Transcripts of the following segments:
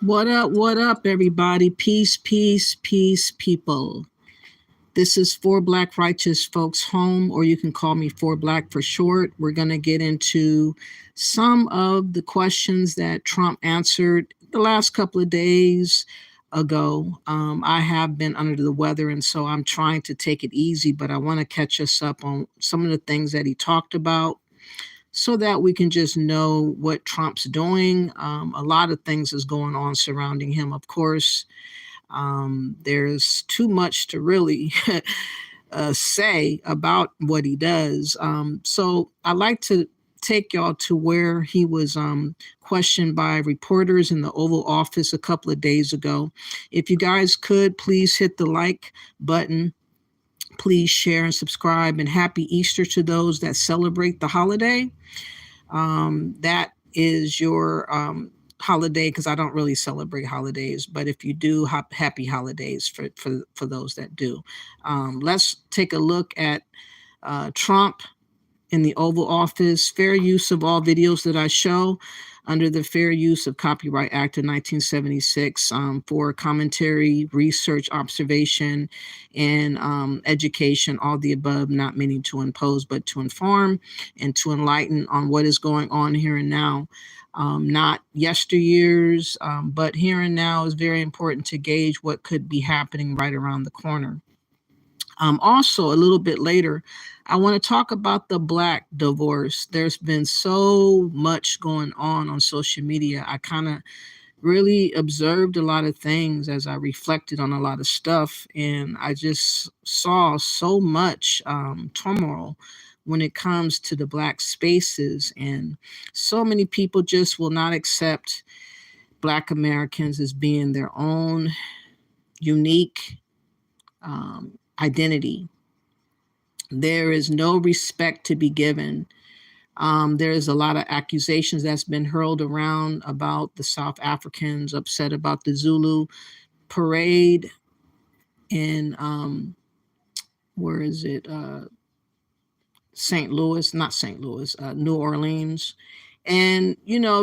What up, everybody? Peace, peace, peace, people. This is For Black Righteous Folks Home, or you can call me For Black for short. We're going to get into some of the questions that Trump answered the last couple of days ago. I have been under the weather, and so I'm trying to take it easy, but I want to catch us up on some of the things that he talked about, so that we can just know what Trump's doing. A lot of things is going on surrounding him, of course. There's too much to really say about what he does. So I like to take y'all to where he was questioned by reporters in the Oval Office a couple of days ago. If you guys could, please hit the like button. Please share and subscribe, and happy Easter to those that celebrate the holiday. That is your holiday, because I don't really celebrate holidays, but if you do, happy holidays for those that do. Let's take a look at Trump in the Oval Office. Fair use of all videos that I show under the Fair Use of Copyright Act of 1976 for commentary, research, observation, and education, all the above, not meaning to impose, but to inform and to enlighten on what is going on here and now. Not yesteryears, but here and now is very important to gauge what could be happening right around the corner. Also, a little bit later, I want to talk about the Black divorce. There's been so much going on social media. I kind of really observed a lot of things as I reflected on a lot of stuff, and I just saw so much turmoil when it comes to the Black spaces, and so many people just will not accept Black Americans as being their own unique identity. There is no respect to be given. There is a lot of accusations that's been hurled around about the South Africans, upset about the Zulu parade in, where is it? New Orleans. And,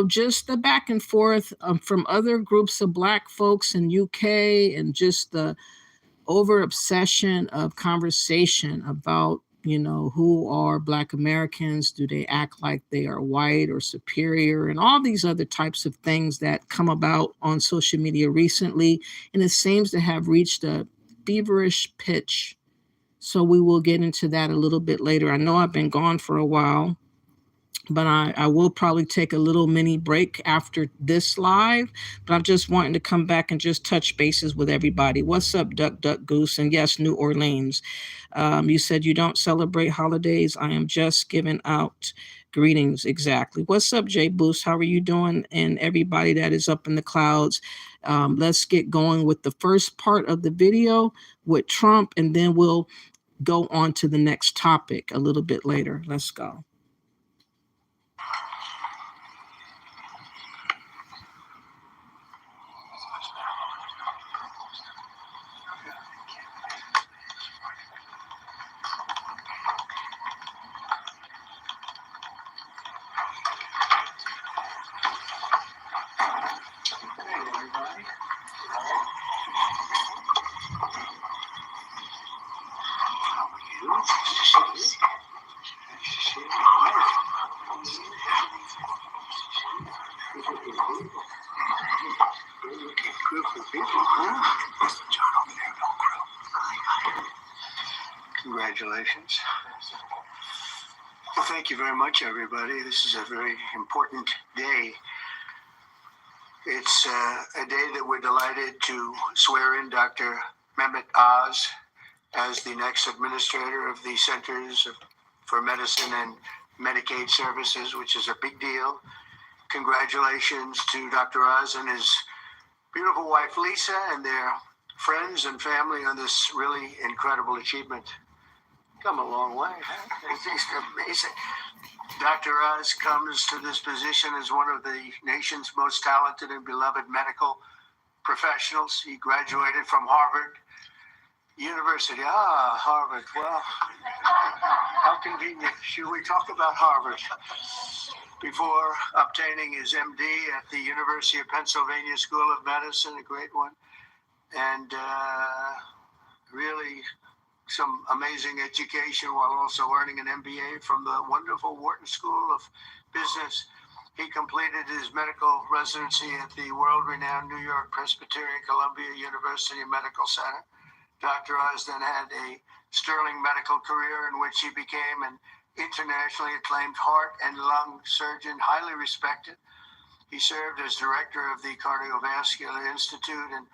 just the back and forth from other groups of Black folks in UK, and just the over obsession of conversation about, who are Black Americans? Do they act like they are white or superior? And all these other types of things that come about on social media recently. And it seems to have reached a feverish pitch. So we will get into that a little bit later. I know I've been gone for a while, but I will probably take a little mini break after this live. But I'm just wanting to come back and just touch bases with everybody. What's up, Duck Duck Goose? And yes, New Orleans. You said you don't celebrate holidays. I am just giving out greetings. Exactly. What's up, Jay Boost? How are you doing? And everybody that is up in the clouds. Let's get going with the first part of the video with Trump, and then we'll go on to the next topic a little bit later. Let's go. thank you very much, everybody. This is a very important day. It's a day that we're delighted to swear in Dr. Mehmet Oz as the next administrator of the Centers for Medicine and Medicaid Services, which is a big deal. Congratulations to Dr. Oz and his beautiful wife, Lisa, and their friends and family on this really incredible achievement. Come a long way. It's amazing. Dr. Oz comes to this position as one of the nation's most talented and beloved medical professionals. He graduated from Harvard University. Harvard. Well, how convenient. Should we talk about Harvard? Before obtaining his MD at the University of Pennsylvania School of Medicine, a great one, and really some amazing education while also earning an MBA from the wonderful Wharton School of Business. He completed his medical residency at the world-renowned New York Presbyterian Columbia University Medical Center. Dr. Oz then had a sterling medical career in which he became an internationally acclaimed heart and lung surgeon, highly respected. He served as director of the Cardiovascular Institute and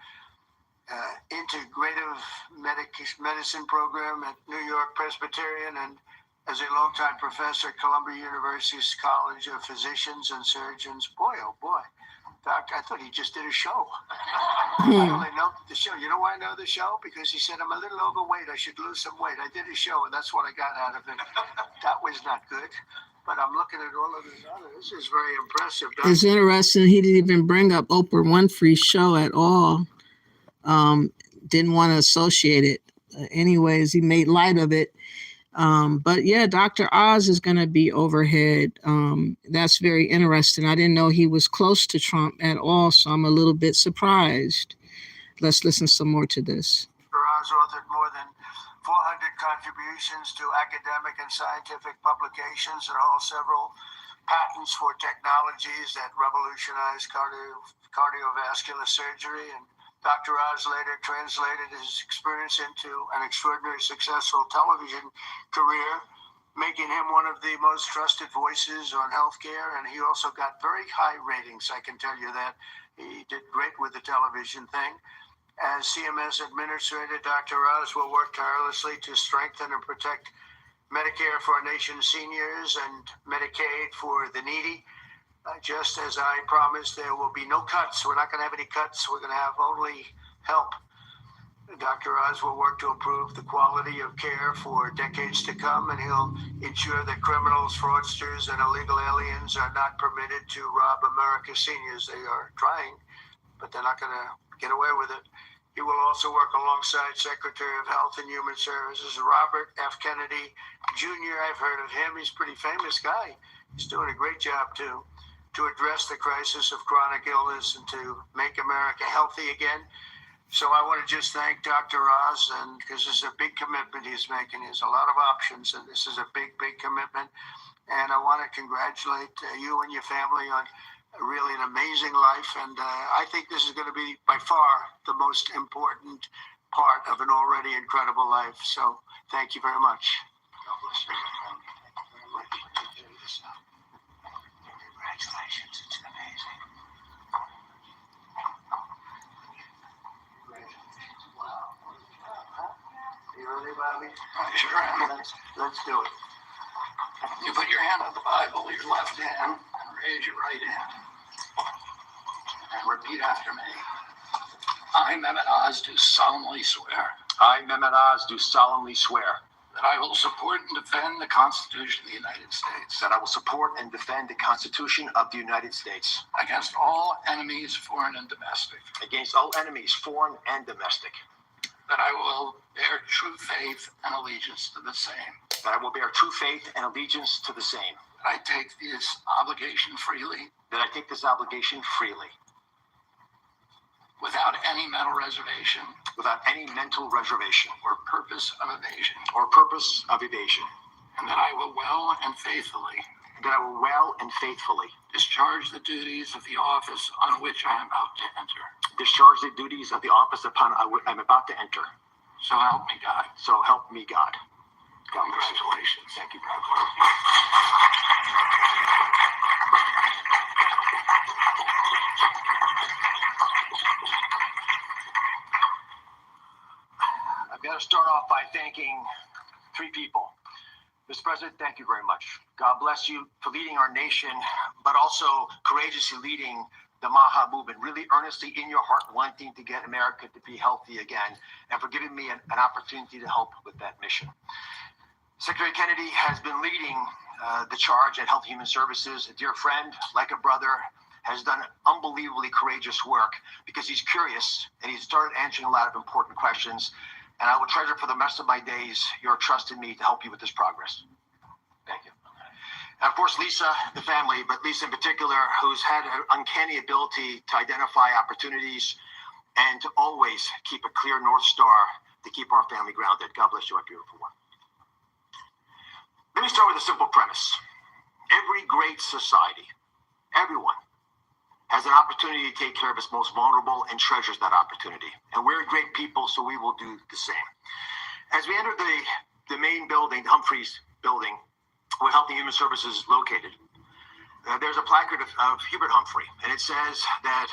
integrative medicine program at New York Presbyterian, and as a longtime professor at Columbia University's College of Physicians and Surgeons. Boy, oh boy, Doctor, I thought he just did a show. I only know the show. You know why I know the show? Because he said, I'm a little overweight. I should lose some weight. I did a show, and that's what I got out of it. That was not good. But I'm looking at all of this other. This is very impressive. It's interesting. He didn't even bring up Oprah Winfrey's show at all. Didn't want to associate it. Anyways, he made light of it. But yeah, Dr. Oz is going to be overhead. That's very interesting. I didn't know he was close to Trump at all, so I'm a little bit surprised. Let's listen some more to this. Dr. Oz authored more than 400 contributions to academic and scientific publications and holds several patents for technologies that revolutionize cardiovascular surgery. And Dr. Oz later translated his experience into an extraordinary successful television career, making him one of the most trusted voices on healthcare. And he also got very high ratings, I can tell you that. He did great with the television thing. As CMS Administrator, Dr. Oz will work tirelessly to strengthen and protect Medicare for our nation's seniors and Medicaid for the needy. Just as I promised, there will be no cuts. We're not going to have any cuts. We're going to have only help. Dr. Oz will work to improve the quality of care for decades to come, and he'll ensure that criminals, fraudsters, and illegal aliens are not permitted to rob America's seniors. They are trying, but they're not going to get away with it. He will also work alongside Secretary of Health and Human Services, Robert F. Kennedy Jr. I've heard of him. He's a pretty famous guy. He's doing a great job, too, to address the crisis of chronic illness and to make America healthy again. So I want to just thank Dr. Oz, and because this is a big commitment he's making. There's a lot of options, and this is a big, big commitment. And I want to congratulate you and your family on really an amazing life. And I think this is going to be by far the most important part of an already incredible life. So thank you very much. God bless you. Thank you very much. Congratulations, it's amazing. Congratulations. Wow. You ready, Bobby? I sure am. Let's do it. You put your hand on the Bible, your left hand, and raise your right hand. And repeat after me. I, Mehmet Oz, do solemnly swear. I, Mehmet Oz, do solemnly swear that I will support and defend the Constitution of the United States. that I will support and defend the Constitution of the United States Against all enemies, foreign and domestic. against all enemies, foreign and domestic. That I will bear true faith and allegiance to the same. That I will bear true faith and allegiance to the same. That I take this obligation freely, That I take this obligation freely, without any mental reservation without any mental reservation or purpose of evasion. or purpose of evasion. And that I will well and faithfully That I will well and faithfully discharge the duties of the office on which I am about to enter. discharge the duties of the office upon I'm about to enter. So help me God. So help me God. Congratulations. Thank you, brother. Thank you very much. God bless you for leading our nation, but also courageously leading the Maha movement, really earnestly in your heart wanting to get America to be healthy again, and for giving me an opportunity to help with that mission. Secretary Kennedy has been leading the charge at Health and Human Services. A dear friend, like a brother, has done unbelievably courageous work because he's curious and he's started answering a lot of important questions. And I will treasure for the rest of my days your trust in me to help you with this progress. Thank you. And of course, Lisa, the family, but Lisa in particular, who's had an uncanny ability to identify opportunities and to always keep a clear North Star to keep our family grounded. God bless you, my beautiful one. Let me start with a simple premise. Every great society, everyone, has an opportunity to take care of its most vulnerable and treasures that opportunity. And we're great people, so we will do the same. As we enter the main building, the Humphreys building, where Health and Human Services is located, there's a placard of Hubert Humphrey, and it says that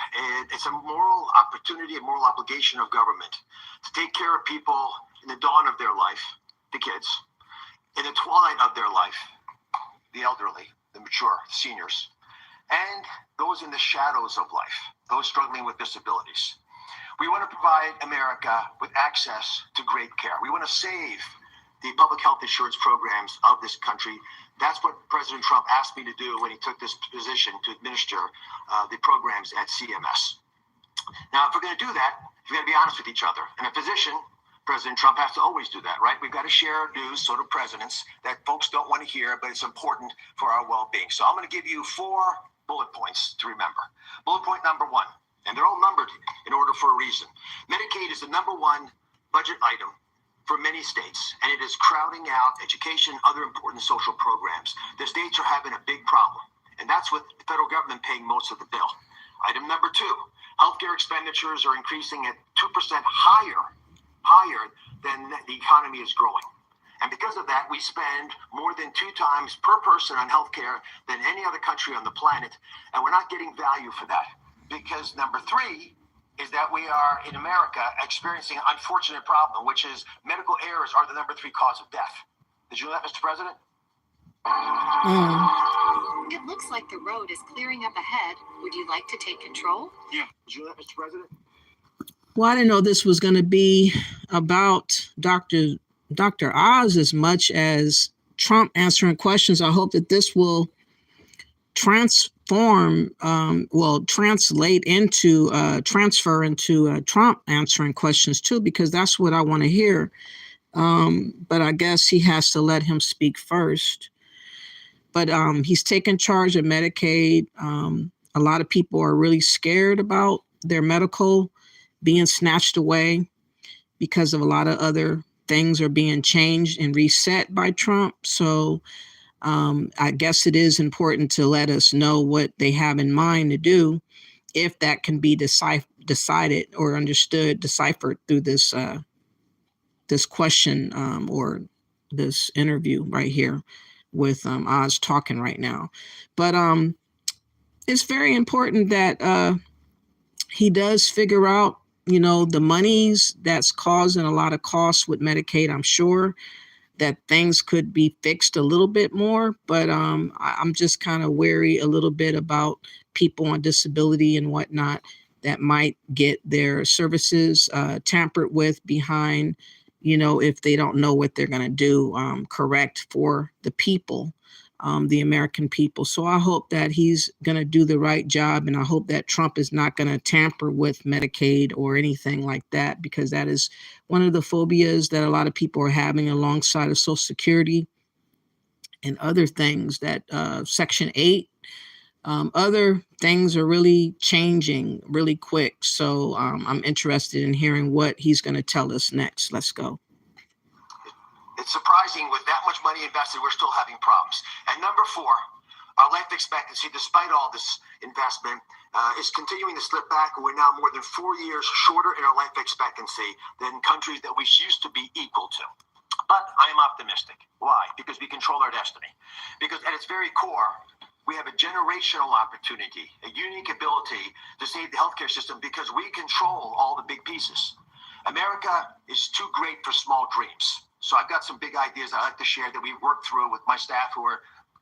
it's a moral opportunity, a moral obligation of government to take care of people in the dawn of their life, the kids, in the twilight of their life, the elderly, the mature, seniors, and those in the shadows of life, those struggling with disabilities. We want to provide America with access to great care. We want to save the public health insurance programs of this country. That's what President Trump asked me to do when he took this position to administer the programs at CMS. Now, if we're going to do that, we've got to be honest with each other. And a physician, President Trump has to always do that, right? We've got to share news, sort of presidents, that folks don't want to hear, but it's important for our well-being. So I'm going to give you 4 bullet points to remember. Bullet point number 1, and they're all numbered in order for a reason. Medicaid is the #1 budget item for many states, and it is crowding out education, other important social programs. The states are having a big problem, and that's with the federal government paying most of the bill. Item number 2, healthcare expenditures are increasing at 2% higher than the economy is growing. And because of that, we spend more than 2 times per person on healthcare than any other country on the planet, and we're not getting value for that. Because number 3 is that we are, in America, experiencing an unfortunate problem, which is medical errors are the number 3 cause of death. Did you know that, Mr. President? It looks like the road is clearing up ahead. Would you like to take control? Yeah. Did you know that, Mr. President? Well, I didn't know this was going to be about Dr. Oz as much as Trump answering questions. I hope that this will translate into transfer into Trump answering questions too, because that's what I want to hear. But I guess he has to let him speak first. But he's taken charge of Medicaid. A lot of people are really scared about their medical being snatched away because of a lot of other things are being changed and reset by Trump. So I guess it is important to let us know what they have in mind to do, if that can be decided or deciphered through this this question or this interview right here with Oz talking right now. But it's very important that he does figure out, the monies that's causing a lot of costs with Medicaid. I'm sure that things could be fixed a little bit more, but I'm just kind of wary a little bit about people on disability and whatnot that might get their services tampered with behind, if they don't know what they're going to do correct for the people, the American people. So I hope that he's going to do the right job, and I hope that Trump is not going to tamper with Medicaid or anything like that, because that is one of the phobias that a lot of people are having alongside of Social Security and other things that Section 8, other things are really changing really quick. So I'm interested in hearing what he's going to tell us next. Let's go. It's surprising with that much money invested, we're still having problems. And number 4, our life expectancy, despite all this investment, is continuing to slip back. We're now more than 4 years shorter in our life expectancy than countries that we used to be equal to. But I am optimistic. Why? Because we control our destiny. Because at its very core, we have a generational opportunity, a unique ability to save the healthcare system because we control all the big pieces. America is too great for small dreams. So I've got some big ideas I'd like to share that we've worked through with my staff who are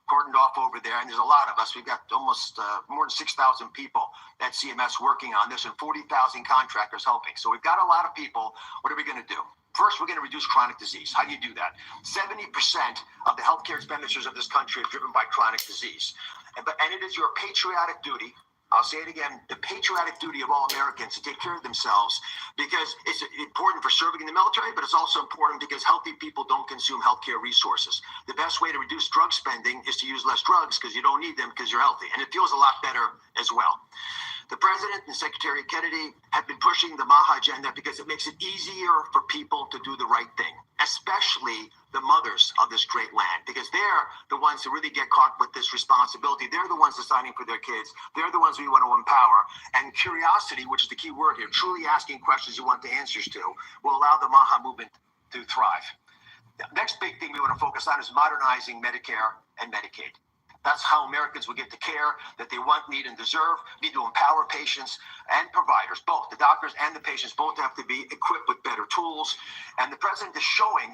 cordoned off over there. And there's a lot of us. We've got almost more than 6,000 people at CMS working on this and 40,000 contractors helping. So we've got a lot of people. What are we going to do? First, we're going to reduce chronic disease. How do you do that? 70% of the healthcare expenditures of this country are driven by chronic disease. And it is your patriotic duty, I'll say it again, the patriotic duty of all Americans to take care of themselves, because it's important for serving in the military, but it's also important because healthy people don't consume healthcare resources. The best way to reduce drug spending is to use less drugs because you don't need them because you're healthy. And it feels a lot better as well. The President and Secretary Kennedy have been pushing the MAHA agenda because it makes it easier for people to do the right thing, especially the mothers of this great land, because they're the ones who really get caught with this responsibility. They're the ones deciding for their kids. They're the ones we want to empower. And curiosity, which is the key word here, truly asking questions you want the answers to, will allow the MAHA movement to thrive. The next big thing we want to focus on is modernizing Medicare and Medicaid. That's how Americans will get the care that they want, need, and deserve. We need to empower patients and providers, both the doctors and the patients, both have to be equipped with better tools. And the president is showing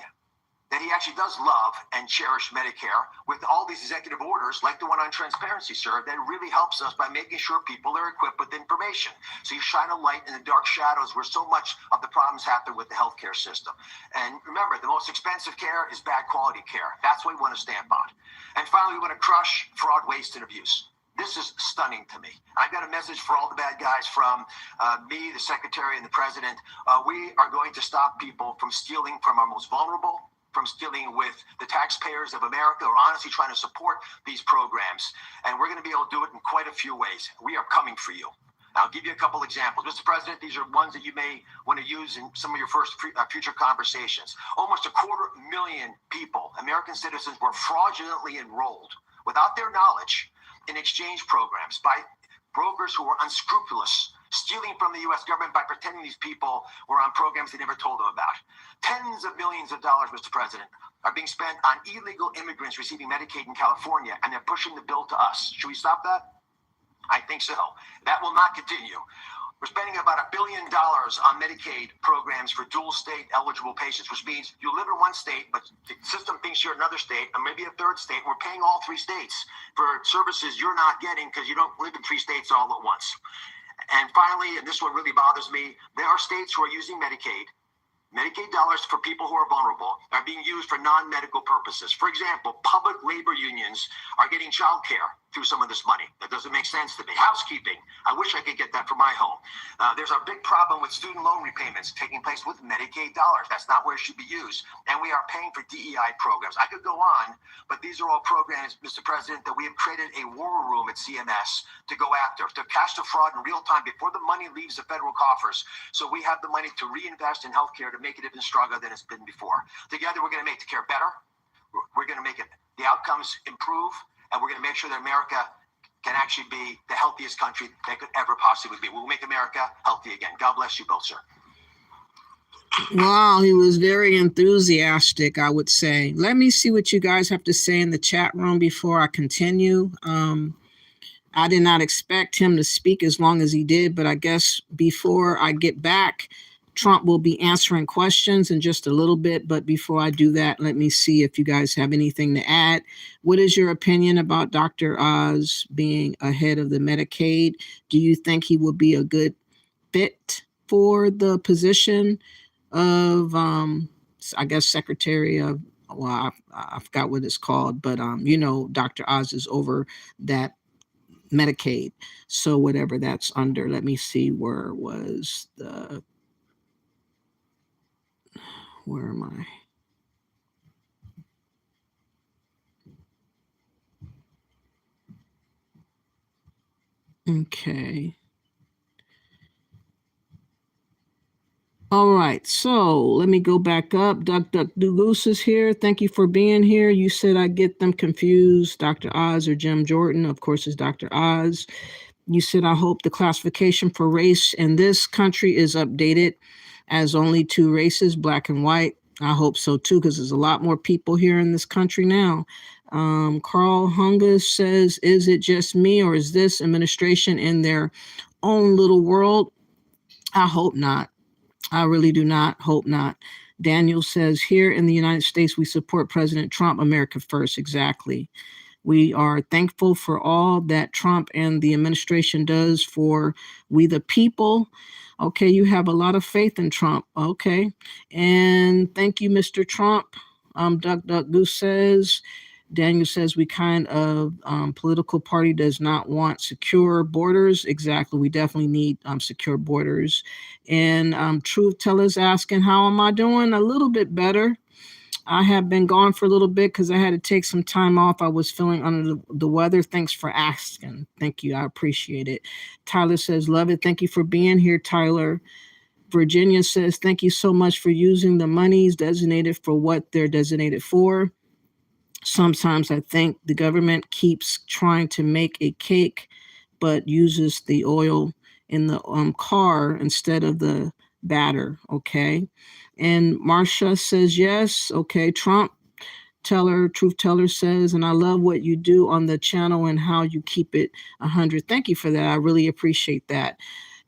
that he actually does love and cherish Medicare with all these executive orders, like the one on transparency, sir, that really helps us by making sure people are equipped with information. So you shine a light in the dark shadows where so much of the problems happen with the healthcare system. And remember, the most expensive care is bad quality care. That's what we want to stamp on. And finally, we want to crush fraud, waste, and abuse. This is stunning to me. I've got a message for all the bad guys from me, the secretary, and the president. We are going to stop people from stealing from our most vulnerable, from stealing with the taxpayers of America, or honestly trying to support these programs. And we're going to be able to do it in quite a few ways. We are coming for you. I'll give you a couple examples. Mr. President, these are ones that you may want to use in some of your future conversations. Almost 250,000 people, American citizens, were fraudulently enrolled without their knowledge in exchange programs by brokers who were unscrupulous, stealing from the U.S. government by pretending these people were on programs they never told them about. Tens of millions of dollars, Mr. President, are being spent on illegal immigrants receiving Medicaid in California, and they're pushing the bill to us. Should we stop that? I think so. That will not continue. We're spending about $1 billion on Medicaid programs for dual state eligible patients, which means you live in one state, but the system thinks you're another state, or maybe a third state. We're paying all three states for services you're not getting because you don't live in three states all at once. And finally, and this one really bothers me, there are states who are using Medicaid dollars for people who are vulnerable are being used for non-medical purposes. For example, public labor unions are getting child care through some of this money. That doesn't make sense to me. Housekeeping, I wish I could get that for my home. There's a big problem with student loan repayments taking place with Medicaid dollars. That's not where it should be used. And we are paying for DEI programs. I could go on, but these are all programs, Mr. President, that we have created a war room at CMS to go after, to catch the fraud in real time before the money leaves the federal coffers. So we have the money to reinvest in healthcare to make it even stronger than it's been before. Together, we're going to make the care better. We're going to make the outcomes improve. And we're going to make sure that America can actually be the healthiest country that could ever possibly be. We'll make America healthy again. God bless you both, sir. Wow, he was very enthusiastic, I would say. Let me see what you guys have to say in the chat room before I continue. I did not expect him to speak as long as he did, but I guess before I get back, Trump will be answering questions in just a little bit. But before I do that, let me see if you guys have anything to add. What is your opinion about Dr. Oz being ahead of the Medicaid? Do you think he will be a good fit for the position of, I guess, Secretary of, well, I forgot what it's called, but, Dr. Oz is over that Medicaid. So whatever that's under, let me see, where am I? Okay. All right, so let me go back up. Duck Goose is here. Thank you for being here. You said I get them confused, Dr. Oz or Jim Jordan. Of course, it's Dr. Oz. You said I hope the classification for race in this country is updated as only two races, black and white. I hope so too, because there's a lot more people here in this country now. Carl Hungus says, is it just me or is this administration in their own little world? I hope not. I really do not hope not. Daniel says, here in the United States, we support President Trump, America first. Exactly. We are thankful for all that Trump and the administration does for we the people. Okay, you have a lot of faith in Trump. Okay. And thank you, Mr. Trump. Duck Goose says, Daniel says we kind of political party does not want secure borders. Exactly. We definitely need secure borders. And Truth Teller's asking, how am I doing? A little bit better. I have been gone for a little bit because I had to take some time off. I was feeling under the weather. Thanks for asking. Thank you. I appreciate it. Tyler says, love it. Thank you for being here, Tyler. Virginia says, thank you so much for using the monies designated for what they're designated for. Sometimes I think the government keeps trying to make a cake, but uses the oil in the car instead of the batter. Okay. And Marcia says, yes. Okay. Truth Teller says, and I love what you do on the channel and how you keep it 100. Thank you for that. I really appreciate that.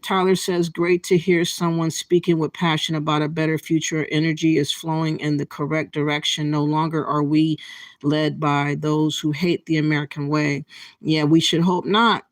Tyler says, great to hear someone speaking with passion about a better future. Energy is flowing in the correct direction. No longer are we led by those who hate the American way. Yeah, we should hope not.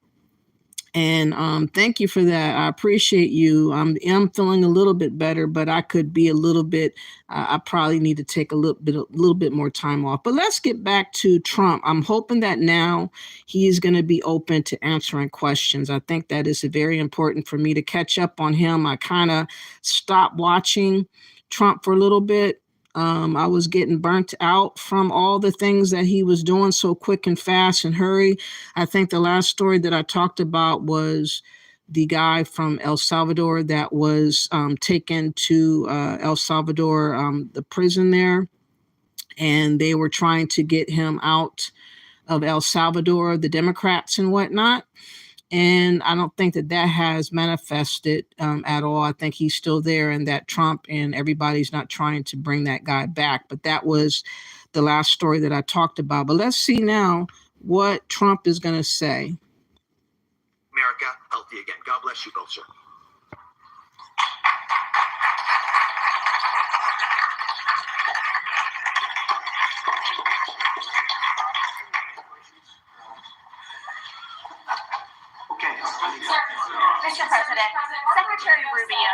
And thank you for that. I appreciate you. I'm feeling a little bit better, but I could be a little bit. I probably need to take a little bit more time off. But let's get back to Trump. I'm hoping that now he is going to be open to answering questions. I think that is very important for me to catch up on him. I kind of stopped watching Trump for a little bit. I was getting burnt out from all the things that he was doing so quick and fast and hurry. I think the last story that I talked about was the guy from El Salvador that was taken to El Salvador, the prison there, and they were trying to get him out of El Salvador, the Democrats and whatnot. And I don't think that has manifested at all. I think he's still there, and that Trump and everybody's not trying to bring that guy back. But that was the last story that I talked about. But let's see now what Trump is going to say. America, healthy again. God bless you both, sir. Mr. President, Secretary Rubio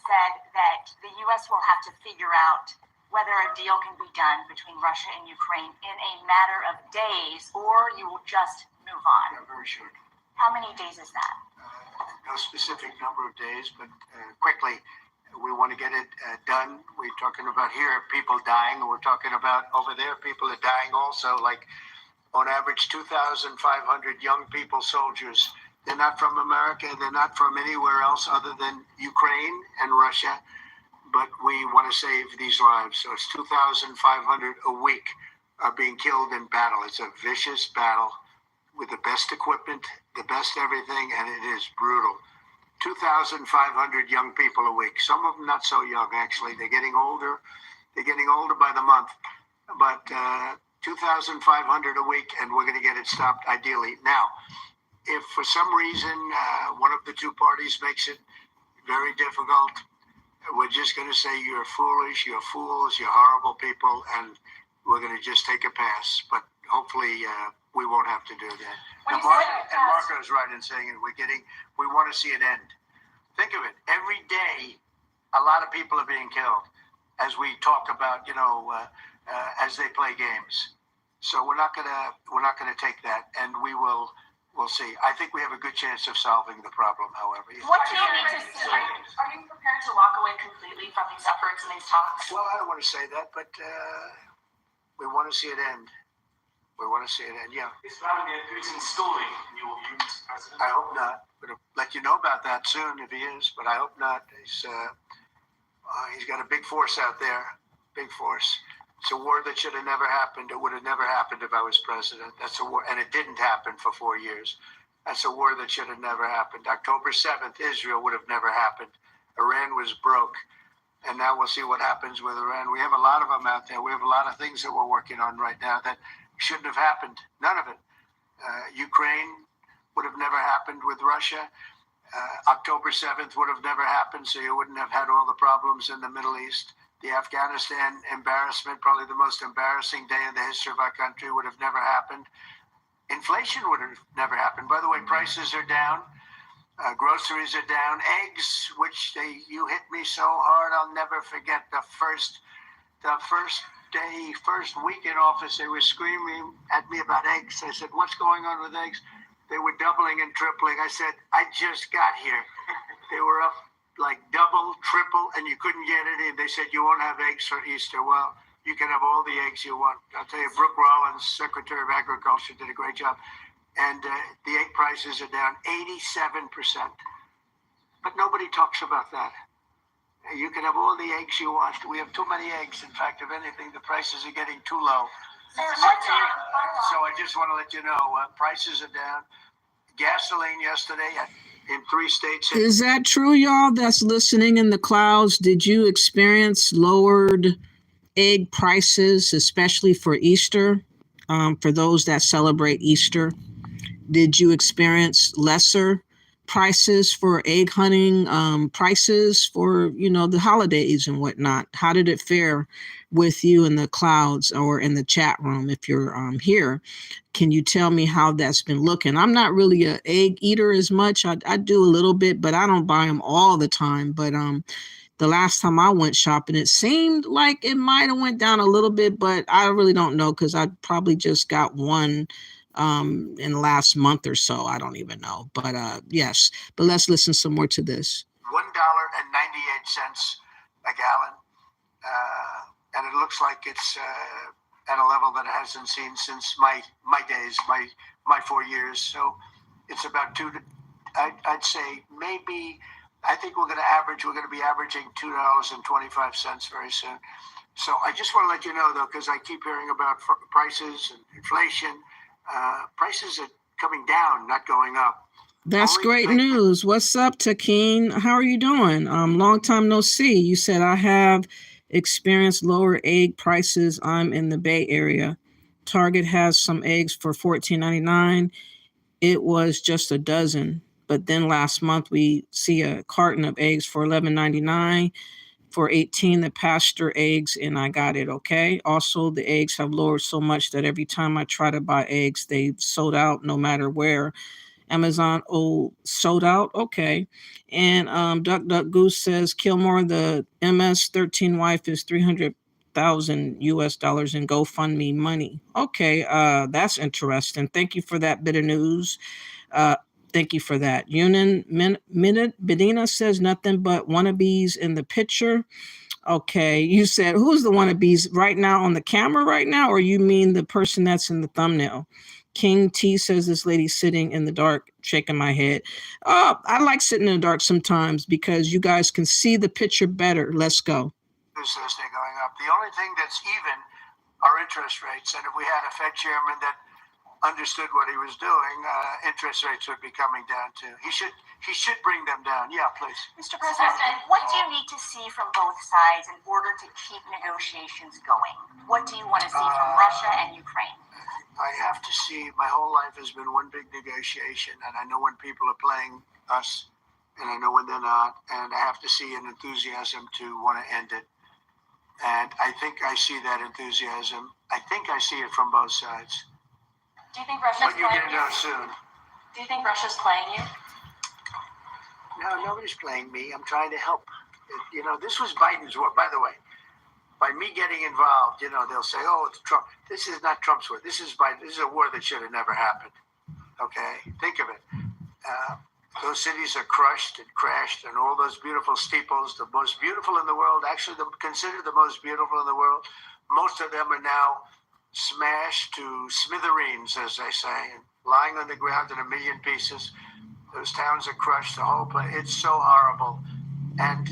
said that the U.S. will have to figure out whether a deal can be done between Russia and Ukraine in a matter of days, or you will just move on. Yeah, very short. How many days is that? No specific number of days, but quickly. We want to get it done. We're talking about here people dying. We're talking about over there people are dying also, like on average 2,500 young people, soldiers. They're not from America. They're not from anywhere else other than Ukraine and Russia. But we want to save these lives. So it's 2,500 a week are being killed in battle. It's a vicious battle with the best equipment, the best everything, and it is brutal. 2,500 young people a week. Some of them not so young, actually. They're getting older. They're getting older by the month. But 2,500 a week, and we're going to get it stopped ideally. Now, if for some reason one of the two parties makes it very difficult, we're just going to say you're foolish, you're fools, you're horrible people, and we're going to just take a pass. But hopefully we won't have to do that. And Marco is right in saying it. We want to see it end. Think of it. Every day, a lot of people are being killed as we talk about, as they play games. So we're not gonna take that, and we'll see. I think we have a good chance of solving the problem, however. What do you need to see? Are you prepared to walk away completely from these efforts and these talks? Well, I don't want to say that, but we want to see it end. We want to see it end, yeah. Is Vladimir Putin stalling in your view, Mr. President? I hope not. But I'll let you know about that soon if he is, but I hope not. He's got a big force out there, big force. It's a war that should have never happened. It would have never happened if I was president. That's a war, and it didn't happen for 4 years. That's a war that should have never happened. October 7th, Israel would have never happened. Iran was broke, and now we'll see what happens with Iran. We have a lot of them out there. We have a lot of things that we're working on right now that shouldn't have happened. None of it. Ukraine would have never happened with Russia. October 7th would have never happened, so you wouldn't have had all the problems in the Middle East. The Afghanistan embarrassment, probably the most embarrassing day in the history of our country, would have never happened. Inflation would have never happened. By the way, prices are down. Groceries are down. Eggs, which you hit me so hard, I'll never forget the first week in office, they were screaming at me about eggs. I said, what's going on with eggs? They were doubling and tripling. I said, I just got here. They were up like double, triple, and you couldn't get it in. They said, you won't have eggs for Easter. Well, you can have all the eggs you want. I'll tell you, Brooke Rollins, Secretary of Agriculture, did a great job. And the egg prices are down 87%. But nobody talks about that. You can have all the eggs you want. We have too many eggs. In fact, if anything, the prices are getting too low. So I just want to let you know, prices are down. Gasoline yesterday in 3 states. Is that true, y'all that's listening in the clouds? Did you experience lowered egg prices, especially for Easter? For those that celebrate Easter, did you experience lesser prices for egg hunting, prices for, the holidays and whatnot? How did it fare with you in the clouds or in the chat room? If you're here, can you tell me how that's been looking? I'm not really an egg eater as much. I do a little bit, but I don't buy them all the time. But the last time I went shopping, it seemed like it might have went down a little bit, but I really don't know because I probably just got one in the last month or so. I don't even know. But yes, but let's listen some more to this. $1.98 a gallon. And it looks like it's at a level that it hasn't seen since my days, my 4 years. So it's about I'd say maybe, I think we're going to be averaging $2.25 very soon. So I just want to let you know, though, because I keep hearing about prices and inflation. Prices are coming down, not going up. That's great news. What's up, Takeen? How are you doing? Long time no see. You said I have experienced lower egg prices. I'm in the Bay Area. Target has some eggs for $14.99. It was just a dozen. But then last month we see a carton of eggs for $11.99 for 18 the pasture eggs, and I got it. Okay. Also, the eggs have lowered so much that every time I try to buy eggs, they've sold out no matter where. Amazon, sold out. Okay. And Duck Goose says Kilmore, the MS-13 wife, is $300,000 US in GoFundMe money. Okay, that's interesting. Thank you for that bit of news. Thank you for that. Yunin Bedina says nothing but wannabes in the picture. Okay, you said who's the wannabes right now on the camera right now, or you mean the person that's in the thumbnail? King T says this lady sitting in the dark, shaking my head. I like sitting in the dark sometimes because you guys can see the picture better. Let's go. This Thursday going up. The only thing that's even are interest rates. And if we had a Fed chairman that understood what he was doing, interest rates would be coming down too. He should bring them down. Yeah, please. Mr. President, what do you need to see from both sides in order to keep negotiations going? What do you want to see from Russia and Ukraine? I have to see, my whole life has been one big negotiation, and I know when people are playing us, and I know when they're not, and I have to see an enthusiasm to want to end it. And I think I see that enthusiasm. I think I see it from both sides. Do you think Russia's But you're playing going to know you? soon. Do you think Russia's playing you? No, nobody's playing me. I'm trying to help. This was Biden's war, by the way. By me getting involved, they'll say, oh, it's Trump. This is not Trump's war. This is Biden. This is a war that should have never happened. Okay? Think of it. Those cities are crushed and crashed, and all those beautiful steeples, the most beautiful in the world, actually considered the most beautiful in the world, most of them are now smashed to smithereens, as they say, and lying on the ground in a million pieces. Those towns are crushed, the whole place. It's so horrible. And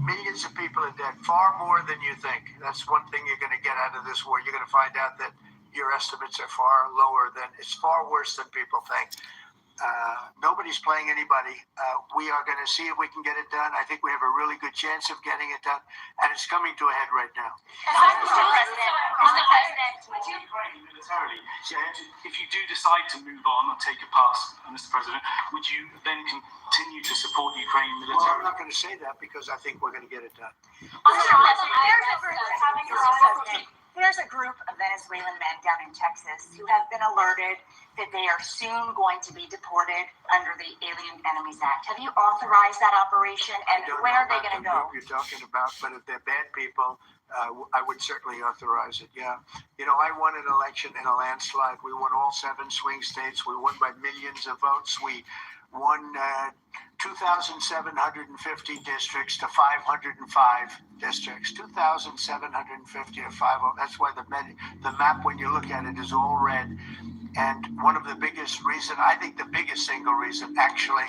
millions of people are dead, far more than you think. That's one thing you're going to get out of this war. You're going to find out that your estimates are far lower than, it's far worse than people think. Nobody's playing anybody. We are going to see if we can get it done. I think we have a really good chance of getting it done, and it's coming to a head right now. Mr. President, Ukraine militarily, If you do decide to move on or take a pass, Mr. President, would you then continue to support Ukraine Well, I'm militarily? not going to say that because I think we're going to get it done. There's a group of Venezuelan men down in Texas who have been alerted that they are soon going to be deported under the Alien Enemies Act. Have you authorized that operation, and when are they going to go? You're talking about, but if they're bad people, I would certainly authorize it. Yeah, you know, I won an election in a landslide. We won all 7 swing states. We won by millions of votes. We won 2,750 districts to 505 districts. 2,750 to 50. That's why the map, when you look at it, is all red. And one of the biggest reason, I think the biggest single reason, actually,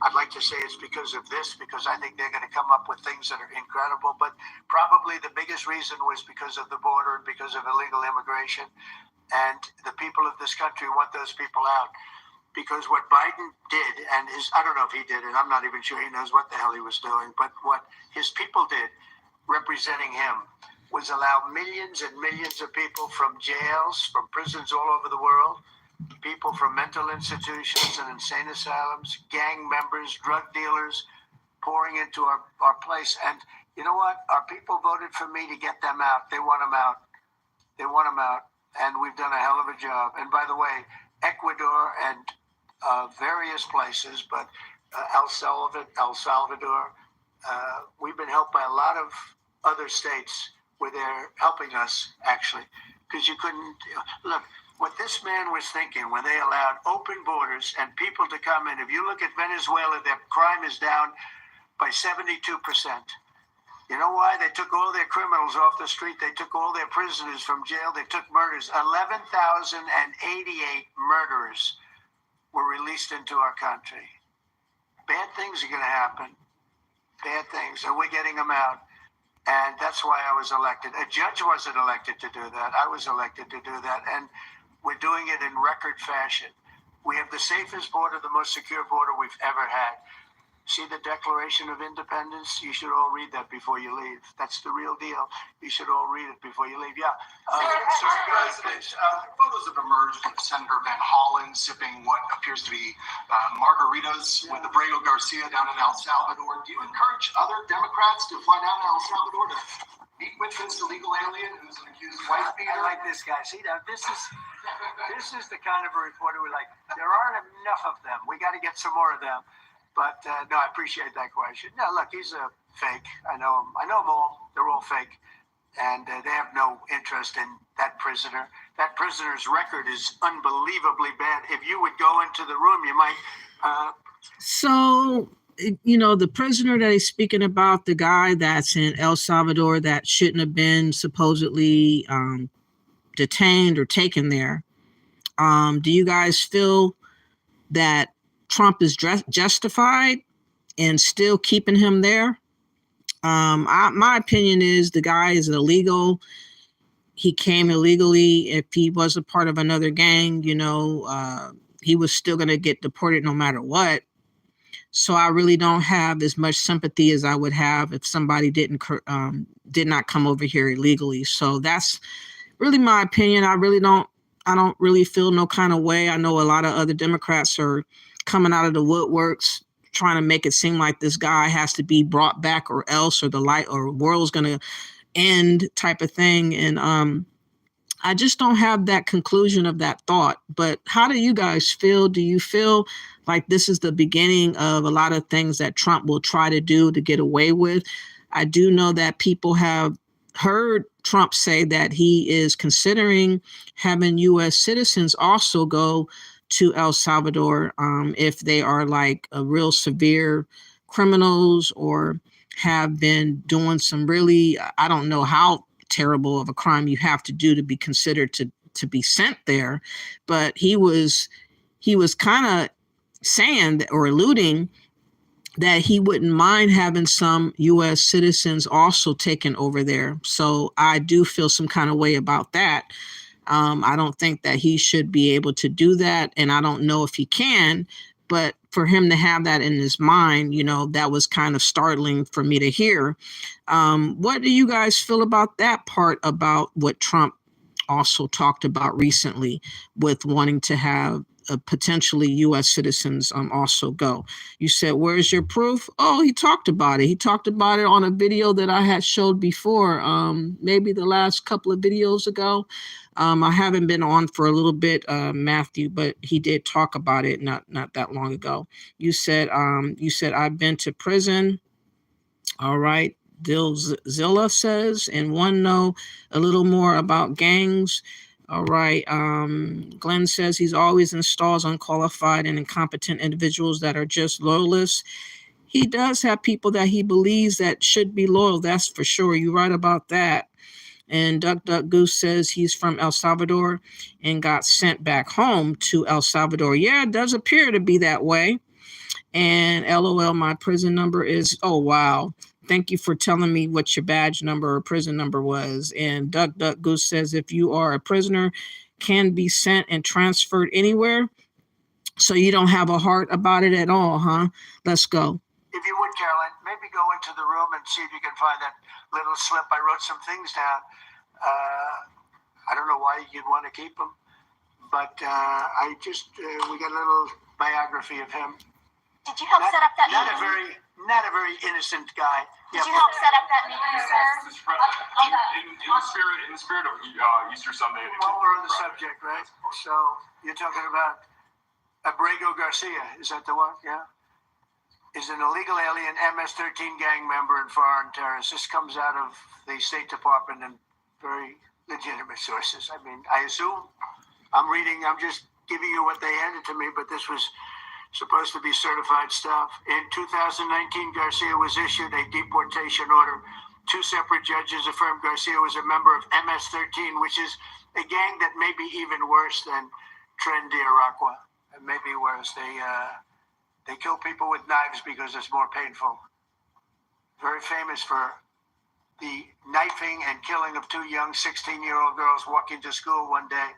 I'd like to say it's because of this, because I think they're going to come up with things that are incredible. But probably the biggest reason was because of the border and because of illegal immigration. And the people of this country want those people out. Because what Biden did, and I don't know if he did it, I'm not even sure he knows what the hell he was doing, but what his people did, representing him, was allow millions and millions of people from jails, from prisons all over the world, people from mental institutions and insane asylums, gang members, drug dealers, pouring into our place. And you know what? Our people voted for me to get them out. They want them out. They want them out. And we've done a hell of a job. And by the way, Ecuador and various places, but El Salvador, we've been helped by a lot of other states where they're helping us, actually, because you couldn't look what this man was thinking when they allowed open borders and people to come in. If you look at Venezuela, their crime is down by 72%. You know why? They took all their criminals off the street. They took all their prisoners from jail. They took murders. 11,088 murderers were released into our country. Bad things are going to happen. Bad things. And we're getting them out. And that's why I was elected. A judge wasn't elected to do that. I was elected to do that. And we're doing it in record fashion. We have the safest border, the most secure border we've ever had. See the Declaration of Independence? You should all read that before you leave. That's the real deal. You should all read it before you leave. Yeah. Mr. President, photos have emerged of Senator Van Hollen sipping what appears to be margaritas with Abrego Garcia down in El Salvador. Do you encourage other Democrats to fly down to El Salvador to meet with this illegal alien who's an accused wife beater? I like this guy. See, now this is the kind of a reporter we like. There aren't enough of them. We got to get some more of them. But no, I appreciate that question. No, look, he's a fake. I know him. I know them all. They're all fake. And they have no interest in that prisoner. That prisoner's record is unbelievably bad. If you would go into the room, you might. So, you know, the prisoner that he's speaking about, the guy that's in El Salvador that shouldn't have been supposedly detained or taken there. Do you guys feel that Trump is justified in still keeping him there? My opinion is the guy is illegal. He came illegally. If he was a part of another gang, you know, he was still going to get deported no matter what. So I really don't have as much sympathy as I would have if somebody did not come over here illegally. So that's really my opinion. I don't really feel no kind of way. I know a lot of other Democrats are coming out of the woodworks trying to make it seem like this guy has to be brought back or else, or the light or world's going to end type of thing. And I just don't have that conclusion of that thought. But how do you guys feel? Do you feel like this is the beginning of a lot of things that Trump will try to do to get away with? I do know that people have heard Trump say that he is considering having U.S. citizens also go to El Salvador if they are like a real severe criminals or have been doing some really, I don't know how terrible of a crime you have to do to be considered to be sent there. But he was kind of saying or alluding that he wouldn't mind having some U.S. citizens also taken over there. So I do feel some kind of way about that. I don't think that he should be able to do that. And I don't know if he can, but for him to have that in his mind, you know, that was kind of startling for me to hear. What do you guys feel about that part about what Trump also talked about recently with wanting to have potentially U.S. citizens also go. You said, where's your proof? Oh, he talked about it. He talked about it on a video that I had showed before, maybe the last couple of videos ago. I haven't been on for a little bit, Matthew, but he did talk about it not that long ago. You said I've been to prison. All right. Zilla says, and one know a little more about gangs. All right. Glenn says he's always installs unqualified and incompetent individuals that are just loyalists. He does have people that he believes that should be loyal. That's for sure. You're right about that. And Duck Goose says he's from El Salvador and got sent back home to El Salvador. Yeah, it does appear to be that way. And LOL, my prison number is, oh, wow. Thank you for telling me what your badge number or prison number was. And Duck Goose says if you are a prisoner, can be sent and transferred anywhere. So you don't have a heart about it at all, huh? Let's go. If you would, Caroline, maybe go into the room and see if you can find that little slip. I wrote some things down. I don't know why you'd want to keep them, but we got a little biography of him. Did you help set up that Not meeting? a very innocent guy. Did you help set up that meeting, sir? In the spirit of Easter Sunday. While we're on the subject, right? So you're talking about Abrego Garcia. Is that the one? Yeah. Is an illegal alien MS-13 gang member and foreign terrorist. This comes out of the State Department and very legitimate sources. I mean, I assume I'm just giving you what they handed to me, but this was supposed to be certified stuff. In 2019, Garcia was issued a deportation order. 2 separate judges affirmed Garcia was a member of MS-13, which is a gang that may be even worse than Tren de Aragua. And maybe worse. They kill people with knives because it's more painful. Very famous for the knifing and killing of 2 young 16-year-old girls walking to school one day.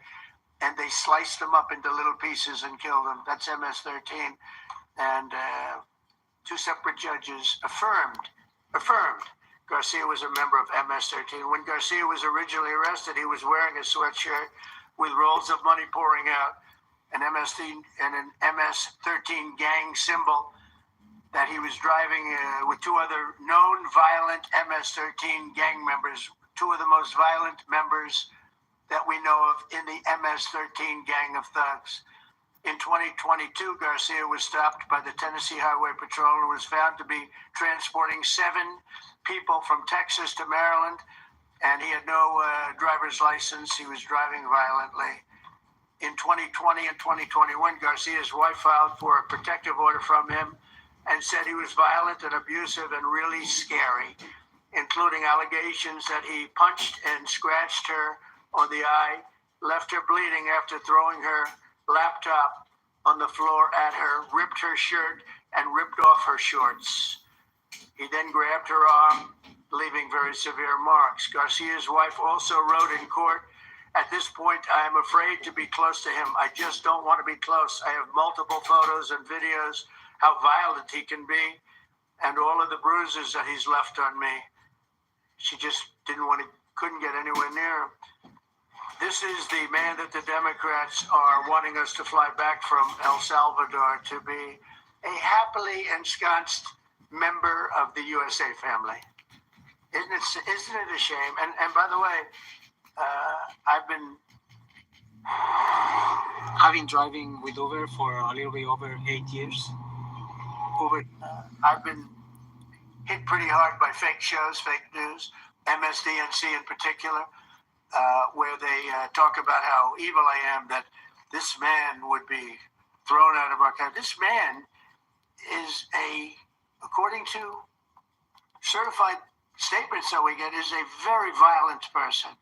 And they sliced them up into little pieces and killed them. That's MS-13. And 2 separate judges affirmed Garcia was a member of MS-13. When Garcia was originally arrested, he was wearing a sweatshirt with rolls of money pouring out, an MS-13 gang symbol that he was driving with 2 other known violent MS-13 gang members, 2 of the most violent members that we know of in the MS-13 gang of thugs. In 2022, Garcia was stopped by the Tennessee Highway Patrol and was found to be transporting 7 people from Texas to Maryland, and he had no driver's license. He was driving violently. In 2020 and 2021, Garcia's wife filed for a protective order from him and said he was violent and abusive and really scary, including allegations that he punched and scratched her on the eye, left her bleeding after throwing her laptop on the floor at her, ripped her shirt, and ripped off her shorts. He then grabbed her arm, leaving very severe marks. Garcia's wife also wrote in court, "At this point, I am afraid to be close to him. I just don't want to be close. I have multiple photos and videos how violent he can be and all of the bruises that he's left on me." She just couldn't get anywhere near him. This is the man that the Democrats are wanting us to fly back from El Salvador to be a happily ensconced member of the USA family. Isn't it a shame? And by the way, I've been driving with Uber for a little bit over 8 years. I've been hit pretty hard by fake shows, fake news, MSDNC in particular, where they talk about how evil I am, that this man would be thrown out of our country. This man is according to certified statements that we get, is a very violent person.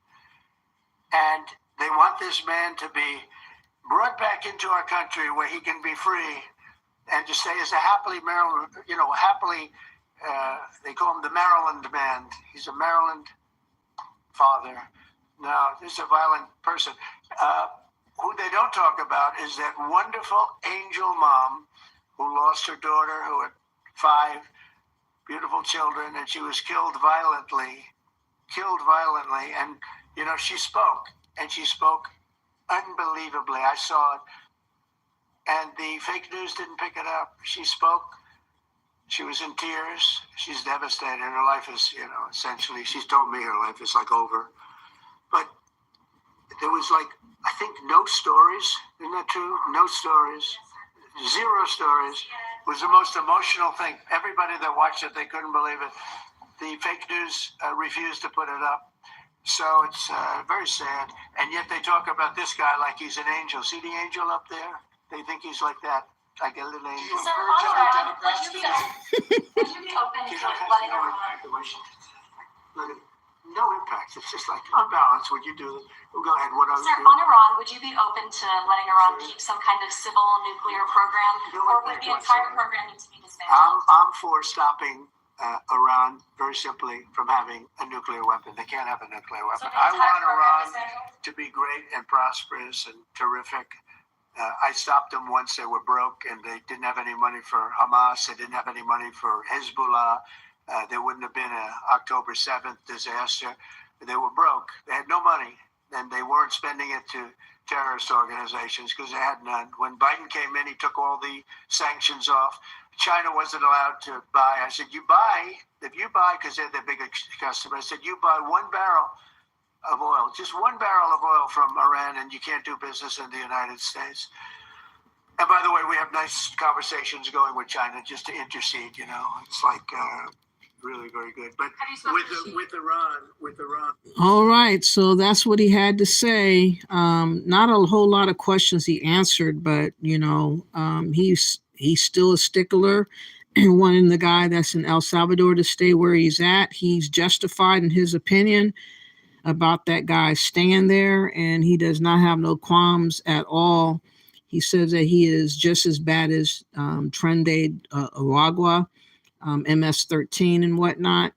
And they want this man to be brought back into our country where he can be free and to stay as a happily Maryland, they call him the Maryland man. He's a Maryland father. No, this is a violent person. Who they don't talk about is that wonderful angel mom who lost her daughter, who had 5 beautiful children, and she was killed violently. And, she spoke. and she spoke unbelievably. I saw it, and the fake news didn't pick it up. She spoke. She was in tears. She's devastated. Her life is, essentially, she's told me her life is like over. But there was I think no stories. Isn't that true? No stories. Zero stories. It was the most emotional thing. Everybody that watched it, they couldn't believe it. The fake news refused to put it up. So it's very sad. And yet they talk about this guy like he's an angel. See the angel up there? They think he's like that. Like a little angel. Sir, would you be open to letting her on? No impact. It's just like on balance. Would you do? Go ahead. What else? Sir, on Iran, would you be open to letting Iran keep some kind of civil nuclear program, or would the entire program need to be dismantled? I'm for stopping Iran very simply from having a nuclear weapon. They can't have a nuclear weapon. I want Iran to be great and prosperous and terrific. I stopped them once they were broke and they didn't have any money for Hamas. They didn't have any money for Hezbollah. There wouldn't have been an October 7th disaster. They were broke. They had no money, and they weren't spending it to terrorist organizations because they had none. When Biden came in, he took all the sanctions off. China wasn't allowed to buy. I said, if you buy, because they're the biggest customer, I said, you buy 1 barrel of oil, just 1 barrel of oil from Iran, and you can't do business in the United States. And by the way, we have nice conversations going with China just to intercede, It's really very good. But with Iran. All right, so that's what he had to say. Not a whole lot of questions he answered, but he's still a stickler and wanting the guy that's in El Salvador to stay where he's at. He's justified in his opinion about that guy staying there, and he does not have no qualms at all. He says that he is just as bad as Trende Aragua, MS-13 and whatnot.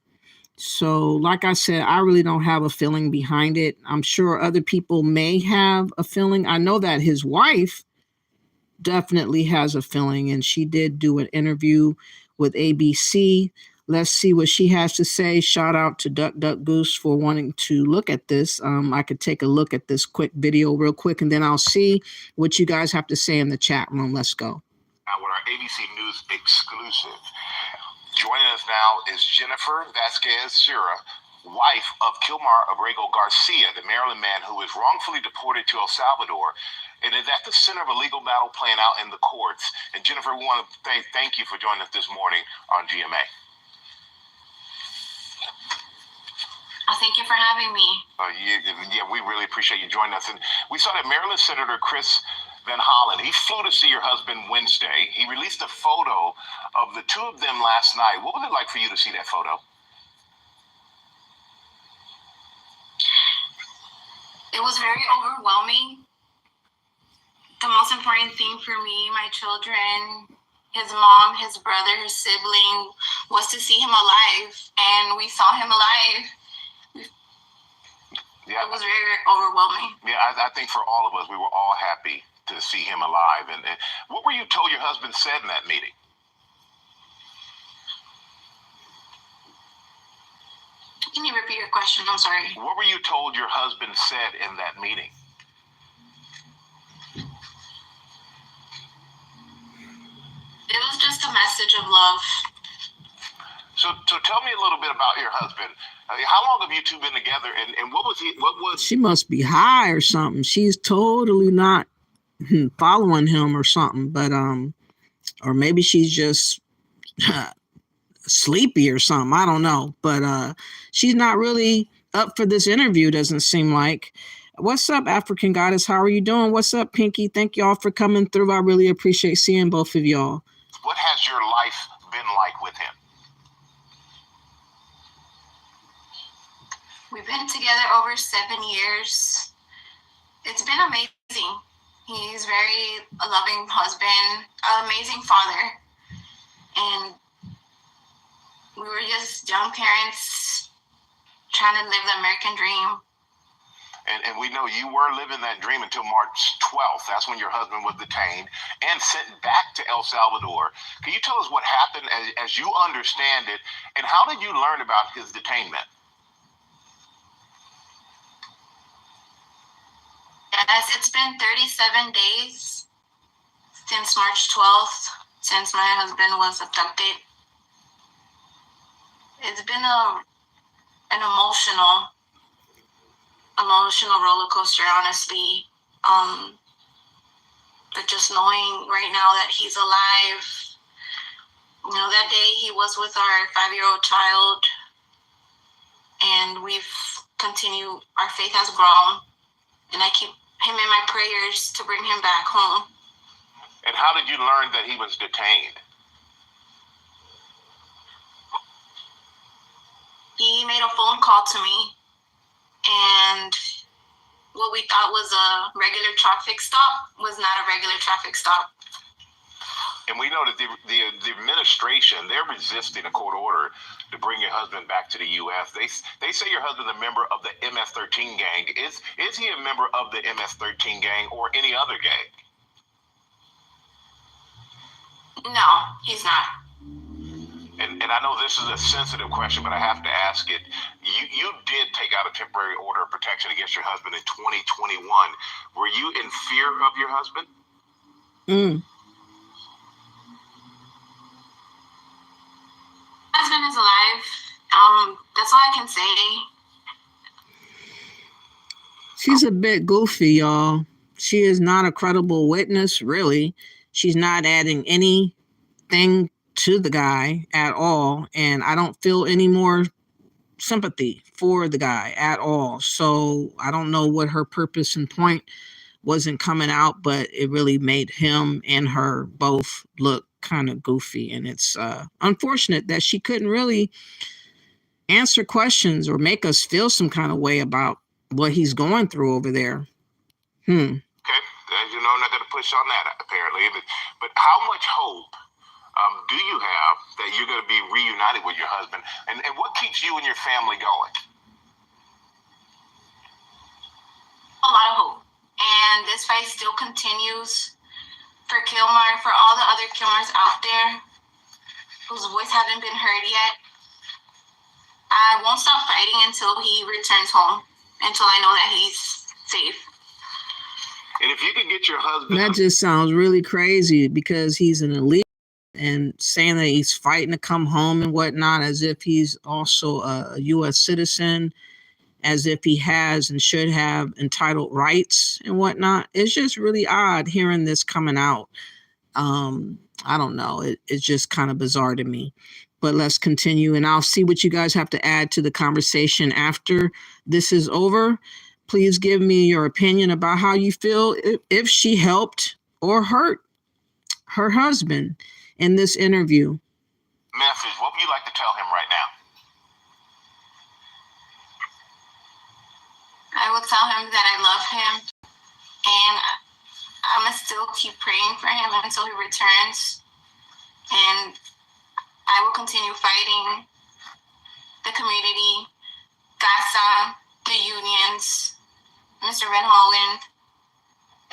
So like I said, I really don't have a feeling behind it. I'm sure other people may have a feeling. I know that his wife definitely has a feeling, and she did do an interview with ABC. Let's see what she has to say. Shout out to Duck Duck Goose for wanting to look at this. I could take a look at this quick video real quick, and then I'll see what you guys have to say in the chat room. Let's go. Now with our ABC News exclusive. Joining us now is Jennifer Vasquez-Sierra, wife of Kilmar Abrego Garcia, the Maryland man who was wrongfully deported to El Salvador and is at the center of a legal battle playing out in the courts. And Jennifer, we want to thank you for joining us this morning on GMA. Thank you for having me. Yeah, we really appreciate you joining us. And we saw that Maryland Senator Chris Van Hollen, he flew to see your husband Wednesday. He released a photo of the two of them last night. What was it like for you to see that photo? It was very overwhelming. The most important thing for me, my children, his mom, his brother, his sibling, was to see him alive. And we saw him alive. Yeah, it was very, very overwhelming. Yeah, I think for all of us, we were all happy to see him alive. And what were you told your husband said in that meeting? Can you repeat your question? I'm sorry. What were you told your husband said in that meeting? It was just a message of love. So tell me a little bit about your husband. How long have you two been together? And what was She must be high or something. She's totally not following him or something, but or maybe she's just sleepy or something. I don't know, but she's not really up for this interview, doesn't seem like. What's up, African Goddess? How are you doing? What's up, Pinky? Thank y'all for coming through. I really appreciate seeing both of y'all. What has your life been like with him? We've been together over 7 years. It's been amazing. He's very a loving husband, an amazing father. And we were just young parents trying to live the American dream. And we know you were living that dream until March 12th. That's when your husband was detained and sent back to El Salvador. Can you tell us what happened as you understand it, and how did you learn about his detainment? Yes, it's been 37 days since March 12th, since my husband was abducted. It's been an emotional roller coaster, honestly. But just knowing right now that he's alive, you know, that day he was with our 5-year-old child, and we've continued, our faith has grown, and I keep him in my prayers to bring him back home. And how did you learn that he was detained? He made a phone call to me, and what we thought was a regular traffic stop was not a regular traffic stop. And we know that the administration, they're resisting a court order to bring your husband back to the U.S. They say your husband's a member of the MS-13 gang. Is he a member of the MS-13 gang or any other gang? No, he's not. And I know this is a sensitive question, but I have to ask it. You did take out a temporary order of protection against your husband in 2021. Were you in fear of your husband? Husband is alive. That's all I can say. She's a bit goofy, y'all. She is not a credible witness, really. She's not adding anything to the guy at all, and I don't feel any more sympathy for the guy at all. So I don't know what her purpose and point wasn't coming out, but it really made him and her both look kind of goofy, and it's unfortunate that she couldn't really answer questions or make us feel some kind of way about what he's going through over there. Okay, you know, I'm not going to push on that apparently, but how much hope do you have that you're going to be reunited with your husband, and what keeps you and your family going? A lot of hope, and this fight still continues for Kilmar, for all the other Kilmars out there whose voice haven't been heard yet. I won't stop fighting until he returns home, until I know that he's safe. And if you could get your husband... That just sounds really crazy, because he's an elite and saying that he's fighting to come home and whatnot, as if he's also a U.S. citizen, as if he has and should have entitled rights and whatnot. It's just really odd hearing this coming out. I don't know. It's just kind of bizarre to me. But let's continue, and I'll see what you guys have to add to the conversation after this is over. Please give me your opinion about how you feel if she helped or hurt her husband in this interview. Message, what would you like to tell him right now? I will tell him that I love him, and I'm going to still keep praying for him until he returns. And I will continue fighting the community, GASA, the unions, Mr. Van Holland,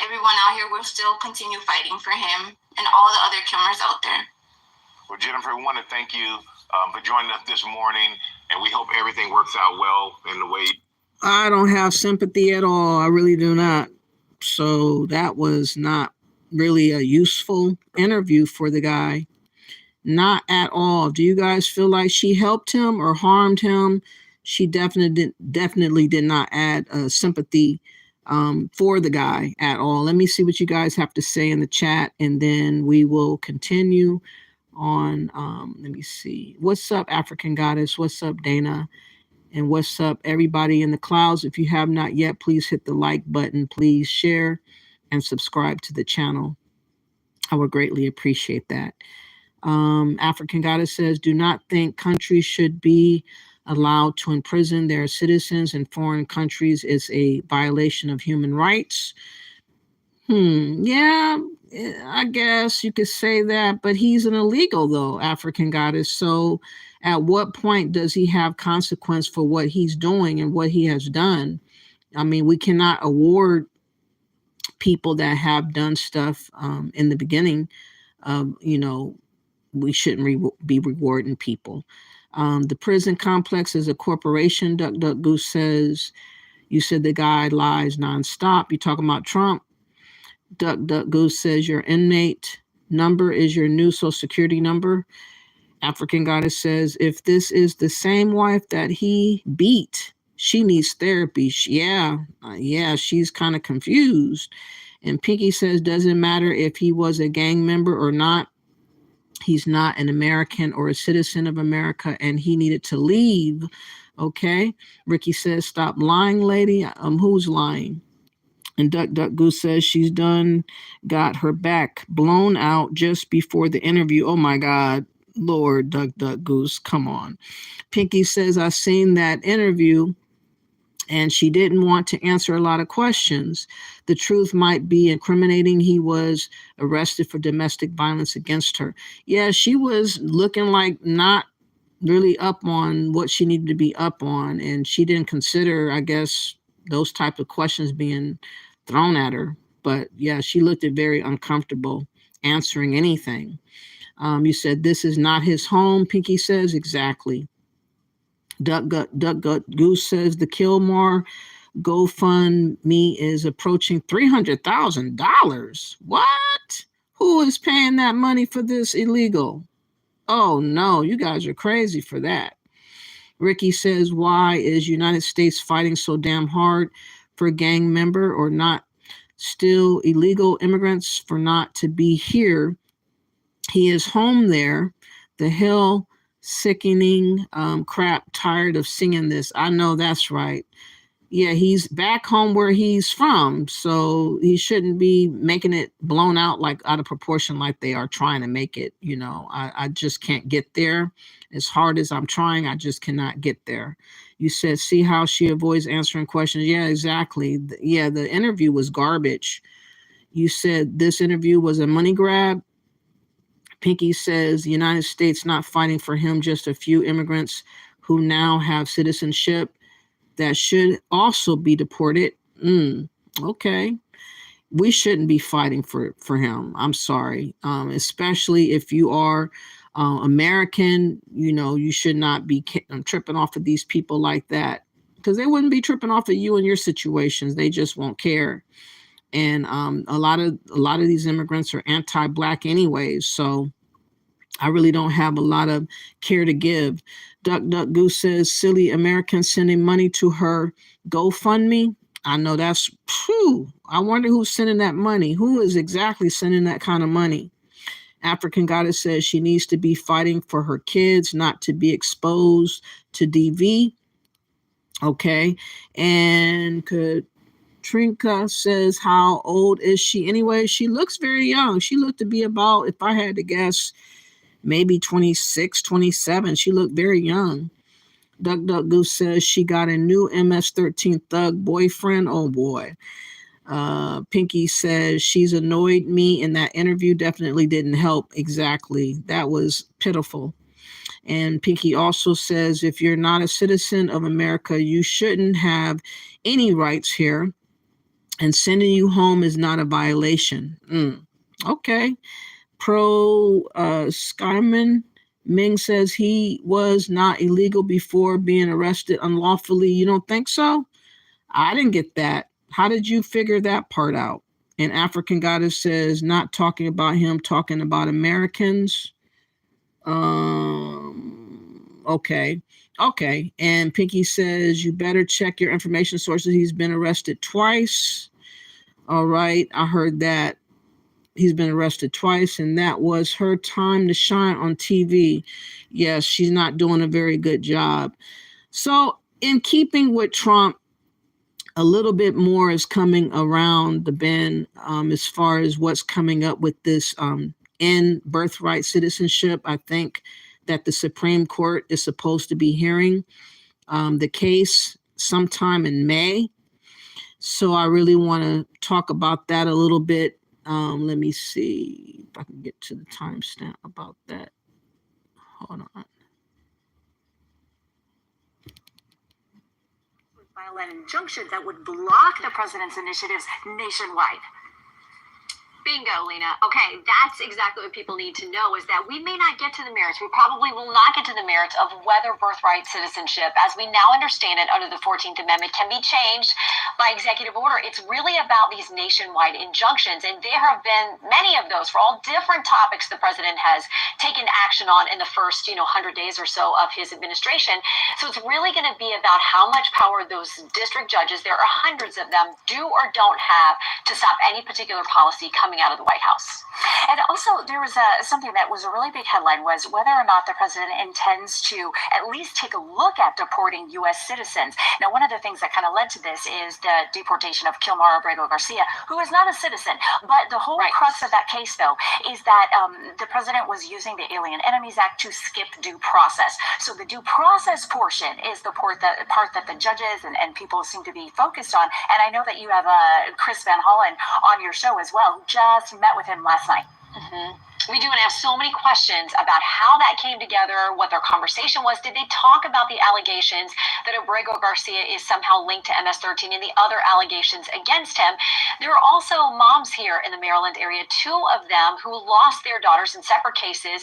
everyone out here will still continue fighting for him and all the other Kilmars out there. Well, Jennifer, we want to thank you for joining us this morning, and we hope everything works out well in the way. I don't have sympathy at all. I really do not. So that was not really a useful interview for the guy. Not at all. Do you guys feel like she helped him or harmed him? She definitely did not add sympathy for the guy at all. Let me see what you guys have to say in the chat, and then we will continue on. Let me see. What's up, African Goddess? What's up, Dana? And what's up, everybody in the clouds? If you have not yet, please hit the like button. Please share and subscribe to the channel. I would greatly appreciate that. African Goddess says, do not think countries should be allowed to imprison their citizens in foreign countries. Is a violation of human rights. Yeah, I guess you could say that, but he's an illegal though, African Goddess. So at what point does he have consequence for what he's doing and what he has done? I mean, we cannot award people that have done stuff in the beginning. We shouldn't be rewarding people. The prison complex is a corporation, Duck Duck Goose says. You said the guy lies nonstop. You talking about Trump. Duck Goose says your inmate number is your new social security number. African Goddess says, if this is the same wife that he beat, she needs therapy. Yeah, she's kind of confused. And Pinky says, doesn't matter if he was a gang member or not. He's not an American or a citizen of America, and he needed to leave. Okay. Ricky says, stop lying, lady. Who's lying? And Duck Goose says she's got her back blown out just before the interview. Oh my God, Lord, Duck Goose, come on. Pinky says, I seen that interview and she didn't want to answer a lot of questions. The truth might be incriminating. He was arrested for domestic violence against her. Yeah, she was looking like not really up on what she needed to be up on. And she didn't consider, I guess, those type of questions being thrown at her. But yeah, she looked very uncomfortable answering anything. You said this is not his home, Pinky says. Exactly. Duck Goose says the Kilmar GoFundMe is approaching $300,000. What? Who is paying that money for this illegal? Oh no, you guys are crazy for that. Ricky says, why is United States fighting so damn hard for gang member or not still illegal immigrants for not to be here? He is home there. The hell sickening crap, tired of singing this. I know that's right. Yeah, he's back home where he's from, so he shouldn't be making it blown out like out of proportion like they are trying to make it. You know, I just can't get there. As hard as I'm trying, I just cannot get there. You said, see how she avoids answering questions. Yeah, exactly. Yeah, the interview was garbage. You said this interview was a money grab. Pinky says the United States not fighting for him, just a few immigrants who now have citizenship that should also be deported. Okay. We shouldn't be fighting for him. I'm sorry. Especially if you are American, you know, you should not be tripping off of these people like that, because they wouldn't be tripping off of you and your situations. They just won't care. And a lot of these immigrants are anti-Black anyways. So I really don't have a lot of care to give. Duck Goose says, silly Americans sending money to her GoFundMe. I know that's, I wonder who's sending that money. Who is exactly sending that kind of money? African Goddess says she needs to be fighting for her kids, not to be exposed to DV. Okay. And Trinka says, how old is she anyway? She looks very young. She looked to be about, if I had to guess, maybe 26, 27. She looked very young. Duck Goose says she got a new MS-13 thug boyfriend. Oh boy. Pinky says she's annoyed me in that interview. Definitely didn't help. Exactly. That was pitiful. And Pinky also says, if you're not a citizen of America, you shouldn't have any rights here. And sending you home is not a violation. Okay. Pro Skyman Ming says he was not illegal before being arrested unlawfully. You don't think so? I didn't get that. How did you figure that part out? And African Goddess says, not talking about him, talking about Americans. Okay. And Pinky says, you better check your information sources. He's been arrested twice. All right. I heard that. He's been arrested twice, and that was her time to shine on TV. Yes, she's not doing a very good job. So in keeping with Trump, a little bit more is coming around the bend as far as what's coming up with this in birthright citizenship. I think that the Supreme Court is supposed to be hearing the case sometime in May. So I really want to talk about that a little bit. Let me see if I can get to the timestamp about that. Hold on. File an injunction that would block the president's initiatives nationwide. Bingo, Lena. Okay, that's exactly what people need to know, is that we may not get to the merits. We probably will not get to the merits of whether birthright citizenship, as we now understand it under the 14th Amendment, can be changed by executive order. It's really about these nationwide injunctions, and there have been many of those for all different topics the president has taken action on in the first, 100 days or so of his administration. So it's really going to be about how much power those district judges, there are hundreds of them, do or don't have to stop any particular policy coming out of the White House. And also, there was something that was a really big headline, was whether or not the president intends to at least take a look at deporting U.S. citizens. Now, one of the things that kind of led to this is the deportation of Kilmar Abrego Garcia, who is not a citizen. But the whole crux of that case, though, is that the president was using the Alien Enemies Act to skip due process. So the due process portion is the part that the judges and people seem to be focused on. And I know that you have Chris Van Hollen on your show as well, who just met with him last night. Mm-hmm. We do, and have so many questions about how that came together, what their conversation was. Did they talk about the allegations that Abrego Garcia is somehow linked to MS-13 and the other allegations against him? There are also moms here in the Maryland area, two of them who lost their daughters in separate cases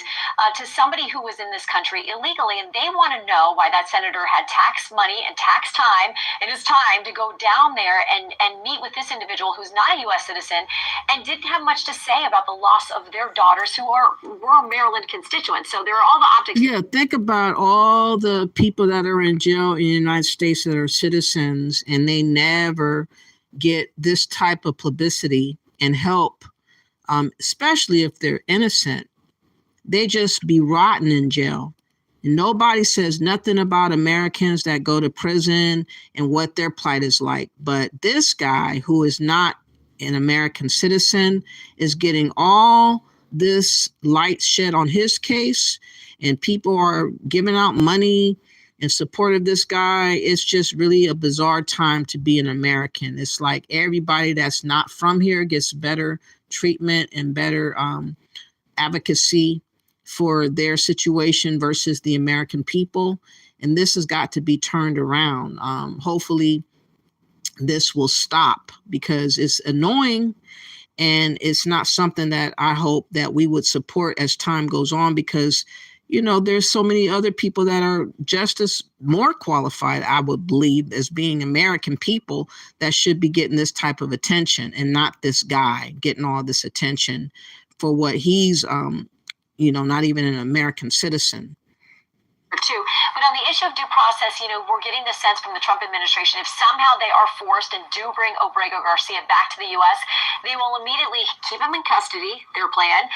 to somebody who was in this country illegally, and they want to know why that senator had tax money and tax time and his time to go down there and meet with this individual who's not a U.S. citizen and didn't have much to say about the loss of their daughters who were Maryland constituents. So there are all the optics. Yeah, think about all the people that are in jail in the United States that are citizens, and they never get this type of publicity and help, especially if they're innocent. They just be rotten in jail. And nobody says nothing about Americans that go to prison and what their plight is like. But this guy, who is not an American citizen, is getting all this light shed on his case, and people are giving out money in support of this guy. It's just really a bizarre time to be an American. It's like everybody that's not from here gets better treatment and better advocacy for their situation versus the American people. And this has got to be turned around. Hopefully this will stop, because it's annoying. And it's not something that I hope that we would support as time goes on, because, there's so many other people that are just as more qualified, I would believe, as being American people that should be getting this type of attention, and not this guy getting all this attention for what he's, not even an American citizen. Too. But on the issue of due process, we're getting the sense from the Trump administration, if somehow they are forced and do bring Abrego Garcia back to the U.S., they will immediately keep him in custody, their plan,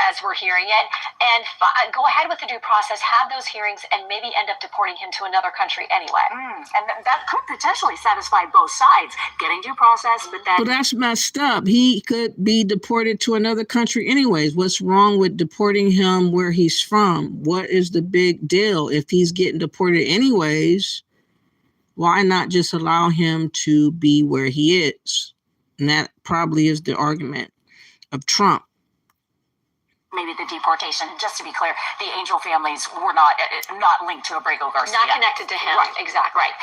as we're hearing it, and go ahead with the due process, have those hearings, and maybe end up deporting him to another country anyway. And that could potentially satisfy both sides, getting due process, but then... But that's messed up. He could be deported to another country anyways. What's wrong with deporting him where he's from? What is the big deal? If he's getting deported anyways, why not just allow him to be where he is? And that probably is the argument of Trump. Maybe the deportation, just to be clear, the Angel families were not linked to Abrego Garcia. Not connected to him. Right. Exactly. Right.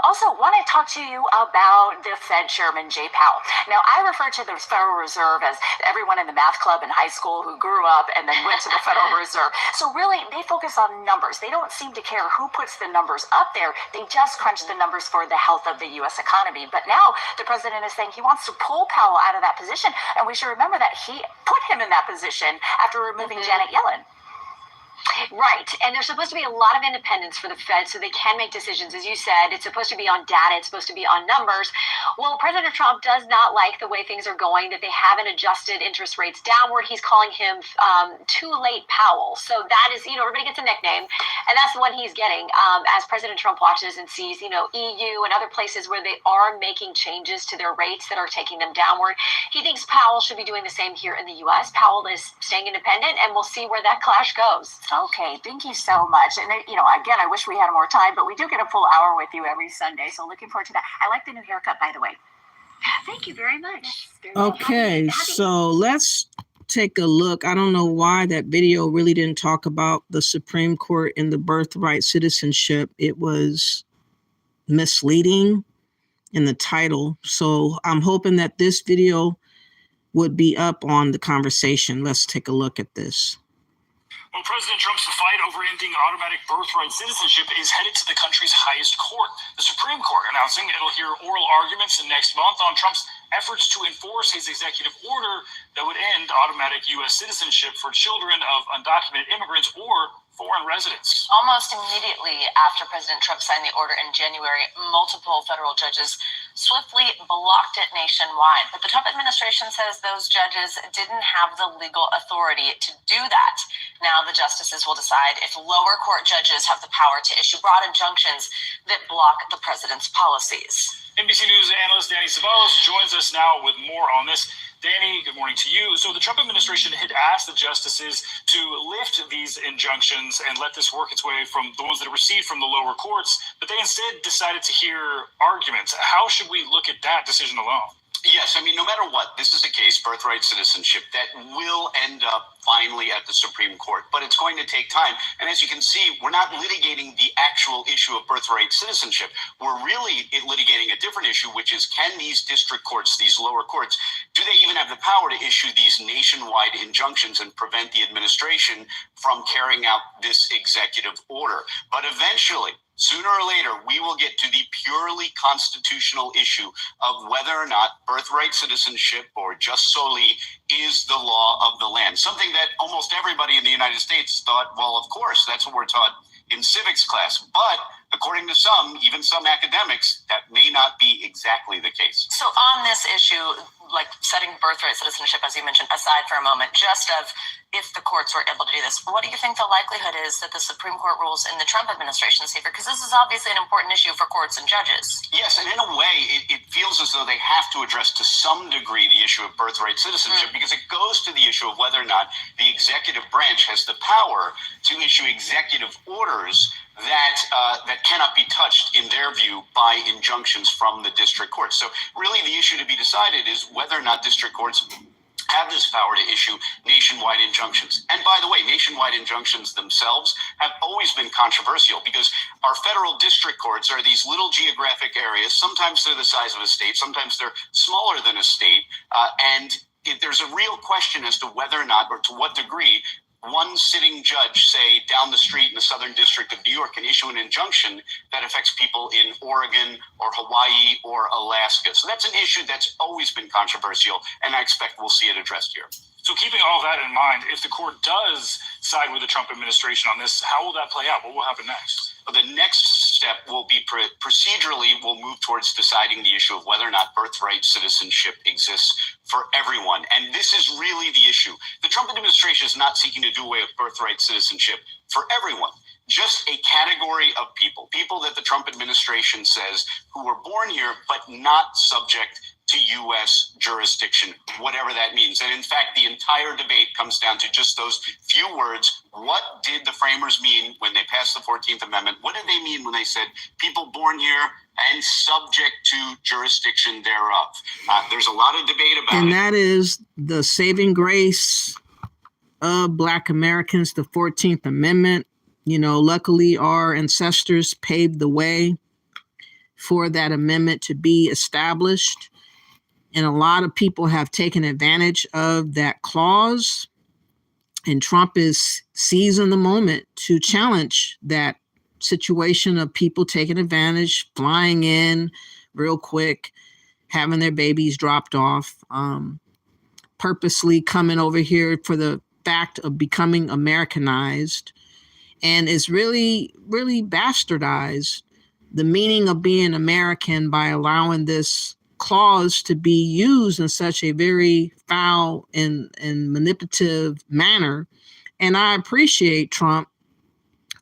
Also, want to talk to you about the Fed Chairman, Jay Powell. Now, I refer to the Federal Reserve as everyone in the math club in high school who grew up and then went to the Federal Reserve. So really, they focus on numbers. They don't seem to care who puts the numbers up there. They just crunch the numbers for the health of the U.S. economy. But now the president is saying he wants to pull Powell out of that position. And we should remember that he put him in that position after removing Janet Yellen. Right. And there's supposed to be a lot of independence for the Fed so they can make decisions. As you said, it's supposed to be on data. It's supposed to be on numbers. Well, President Trump does not like the way things are going, that they haven't adjusted interest rates downward. He's calling him too late Powell. So that is, everybody gets a nickname. And that's the one he's getting as President Trump watches and sees, EU and other places where they are making changes to their rates that are taking them downward. He thinks Powell should be doing the same here in the U.S. Powell is staying independent, and we'll see where that clash goes. Okay, thank you so much. And, again, I wish we had more time, but we do get a full hour with you every Sunday. So looking forward to that. I like the new haircut, by the way. Thank you very much. Okay, so let's take a look. I don't know why that video really didn't talk about the Supreme Court and the birthright citizenship. It was misleading in the title. So I'm hoping that this video would be up on the conversation. Let's take a look at this. Well, President Trump's fight over ending automatic birthright citizenship is headed to the country's highest court, the Supreme Court, announcing it'll hear oral arguments next month on Trump's efforts to enforce his executive order that would end automatic U.S. citizenship for children of undocumented immigrants or foreign residents. Almost immediately after President Trump signed the order in January, multiple federal judges swiftly blocked it nationwide. But the Trump administration says those judges didn't have the legal authority to do that. Now the justices will decide if lower court judges have the power to issue broad injunctions that block the president's policies. NBC News analyst Danny Ceballos joins us now with more on this. Danny, good morning to you. So the Trump administration had asked the justices to lift these injunctions and let this work its way from the ones that are received from the lower courts, but they instead decided to hear arguments. How should we look at that decision alone? Yes, I mean, no matter what, this is a case, birthright citizenship, that will end up finally at the Supreme Court, but it's going to take time. And as you can see, we're not litigating the actual issue of birthright citizenship. We're really litigating a different issue, which is, can these district courts, these lower courts, do they even have the power to issue these nationwide injunctions and prevent the administration from carrying out this executive order? But eventually, sooner or later, we will get to the purely constitutional issue of whether or not birthright citizenship, or jus soli, is the law of the land. Something that almost everybody in the United States thought, well, of course, that's what we're taught in civics class. But according to some, even some academics, that may not be exactly the case. So on this issue, like setting birthright citizenship, as you mentioned, aside for a moment, just of if the courts were able to do this, what do you think the likelihood is that the Supreme Court rules in the Trump administration's favor? Because this is obviously an important issue for courts and judges. Yes, and in a way, it feels as though they have to address to some degree the issue of birthright citizenship, because it goes to the issue of whether or not the executive branch has the power to issue executive orders that cannot be touched, in their view, by injunctions from the district courts. So really the issue to be decided is whether or not district courts have this power to issue nationwide injunctions. And by the way, nationwide injunctions themselves have always been controversial, because our federal district courts are these little geographic areas. Sometimes they're the size of a state, sometimes they're smaller than a state. And there's a real question as to whether or not, or to what degree, one sitting judge, say, down the street in the Southern District of New York, can issue an injunction that affects people in Oregon or Hawaii or Alaska. So that's an issue that's always been controversial, and I expect we'll see it addressed here. So keeping all that in mind, if the court does side with the Trump administration on this, how will that play out? What will happen next? Well, the next step will be procedurally, we'll move towards deciding the issue of whether or not birthright citizenship exists for everyone. And this is really the issue. The Trump administration is not seeking to do away with birthright citizenship for everyone. Just a category of people that the Trump administration says who were born here but not subject to U.S. jurisdiction, whatever that means. And in fact, the entire debate comes down to just those few words. What did the framers mean when they passed the 14th Amendment? What did they mean when they said people born here and subject to jurisdiction thereof? There's a lot of debate about it. And that is the saving grace of Black Americans, the 14th Amendment. You know, luckily our ancestors paved the way for that amendment to be established. And a lot of people have taken advantage of that clause. And Trump is seizing the moment to challenge that situation of people taking advantage, flying in real quick, having their babies dropped off, purposely coming over here for the fact of becoming Americanized. And it's really, really bastardized the meaning of being American by allowing this clause to be used in such a very foul and manipulative manner. And I appreciate Trump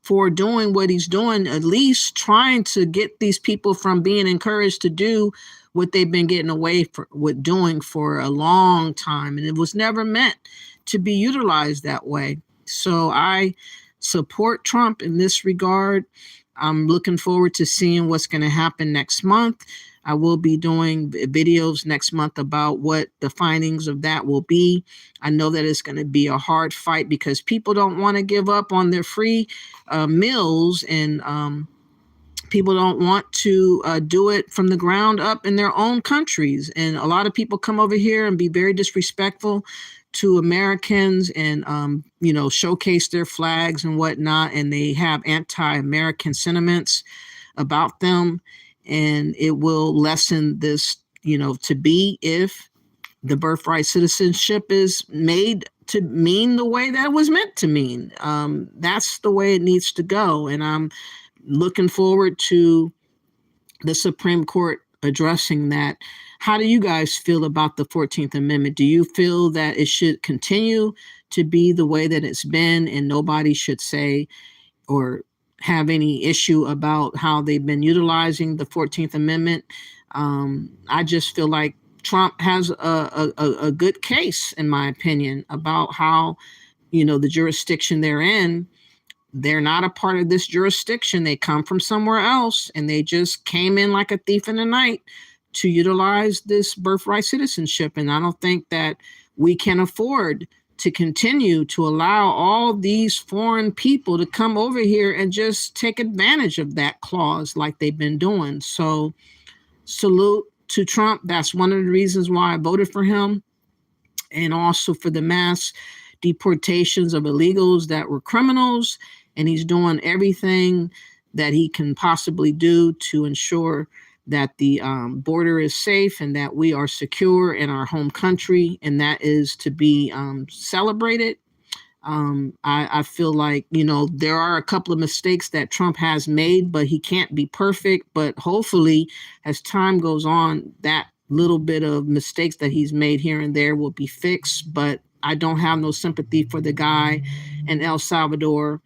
for doing what he's doing, at least trying to get these people from being encouraged to do what they've been getting away with doing for a long time. And it was never meant to be utilized that way. So I support Trump in this regard. I'm looking forward to seeing what's going to happen next month. I will be doing videos next month about what the findings of that will be. I know that it's going to be a hard fight because people don't want to give up on their free meals and People don't want to do it from the ground up in their own countries. And a lot of people come over here and be very disrespectful to Americans and, showcase their flags and whatnot. And they have anti-American sentiments about them. And it will lessen this, to be if the birthright citizenship is made to mean the way that it was meant to mean. That's the way it needs to go. And I'm looking forward to the Supreme Court addressing that. How do you guys feel about the 14th Amendment? Do you feel that it should continue to be the way that it's been and nobody should say or have any issue about how they've been utilizing the 14th Amendment? I just feel like Trump has a good case, in my opinion, about how, the jurisdiction they're in. They're not a part of this jurisdiction. They come from somewhere else, and they just came in like a thief in the night to utilize this birthright citizenship. And I don't think that we can afford to continue to allow all these foreign people to come over here and just take advantage of that clause like they've been doing. So salute to Trump. That's one of the reasons why I voted for him. And also for the mass deportations of illegals that were criminals. And he's doing everything that he can possibly do to ensure that the border is safe and that we are secure in our home country. And that is to be celebrated. I feel like, there are a couple of mistakes that Trump has made, but he can't be perfect. But hopefully, as time goes on, that little bit of mistakes that he's made here and there will be fixed. But I don't have no sympathy for the guy in El Salvador.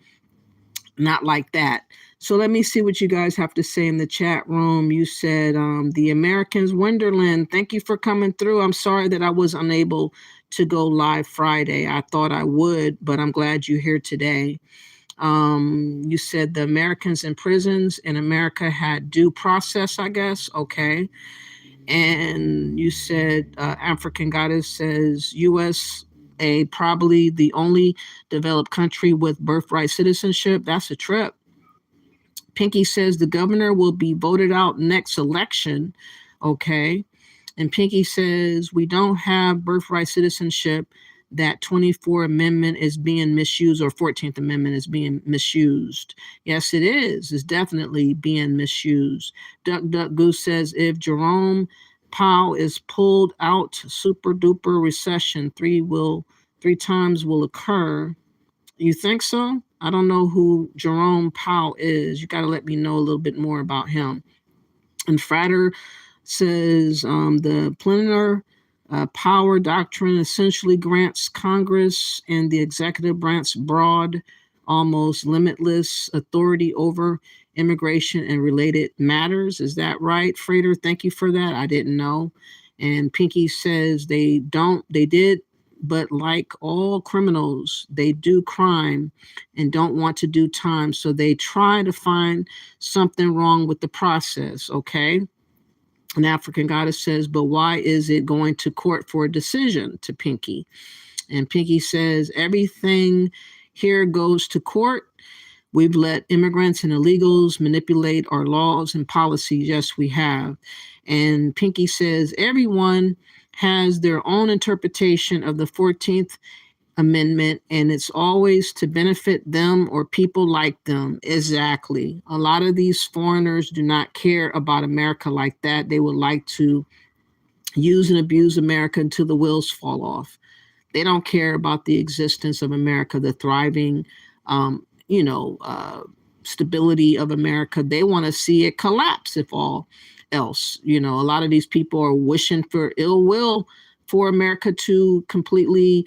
Not like that. So let me see what you guys have to say in the chat room. You said the Americans Wonderland. Thank you for coming through. I'm sorry that I was unable to go live Friday. I thought I would, but I'm glad you're here today. You said the Americans in prisons in America had due process, I guess. Okay. And you said African Goddess says USA probably the only developed country with birthright citizenship. That's a trip. Pinky says the governor will be voted out next election. Okay. And Pinky says we don't have birthright citizenship. That 24th Amendment is being misused, or 14th Amendment is being misused. Yes, it is. It's definitely being misused. Duck Duck Goose says if Jerome Powell is pulled out, super duper recession, three times will occur. You think so? I don't know who Jerome Powell is. You got to let me know a little bit more about him. And Frater says the plenar power doctrine essentially grants Congress and the executive branch broad, almost limitless authority over immigration and related matters. Is that right, Frater? Thank you for that. I didn't know. And Pinky says they did, but like all criminals, they do crime and don't want to do time. So they try to find something wrong with the process. Okay. An African Goddess says, but why is it going to court for a decision? To Pinky. And Pinky says, everything here goes to court. We've let immigrants and illegals manipulate our laws and policies. Yes, we have. And Pinky says, everyone has their own interpretation of the 14th Amendment, and it's always to benefit them or people like them. Exactly. A lot of these foreigners do not care about America like that. They would like to use and abuse America until the wheels fall off. They don't care about the existence of America, the thriving, stability of America. They want to see it collapse, if all else. A lot of these people are wishing for ill will for America to completely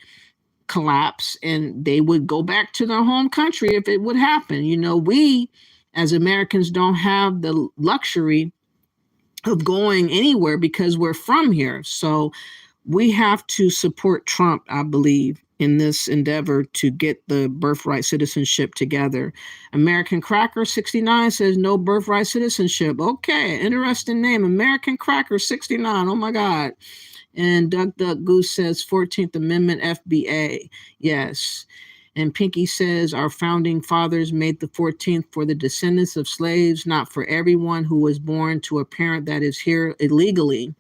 collapse, and they would go back to their home country if it would happen. We as Americans don't have the luxury of going anywhere because we're from here. So we have to support Trump, I believe, in this endeavor to get the birthright citizenship together. American Cracker 69 says no birthright citizenship. Okay, interesting name. American Cracker 69. Oh my God. And Duck Duck Goose says 14th Amendment FBA. Yes. And Pinky says, our founding fathers made the 14th for the descendants of slaves, not for everyone who was born to a parent that is here illegally.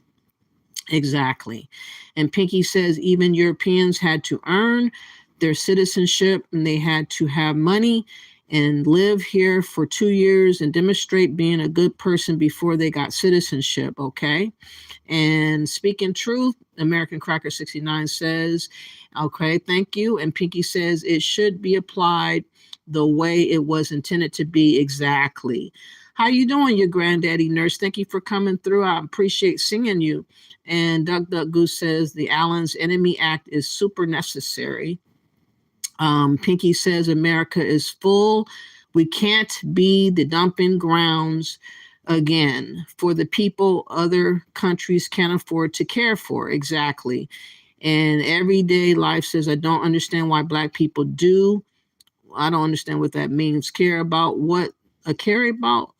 Exactly. And Pinky says, even Europeans had to earn their citizenship, and they had to have money and live here for 2 years and demonstrate being a good person before they got citizenship. Okay. And speaking truth, American Cracker 69 says, okay, thank you. And Pinky says it should be applied the way it was intended to be. Exactly. How you doing, your granddaddy nurse? Thank you for coming through. I appreciate seeing you. And Doug Goose says the Allen's Enemy Act is super necessary. Pinky says America is full. We can't be the dumping grounds again for the people other countries can't afford to care for. Exactly. And everyday life says, I don't understand why Black people do. I don't understand what that means. Care about what? Care about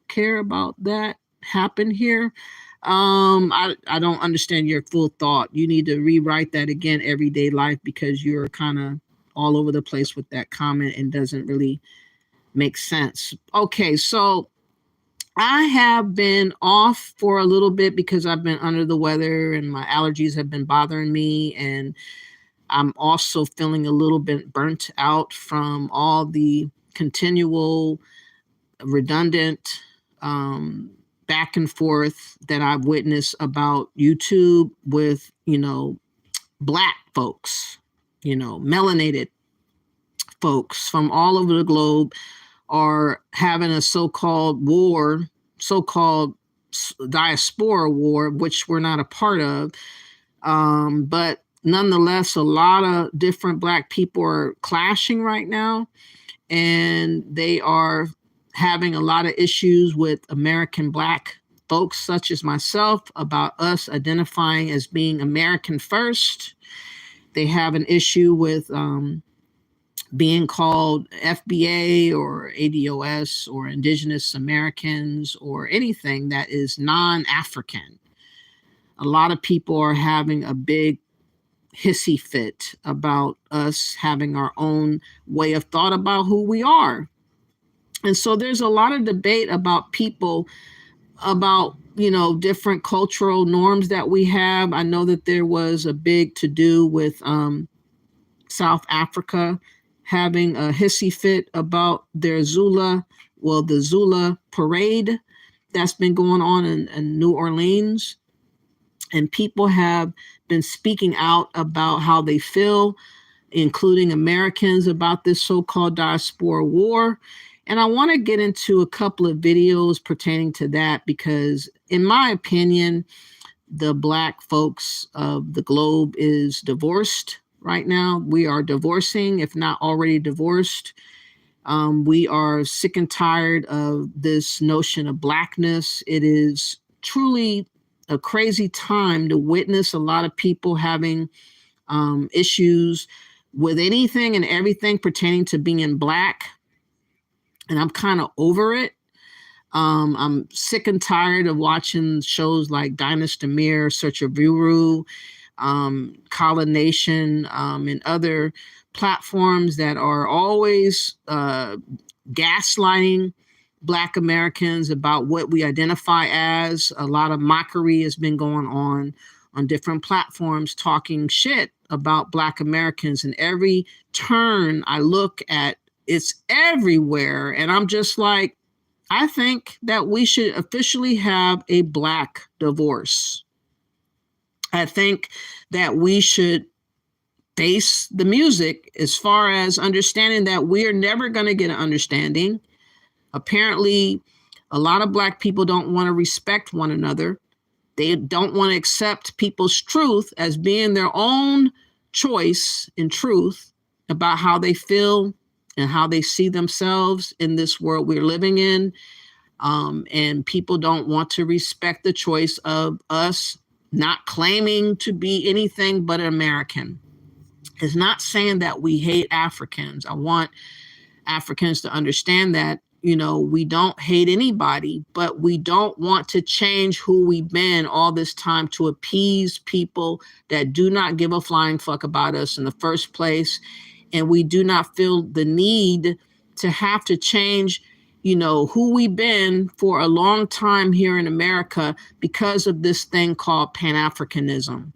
that happened here. I don't understand your full thought. You need to rewrite that again, everyday life, because you're kind of all over the place with that comment and doesn't really make sense. Okay, so I have been off for a little bit because I've been under the weather and my allergies have been bothering me. And I'm also feeling a little bit burnt out from all the continual redundant back and forth that I've witnessed about YouTube with, Black folks, melanated folks from all over the globe are having a so-called diaspora war, which we're not a part of. But nonetheless, a lot of different Black people are clashing right now, and they are having a lot of issues with American Black folks such as myself about us identifying as being American first. They have an issue with being called FBA or ADOS or Indigenous Americans or anything that is non-African. A lot of people are having a big hissy fit about us having our own way of thought about who we are. And so there's a lot of debate about people, about, different cultural norms that we have. I know that there was a big to-do with South Africa having a hissy fit about their the Zulu parade that's been going on in New Orleans. And people have been speaking out about how they feel, including Americans, about this so-called diaspora war. And I want to get into a couple of videos pertaining to that because, in my opinion, the Black folks of the globe is divorced right now. We are divorcing, if not already divorced. We are sick and tired of this notion of Blackness. It is truly a crazy time to witness a lot of people having issues with anything and everything pertaining to being Black. And I'm kind of over it. I'm sick and tired of watching shows like Dynasty Mir, Search of Guru, Kala Nation, and other platforms that are always gaslighting Black Americans about what we identify as. A lot of mockery has been going on different platforms talking shit about Black Americans. And every turn I look at, it's everywhere. And I'm just like, I think that we should officially have a Black divorce. I think that we should face the music as far as understanding that we are never going to get an understanding. Apparently, a lot of Black people don't want to respect one another. They don't want to accept people's truth as being their own choice and truth about how they feel and how they see themselves in this world we're living in. And people don't want to respect the choice of us not claiming to be anything but an American. It's not saying that we hate Africans. I want Africans to understand that, we don't hate anybody, but we don't want to change who we've been all this time to appease people that do not give a flying fuck about us in the first place. and we do not feel the need to have to change, who we've been for a long time here in America because of this thing called Pan-Africanism.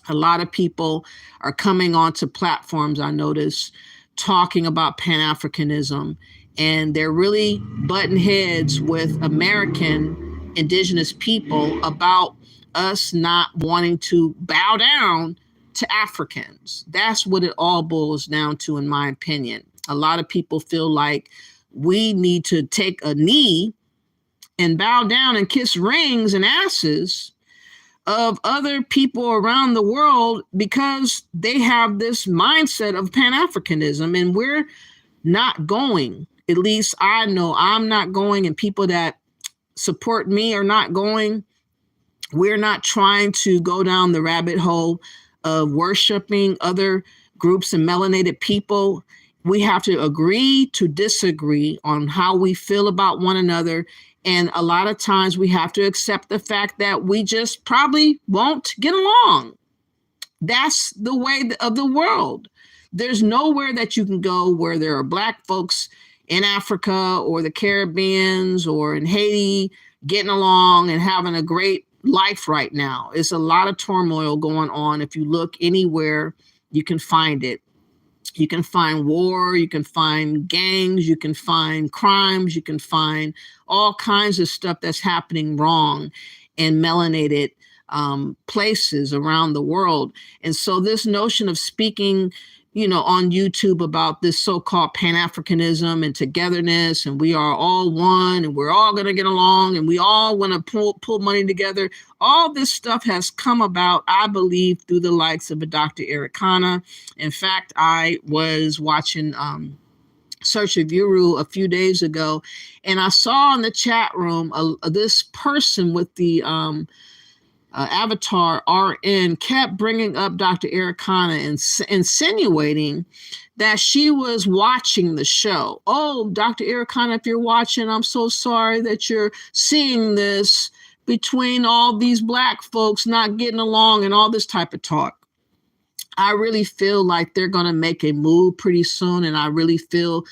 A lot of people are coming onto platforms, I notice, talking about Pan-Africanism, and they're really butting heads with American indigenous people about us not wanting to bow down to Africans. That's what it all boils down to, in my opinion. A lot of people feel like we need to take a knee and bow down and kiss rings and asses of other people around the world because they have this mindset of Pan-Africanism, and we're not going. At least I know I'm not going, and people that support me are not going. We're not trying to go down the rabbit hole of worshiping other groups and melanated people. We have to agree to disagree on how we feel about one another. And a lot of times we have to accept the fact that we just probably won't get along. That's the way of the world. There's nowhere that you can go where there are Black folks in Africa or the Caribbeans or in Haiti getting along and having a great life right now. It's a lot of turmoil going on. If you look anywhere, you can find it. You can find war, you can find gangs, you can find crimes, you can find all kinds of stuff that's happening wrong in melanated places around the world. And so this notion of speaking, on YouTube about this so-called Pan-Africanism and togetherness, and we are all one, and we're all going to get along, and we all want to pull money together. All this stuff has come about, I believe, through the likes of a Dr. Eric Kana. In fact, I was watching Search of Uru a few days ago, and I saw in the chat room this person with the avatar RN kept bringing up Dr. Eric Kana and insinuating that she was watching the show. Oh, Dr. Eric Kana, if you're watching, I'm so sorry that you're seeing this between all these Black folks not getting along and all this type of talk. I really feel like they're going to make a move pretty soon, and I really feel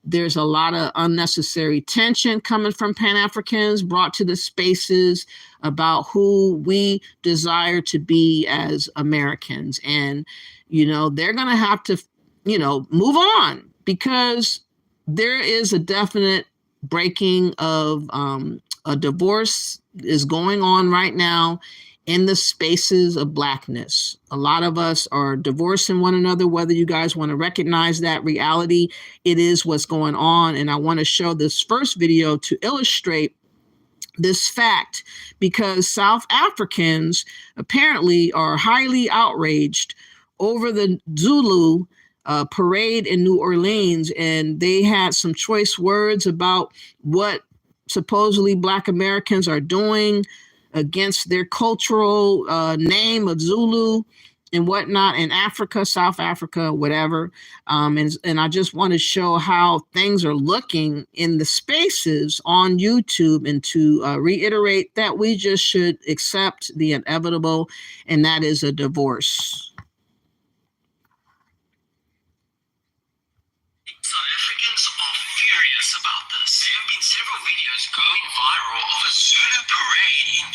there's a lot of unnecessary tension coming from Pan-Africans brought to the spaces about who we desire to be as Americans. And, they're going to have to, move on, because there is a definite breaking of a divorce is going on right now in the spaces of Blackness. A lot of us are divorcing one another, whether you guys want to recognize that reality. It is what's going on. And I want to show this first video to illustrate this fact, because South Africans apparently are highly outraged over the Zulu parade in New Orleans. And they had some choice words about what supposedly Black Americans are doing against their cultural name of Zulu and whatnot in Africa, South Africa, whatever. And I just want to show how things are looking in the spaces on YouTube, and to reiterate that we just should accept the inevitable, and that is a divorce. South Africans are furious about this. There have been several videos going viral of a Zulu parade in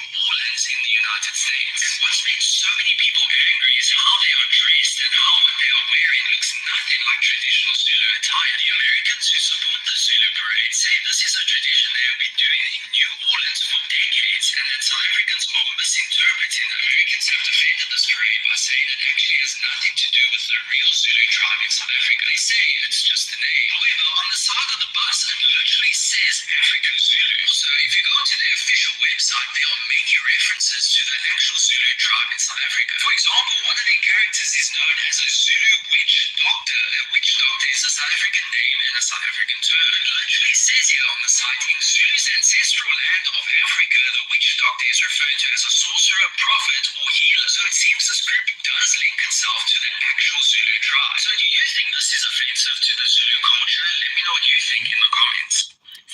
New Orleans in the United States. And what's made so many people angry is how they are dressed and how what they are wearing looks nothing like traditional Zulu attire. The Americans who support the Zulu parade say this is a tradition they have been doing in New Orleans for decades, and that South Africans are misinterpreting. Americans have defended this parade by saying it actually has nothing to do with the real Zulu tribe in South Africa. They say it's just a name. However, on the side of the bus, it literally says African Zulu. Also, if you go to their official website, there are many references to the actual Zulu tribe in South Africa. For example, one of their characters is known as a Zulu witch doctor. A witch doctor is a South African name and a South African term. It literally says here on the site, in Zulu's ancestral land of Africa, the witch doctor is referred to as a sorcerer, prophet, or healer. So it seems this group does link itself to the actual Zulu tribe. So do you think this is offensive to the Zulu culture? Let me know what you think in the comments.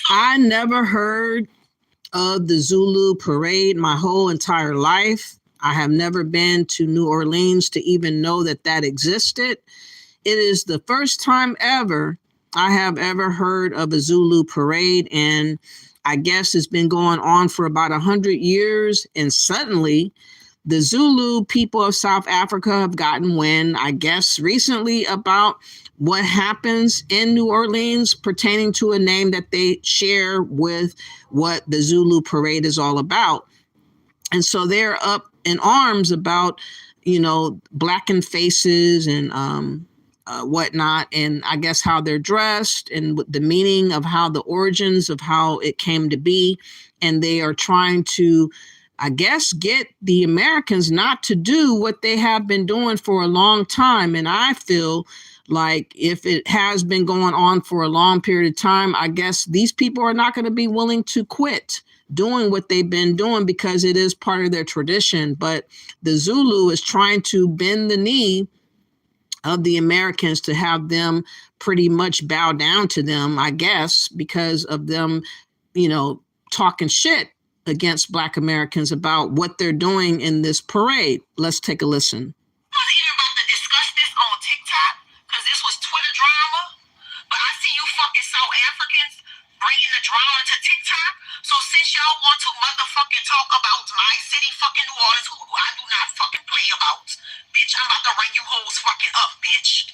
I never heard of the Zulu parade my whole entire life. I have never been to New Orleans to even know that that existed. It is the first time ever I have ever heard of a Zulu parade, and I guess it's been going on for about 100 years, and suddenly the Zulu people of South Africa have gotten wind, I guess recently, about what happens in New Orleans pertaining to a name that they share with what the Zulu parade is all about. And so they're up in arms about, blackened faces and whatnot, and I guess how they're dressed and the meaning of how the origins of how it came to be. And they are trying to, I guess, get the Americans not to do what they have been doing for a long time. And I feel like if it has been going on for a long period of time, I guess these people are not going to be willing to quit doing what they've been doing because it is part of their tradition. But the Zulu is trying to bend the knee of the Americans to have them pretty much bow down to them, I guess, because of them, talking shit against Black Americans about what they're doing in this parade. Let's take a listen. I was even about to discuss this on TikTok because this was Twitter drama, but I see you fucking South Africans bringing the drama to TikTok. So since y'all want to motherfucking talk about my city fucking New Orleans, who I do not fucking play about, bitch, I'm about to run you hoes fucking up, bitch.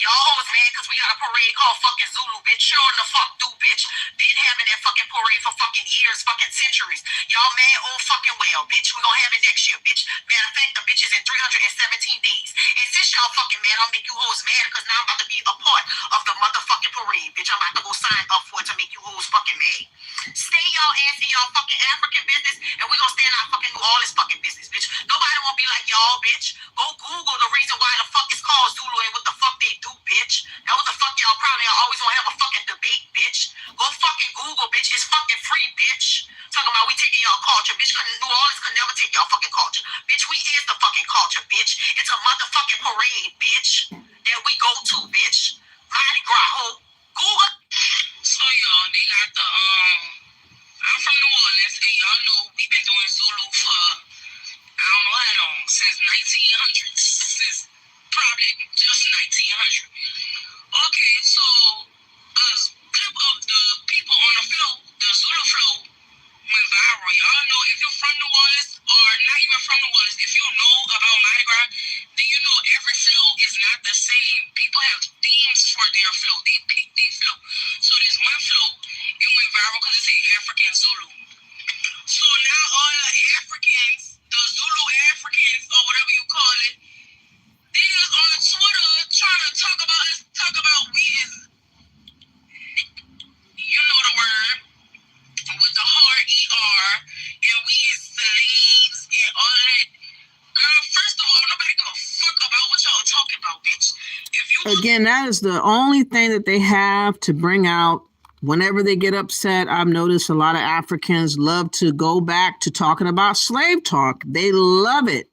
Y'all hoes mad because we got a parade called fucking Zulu, bitch. Sure in the fuck do, bitch. Been having that fucking parade for fucking years, fucking centuries. Y'all mad? Oh fucking well, bitch. We gonna have it next year, bitch. Matter of fact, the bitch is in 317 days. And since y'all fucking mad, I'll make you hoes mad because now I'm about to be a part of the motherfucking parade, bitch. I'm about to go sign up for it to make you hoes fucking mad. Stay y'all ass in y'all fucking African business, and we gonna stay in our fucking New Orleans fucking business, bitch. Nobody won't be like y'all, bitch. Go Google the reason why the fuck it's called Zulu and what the fuck they do, bitch. That was the fuck y'all probably always gonna have a fucking debate, bitch. Go fucking Google, bitch. It's fucking free, bitch. Talking about we taking y'all culture, bitch. Cause New Orleans could never take y'all fucking culture, bitch. We is the fucking culture, bitch. It's a motherfucking parade, bitch, that we go to, bitch. Mardi Gras, ho. Google. So y'all, they got the I'm from New Orleans, and y'all know we've been doing Zulu for I don't know how long, since 1900s, since probably just 1900. Okay, so a clip of the people on the float, the Zulu float, went viral. Y'all know if you're from New Orleans, or not even from New Orleans, if you know about Mardi Gras, then you know every float is not the same. People have themes for their float. They pick their float. So there's one float, it went viral because it said African Zulu. So now all the Africans, the Zulu Africans, or whatever you call it, they is on Twitter trying to talk about we is, you know the word, with the hard ER, and we is slaves and all of that. Girl, first of all, nobody give a fuck about what y'all talking about, bitch. If you Again, that is the only thing that they have to bring out. Whenever they get upset, I've noticed a lot of Africans love to go back to talking about slave talk. They love it.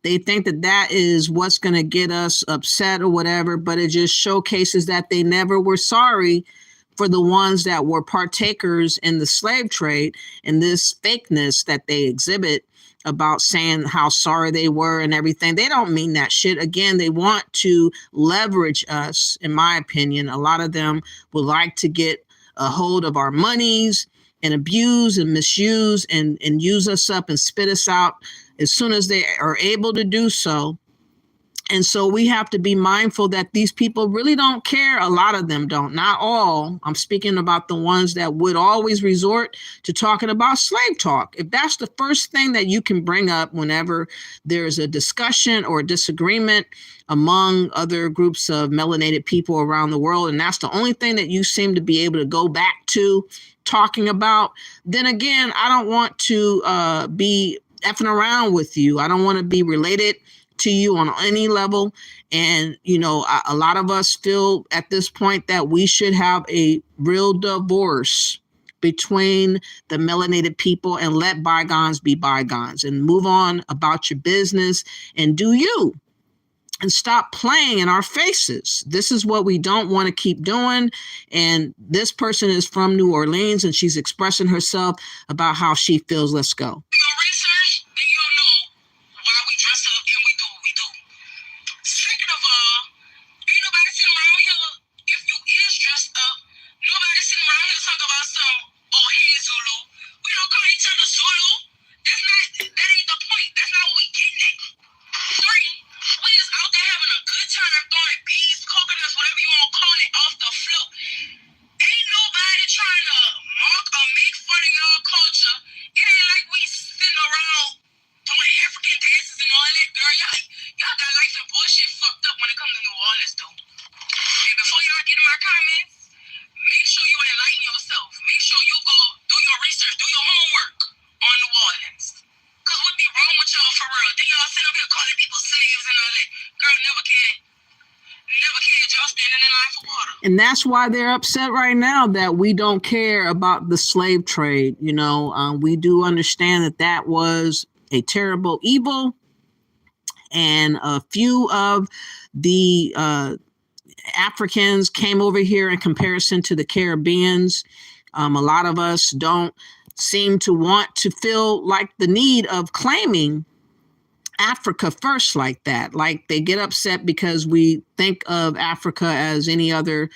They think that that is what's going to get us upset or whatever, but it just showcases that they never were sorry for the ones that were partakers in the slave trade and this fakeness that they exhibit about saying how sorry they were and everything. They don't mean that shit. Again, they want to leverage us, in my opinion. A lot of them would like to get a hold of our monies and abuse and misuse and use us up and spit us out as soon as they are able to do so. And so we have to be mindful that these people really don't care. A lot of them don't, not all. I'm speaking about the ones that would always resort to talking about slave talk. If that's the first thing that you can bring up whenever there's a discussion or a disagreement among other groups of melanated people around the world, and that's the only thing that you seem to be able to go back to talking about, then again, I don't want to be effing around with you. I don't want to be related to you on any level. And, you know, a lot of us feel at this point that we should have a real divorce between the melanated people and let bygones be bygones and move on about your business and do you. And stop playing in our faces. This is what we don't want to keep doing. And this person is from New Orleans and she's expressing herself about how she feels. Let's go. Your research, then you'll know And that's why they're upset right now that we don't care about the slave trade. You know, we do understand that that was a terrible evil. And a few of the Africans came over here in comparison to the Caribbeans. A lot of us don't seem to want to feel like the need of claiming Africa first like that. Like they get upset because we think of Africa as any other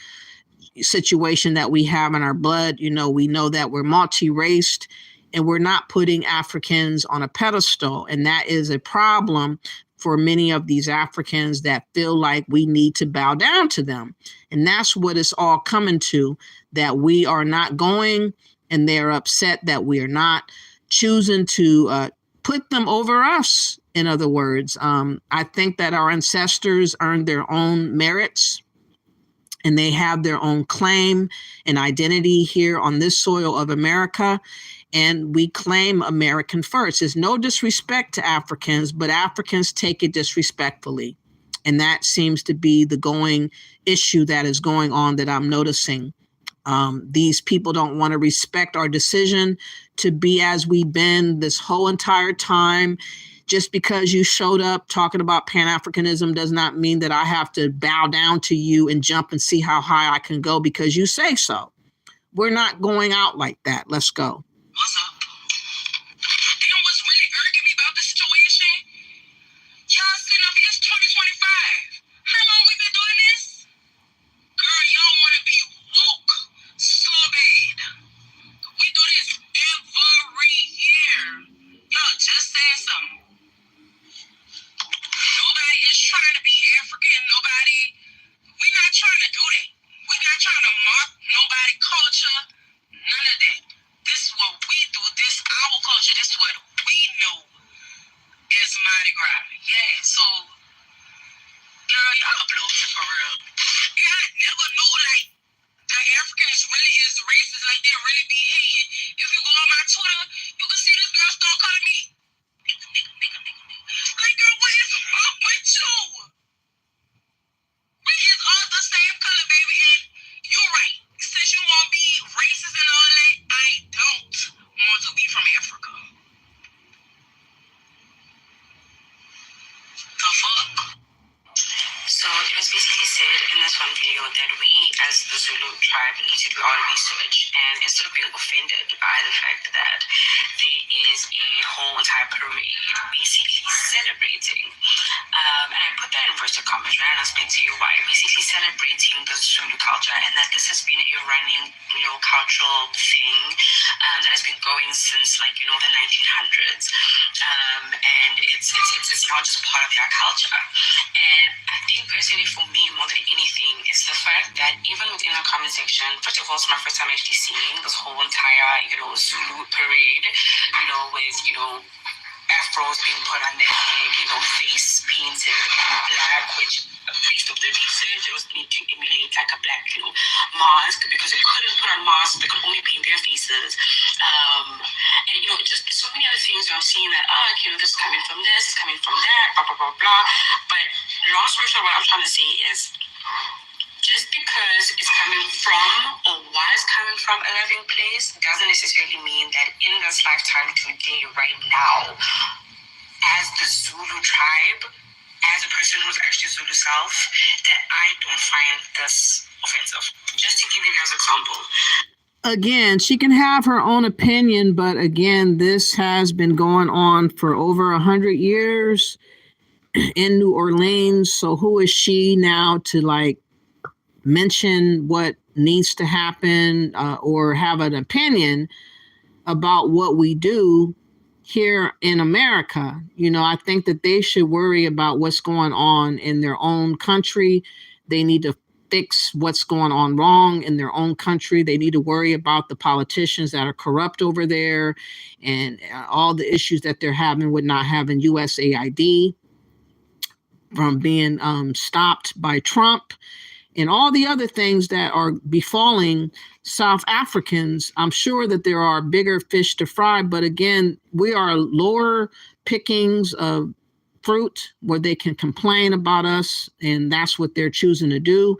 situation that we have in our blood. You know, we know that we're multi-raced and we're not putting Africans on a pedestal. And that is a problem for many of these Africans that feel like we need to bow down to them. And that's what it's all coming to, that we are not going, and they're upset that we are not choosing to put them over us. In other words, I think that our ancestors earned their own merits and they have their own claim and identity here on this soil of America. And we claim American first. There's no disrespect to Africans, but Africans take it disrespectfully. And that seems to be the going issue that is going on that I'm noticing. These people don't want to respect our decision to be as we've been this whole entire time. Just because you showed up talking about Pan-Africanism does not mean that I have to bow down to you and jump and see how high I can go because you say so. We're not going out like that. Let's go. What's up? You know what's really irking me about the situation? Y'all sitting up here, it's 2025. How long we been doing this? Girl, y'all want to be woke so bad. We do this every year. Y'all just said something. Nobody is trying to be African. We're not trying to do that. We're not trying to mock nobody's culture. None of that. This is what we do. This is our culture. This is what we know as Mardi Gras. Yeah, so, girl, y'all blow me for real. Yeah, I never knew, like, the Africans really is racist like they really be hating. If you go on my Twitter, you can see this girl start calling me nigga. Like, girl, what is wrong with you? We is all the same color, baby, and you're right. Since you want to be racist and all that, I don't want to be from Africa. The fuck? So it was basically said in this one video that we as the Zulu tribe need to do our research, and instead of being offended by the fact that there is a whole entire parade basically celebrating, and I put that in inverted commas, right, and I'll explain to you why, basically celebrating the Zulu culture, and that this has been a running, cultural thing that has been going since, like, the 1900s, and it's not just part of their culture. And I think personally for me, more than anything, it's the fact that even within our comment section, first of all, it's my first time actually seeing this whole entire, Zulu parade, with, afros being put on their head, face painted in black, which based off the research, it was made to emulate like a black, mask, because they couldn't put on masks, they could only paint their faces. And, just so many other things, I'm seeing that, this is coming from this, it's coming from that, blah, blah, blah, blah. But long story short, what I'm trying to say is, just because it's coming from or was coming from a living place doesn't necessarily mean that in this lifetime today, right now, as the Zulu tribe, as a person who's actually Zulu self, that I don't find this offensive. Just to give you guys an example. Again, she can have her own opinion, but again, this has been going on for over 100 years in New Orleans. So who is she now to mention what needs to happen or have an opinion about what we do here in America? I think that they should worry about what's going on in their own country. They need to fix what's going on wrong in their own country. They need to worry about the politicians that are corrupt over there and all the issues that they're having with not having USAID from being stopped by Trump. And all the other things that are befalling South Africans. I'm sure that there are bigger fish to fry, but again, we are lower pickings of fruit where they can complain about us, and that's what they're choosing to do.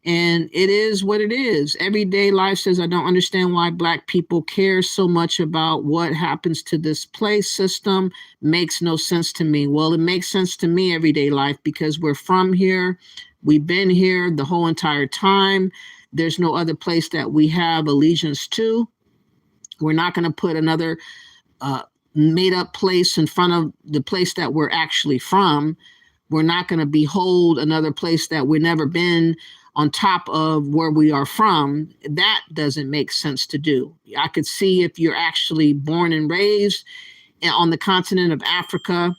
And it is what it is. Everyday life says, I don't understand why Black people care so much about what happens to this place system. Makes no sense to me. Well, it makes sense to me, everyday life, because we're from here. We've been here the whole entire time. There's no other place that we have allegiance to. We're not going to put another made up place in front of the place that we're actually from. We're not going to behold another place that we've never been on top of where we are from. That doesn't make sense to do. I could see if you're actually born and raised on the continent of Africa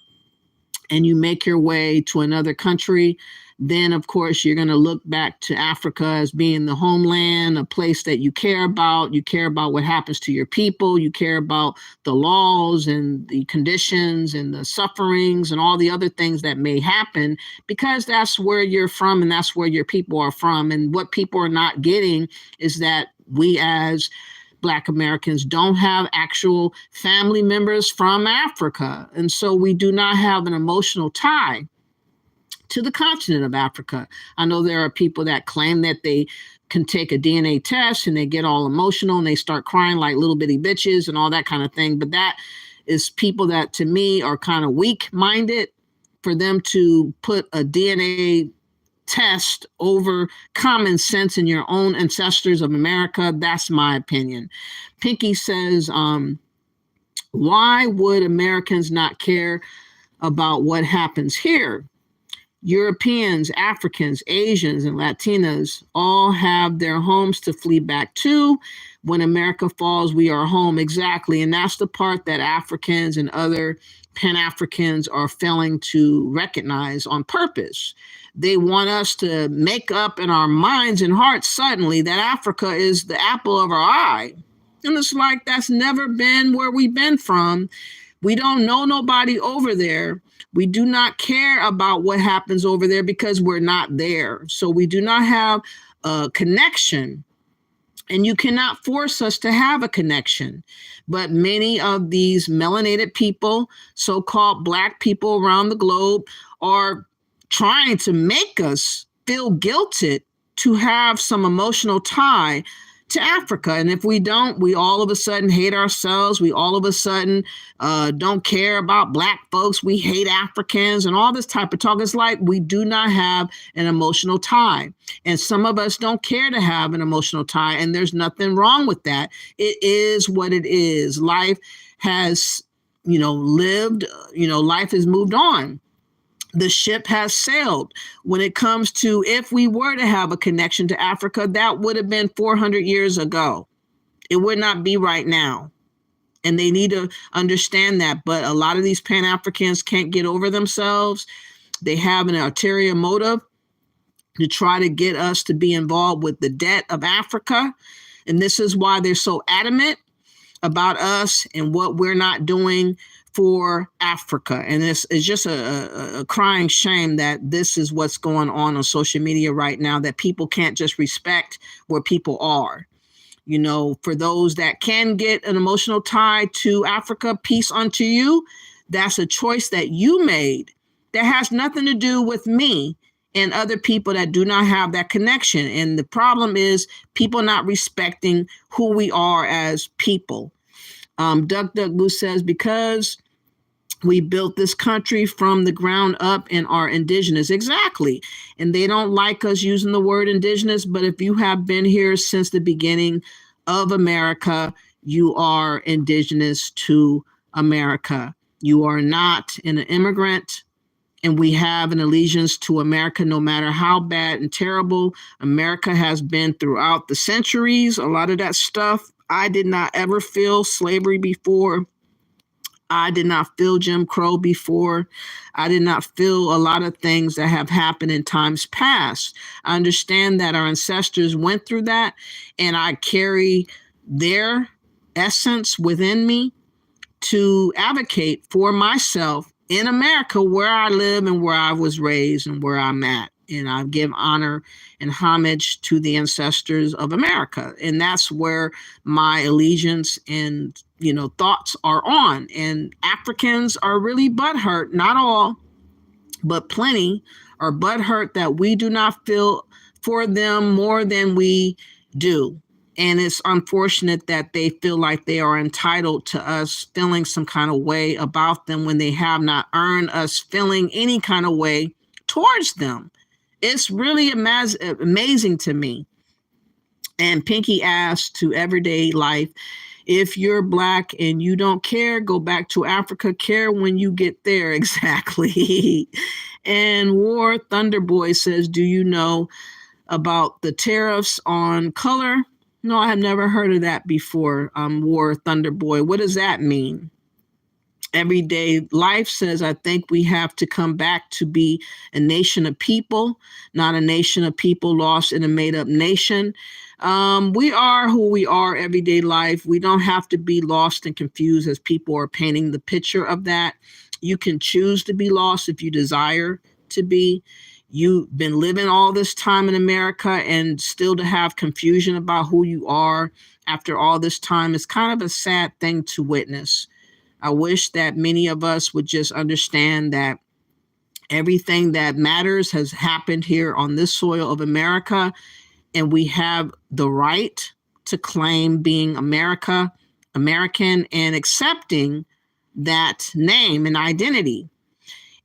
and you make your way to another country, then of course you're going to look back to Africa as being the homeland, a place that you care about. You care about what happens to your people. You care about the laws and the conditions and the sufferings and all the other things that may happen, because that's where you're from and that's where your people are from. And what people are not getting is that we as Black Americans don't have actual family members from Africa. And so we do not have an emotional tie to the continent of Africa. I know there are people that claim that they can take a DNA test and they get all emotional and they start crying like little bitty bitches and all that kind of thing. But that is people that to me are kind of weak-minded. For them to put a DNA test over common sense in your own ancestors of America, that's my opinion. Pinky says, why would Americans not care about what happens here? Europeans, Africans, Asians, and Latinas all have their homes to flee back to. When America falls, we are home. Exactly. And that's the part that Africans and other Pan-Africans are failing to recognize on purpose. They want us to make up in our minds and hearts suddenly that Africa is the apple of our eye. And it's like, that's never been where we've been from. We don't know nobody over there. We do not care about what happens over there because we're not there. So we do not have a connection. And you cannot force us to have a connection. But many of these melanated people, so-called Black people around the globe, are trying to make us feel guilted to have some emotional tie to Africa. And if we don't, we all of a sudden hate ourselves. We all of a sudden don't care about Black folks. We hate Africans and all this type of talk. It's like we do not have an emotional tie. And some of us don't care to have an emotional tie. And there's nothing wrong with that. It is what it is. Life has, lived, life has moved on. The ship has sailed. When it comes to if we were to have a connection to Africa, that would have been 400 years ago. It would not be right now. And they need to understand that. But a lot of these Pan-Africans can't get over themselves. They have an ulterior motive to try to get us to be involved with the debt of Africa. And this is why they're so adamant about us and what we're not doing for Africa. And it's just a crying shame that this is what's going on social media right now, that people can't just respect where people are. For those that can get an emotional tie to Africa, peace unto you. That's a choice that you made that has nothing to do with me and other people that do not have that connection. And the problem is people not respecting who we are as people. Duck Boo says, because we built this country from the ground up and are indigenous. Exactly. And they don't like us using the word indigenous, but if you have been here since the beginning of America, you are indigenous to America. You are not an immigrant, and we have an allegiance to America no matter how bad and terrible America has been throughout the centuries. A lot of that stuff, I did not ever feel slavery before. I did not feel Jim Crow before. I did not feel a lot of things that have happened in times past. I understand that our ancestors went through that, and I carry their essence within me to advocate for myself in America, where I live and where I was raised and where I'm at. And I give honor and homage to the ancestors of America. And that's where my allegiance and, thoughts are on. And Africans are really butthurt, not all, but plenty are butthurt that we do not feel for them more than we do. And it's unfortunate that they feel like they are entitled to us feeling some kind of way about them when they have not earned us feeling any kind of way towards them. It's really amazing to me. And Pinky asked to everyday life, if you're Black and you don't care, go back to Africa. Care when you get there. Exactly. And War Thunderboy says, do you know about the tariffs on color? No, I have never heard of that before. War Thunderboy. What does that mean? Everyday Life says, I think we have to come back to be a nation of people, not a nation of people lost in a made-up nation. We are who we are, Everyday Life. We don't have to be lost and confused as people are painting the picture of that. You can choose to be lost if you desire to be. You've been living all this time in America and still to have confusion about who you are after all this time is kind of a sad thing to witness. I wish that many of us would just understand that everything that matters has happened here on this soil of America, and we have the right to claim being American, and accepting that name and identity.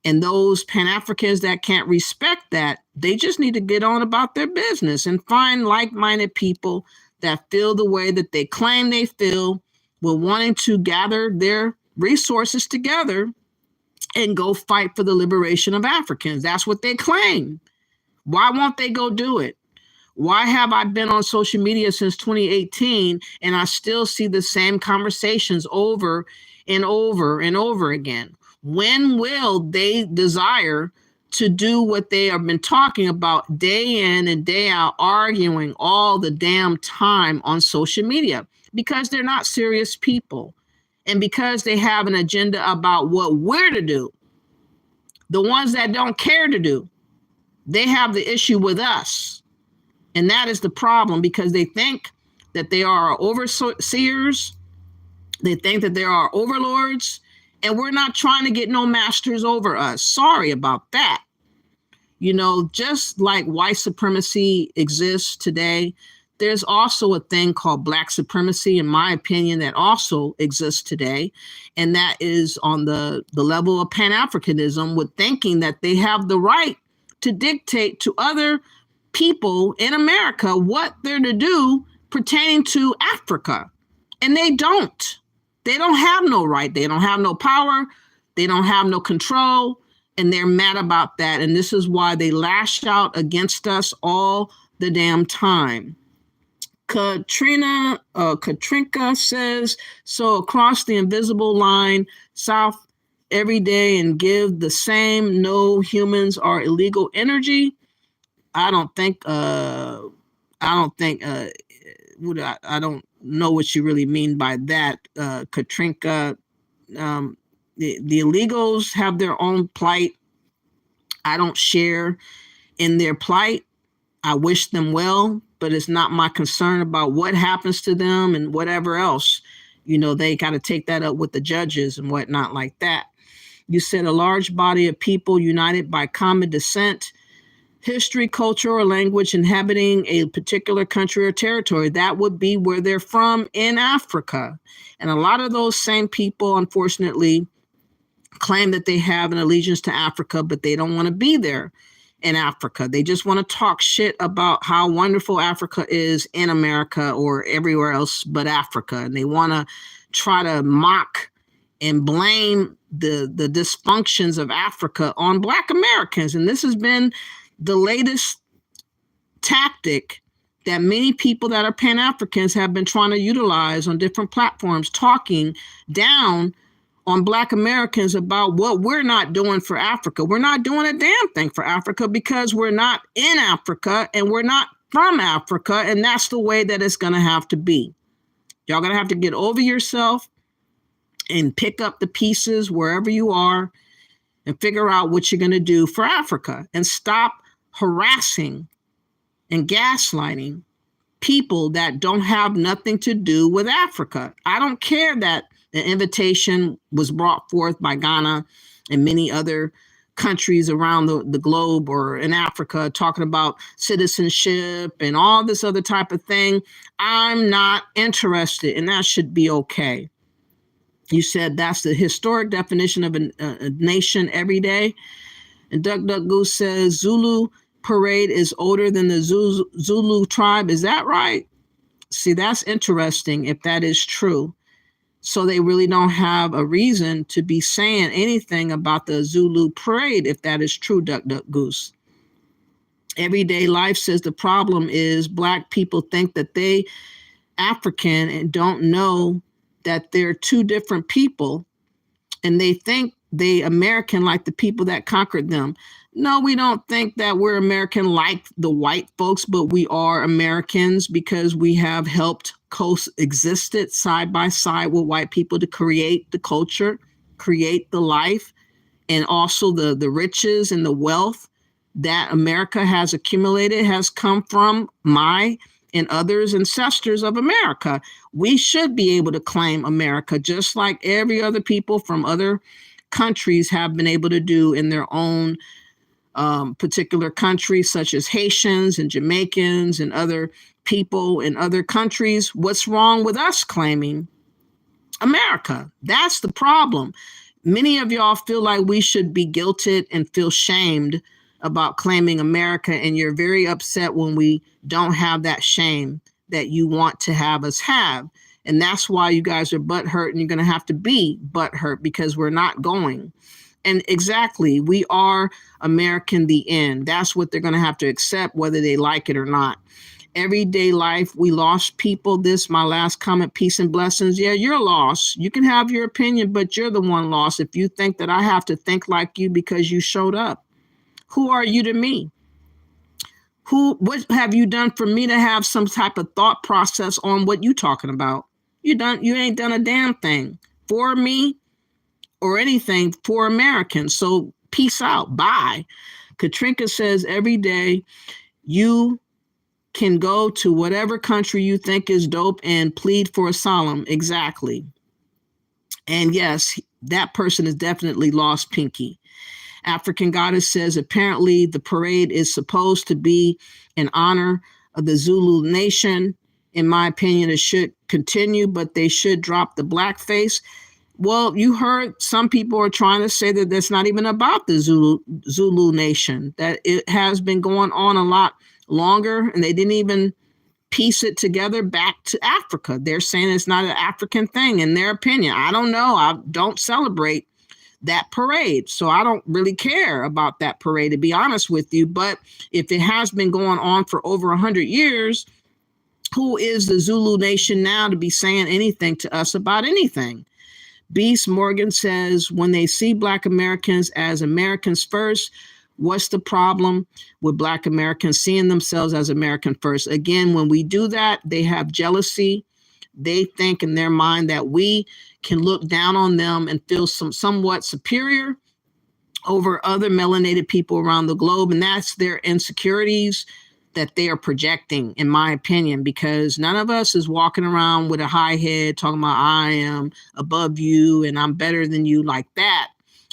And those Pan-Africans that can't respect that, they just need to get on about their business and find like-minded people that feel the way that they claim they feel, with wanting to gather their resources together and go fight for the liberation of Africans. That's what they claim. Why won't they go do it? Why have I been on social media since 2018 and I still see the same conversations over and over and over again? When will they desire to do what they have been talking about day in and day out, arguing all the damn time on social media? Because they're not serious people. And because they have an agenda about what we're to do. The ones that don't care to do, they have the issue with us. And that is the problem, because they think that they are overseers. They think that there are overlords, and we're not trying to get no masters over us. Sorry about that. You know, just like white supremacy exists today, there's also a thing called Black supremacy, in my opinion, that also exists today. And that is on the level of Pan-Africanism, with thinking that they have the right to dictate to other people in America what they're to do pertaining to Africa. And they don't. They don't have no right. They don't have no power. They don't have no control. And they're mad about that. And this is why they lash out against us all the damn time. Katrinka says, so across the invisible line, south every day, and give the same no humans are illegal energy. I don't know what you really mean by that, Katrinka. The illegals have their own plight. I don't share in their plight. I wish them well, but it's not my concern about what happens to them and whatever else. You know, they got to take that up with the judges and whatnot like that. You said a large body of people united by common descent, history, culture, or language, inhabiting a particular country or territory. That would be where they're from in Africa. And a lot of those same people, unfortunately, claim that they have an allegiance to Africa, but they don't want to be there in Africa. They just want to talk shit about how wonderful Africa is in America or everywhere else but Africa. And they want to try to mock and blame the dysfunctions of Africa on Black Americans. And this has been the latest tactic that many people that are Pan-Africans have been trying to utilize on different platforms, talking down on Black Americans about what we're not doing for Africa. We're not doing a damn thing for Africa because we're not in Africa and we're not from Africa. And that's the way that it's going to have to be. Y'all going to have to get over yourself and pick up the pieces wherever you are and figure out what you're going to do for Africa, and stop harassing and gaslighting people that don't have nothing to do with Africa. I don't care that the invitation was brought forth by Ghana and many other countries around the globe or in Africa talking about citizenship and all this other type of thing. I'm not interested, and that should be okay. You said that's the historic definition of a nation every day. And Duck Duck Goose says Zulu parade is older than the Zulu tribe. Is that right? See, that's interesting if that is true. So they really don't have a reason to be saying anything about the Zulu parade if that is true, Duck Duck Goose. Everyday Life says the problem is Black people think that they African and don't know that they're two different people, and they think they American like the people that conquered them. No, we don't think that we're American like the white folks, but we are Americans because we have helped coexisted side by side with white people to create the culture, create the life, and also the riches and the wealth that America has accumulated has come from my and others ancestors of America. We should be able to claim America just like every other people from other countries have been able to do in their own particular countries, such as Haitians and Jamaicans and other people in other countries. What's wrong with us claiming America? That's the problem. Many of y'all feel like we should be guilted and feel shamed about claiming America, and you're very upset when we don't have that shame that you want to have us have. And that's why you guys are butthurt, and you're going to have to be butthurt because we're not going. And exactly, we are American, the end. That's what they're going to have to accept, whether they like it or not. Everyday Life, we lost people. This, my last comment, peace and blessings. Yeah, you're lost. You can have your opinion, but you're the one lost if you think that I have to think like you because you showed up. Who are you to me? What have you done for me to have some type of thought process on what you talking about? You ain't done a damn thing for me or anything for Americans. So peace out. Bye. Katrinka says every day you can go to whatever country you think is dope and plead for asylum. Exactly. And yes, that person is definitely lost, Pinky. African Goddess says apparently the parade is supposed to be in honor of the Zulu nation. In my opinion, it should continue, but they should drop the blackface. Well, you heard some people are trying to say that that's not even about the Zulu nation, that it has been going on a lot longer, and they didn't even piece it together back to Africa. They're saying it's not an African thing in their opinion. I don't know. I don't celebrate that parade, so I don't really care about that parade, to be honest with you. But if it has been going on for over 100 years, who is the Zulu nation now to be saying anything to us about anything? Beast Morgan says, when they see Black Americans as Americans first, what's the problem with Black Americans seeing themselves as American first? Again, when we do that, they have jealousy. They think in their mind that we can look down on them and feel somewhat superior over other melanated people around the globe. And that's their insecurities that they are projecting, in my opinion, because none of us is walking around with a high head talking about I am above you and I'm better than you like that.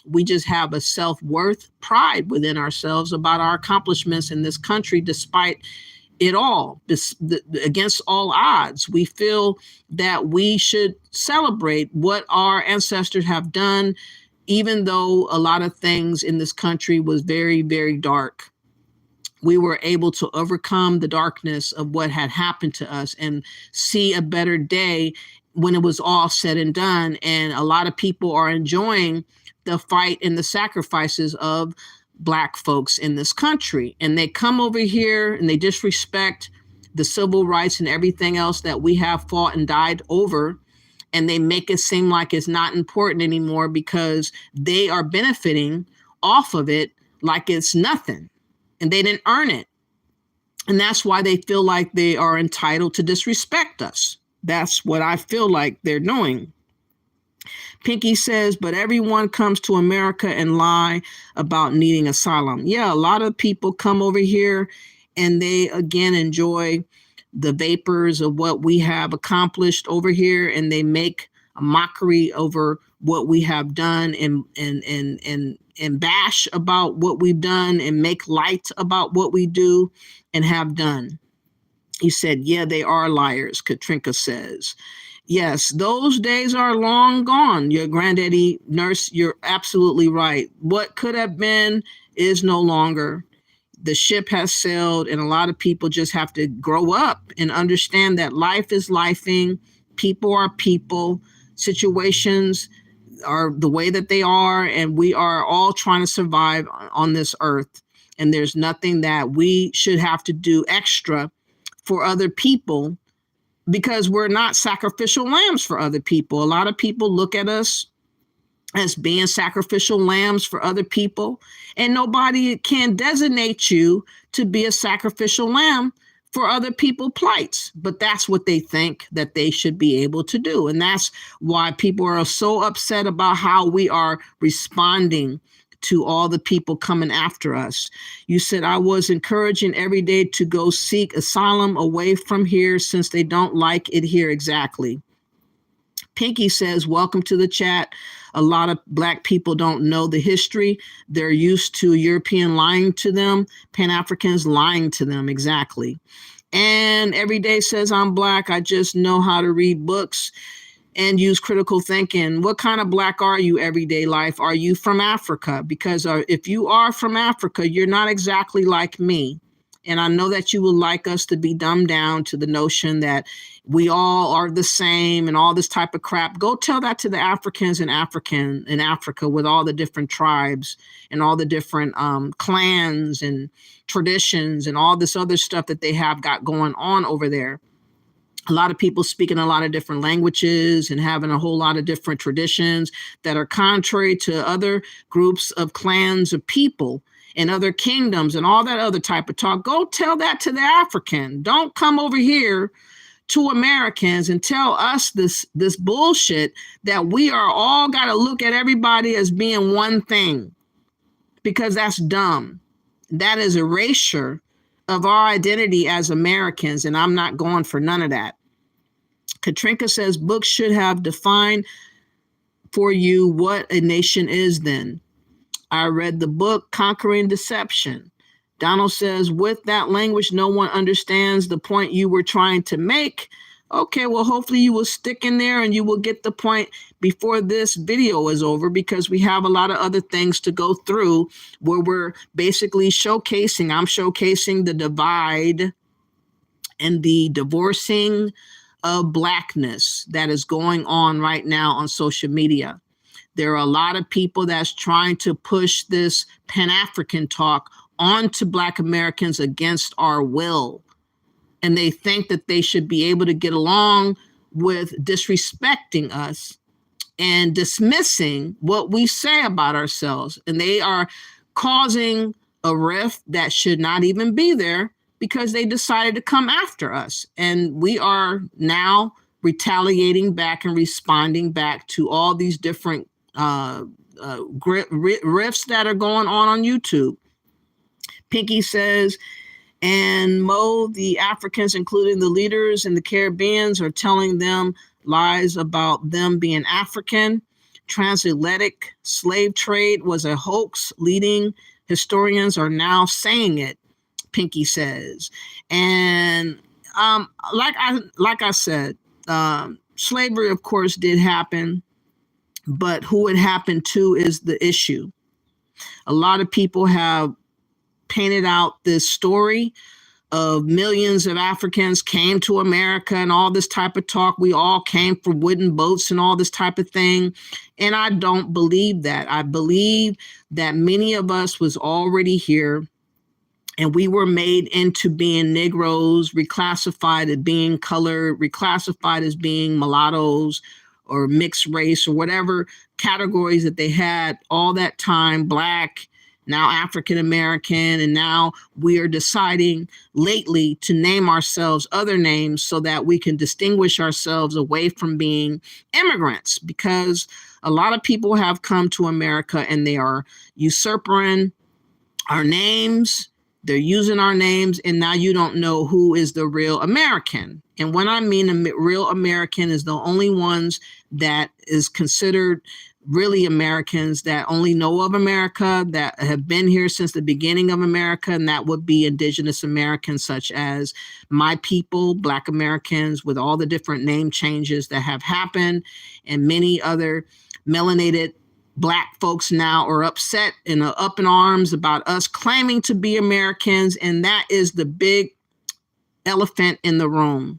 We just have a self-worth, pride within ourselves about our accomplishments in this country, despite it all, against all odds. We feel that we should celebrate what our ancestors have done, even though a lot of things in this country was very, very dark. We were able to overcome the darkness of what had happened to us and see a better day when it was all said and done. And a lot of people are enjoying the fight and the sacrifices of Black folks in this country. And they come over here and they disrespect the civil rights and everything else that we have fought and died over. And they make it seem like it's not important anymore because they are benefiting off of it like it's nothing. And they didn't earn it. And that's why they feel like they are entitled to disrespect us. That's what I feel like they're doing. Pinky says, but everyone comes to America and lie about needing asylum. Yeah, a lot of people come over here and they, again, enjoy the vapors of what we have accomplished over here, and they make a mockery over what we have done and bash about what we've done and make light about what we do and have done. He said, yeah, they are liars, Katrinka says. Yes, those days are long gone. Your granddaddy nurse, you're absolutely right. What could have been is no longer. The ship has sailed, and a lot of people just have to grow up and understand that life is lifing. People are people. Situations are the way that they are, and we are all trying to survive on this earth. And there's nothing that we should have to do extra for other people, because we're not sacrificial lambs for other people. A lot of people look at us as being sacrificial lambs for other people, and nobody can designate you to be a sacrificial lamb for other people's plights. But that's what they think that they should be able to do. And that's why people are so upset about how we are responding to all the people coming after us. You said, I was encouraging every day to go seek asylum away from here since they don't like it here. Exactly. Pinky says, welcome to the chat. A lot of Black people don't know the history. They're used to European lying to them, Pan-Africans lying to them. Exactly. And every day says, I'm Black. I just know how to read books and use critical thinking. What kind of Black are you, everyday life? Are you from Africa? Because if you are from Africa, you're not exactly like me. And I know that you would like us to be dumbed down to the notion that we all are the same and all this type of crap. Go tell that to the Africans in Africa with all the different tribes and all the different clans and traditions and all this other stuff that they have got going on over there. A lot of people speaking a lot of different languages and having a whole lot of different traditions that are contrary to other groups of clans of people and other kingdoms and all that other type of talk. Go tell that to the African. Don't come over here to Americans and tell us this bullshit that we are all got to look at everybody as being one thing, because that's dumb. That is erasure of our identity as Americans, and I'm not going for none of that. Katrinka says books should have defined for you what a nation is then. I read the book Conquering Deception. Donald says, with that language, no one understands the point you were trying to make. Okay, well, hopefully you will stick in there and you will get the point before this video is over, because we have a lot of other things to go through where we're basically I'm showcasing the divide and the divorcing of Blackness that is going on right now on social media. There are a lot of people that's trying to push this Pan-African talk onto Black Americans against our will. And they think that they should be able to get along with disrespecting us and dismissing what we say about ourselves. And they are causing a rift that should not even be there, because they decided to come after us. And we are now retaliating back and responding back to all these different rifts that are going on YouTube. Pinky says, and Mo, the Africans, including the leaders in the Caribbeans, are telling them lies about them being African. Transatlantic slave trade was a hoax. Leading historians are now saying it, Pinky says. And like I said, slavery, of course, did happen. But who it happened to is the issue. A lot of people have painted out this story of millions of Africans came to America and all this type of talk. We all came from wooden boats and all this type of thing. And I don't believe that. I believe that many of us was already here, and we were made into being Negroes, reclassified as being colored, reclassified as being mulattoes, or mixed race, or whatever categories that they had all that time, Black, now African American, and now we are deciding lately to name ourselves other names so that we can distinguish ourselves away from being immigrants, because a lot of people have come to America and they are usurping our names. They're using our names, and now you don't know who is the real American. And when I mean a real American is the only ones that is considered really Americans, that only know of America, that have been here since the beginning of America, and that would be indigenous Americans such as my people, Black Americans, with all the different name changes that have happened, and many other melanated Black folks now are upset and are up in arms about us claiming to be Americans, and that is the big elephant in the room.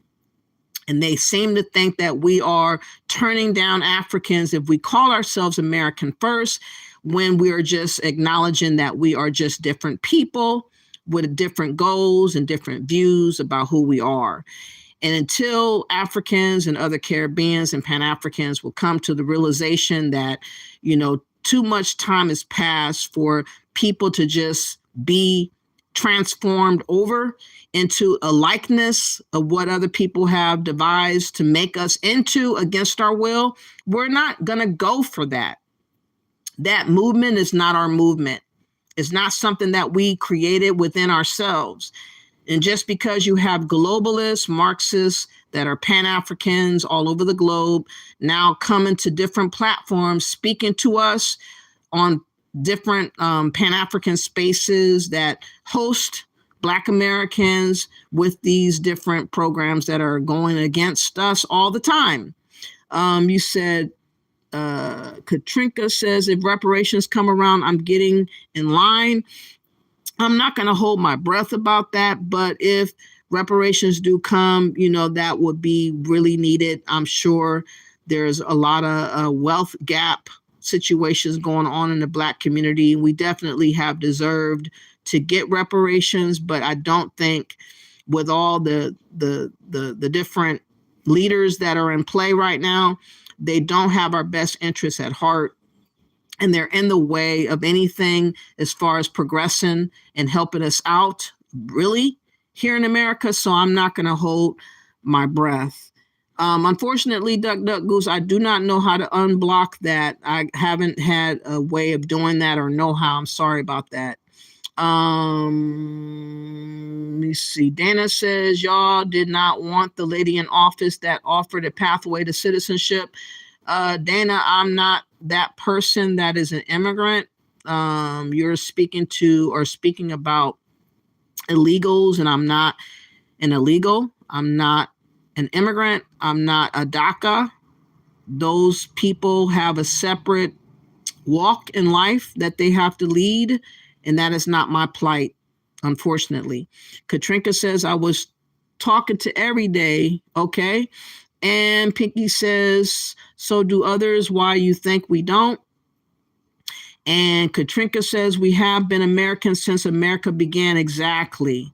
And they seem to think that we are turning down Africans if we call ourselves American first, when we are just acknowledging that we are just different people with different goals and different views about who we are. And until Africans and other Caribbeans and Pan-Africans will come to the realization that, you know, too much time has passed for people to just be transformed over into a likeness of what other people have devised to make us into against our will, we're not going to go for that. That movement is not our movement. It's not something that we created within ourselves. And just because you have globalists, Marxists that are Pan-Africans all over the globe now coming to different platforms, speaking to us on different Pan-African spaces that host Black Americans with these different programs that are going against us all the time. You said, Katrinka says, if reparations come around, I'm getting in line. I'm not going to hold my breath about that, but if reparations do come, you know, that would be really needed. I'm sure there's a lot of wealth gap situations going on in the Black community. We definitely have deserved to get reparations, but I don't think with all the different leaders that are in play right now, they don't have our best interests at heart. And they're in the way of anything as far as progressing and helping us out, really, here in America. So I'm not going to hold my breath. Unfortunately, Duck Goose, I do not know how to unblock that. I haven't had a way of doing that or know how. I'm sorry about that. Let me see. Dana says, y'all did not want the lady in office that offered a pathway to citizenship. Dana, I'm not that person that is an immigrant. You're speaking to or speaking about illegals, and I'm not an illegal. I'm not an immigrant. I'm not a DACA. Those people have a separate walk in life that they have to lead, and that is not my plight, unfortunately. Katrinka says, I was talking to every day, okay? And Pinky says, so do others, why you think we don't? And Katrinka says, we have been Americans since America began. Exactly.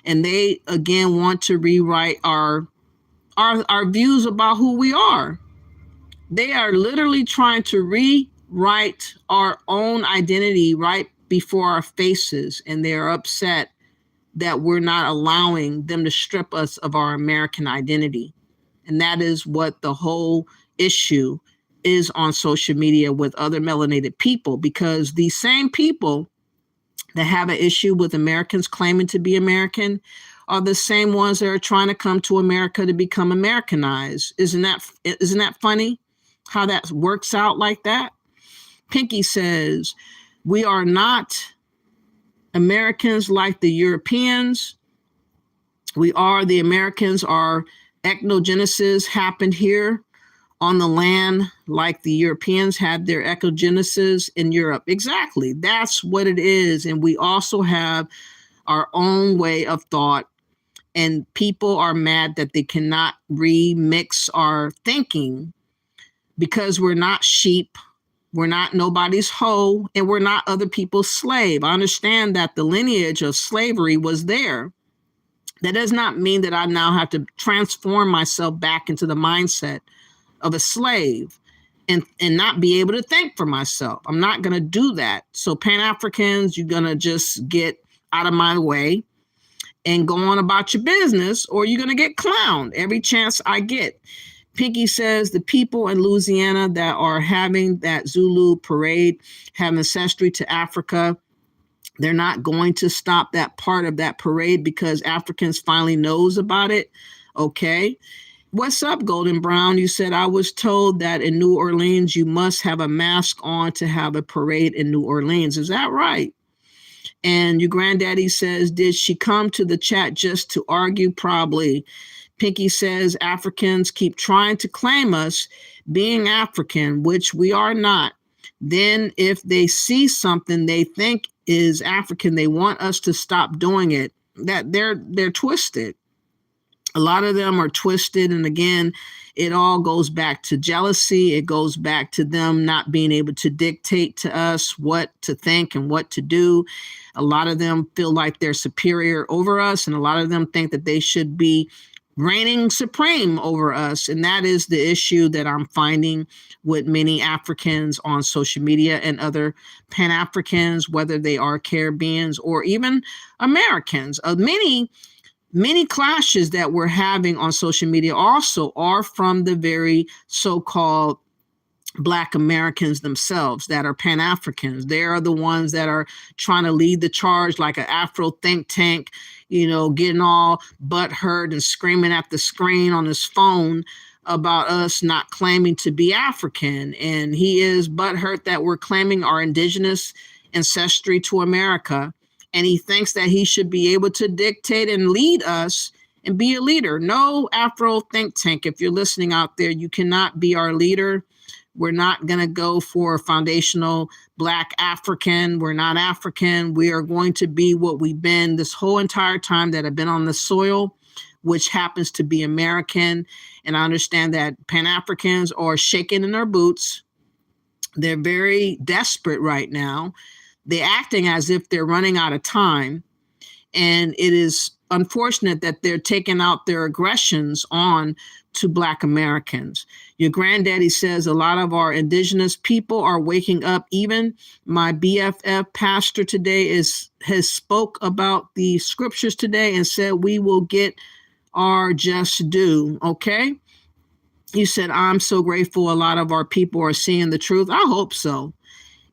And they, again, want to rewrite our views about who we are. They are literally trying to rewrite our own identity right before our faces. And they are upset that we're not allowing them to strip us of our American identity. And that is what the whole issue is on social media with other melanated people, because these same people that have an issue with Americans claiming to be American are the same ones that are trying to come to America to become Americanized. Isn't that funny how that works out like that? Pinky says, we are not Americans like the Europeans. We are the Americans. Our ethnogenesis happened here on the land like the Europeans had their ethnogenesis in Europe. Exactly. That's what it is. And we also have our own way of thought. And people are mad that they cannot remix our thinking because we're not sheep. We're not nobody's hoe, and we're not other people's slave. I understand that the lineage of slavery was there. That does not mean that I now have to transform myself back into the mindset of a slave and not be able to think for myself. I'm not going to do that. So Pan-Africans, you're going to just get out of my way and go on about your business, or you're going to get clowned every chance I get. Pinky says the people in Louisiana that are having that Zulu parade have ancestry to Africa. They're not going to stop that part of that parade because Africans finally knows about it. Okay. What's up, Golden Brown? You said, I was told that in New Orleans, you must have a mask on to have a parade in New Orleans. Is that right? And your granddaddy says, did she come to the chat just to argue? Probably. Pinky says, Africans keep trying to claim us being African, which we are not. Then if they see something they think is African, they want us to stop doing it. That they're twisted. A lot of them are twisted. And again, it all goes back to jealousy. It goes back to them not being able to dictate to us what to think and what to do. A lot of them feel like they're superior over us. And a lot of them think that they should be reigning supreme over us. And that is the issue that I'm finding with many Africans on social media and other Pan-Africans, whether they are Caribbeans or even Americans. Many clashes that we're having on social media also are from the very so-called Black Americans themselves that are Pan-Africans. They are the ones that are trying to lead the charge like an Afro think tank, getting all butthurt and screaming at the screen on his phone about us not claiming to be African. And he is butthurt that we're claiming our indigenous ancestry to America. And he thinks that he should be able to dictate and lead us and be a leader. No Afro think tank. If you're listening out there, you cannot be our leader. We're not going to go for a foundational Black African. We're not African. We are going to be what we've been this whole entire time that have been on the soil, which happens to be American. And I understand that Pan-Africans are shaking in their boots. They're very desperate right now. They're acting as if they're running out of time. And it is unfortunate that they're taking out their aggressions on to Black Americans. Your granddaddy says a lot of our indigenous people are waking up. Even my BFF pastor today has spoke about the scriptures today and said we will get our just due. Okay. You said, I'm so grateful a lot of our people are seeing the truth. I hope so.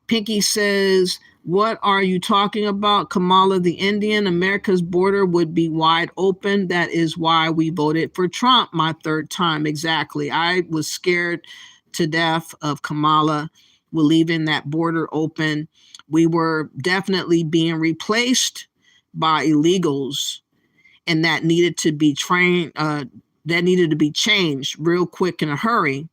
Pinky says, what are you talking about? Kamala the Indian, America's border would be wide open. That is why we voted for Trump my third time. Exactly. I was scared to death of Kamala leaving that border open. We were definitely being replaced by illegals, and that needed to be changed real quick in a hurry.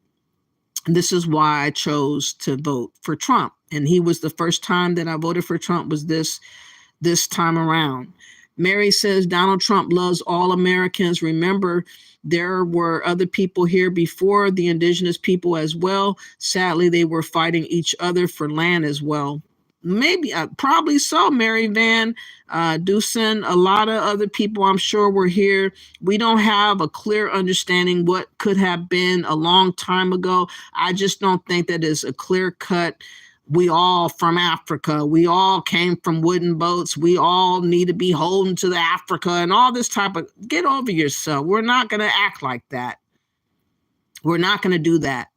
This is why I chose to vote for Trump. And he was the first time that I voted for Trump was this time around. Mary says, Donald Trump loves all Americans. Remember, there were other people here before the indigenous people as well. Sadly, they were fighting each other for land as well. Maybe, probably so, Mary Van Dusen. A lot of other people, I'm sure, were here. We don't have a clear understanding what could have been a long time ago. I just don't think that is a clear cut. We all from Africa. We all came from wooden boats. We all need to be holding to the Africa and all this type of, get over yourself. We're not going to act like that. We're not going to do that.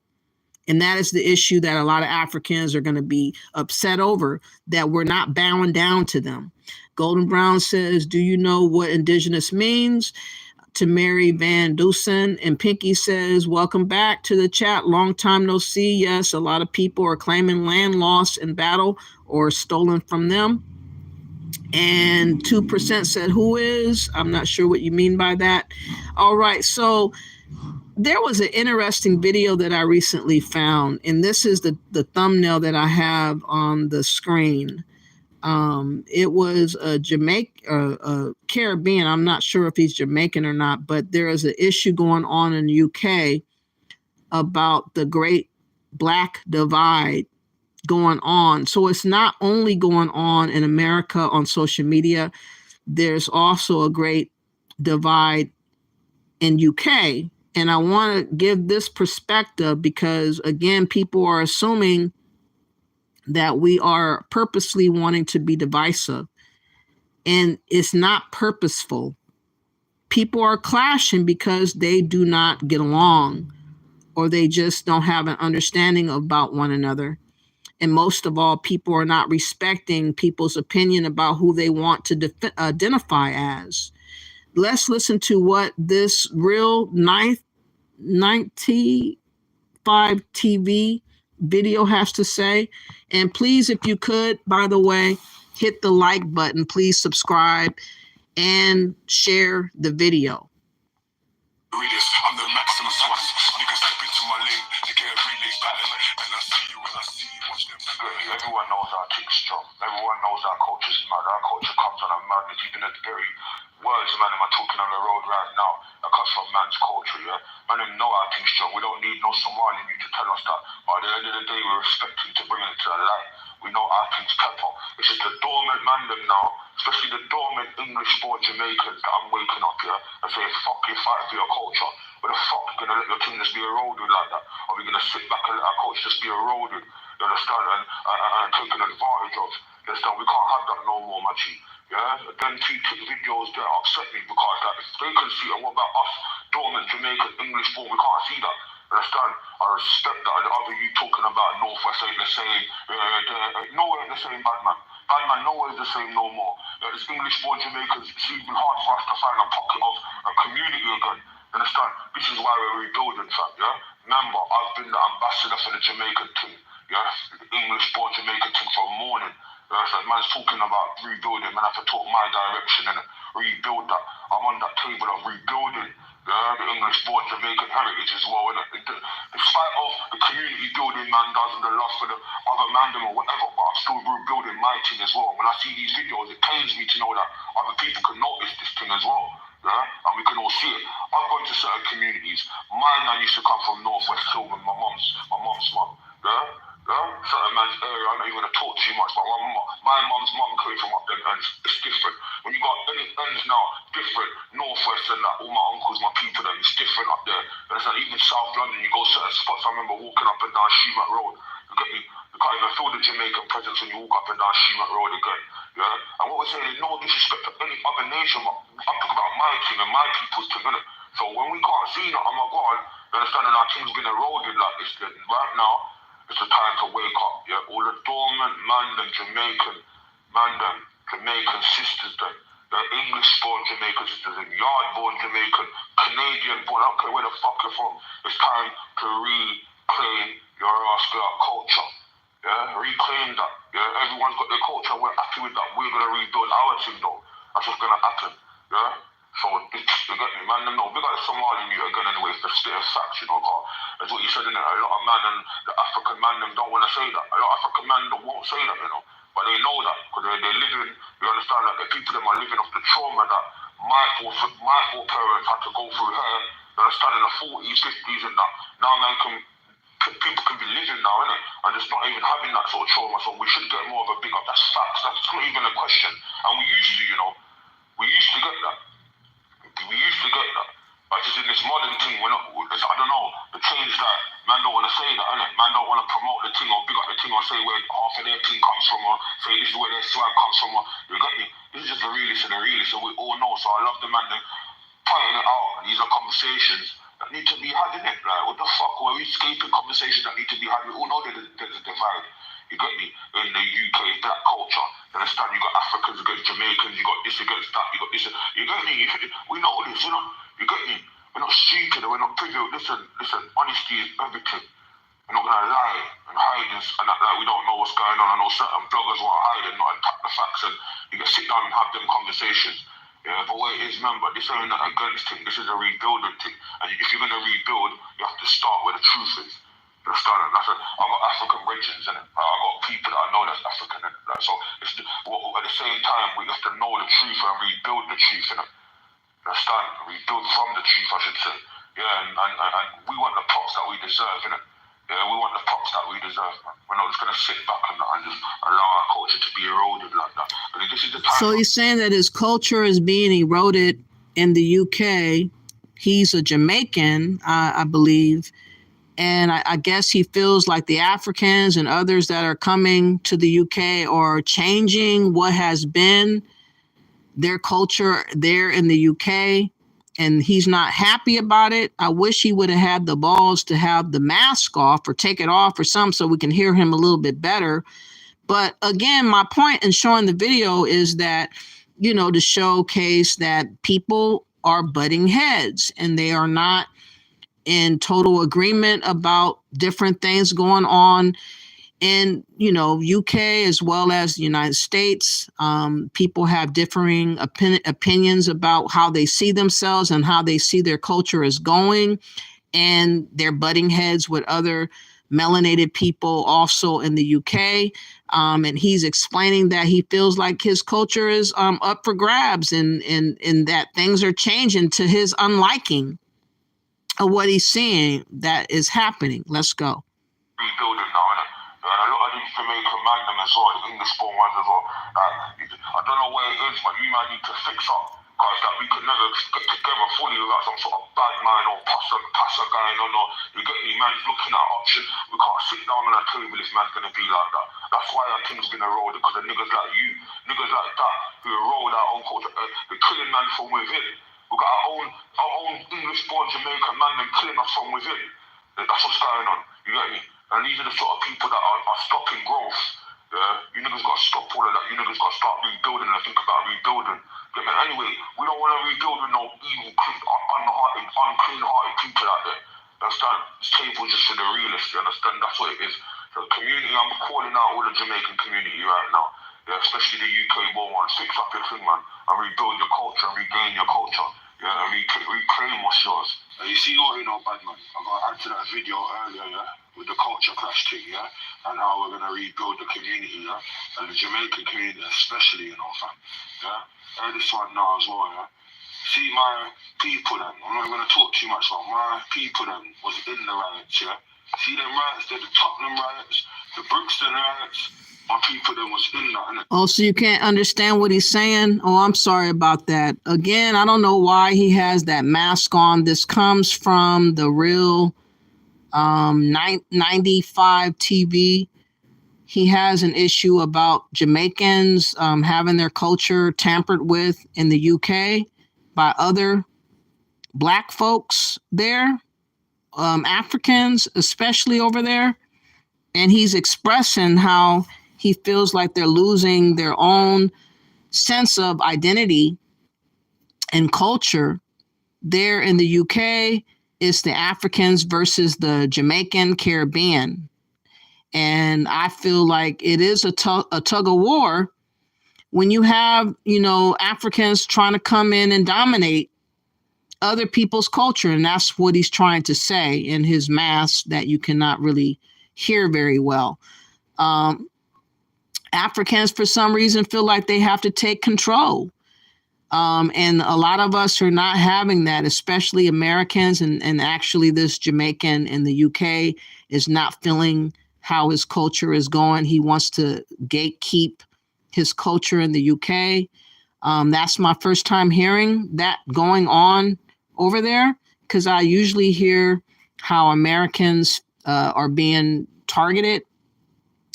And that is the issue that a lot of Africans are going to be upset over, that we're not bowing down to them. Golden Brown says, do you know what indigenous means? To Mary Van Dusen. And Pinky says, welcome back to the chat. Long time no see. Yes, a lot of people are claiming land lost in battle or stolen from them. And 2% said, who is? I'm not sure what you mean by that. All right, so there was an interesting video that I recently found, and this is the thumbnail that I have on the screen. It was a Caribbean. I'm not sure if he's Jamaican or not, but there is an issue going on in the UK about the Great Black Divide going on. So it's not only going on in America on social media, there's also a great divide in UK. And I want to give this perspective because, again, people are assuming that we are purposely wanting to be divisive. And it's not purposeful. People are clashing because they do not get along or they just don't have an understanding about one another. And most of all, people are not respecting people's opinion about who they want to identify as. Let's listen to what this real 95 TV video has to say. And please, if you could, by the way, hit the like button. Please subscribe and share the video. I'm the Maximus one. Niggas step into my lane, they get really bad. And I see you when I see you, watch them. Everyone knows our thing's strong. Everyone knows our culture's mad. Our culture comes on a madness. Even at the very words, man, am I talking on the road right now? That comes from man's culture, yeah? Man, them know our thing's strong. We don't need no Somali to tell us that. But at the end of the day, we respect him to bring it to the light. We know our thing's pepper. It's just the dormant man them now, especially the dormant English-born Jamaicans that I'm waking up here and saying, fuck you, fight for your culture. Where the fuck you gonna let your thing just be eroded like that? Are we gonna sit back and let our culture just be eroded? You understand? And taken advantage of. You understand? We can't have that no more, my G. Yeah? Them two videos there upset me because that if they can see it, what about us, dormant Jamaican English-born? We can't see that. Understand? I respect that. And the other you talking about Northwest ain't the same. Nowhere ain't the same, bad man. Bad man, nowhere is the same no more. It's English-born Jamaicans. It's even hard for us to find a pocket of a community again. Understand? This is why we're rebuilding, fam, yeah? Remember, I've been the ambassador for the Jamaican team, yeah? The English-born Jamaican team for a morning. So man's talking about rebuilding, man, I have to talk my direction and rebuild that. I'm on that table of rebuilding, yeah, the English-born Jamaican heritage as well, innit? Despite of the community building man does and the love for the other mandem or whatever, but I'm still rebuilding my thing as well. When I see these videos, it pains me to know that other people can notice this thing as well. Yeah, and we can all see it. I've gone to certain communities. My nan used to come from Northwest Kilburn, my mom's mum. Certain man's area, I'm not even gonna talk too much, but my mum's mum came from up them ends. It's different. When you got any ends now, different. Northwest and that, all my uncles, my people, that it's different up there. There's not even South London, you go certain spots. I remember walking up and down Shemat Road. You get me? You can't even feel the Jamaican presence when you walk up and down Shemat Road again. Yeah? And what we're saying is no disrespect to any other nation, but I'm talking about my team and my people's team, innit? So when we can't see that, oh my God, you understand, and our team's been eroded like this, then right now, it's the time to wake up, yeah? All the dormant Jamaican sisters, the English-born Jamaican sisters, and yard-born Jamaican, Canadian-born, I don't care where the fuck you're from. It's time to reclaim your Oscar culture. Yeah, reclaim that. Yeah, everyone's got their culture. We're happy with that. We're gonna rebuild our team though. That's what's gonna happen. Yeah. So you get me, man. No, we got the Somali new again anyway. It's the state of facts, you know. As what you said in it, a lot of man and the African man them don't want to say that. A lot of African man won't say that, you know. But they know that because they're living. You understand that the people them are living off the trauma that my foreparents had to go through here. You understand in the 40s, 50s, and that. Now man people can be living now, innit? And just not even having that sort of trauma, so we should get more of a big up. That's facts. That's not even a question. And we used to, you know, we used to get that. But just in this modern thing, we're not, I don't know, the change that man don't want to say that, innit? Man don't want to promote the thing or big up the thing or say where half of their team comes from or say this is where their swag comes from. Or, you got me? This is just the realest of the realest, so we all know. So I love the man that pointing it out. And these are conversations that need to be had, innit? Like, what the fuck? We're escaping conversations that need to be had. We all know there's a divide. You got me? In the UK, black culture. You understand? You got Africans against Jamaicans. You got this against that. You got this. You got me? We know this, you know? You got me? We're not stupid. We're not trivial. Listen. Honesty is everything. We're not gonna lie and hide and act like we don't know what's going on. I know certain bloggers want to hide and not attack the facts, and you can sit down and have them conversations. Yeah, but what it is, remember, this ain't an against thing. This is a rebuilding thing. And if you're gonna rebuild, you have to start where the truth is. You understand? I've got African regions in it. I've got people that I know that's African in it. Like, so it's at the same time, we have to know the truth and rebuild the truth in it. Understand? Rebuild from the truth, I should say. Yeah, and we want the props that we deserve, innit? Yeah, we want the props that we deserve, man. We're not just going to sit back and just allow our culture to be eroded like that. But this is the time. So he's saying that his culture is being eroded in the UK. He's a Jamaican, I believe. And I guess he feels like the Africans and others that are coming to the UK are changing what has been their culture there in the UK. and he's not happy about it. I wish he would have had the balls to have the mask off or take it off or something so we can hear him a little bit better. But again, my point in showing the video is that, you know, to showcase that people are butting heads and they are not in total agreement about different things going on in, you know, UK as well as the United States. People have differing opinions about how they see themselves and how they see their culture is going, and they're butting heads with other melanated people also in the UK. And he's explaining that he feels like his culture is up for grabs and that things are changing to his unliking of what he's seeing that is happening. Let's go. Rebuilding now, innit? And a lot of these Jamaican man them as well, the English born ones as well. I don't know where it is, but you might need to fix up. Because that we could never get together fully without some sort of bad mind or passer going on, or you get me, man's looking at options. We can't sit down on a table if man's gonna be like that. That's why our thing's been eroded, because of niggas like you, niggas like that, who erode our own culture. They're killing man from within. We got our own English born Jamaican man them killing us from within. That's what's going on. You get me? And these are the sort of people that are stopping growth. Yeah? You niggas got to stop all of that. You niggas got to start rebuilding and think about rebuilding. Get me? Anyway, we don't want to rebuild with no evil, unclean-hearted people out there. You understand? This table is just for the realists. You understand? That's what it is. So the community, I'm calling out all the Jamaican community right now. Yeah, especially the UK born ones. Fix up your thing, man, and rebuild your culture and regain your culture. Yeah, and reclaim what's yours. And you see what, you know, bad man, I got to add to that video earlier, yeah, with the culture clash thing, yeah, and how we're going to rebuild the community, yeah, and the Jamaican community especially, you know, fam, yeah. Hear this one now as well, yeah. See my people then, I'm not going to talk too much about my people then was in the riots, yeah. See them riots, they're the Tottenham riots, the Brixton riots. My people then was in that. Oh, so you can't understand what he's saying? Oh, I'm sorry about that. Again, I don't know why he has that mask on. This comes from the real 95 TV. He has an issue about Jamaicans having their culture tampered with in the UK by other Black folks there, Africans, especially over there. And he's expressing how he feels like they're losing their own sense of identity and culture. There in the UK, it's the Africans versus the Jamaican Caribbean. And I feel like it is a tug of war when you have, you know, Africans trying to come in and dominate other people's culture. And that's what he's trying to say in his mass that you cannot really hear very well. Africans, for some reason, feel like they have to take control. And a lot of us are not having that, especially Americans. And actually, this Jamaican in the UK is not feeling how his culture is going. He wants to gatekeep his culture in the UK. That's my first time hearing that going on over there, because I usually hear how Americans are being targeted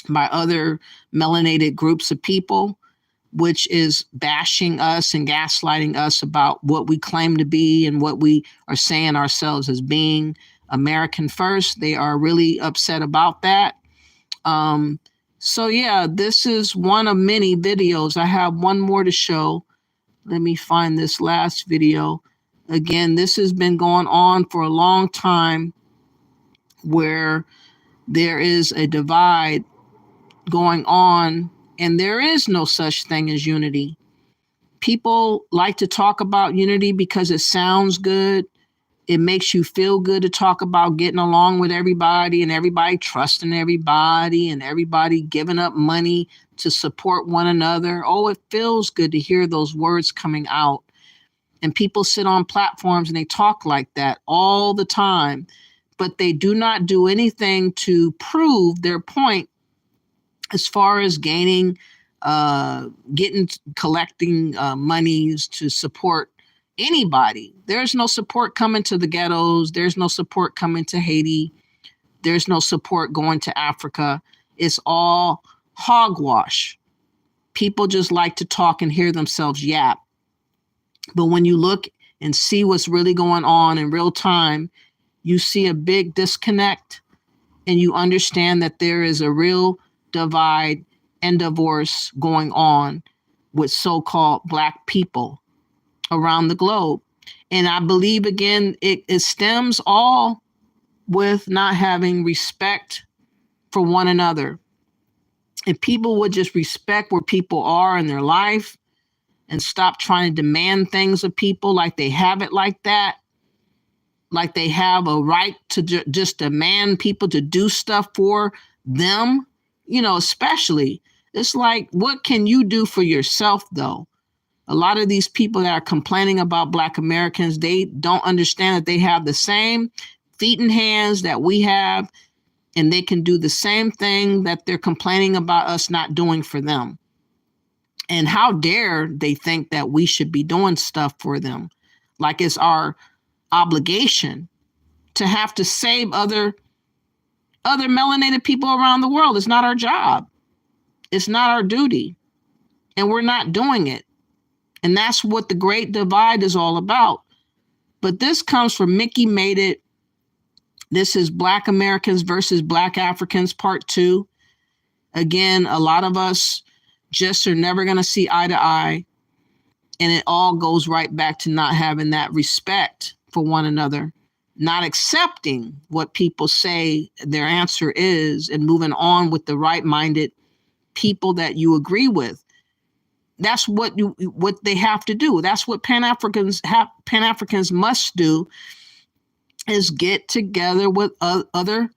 by other melanated groups of people, which is bashing us and gaslighting us about what we claim to be and what we are saying ourselves as being American first. They are really upset about that. So yeah, this is one of many videos. I have one more to show. Let me find this last video. Again, this has been going on for a long time, where there is a divide going on, and there is no such thing as unity. People like to talk about unity because it sounds good. It makes you feel good to talk about getting along with everybody and everybody trusting everybody and everybody giving up money to support one another. Oh, it feels good to hear those words coming out. And people sit on platforms and they talk like that all the time, but they do not do anything to prove their point as far as collecting monies to support anybody. There's no support coming to the ghettos. There's no support coming to Haiti. There's no support going to Africa. It's all hogwash. People just like to talk and hear themselves yap. But when you look and see what's really going on in real time, you see a big disconnect, and you understand that there is a real divide and divorce going on with so-called Black people around the globe. And I believe, again, it stems all with not having respect for one another. If people would just respect where people are in their life and stop trying to demand things of people like they have it like that, like they have a right to just demand people to do stuff for them, you know, especially. It's like, what can you do for yourself, though? A lot of these people that are complaining about Black Americans, they don't understand that they have the same feet and hands that we have, and they can do the same thing that they're complaining about us not doing for them. And how dare they think that we should be doing stuff for them, like it's our obligation to have to save other melanated people around the world. It's not our job. It's not our duty. And we're not doing it. And that's what the Great Divide is all about. But this comes from Mickey Made It. This is Black Americans versus Black Africans, part 2. Again, a lot of us just are never going to see eye to eye. And it all goes right back to not having that respect for one another, not accepting what people say their answer is, and moving on with the right-minded people that you agree with. That's what they have to do. That's what Pan-Africans must do, is get together with other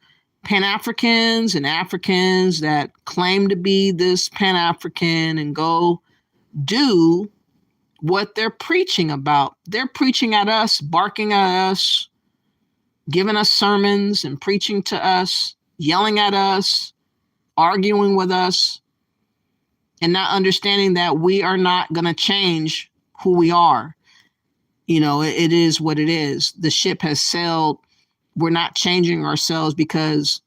Pan-Africans and Africans that claim to be this Pan-African and go do what they're preaching about. They're preaching at us, barking at us, giving us sermons and preaching to us, yelling at us, arguing with us, and not understanding that we are not going to change who we are. You know, it is what it is. The ship has sailed. We're not changing ourselves because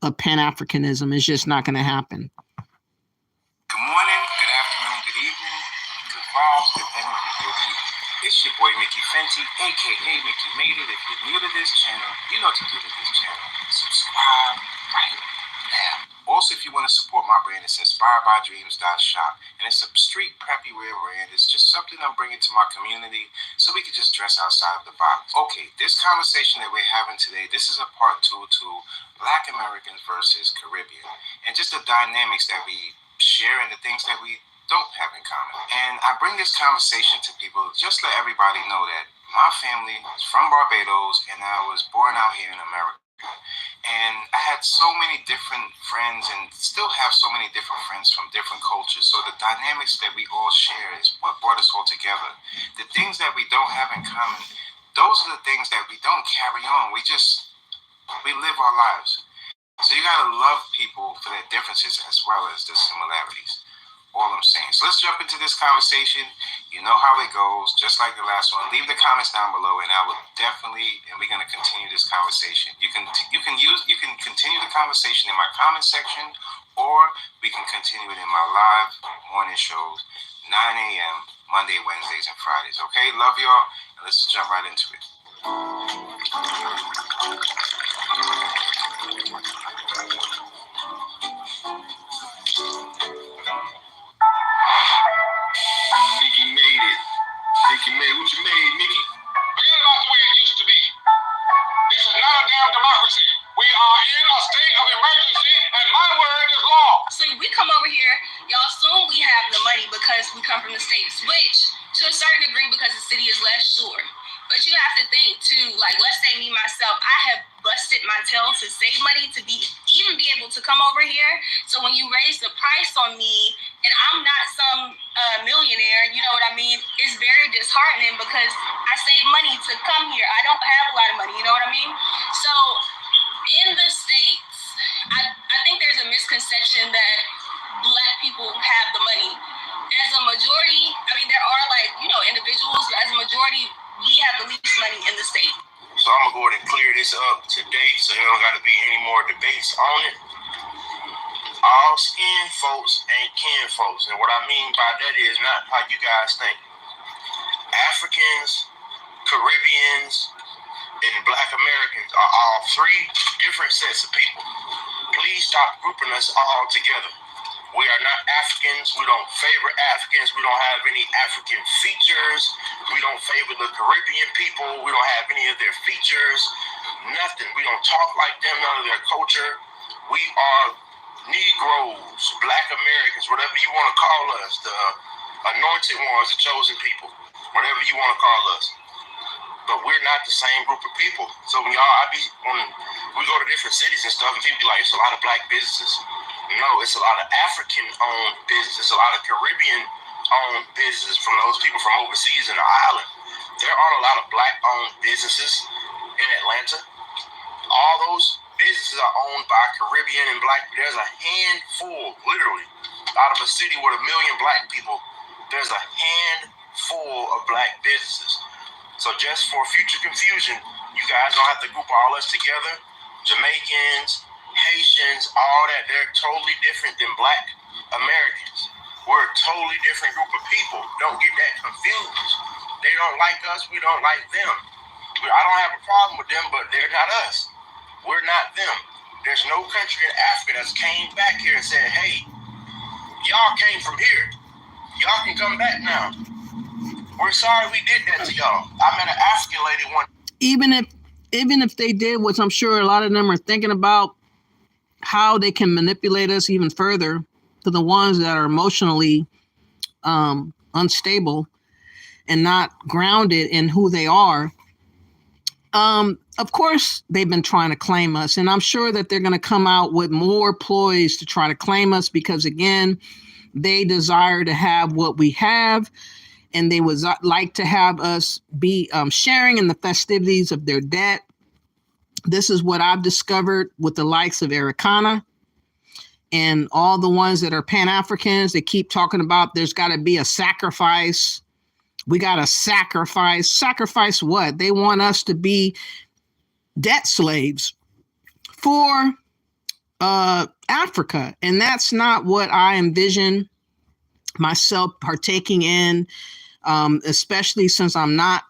of Pan-Africanism. It's just not going to happen. Good morning, good afternoon, good evening, good vibes, good energy, good people. It's your boy Mickey Fenty, aka Mickey Made It. If you're new to this channel, you know what to do to this channel. Subscribe right now. Also, if you want to support my brand, it's inspiredbydreams.shop, and it's a street preppy wear brand. It's just something I'm bringing to my community so we can just dress outside of the box. Okay, this conversation that we're having today, this is a part 2 to Black Americans versus Caribbean, and just the dynamics that we share and the things that we don't have in common. And I bring this conversation to people just to let everybody know that my family is from Barbados, and I was born out here in America. And I had so many different friends, and still have so many different friends from different cultures. So the dynamics that we all share is what brought us all together. The things that we don't have in common, those are the things that we don't carry on. We live our lives. So you gotta love people for their differences as well as the similarities. All I'm saying. So let's jump into this conversation. You know how it goes, just like the last one. Leave the comments down below, and I will definitely, and we're gonna continue this conversation. You can continue the conversation in my comment section, or we can continue it in my live morning shows, 9 a.m. Monday, Wednesdays, and Fridays. Okay, love y'all, and let's just jump right into it. Mickey made it. Mickey made what you made, Mickey. Forget about the way it used to be. This is not a damn democracy. We are in a state of emergency, and my word is law. So we come over here, y'all assume we have the money because we come from the States, which to a certain degree because the city is less sure. But you have to think too, like let's say me myself, I have busted my tail to save money to even be able to come over here. So when you raise the price on me, and I'm not some millionaire, you know what I mean? It's very disheartening because I save money to come here. I don't have a lot of money, you know what I mean? So in the States, I think there's a misconception that Black people have the money. As a majority, I mean, there are individuals, but as a majority, we have the least money in the state. So I'm gonna go ahead and clear this up today, so there don't gotta be any more debates on it. All skin folks ain't kin folks, and what I mean by that is not how you guys think. Africans Caribbeans, and Black Americans are all three different sets of people. Please stop grouping us all together. We are not Africans. We don't favor Africans. We don't have any African features. We don't favor the Caribbean people. We don't have any of their features. Nothing. We don't talk like them, none of their culture. We are Negroes, Black Americans, whatever you want to call us, the anointed ones, the chosen people, whatever you want to call us. But we're not the same group of people. So when we go to different cities and stuff, and people be like, it's a lot of Black businesses. No, it's a lot of African-owned businesses, a lot of Caribbean-owned businesses from those people from overseas in the island. There aren't a lot of Black-owned businesses in Atlanta. All those businesses are owned by Caribbean and Black. There's a handful, literally, out of a city with 1 million Black people, there's a handful of Black businesses. So just for future confusion, you guys don't have to group all us together. Jamaicans, Haitians, all that, they're totally different than Black Americans. We're a totally different group of people. Don't get that confused. They don't like us, we don't like them. I don't have a problem with them, but they're not us. We're not them. There's no country in Africa that's came back here and said, hey, y'all came from here. Y'all can come back now. We're sorry we did that to y'all. I met an African lady one. Even if they did, which I'm sure a lot of them are thinking about, how they can manipulate us even further to the ones that are emotionally unstable and not grounded in who they are. Of course, they've been trying to claim us, and I'm sure that they're going to come out with more ploys to try to claim us because, again, they desire to have what we have, and they would like to have us be sharing in the festivities of their debt. This is what I've discovered with the likes of Americana and all the ones that are Pan-Africans. They keep talking about there's got to be a sacrifice. We got to sacrifice. Sacrifice what? They want us to be debt slaves for Africa. And that's not what I envision myself partaking in, especially since I'm not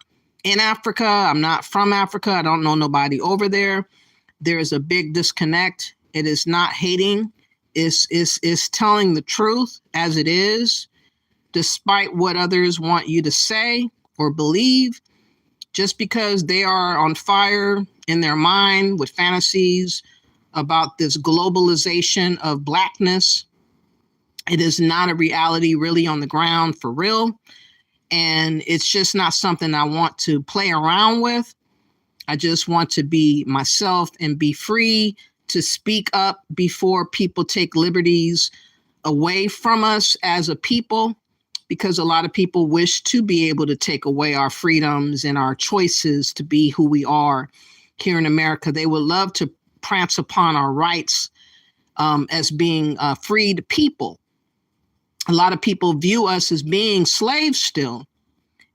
in Africa. I'm not from Africa. I don't know nobody over there. There is a big disconnect. It is not hating. It's telling the truth as it is, despite what others want you to say or believe. Just because they are on fire in their mind with fantasies about this globalization of Blackness, it is not a reality really on the ground for real. And it's just not something I want to play around with. I just want to be myself and be free to speak up before people take liberties away from us as a people, because a lot of people wish to be able to take away our freedoms and our choices to be who we are here in America. They would love to prance upon our rights as being freed people. A lot of people view us as being slaves still,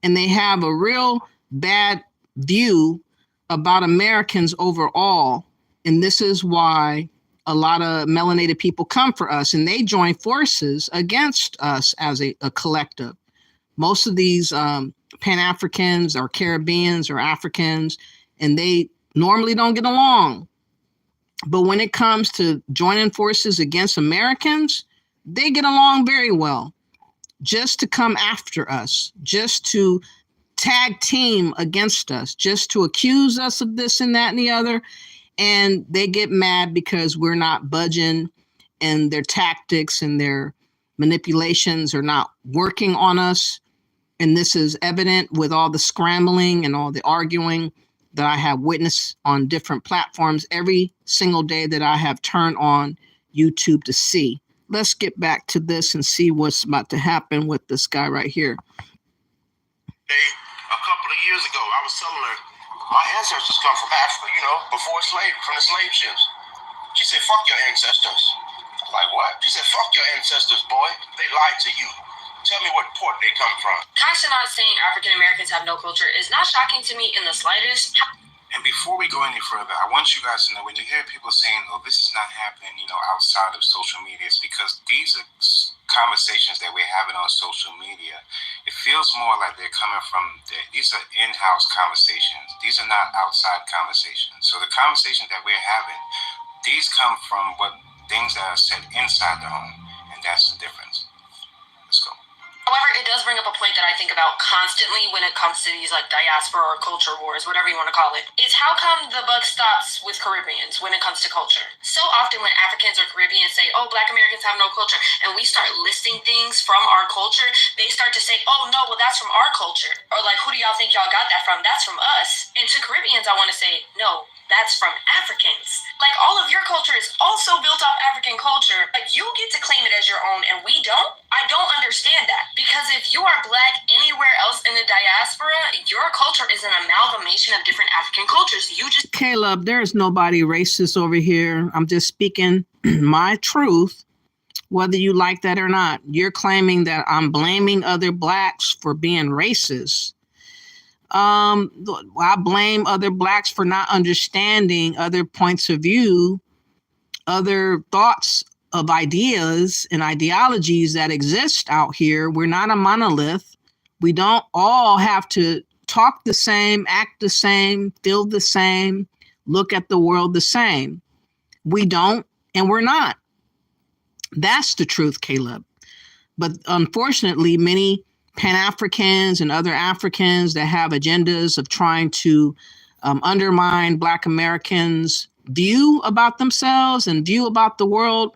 and they have a real bad view about Americans overall. And this is why a lot of melanated people come for us, and they join forces against us as a collective. Most of these Pan-Africans or Caribbeans or Africans, and they normally don't get along. But when it comes to joining forces against Americans, they get along very well. Just to come after us, just to tag team against us, just to accuse us of this and that and the other. And they get mad because we're not budging, and their tactics and their manipulations are not working on us. And this is evident with all the scrambling and all the arguing that I have witnessed on different platforms every single day that I have turned on YouTube to see. Let's get back to this and see what's about to happen with this guy right here. A couple of years ago, I was telling her, my ancestors come from Africa, before from the slave ships. She said, fuck your ancestors. I'm like, what? She said, fuck your ancestors, boy. They lied to you. Tell me what port they come from. Astronaut saying African Americans have no culture is not shocking to me in the slightest. And before we go any further, I want you guys to know, when you hear people saying, oh, this is not happening, outside of social media, it's because these are conversations that we're having on social media, it feels more like they're coming from, these are in-house conversations. These are not outside conversations. So the conversations that we're having, these come from things that are said inside the home, and that's the difference. Let's go. However, it does bring up a point that I think about constantly when it comes to these like diaspora or culture wars, whatever you want to call it, is how come the buck stops with Caribbeans when it comes to culture? So often when Africans or Caribbeans say, oh, Black Americans have no culture, and we start listing things from our culture, they start to say, oh, no, well, that's from our culture. Or like, who do y'all think y'all got that from? That's from us. And to Caribbeans, I want to say, no, that's from Africans. Like, all of your culture is also built off African culture, but you get to claim it as your own and we don't? I don't understand that. Because if you are Black anywhere else in the diaspora, your culture is an amalgamation of different African cultures. You just... Caleb, there's nobody racist over here. I'm just speaking my truth, whether you like that or not. You're claiming that I'm blaming other Blacks for being racist. I blame other Blacks for not understanding other points of view, other thoughts of ideas and ideologies that exist out here. We're not a monolith. We don't all have to talk the same, act the same, feel the same, look at the world the same. We don't, and we're not. That's the truth, Caleb. But unfortunately, many Pan-Africans and other Africans that have agendas of trying to undermine Black Americans' view about themselves and view about the world,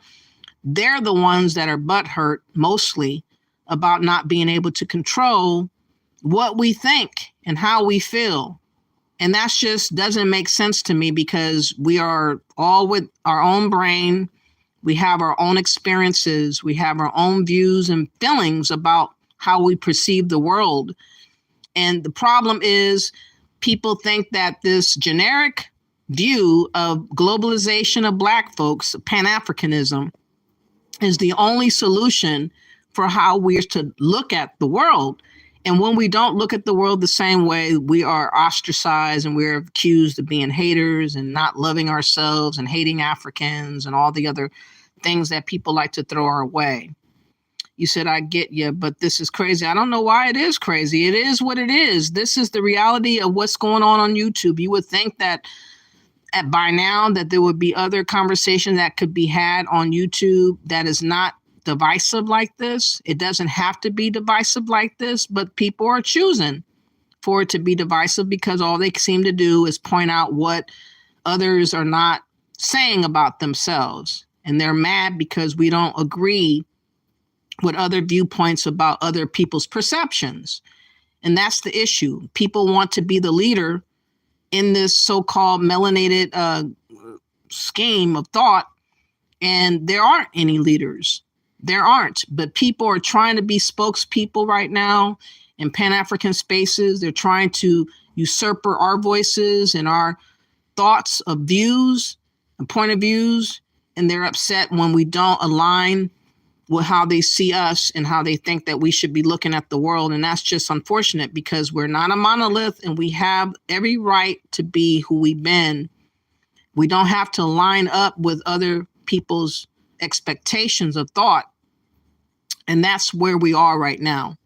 they're the ones that are butthurt mostly about not being able to control what we think and how we feel. And that's just doesn't make sense to me, because we are all with our own brain. We have our own experiences. We have our own views and feelings about how we perceive the world. And the problem is people think that this generic view of globalization of Black folks, Pan-Africanism, is the only solution for how we're to look at the world. And when we don't look at the world the same way, we are ostracized and we're accused of being haters and not loving ourselves and hating Africans and all the other things that people like to throw our way. You said, I get you, but this is crazy. I don't know why it is crazy. It is what it is. This is the reality of what's going on YouTube. You would think that by now that there would be other conversation that could be had on YouTube that is not divisive like this. It doesn't have to be divisive like this, but people are choosing for it to be divisive because all they seem to do is point out what others are not saying about themselves. And they're mad because we don't agree with other viewpoints about other people's perceptions. And that's the issue. People want to be the leader in this so-called melanated scheme of thought, and there aren't any leaders. There aren't, but people are trying to be spokespeople right now in Pan-African spaces. They're trying to usurp our voices and our thoughts of views and point of views, and they're upset when we don't align with how they see us and how they think that we should be looking at the world. And that's just unfortunate because we're not a monolith and we have every right to be who we've been. We don't have to line up with other people's expectations of thought. And that's where we are right now.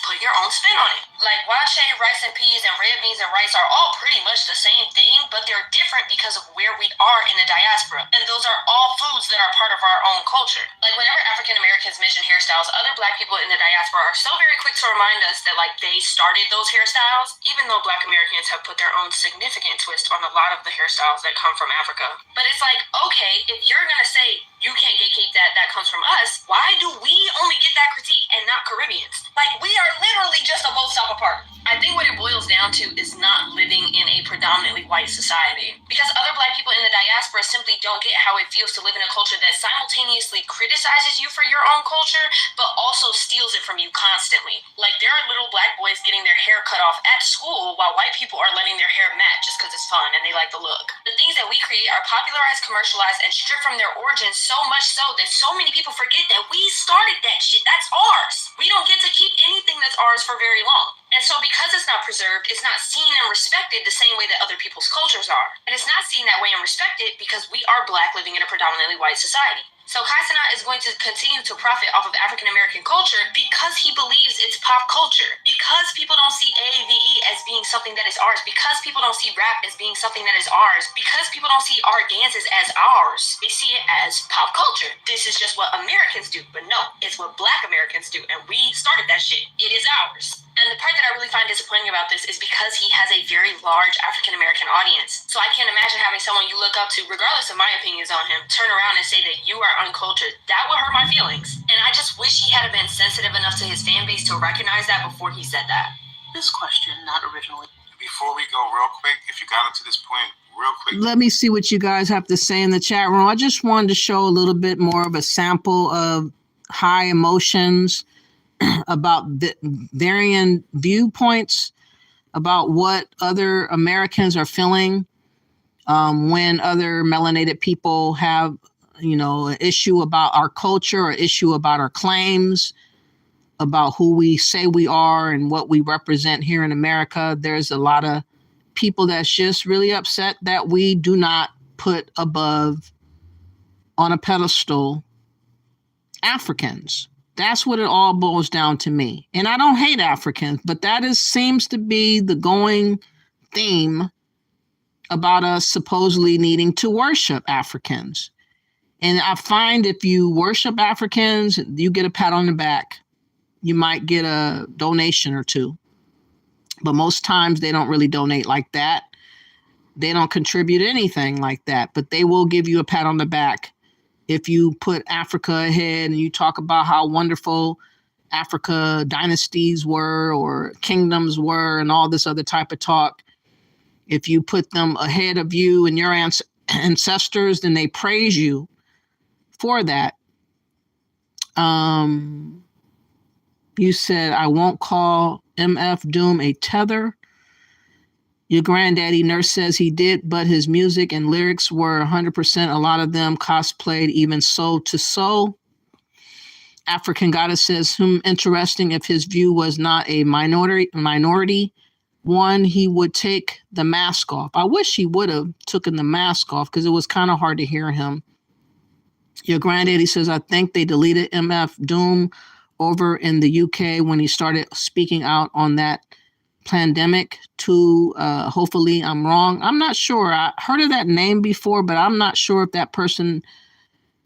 Put your own spin on it. Like wache, rice and peas, and red beans and rice are all pretty much the same thing, but they're different because of where we are in the diaspora. And those are all foods that are part of our own culture. Like whenever African Americans mention hairstyles, other Black people in the diaspora are so very quick to remind us that like they started those hairstyles, even though Black Americans have put their own significant twist on a lot of the hairstyles that come from Africa. But it's like, okay, if you're gonna say you can't gatekeep that comes from us, why do we only get that critique and not Caribbeans? Like we are literally just a both stop apart. I think what it boils down to is not living in a predominantly white society. Because other Black people in the diaspora simply don't get how it feels to live in a culture that simultaneously criticizes you for your own culture, but also steals it from you constantly. Like there are little Black boys getting their hair cut off at school while white people are letting their hair match just because it's fun and they like the look. The things that we create are popularized, commercialized, and stripped from their origins so much so that so many people forget that we started that shit. That's ours. We don't get to keep anything that's ours for very long. And so because it's not preserved, it's not seen and respected the same way that other people's cultures are. And it's not seen that way and respected because we are Black living in a predominantly white society. So Kai Cenat is going to continue to profit off of African American culture because he believes it's pop culture. Because people don't see AAVE as being something that is ours. Because people don't see rap as being something that is ours. Because people don't see our dances as ours. They see it as pop culture. This is just what Americans do. But no, it's what Black Americans do. And we started that shit. It is ours. And the part that I really find disappointing about this is because he has a very large African-American audience. So I can't imagine having someone you look up to, regardless of my opinions on him, turn around and say that you are uncultured. That would hurt my feelings. And I just wish he had been sensitive enough to his fan base to recognize that before he said that. This question, not originally. Before we go, real quick, if you got up to this point, real quick. Let me see what you guys have to say in the chat room. I just wanted to show a little bit more of a sample of high emotions about the varying viewpoints about what other Americans are feeling when other melanated people have, an issue about our culture or issue about our claims, about who we say we are and what we represent here in America. There's a lot of people that's just really upset that we do not put above on a pedestal Africans. That's what it all boils down to me. And I don't hate Africans, but that seems to be the going theme about us supposedly needing to worship Africans. And I find if you worship Africans, you get a pat on the back. You might get a donation or two. But most times they don't really donate like that. They don't contribute anything like that, but they will give you a pat on the back if you put Africa ahead and you talk about how wonderful Africa dynasties were or kingdoms were and all this other type of talk. If you put them ahead of you and your ancestors, then they praise you for that. You said, I won't call MF Doom a tether. Your granddaddy nurse says he did, but his music and lyrics were 100%. A lot of them cosplayed, even Soul to Soul. African Goddess says, interesting. If his view was not a minority one, he would take the mask off. I wish he would have taken the mask off because it was kind of hard to hear him. Your granddaddy says, I think they deleted MF Doom over in the UK when he started speaking out on that pandemic too. Hopefully I'm wrong. I'm not sure. I heard of that name before, but I'm not sure if that person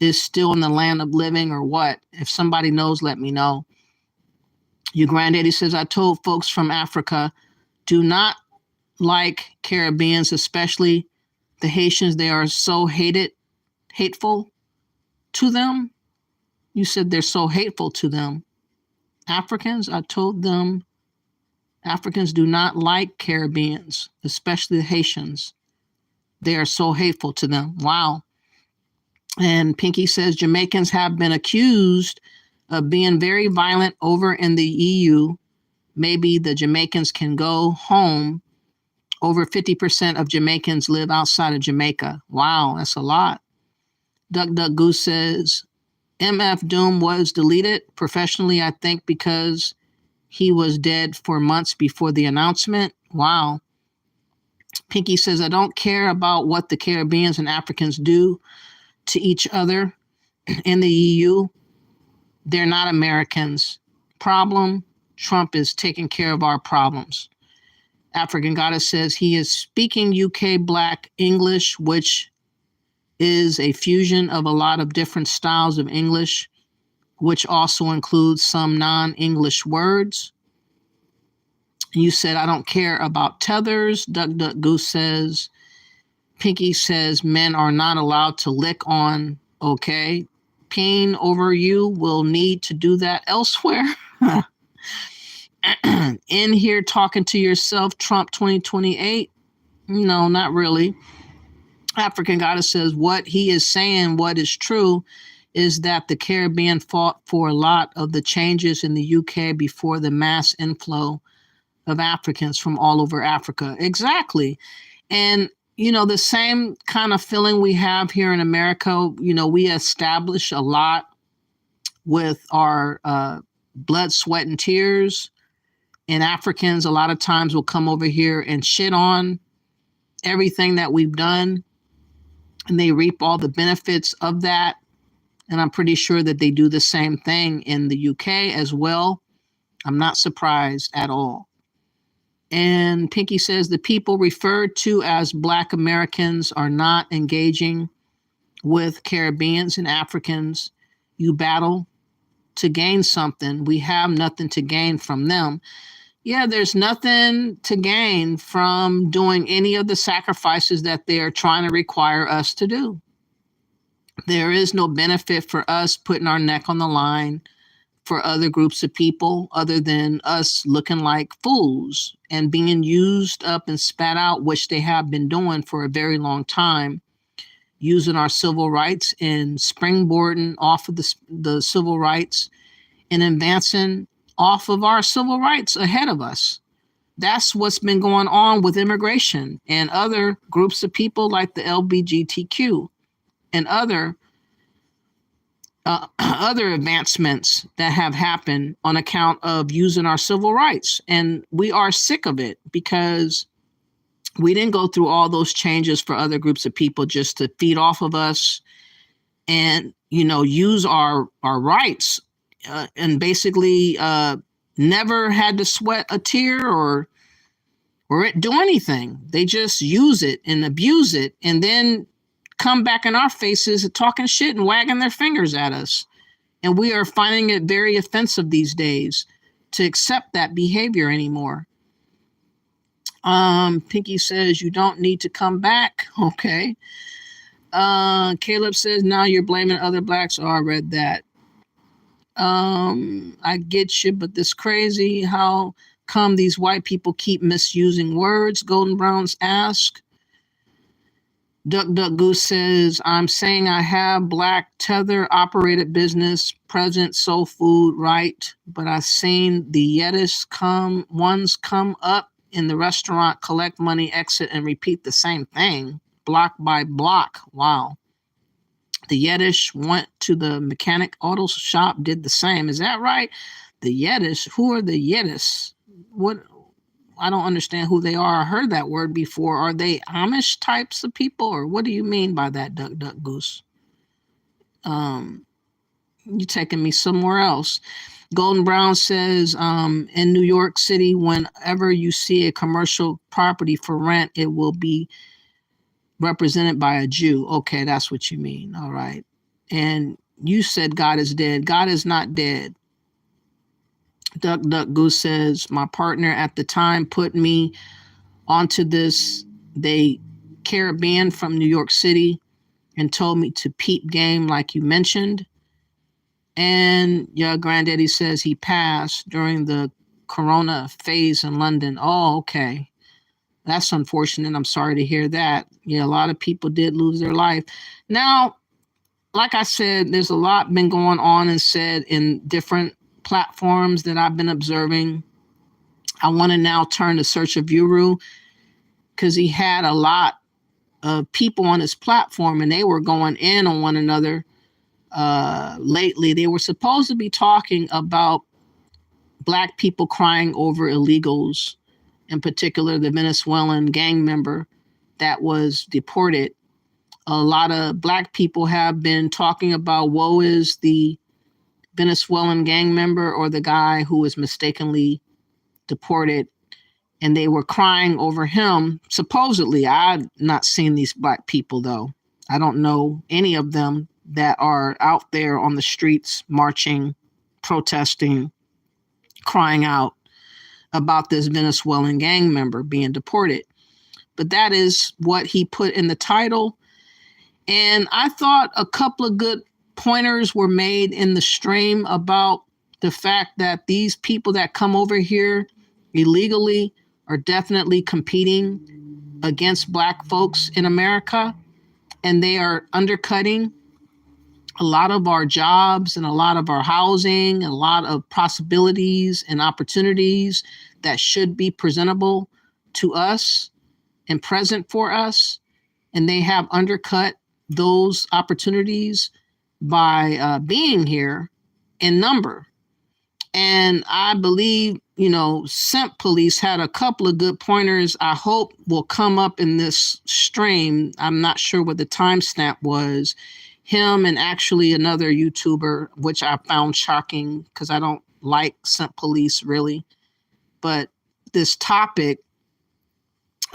is still in the land of living or what. If somebody knows, let me know. Your granddaddy says, I told folks from Africa, do not like Caribbeans, especially the Haitians. They are so hateful to them. You said they're so hateful to them. Africans, I told them, Africans do not like Caribbeans, especially the Haitians. They are so hateful to them. Wow. And Pinky says Jamaicans have been accused of being very violent over in the EU. Maybe the Jamaicans can go home. Over 50% of Jamaicans live outside of Jamaica. Wow, that's a lot. Duck Duck Goose says MF Doom was deleted professionally, I think, because he was dead for months before the announcement. Wow. Pinky says, I don't care about what the Caribbeans and Africans do to each other in the EU. They're not Americans. Problem, Trump is taking care of our problems. African Goddess says he is speaking UK Black English, which is a fusion of a lot of different styles of English, which also includes some non-English words. You said, I don't care about tethers. Duck Duck Goose says, Pinky says, men are not allowed to lick on, okay. Pain over you will need to do that elsewhere. In here talking to yourself, Trump 2028. No, not really. African Goddess says, what he is saying, what is true, is that the Caribbean fought for a lot of the changes in the UK before the mass inflow of Africans from all over Africa. Exactly. And, the same kind of feeling we have here in America, we establish a lot with our blood, sweat, and tears. And Africans a lot of times will come over here and shit on everything that we've done. And they reap all the benefits of that. And I'm pretty sure that they do the same thing in the UK as well. I'm not surprised at all. And Pinky says the people referred to as Black Americans are not engaging with Caribbeans and Africans. You battle to gain something. We have nothing to gain from them. Yeah, there's nothing to gain from doing any of the sacrifices that they are trying to require us to do. There is no benefit for us putting our neck on the line for other groups of people other than us looking like fools and being used up and spat out, which they have been doing for a very long time, using our civil rights and springboarding off of the civil rights and advancing off of our civil rights ahead of us. That's what's been going on with immigration and other groups of people like the LGBTQ and other advancements that have happened on account of using our civil rights. And we are sick of it because we didn't go through all those changes for other groups of people just to feed off of us and, use our rights and basically never had to sweat a tear or do anything. They just use it and abuse it and then come back in our faces talking shit and wagging their fingers at us. And we are finding it very offensive these days to accept that behavior anymore. Pinky says you don't need to come back. Okay. Caleb says now you're blaming other blacks. Oh, I read that. I get you, but this crazy. How come these white people keep misusing words? Golden Browns ask. Duck Goose says, I'm saying I have black tether operated business, present soul food, right? But I've seen the Yiddish come up in the restaurant, collect money, exit, and repeat the same thing, block by block. Wow. The Yiddish went to the mechanic auto shop, did the same. Is that right? The Yiddish, who are the Yiddish? What? I don't understand who they are. I heard that word before. Are they Amish types of people, or what do you mean by that, Duck Goose? You're taking me somewhere else. Golden Brown says, in New York City, whenever you see a commercial property for rent, it will be represented by a Jew. Okay, that's what you mean. All right. And you said God is dead. God is not dead. Duck Goose says, my partner at the time put me onto this. They Caribbean from New York City and told me to peep game like you mentioned. And your granddaddy says he passed during the corona phase in London. Oh, okay. That's unfortunate. I'm sorry to hear that. Yeah, a lot of people did lose their life. Now, like I said, there's a lot been going on and said in different platforms that I've been observing. I want to now turn to Search of Uru because he had a lot of people on his platform and they were going in on one another lately. They were supposed to be talking about Black people crying over illegals, in particular the Venezuelan gang member that was deported. A lot of Black people have been talking about woe is the Venezuelan gang member or the guy who was mistakenly deported, and they were crying over him. Supposedly, I've not seen these Black people though. I don't know any of them that are out there on the streets marching, protesting, crying out about this Venezuelan gang member being deported. But that is what he put in the title. And I thought a couple of good pointers were made in the stream about the fact that these people that come over here illegally are definitely competing against Black folks in America. And they are undercutting a lot of our jobs and a lot of our housing and a lot of possibilities and opportunities that should be presentable to us and present for us. And they have undercut those opportunities by being here in number. And I believe, Simp Police had a couple of good pointers I hope will come up in this stream. I'm not sure what the timestamp was. him and actually another YouTuber, which I found shocking because I don't like simp police really. But this topic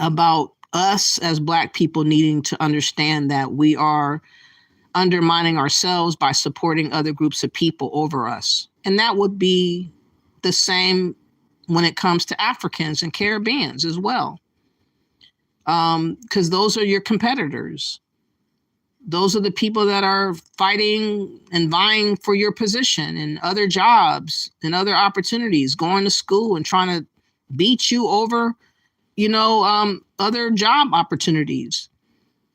about us as Black people needing to understand that we are undermining ourselves by supporting other groups of people over us. And that would be the same when it comes to Africans and Caribbeans as well. Because those are your competitors. Those are the people that are fighting and vying for your position and other jobs and other opportunities, going to school and trying to beat you over, other job opportunities.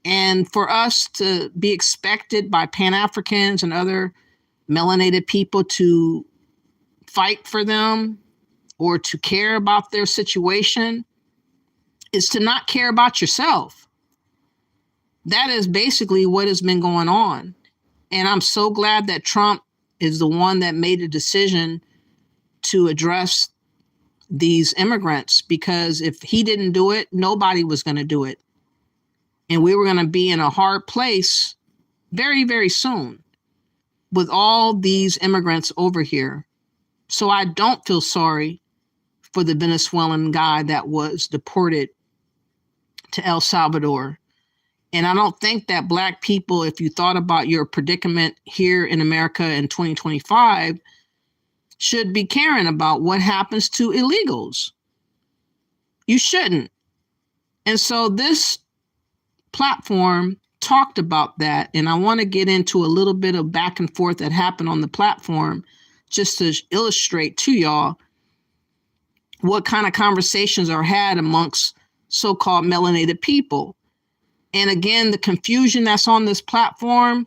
And for us to be expected by Pan-Africans and other melanated people to fight for them or to care about their situation is to not care about yourself. That is basically what has been going on. And I'm so glad that Trump is the one that made a decision to address these immigrants, because if he didn't do it, nobody was going to do it. And we were going to be in a hard place very, very soon with all these immigrants over here. So I don't feel sorry for the Venezuelan guy that was deported to El Salvador. And I don't think that Black people, if you thought about your predicament here in America in 2025, should be caring about what happens to illegals. You shouldn't. And so this platform talked about that. And I want to get into a little bit of back and forth that happened on the platform just to illustrate to y'all what kind of conversations are had amongst so-called melanated people. And again, the confusion that's on this platform,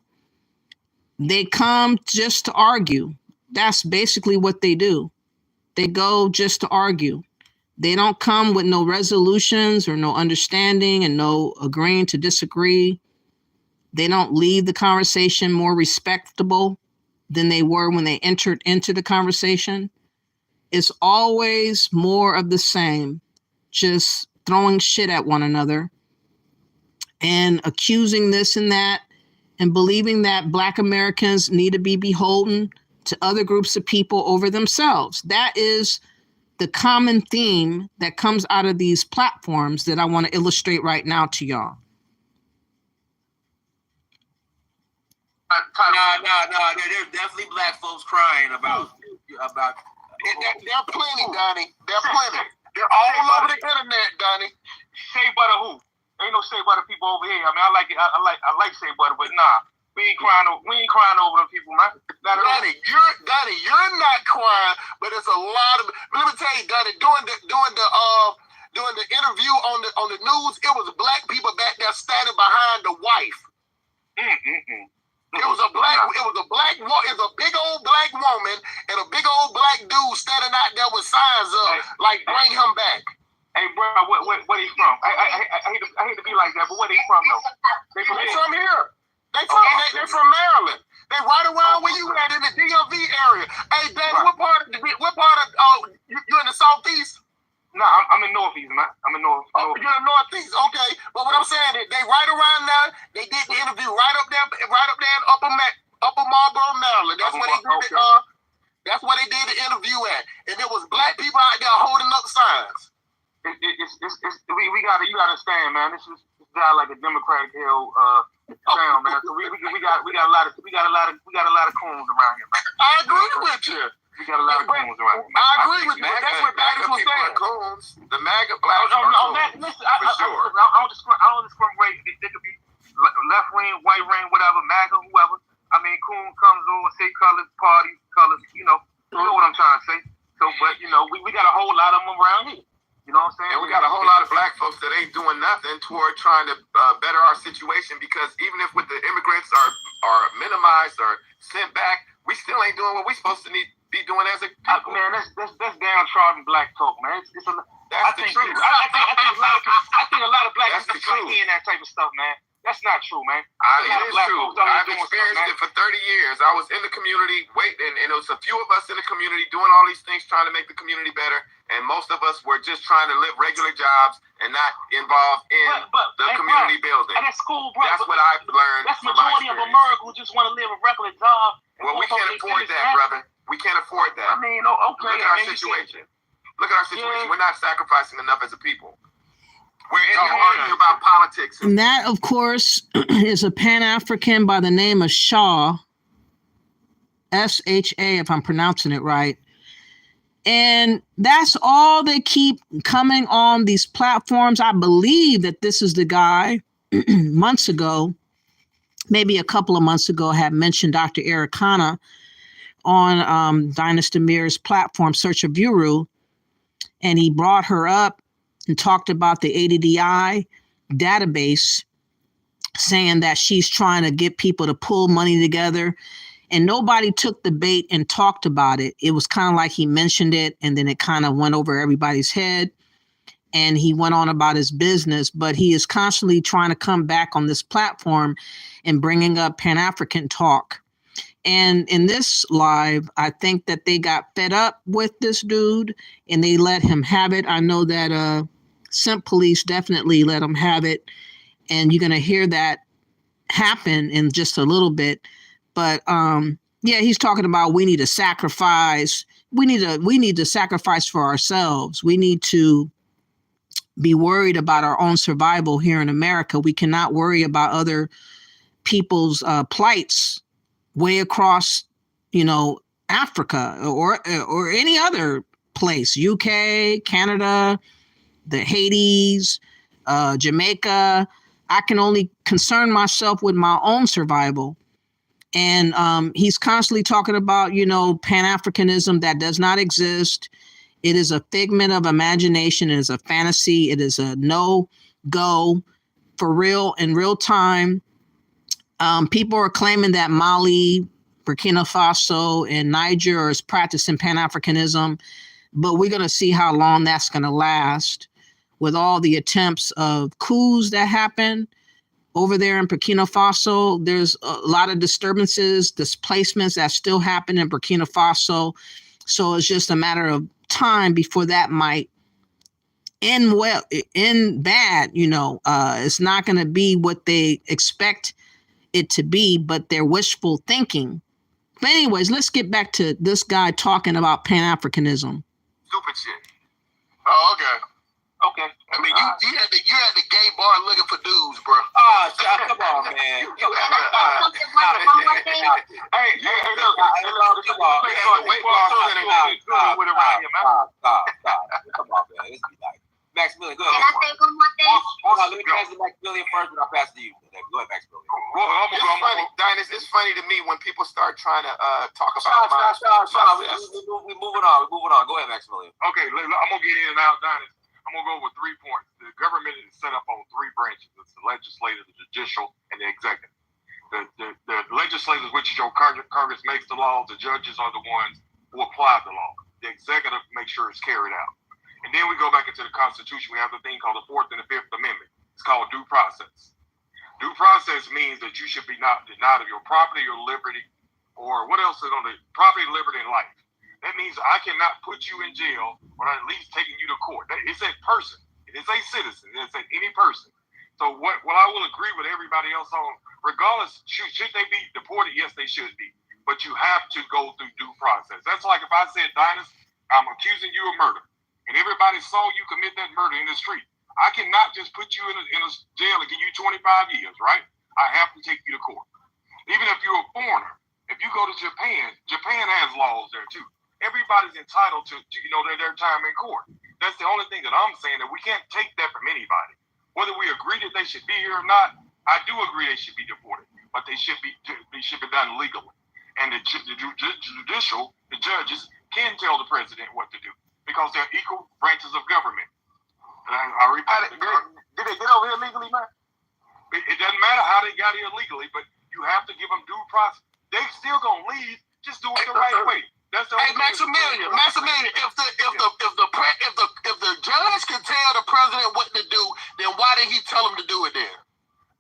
they come just to argue. That's basically what they do. They go just to argue. They don't come with no resolutions or no understanding and no agreeing to disagree. They don't leave the conversation more respectable than they were when they entered into the conversation. It's always more of the same, just throwing shit at one another and accusing this and that, and believing that Black Americans need to be beholden to other groups of people over themselves. That is the common theme that comes out of these platforms that I want to illustrate right now to y'all. Nah. There's definitely Black folks crying about. There are plenty, Donnie. There are plenty. They're all over the internet, Donnie. Shea butter who? Ain't no shea butter people over here. I mean, I like it. I like shea butter, but nah, we ain't crying over them people, man. Donnie, you're not crying, but it's a lot of. Let me tell you, Donnie, during the interview on the news, it was Black people back there standing behind the wife. It was a big old Black woman and a big old Black dude standing out there with signs up like "Bring him back." Hey, bro, where he from? I hate to be like that, but where they from though? They from here. They're from Maryland. They right around where you at in the DMV area. Hey, Danny, what part of you in the Southeast? No, I'm in Northeast, man. I'm in North. You're in the Northeast, okay. But what I'm saying is, they right around there. They did the interview right up there in Upper Marlboro, Maryland. That's where they did That's where they did the interview at, and there was Black people out there holding up signs. You gotta understand, man. This is not like a Democratic Hill town, man. So we got a lot of coons around here, man. I agree with you. We got a lot of coons around here. I agree with you. That's what Baptists were saying. Coons. The MAGA Blacks are coons. Listen, I don't discriminate. They could be left wing, white wing, whatever, MAGA, whoever. I mean, coon comes over, say colors, parties, colors. You know what I'm trying to say. So, but we got a whole lot of them around here. You know what I'm saying? And we got a whole lot of Black folks that ain't doing nothing toward trying to better our situation, because even if with the immigrants are minimized or sent back, we still ain't doing what we supposed to be doing as a people. Man, that's downtrodden Black talk, man. That's the truth. I think a lot of Black people like hearing that type of stuff, man. That's not true, man. It is true. I've experienced it for 30 years. I was in the community, and it was a few of us in the community doing all these things, trying to make the community better. And most of us were just trying to live regular jobs and not involved in the community building. And that's cool, bro. That's what I've learned. That's majority of America who just want to live a regular job. Well, we can't afford that, brother. We can't afford that. I mean, okay. Look at our situation. Look at our situation. We're not sacrificing enough as a people. We're in here arguing about politics. And that, of course, is a Pan-African by the name of Shaw, S-H-A, if I'm pronouncing it right. And that's all they keep coming on these platforms. I believe that this is the guy months ago, maybe a couple of months ago, had mentioned Dr. Ericana on Dynasty Mir's platform, Search of Uru. And he brought her up and talked about the ADDI database, saying that she's trying to get people to pull money together. And nobody took the bait and talked about it. It was kind of like he mentioned it, and then it kind of went over everybody's head. And he went on about his business, but he is constantly trying to come back on this platform and bringing up Pan-African talk. And in this live, I think that they got fed up with this dude and they let him have it. I know that Simp Police definitely let him have it. And you're going to hear that happen in just a little bit. But yeah, he's talking about we need to sacrifice. We need to sacrifice for ourselves. We need to be worried about our own survival here in America. We cannot worry about other people's plights way across, Africa or any other place, UK, Canada, the Hades, Jamaica. I can only concern myself with my own survival. And he's constantly talking about, Pan-Africanism that does not exist. It is a figment of imagination. It is a fantasy. It is a no-go for real in real time. People are claiming that Mali, Burkina Faso, and Niger is practicing Pan-Africanism, but we're going to see how long that's going to last with all the attempts of coups that happen over there in Burkina Faso. There's a lot of disturbances, displacements that still happen in Burkina Faso. So it's just a matter of time before that might end bad. It's not going to be what they expect it to be, but they're wishful thinking. But anyways, let's get back to this guy talking about Pan-Africanism. Stupid shit. Oh, okay. Okay. I mean, you had the gay bar looking for dudes, bro. Oh, come on, man. Hey, Come on, man. Let's be like Maximilian. Go ahead. Can I say one more thing? Hold on, let me pass it to Maximilian first, but I'll pass it to you. Go ahead, Maximilian. It's funny to me when people start trying to talk about. Stop. We're moving on. Go ahead, Maximilian. Okay, I'm gonna get in and out, Dennis. I'm gonna go over 3 points. The government is set up on 3 branches: it's the legislative, the judicial, and the executive. The legislators, which is your Congress, makes the laws. The judges are the ones who apply the law. The executive makes sure it's carried out. And then we go back into the Constitution. We have the thing called the 4th and the 5th Amendment. It's called due process. Due process means that you should be not denied of your property or liberty, or what else is on the property, liberty, and life. That means I cannot put you in jail without at least taking you to court. It's a person. It is a citizen. It's any person. So what I will agree with everybody else on, regardless, should they be deported? Yes, they should be. But you have to go through due process. That's like if I said, Dinus, I'm accusing you of murder, and everybody saw you commit that murder in the street. I cannot just put you in a jail and give you 25 years, right? I have to take you to court. Even if you're a foreigner, if you go to Japan has laws there too. Everybody's entitled to their time in court. That's the only thing that I'm saying, that we can't take that from anybody. Whether we agree that they should be here or not, I do agree they should be deported, but they should be done legally. And the judicial, the judges can tell the president what to do because they're equal branches of government. And I repeat, did they get over here legally, man? It doesn't matter how they got here legally, but you have to give them due process. They still gonna leave. Just do it the right way. Hey, Maximilian, if the judge can tell the president what to do, then why did he tell him to do it there?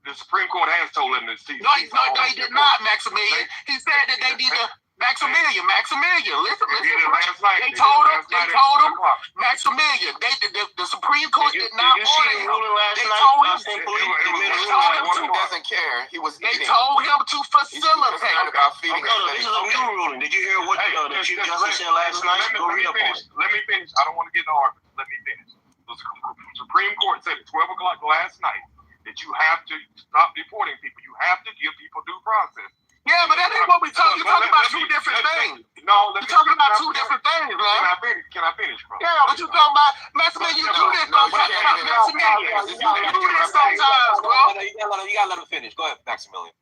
The Supreme Court has told him to cease. No, he did not, Maximilian. He said that they need to. Maximilian, listen. Last night, They told him, Maximilian. The Supreme Court did not order him. They told him he doesn't care. He was They told him to facilitate. About feeding this is a new ruling. Did you hear what the Chief Justice said last night? Go read up on it. Let me finish. I don't want to get in an argument. Let me finish. The Supreme Court said at 12 o'clock last night that you have to stop deporting people. You have to give people due process. Yeah, but that ain't what we talking. You're talking about two different things. No, you're talking about two different things, man. Can I finish, bro? Yeah, but you talking about Maximilian. You do this sometimes, Maximilian. You do this sometimes, bro. You gotta let him finish. Go ahead, Maximilian.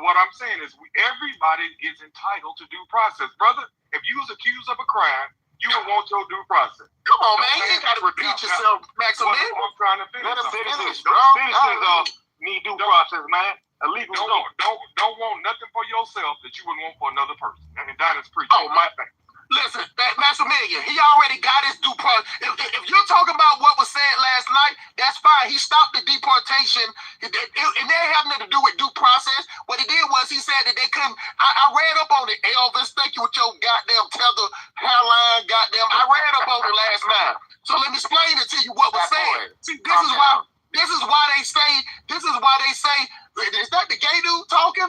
What I'm saying is, everybody is entitled to due process, brother. If you was accused of a crime, you would want your due process. Come on, man. You ain't got to repeat yourself, Maximilian. I'm trying to finish. Let him finish, bro. Citizens need due process, man. Don't want nothing for yourself that you would want for another person. I mean, that is preaching. Oh, my thing. Listen, Maximilian, he already got his due process. If you're talking about what was said last night, that's fine. He stopped the deportation. And that had nothing to do with due process. What he did was he said that they couldn't. I read up on it, Elvis. Thank you with your goddamn tether hairline, goddamn. I read up on it last night. So let me explain it to you what was said. See, this is why they say, is that the gay dude talking?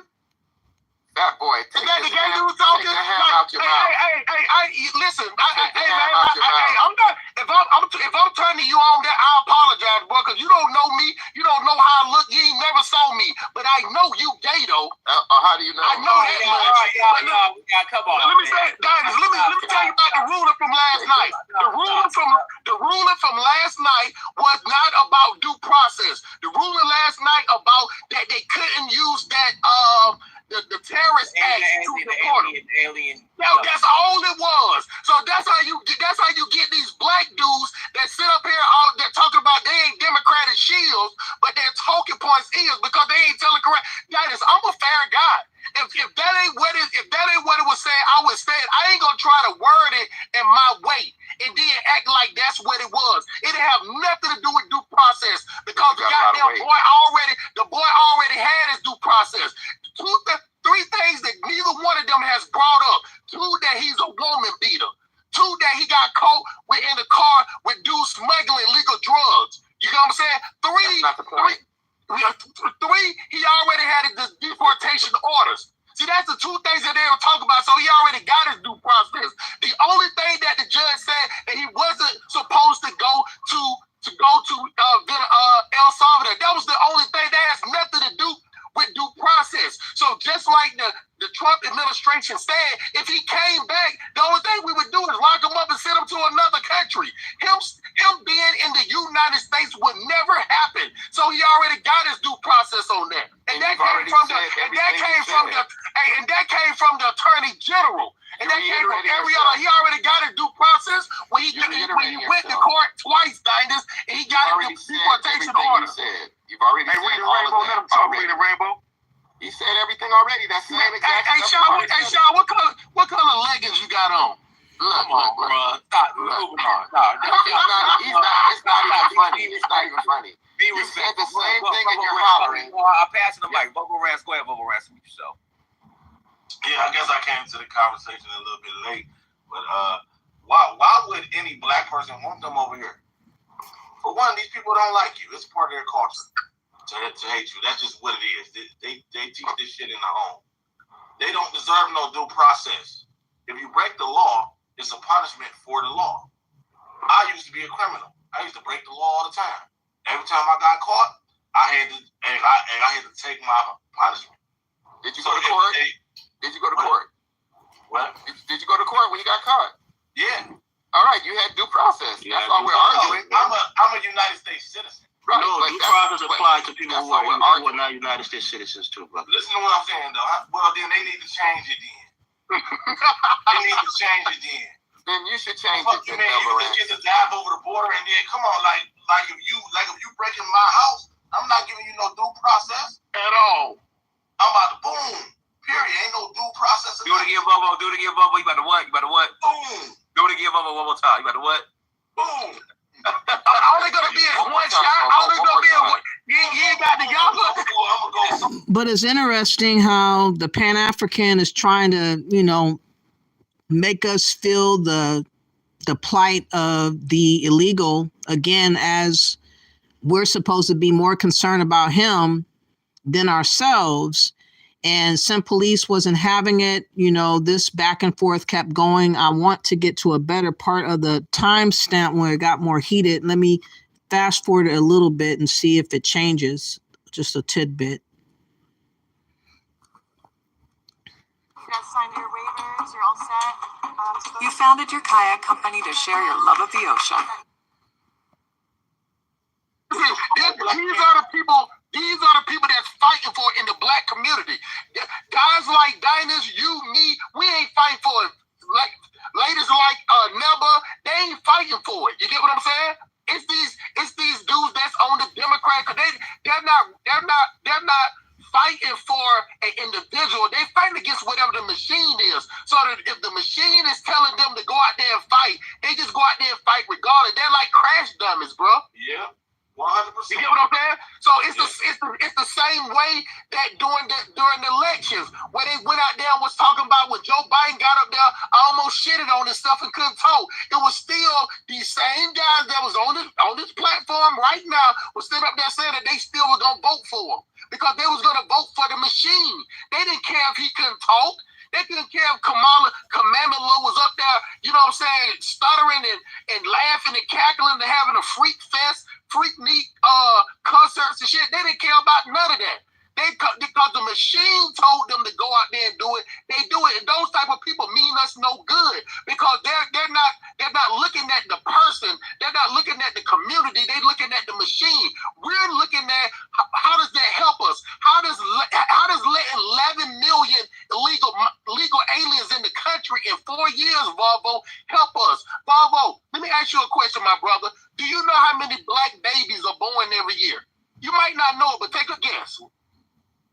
That boy, is that the gay dude talking? Listen, I'm not. If I'm turning you on that, I apologize, bro, because you don't know me. You don't know how I look. You ain't never saw me, but I know you gay though. How do you know? I know that much. Come on. Let me say, guys. Let me tell you about the ruling from last night. The ruling from last night was not about due process. The ruling last night about that they couldn't use that the terrorist act to deport them. That's all it was. So that's how you get these black dudes that sit up here that talking about they ain't Democratic shields, but their talking points is because they ain't telling correct. Guys, I'm a fair guy. If that ain't what it was saying, I would say it. I ain't gonna try to word it in my way and then act like that's what it was. It didn't have nothing to do with due process because the goddamn boy already had his due process. Three things that neither one of them has brought up. Two, that he's a woman beater. Two, that he got caught in the car with dudes smuggling illegal drugs. You know what I'm saying? Three, he already had the deportation orders. See, that's the two things that they were talking about. So he already got his due process. The only thing that the judge said that he wasn't supposed to go to El Salvador. That was the only thing. That has nothing to do with due process. So just like the Trump administration said, if he came back, the only thing we would do is lock him up and send him to another country. Him being in the United States would never happen. So he already got his due process on that. And that came from the Attorney General. And that came from every other. He already got his due process when he went to court twice, Dinus, and he got his deportation order. You've already said all of that. Let him talk, read the Rainbow. He said everything already. That's the same exact stuff. Hey, Sean, what color leggings you got on? Come on, bro. Stop. Moving on. It's not even funny. It's not even funny. You said the same thing and you're hollering. I'll pass the mic. Bubble Rants, go ahead, Bubble Rants. Yourself. Yeah, I guess I came to the conversation a little bit late, but why would any black person want them over here? For one, these people don't like you. It's part of their culture to hate you. That's just what it is. They teach this shit in the home. They don't deserve no due process. If you break the law, it's a punishment for the law. I used to be a criminal. I used to break the law all the time. Every time I got caught, I had to take my punishment. Did you go to court? Did you go to court? What? Did you go to court when you got caught? Yeah. All right, you had due process. Yeah, that's all we're arguing. I'm a United States citizen. Right, no, due process applies to people who are not United States citizens too, brother. Listen to what I'm saying, though. Well, then they need to change it then. They need to change it then. Then you should change it. You just dive over the border and then come on, like if you breaking my house, I'm not giving you no due process at all. I'm about to boom. Period. Ain't no due process. Do it again, Bubba. Do it again, Bubba. You about to what? You about to what? Boom. Do it again, Bubba. One more time. You about to what? Boom. Only gonna be one shot. Only gonna be You ain't got together. But it's interesting how the Pan-African is trying to, make us feel the plight of the illegal again, as we're supposed to be more concerned about him than ourselves. And some police wasn't having it. This back and forth kept going. I want to get to a better part of the timestamp where it got more heated. Let me fast forward a little bit and see if it changes just a tidbit. You guys signed your waivers, you're all set. You founded your kayak company to share your love of the ocean. These are the people that's fighting for it in the black community. Guys like Diners, you, me, we ain't fighting for it. Like ladies like Neba, they ain't fighting for it. You get what I'm saying? It's these dudes that's on the Democrat, cause they're not fighting for an individual. They fighting against whatever the machine is. So that if the machine is telling them to go out there and fight, they just go out there and fight regardless. They're like crash dummies, bro. Yeah. 100%. You get what I'm saying? So it's the same way that during the elections, where they went out there and was talking about when Joe Biden got up there, almost shitted on and stuff and couldn't talk. It was still these same guys that was on this platform right now was sitting up there saying that they still were gonna vote for him because they was gonna vote for the machine. They didn't care if he couldn't talk. They didn't care if Kamala was up there, stuttering and laughing and cackling and having a freak fest, freak neat concerts and shit. They didn't care about none of that. Because the machine told them to go out there and do it. They do it, and those type of people mean us no good because they're not looking at the person. They're not looking at the community. They're looking at the machine. We're looking at how does that help us? How does letting 11 million illegal aliens in the country in 4 years, Volvo, help us? Volvo, let me ask you a question, my brother. Do you know how many black babies are born every year? You might not know it, but take a guess.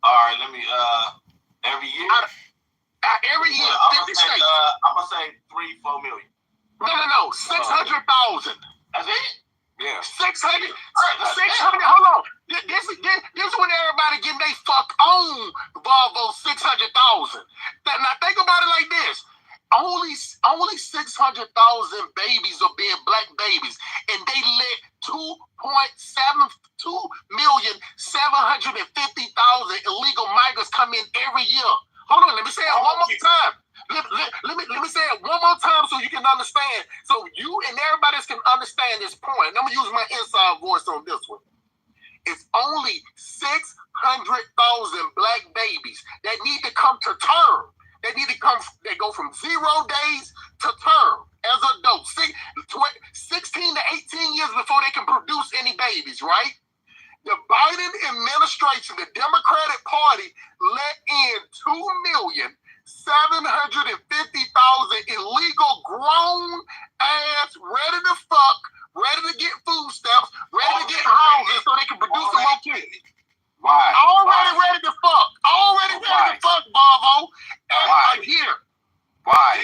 All right, let me. Every year. Every year, 50 states. I'm gonna say 3-4 million. No, 600,000. That's it. Yeah. 600. Hold on. This is when everybody getting they fuck on Volvo 600,000. Now think about it like this. Only 600,000 babies are being black babies, and they let 2,750,000 illegal migrants come in every year. Hold on, let me say it one more time. Let me say it one more time so you can understand. So you and everybody else can understand this point. I'm gonna use my inside voice on this one. It's only 600,000 black babies that need to come to term. They go from 0 days to term as adults, 16 to 18 years before they can produce any babies, right? The Biden administration, the Democratic Party, let in 2,750,000 illegal grown-ass, ready to fuck, ready to get food stamps, ready to get houses so they can produce some more kids. Why? Already ready to fuck. Already ready to fuck, Volvo. Why? Here. Why?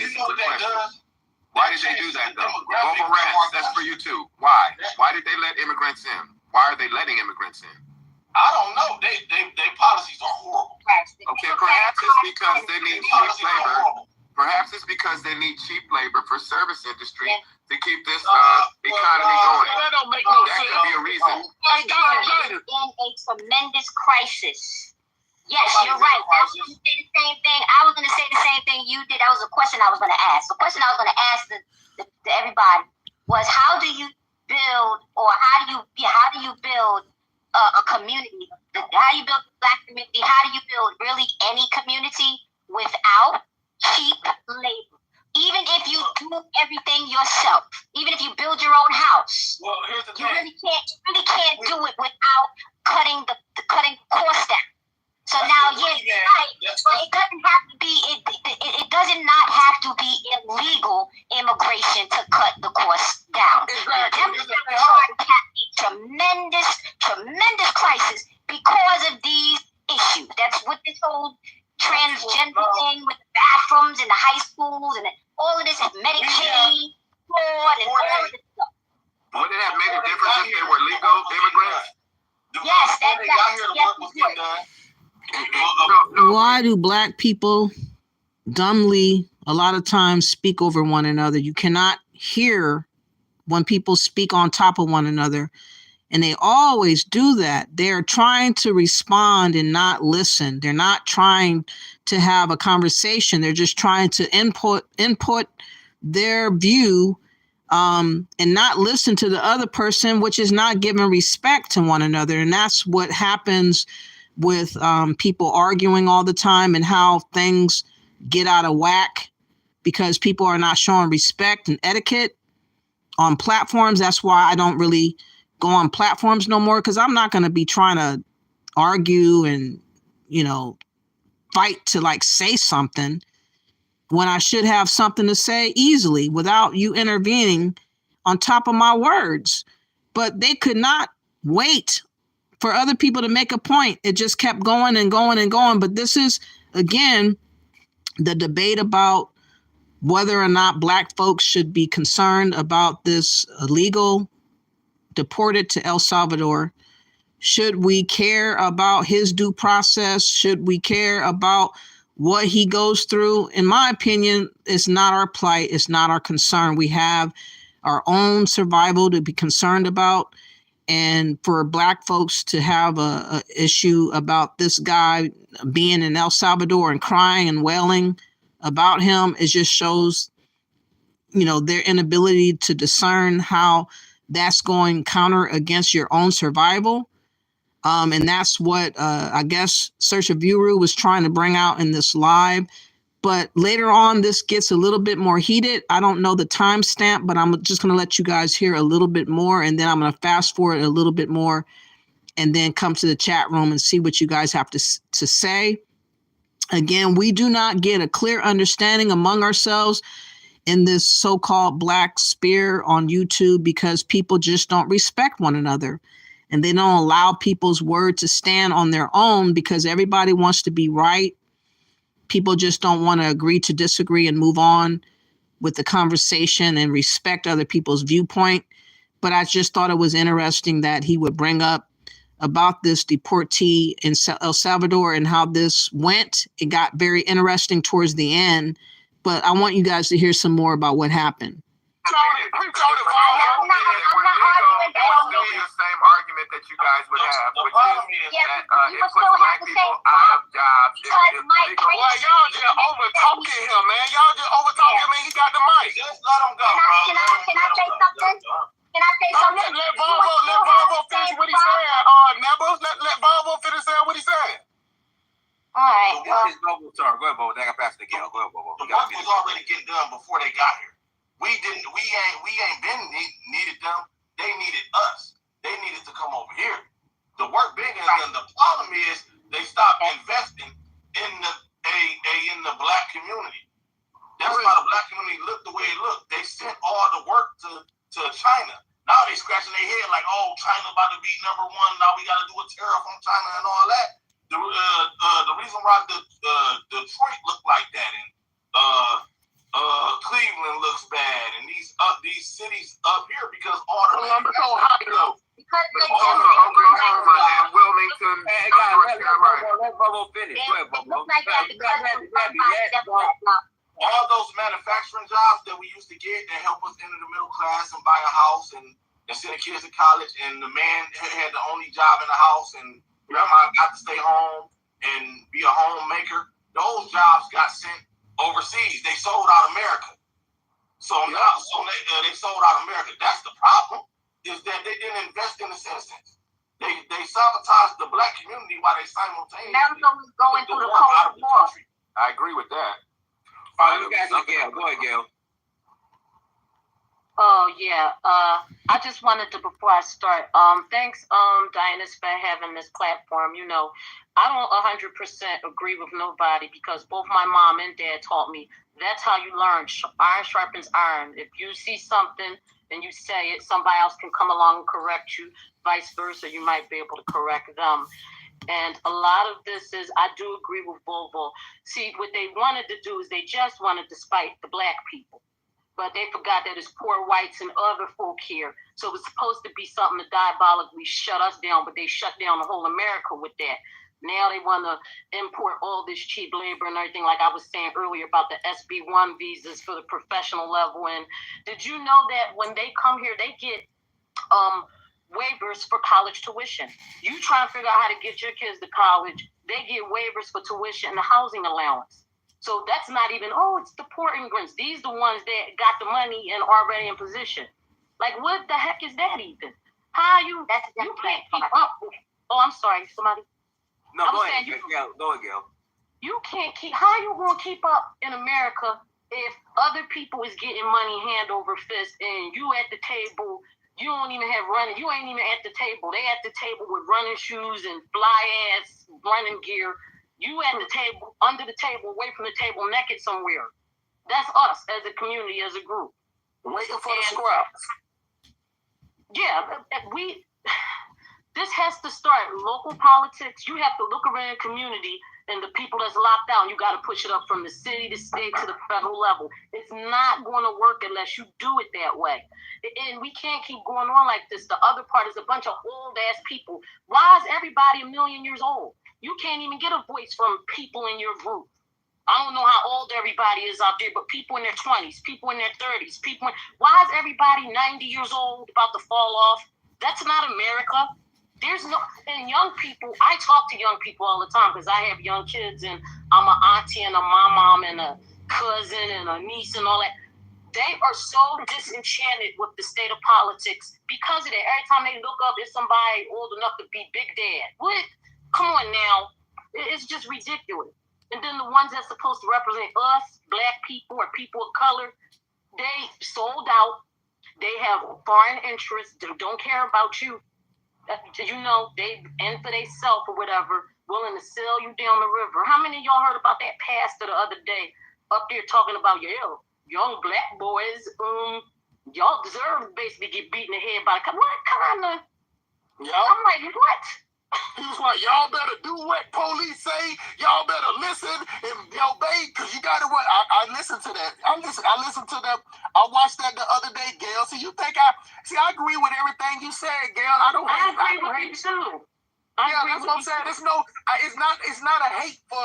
Why did they do that, though? Volvo Rants, that's for you, too. Why? Why did they let immigrants in? Why are they letting immigrants in? I don't know. They policies are horrible. Okay, perhaps it's because they need cheap labor. Perhaps it's because they need cheap labor for service industry to keep this economy going. That don't make no sense. That could be a reason. In a tremendous crisis. Yes, you're right. I was going to say the same thing. I was going to say the same thing you did. That was a question I was going to ask. The question I was going to ask to everybody was, how do you build, or how do you build a community? How do you build a black community? How do you build really any community without cheap labor? Even if you do everything yourself, even if you build your own house, well, here's the you thing. really can't do it without cutting costs down. So now, right, but it doesn't have to be. It does not have to be illegal immigration to cut the costs down. Exactly. A tremendous crisis because of these issues. That's what this whole transgender thing with the bathrooms and the high schools and all of this Medicaid, fraud, and all of this stuff. Would it have made a difference if they were legal immigrants? Yes, why do black people dumbly a lot of times speak over one another? You cannot hear when people speak on top of one another. And they always do that. They're trying to respond and not listen. They're not trying to have a conversation. They're just trying to input their view and not listen to the other person, which is not giving respect to one another. And that's what happens with people arguing all the time and how things get out of whack because people are not showing respect and etiquette on platforms. That's why I don't really go on platforms no more, because I'm not going to be trying to argue and, fight to like say something when I should have something to say easily without you intervening on top of my words. But they could not wait for other people to make a point. It just kept going and going and going. But this is, again, the debate about whether or not black folks should be concerned about this illegal deported to El Salvador. Should we care about his due process? Should we care about what he goes through? In my opinion, it's not our plight. It's not our concern. We have our own survival to be concerned about. And for black folks to have a issue about this guy being in El Salvador and crying and wailing about him, it just shows, their inability to discern how that's going counter against your own survival. And that's what I guess Search of View was trying to bring out in this live. But later on, this gets a little bit more heated. I don't know the timestamp, but I'm just going to let you guys hear a little bit more. And then I'm going to fast forward a little bit more and then come to the chat room and see what you guys have to say. Again, we do not get a clear understanding among ourselves in this so-called black sphere on YouTube because people just don't respect one another. And they don't allow people's word to stand on their own because everybody wants to be right. People just don't want to agree to disagree and move on with the conversation and respect other people's viewpoint. But I just thought it was interesting that he would bring up about this deportee in El Salvador and how this went. It got very interesting towards the end, but I want you guys to hear some more about what happened. The same argument that you guys would have, which is that it puts black people out of jobs. Well, y'all just over-talking him, man. Y'all just over-talking him, and he got the mic. Just let him go, Can I say something? Can I say something? Let Volvo finish what he's saying. Nebbles, let Volvo finish saying what he's saying. All right. Go ahead, Bobo. I got past the game. Go ahead, Bobo. The work was already getting done before they got here. We ain't been needed them. They needed us. They needed to come over here. The work been done. The problem is they stopped investing in the black community. That's why the black community looked the way it looked. They sent all the work to China. Now they scratching their head like, oh, China about to be number one. Now we got to do a tariff on China and all that. The reason why Detroit looked like that and Cleveland looks bad and these cities up here because all the Ohio. Because Oklahoma and Wilmington. Hey, guys, let Bobo finish. Go ahead, Bobo. All those manufacturing jobs that we used to get that help us enter the middle class and buy a house and send the kids to college, and the man had the only job in the house, and grandma got to stay home and be a homemaker. Those jobs got sent overseas. They sold out America. So they sold out America. That's the problem, is that they didn't invest in the citizens. They sabotaged the black community while they simultaneously America was going through the Cold War. I agree with that. All right, look at Gail. Go ahead, Gail. Oh yeah. I just wanted to, before I start, thanks Dianus for having this platform. I don't 100% agree with nobody because both my mom and dad taught me that's how you learn. Iron sharpens iron. If you see something and you say it, somebody else can come along and correct you. Vice versa, you might be able to correct them. And a lot of this is, I do agree with Volvo. See, what they wanted to do is they just wanted to spite the black people. But they forgot that it's poor whites and other folk here. So it was supposed to be something to diabolically shut us down, but they shut down the whole America with that. Now they want to import all this cheap labor and everything, like I was saying earlier about the SB1 visas for the professional level. And did you know that when they come here, they get waivers for college tuition? You try and figure out how to get your kids to college, they get waivers for tuition and the housing allowance. So that's not even, it's the poor immigrants. These the ones that got the money and already in position. Like, what the heck is that even? How you can't keep up. Oh, I'm sorry, somebody. No, go ahead, Gail. You can't how you going to keep up in America if other people is getting money hand over fist and you at the table, you don't even have running, you ain't even at the table. They at the table with running shoes and fly ass running gear. You at the table, under the table, away from the table, naked somewhere. That's us as a community, as a group. Waiting for the scraps. Yeah, this has to start local politics. You have to look around the community and the people that's locked down. You got to push it up from the city, the state, to the federal level. It's not going to work unless you do it that way. And we can't keep going on like this. The other part is a bunch of old-ass people. Why is everybody 1 million years old? You can't even get a voice from people in your group. I don't know how old everybody is out there, but people in their 20s, people in their 30s, why is everybody 90 years old about to fall off? That's not America. And young people, I talk to young people all the time because I have young kids and I'm an auntie and a mom and a cousin and a niece and all that. They are so disenchanted with the state of politics because of that. Every time they look up, it's somebody old enough to be Big Dad. What? Come on now. It's just ridiculous. And then the ones that's supposed to represent us, black people or people of color, they sold out. They have foreign interests. They don't care about you. They and for they self or whatever, willing to sell you down the river. How many of y'all heard about that pastor the other day up there talking about, young black boys, y'all deserve to basically get beaten in the head by what kind of? Yeah. I'm like, what? He was like, y'all better do what police say. Y'all better listen and obey, because you got to what? I listened to that. I listened to that. I watched that the other day, Gail. So you think I agree with everything you said, Gail. I agree with you too. That's what I'm saying. It's not a hate for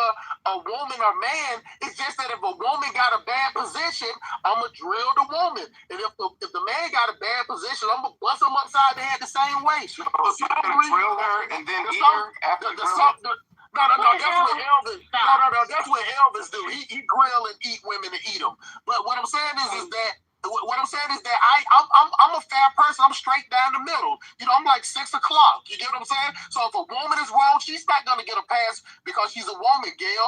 a woman or man. It's just that if a woman got a bad position, I'ma drill the woman. And if the man got a bad position, I'ma bust him upside the head the same way. So you're gonna drill her and then eat her after the drill? No, that's what Elvis do. He grill and eat women and eat them. But what I'm saying is that I'm a fair person. I'm straight down the middle. I'm like 6 o'clock. You get what I'm saying? So if a woman is wrong, she's not gonna get a pass because she's a woman, Gail.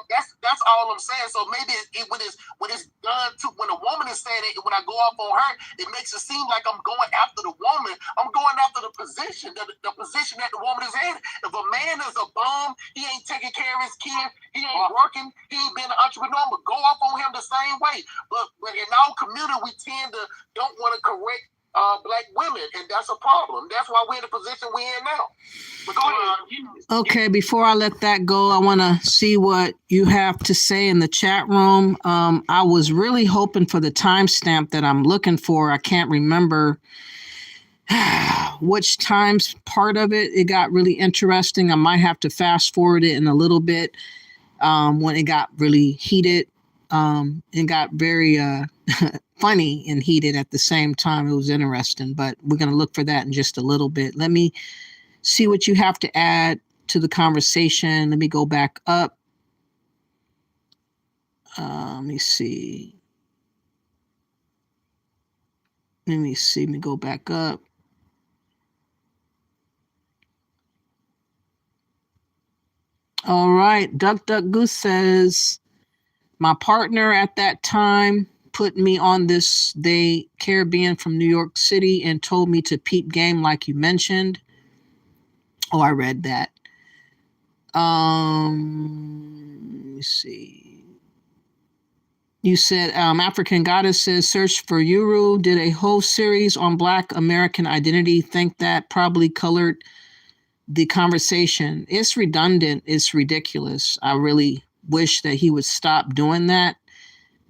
That's all I'm saying. So maybe when it's done to when a woman is saying it, when I go off on her, it makes it seem like I'm going after the woman. I'm going after the position, the position that the woman is in. If a man is a bum, he ain't taking care of his kid, he ain't working, he ain't been an entrepreneur, but go off on him the same way. But in our community, we tend to don't want to correct black women, and that's a problem. That's why we're in the position we're in now. But go ahead. Okay, before I let that go, I want to see what you have to say in the chat room. I was really hoping for the timestamp that I'm looking for. I can't remember which times part of it. It got really interesting. I might have to fast forward it in a little bit when it got really heated. It got very funny and heated at the same time. It was interesting, but we're going to look for that in just a little bit. Let me see what you have to add to the conversation. Let me go back up. Let me see. Let me go back up. All right. Duck Goose says, my partner at that time put me on this Caribbean from New York City and told me to peep game like you mentioned. Oh, I read that. Let me see. You said African Goddess says Search for Uru did a whole series on Black American identity. Think that probably colored the conversation. It's redundant. It's ridiculous. I really wish that he would stop doing that.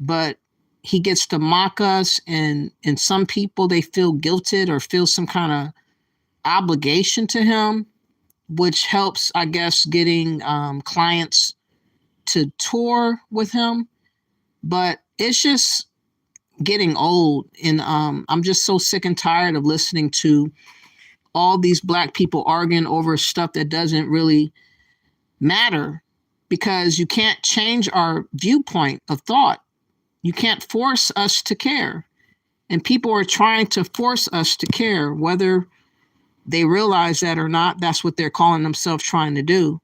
But he gets to mock us, and some people, they feel guilted or feel some kind of obligation to him. which helps, I guess, getting clients to tour with him. But it's just getting old, and I'm just so sick and tired of listening to all these Black people arguing over stuff that doesn't really matter, because you can't change our viewpoint of thought. You can't force us to care. And people are trying to force us to care, whether they realize that or not. That's what they're calling themselves trying to do.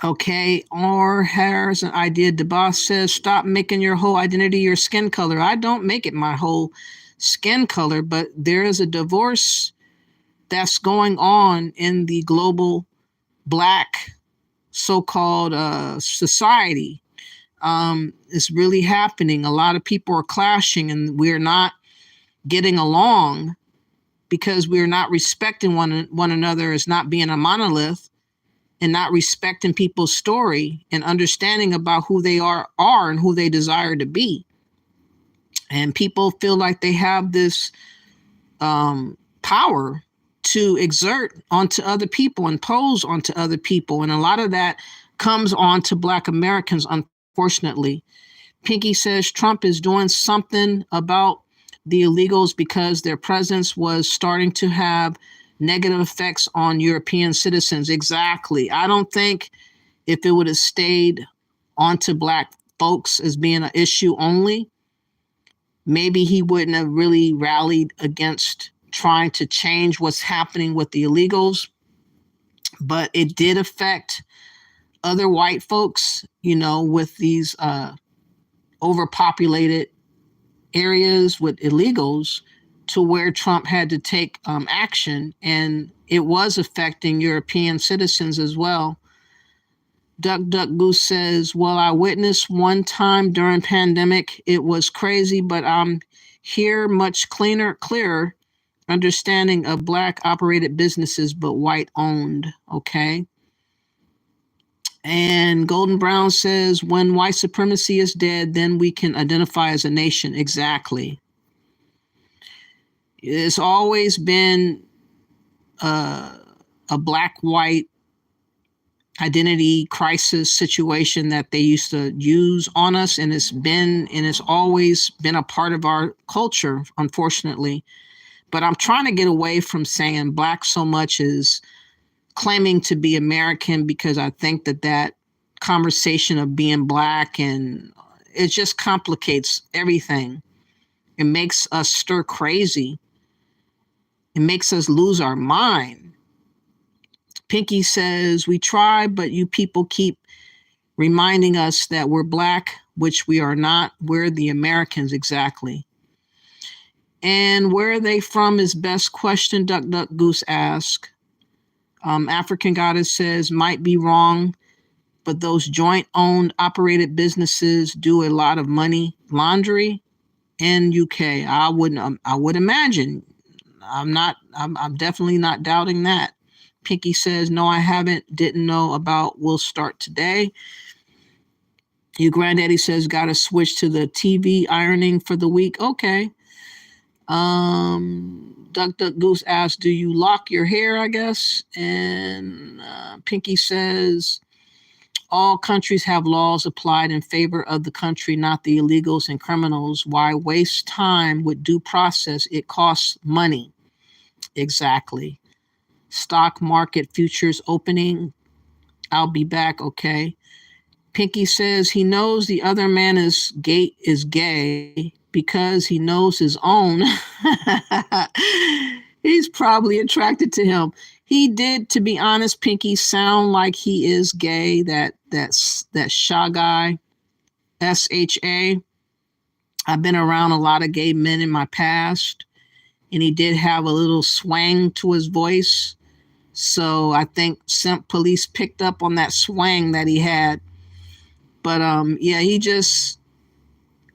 Okay, or has an idea. DeBoss says, stop making your whole identity your skin color. I don't make it my whole skin color, but there is a divorce that's going on in the global Black so-called society. It's really happening. A lot of people are clashing, and we're not getting along because we're not respecting one another as not being a monolith, and not respecting people's story and understanding about who they are and who they desire to be. And people feel like they have this power to exert onto other people, impose onto other people. And a lot of that comes on to Black Americans, unfortunately. Pinky says Trump is doing something about the illegals because their presence was starting to have negative effects on European citizens. Exactly. I don't think if it would have stayed onto Black folks as being an issue only, maybe he wouldn't have really rallied against trying to change what's happening with the illegals. But it did affect other white folks, you know, with these overpopulated areas with illegals, to where Trump had to take action, and it was affecting European citizens as well. Duck Goose says, well, I witnessed one time during pandemic. It was crazy, but I'm here much clearer understanding of Black operated businesses, but white owned. Okay. And Golden Brown says, when white supremacy is dead, then we can identify as a nation. Exactly. It's always been a Black-white identity crisis situation that they used to use on us, and it's always been a part of our culture, unfortunately. But I'm trying to get away from saying Black so much as claiming to be American, because I think that conversation of being Black, and it just complicates everything. It makes us stir crazy. It makes us lose our mind. Pinky says, we try, but you people keep reminding us that we're Black, which we are not. We're the Americans. Exactly. And where are they from is best question, Duck Goose asked. African Goddess says, might be wrong, but those joint owned operated businesses do a lot of money laundry in UK. I would imagine. I'm definitely not doubting that. Pinky says, no, I didn't know about We'll Start Today. Your granddaddy says, got to switch to the TV ironing for the week. Okay. Duck Goose asks, do you lock your hair, I guess? And Pinky says, all countries have laws applied in favor of the country, not the illegals and criminals. Why waste time with due process? It costs money. Exactly. Stock market futures opening. I'll be back. Okay. Pinky says he knows the other man is gay because he knows his own. He's probably attracted to him. He did, to be honest, Pinky, sound like he is gay. That Sha guy, SHA. I've been around a lot of gay men in my past, and he did have a little swang to his voice. So I think Simp Police picked up on that swang that he had. But yeah, he just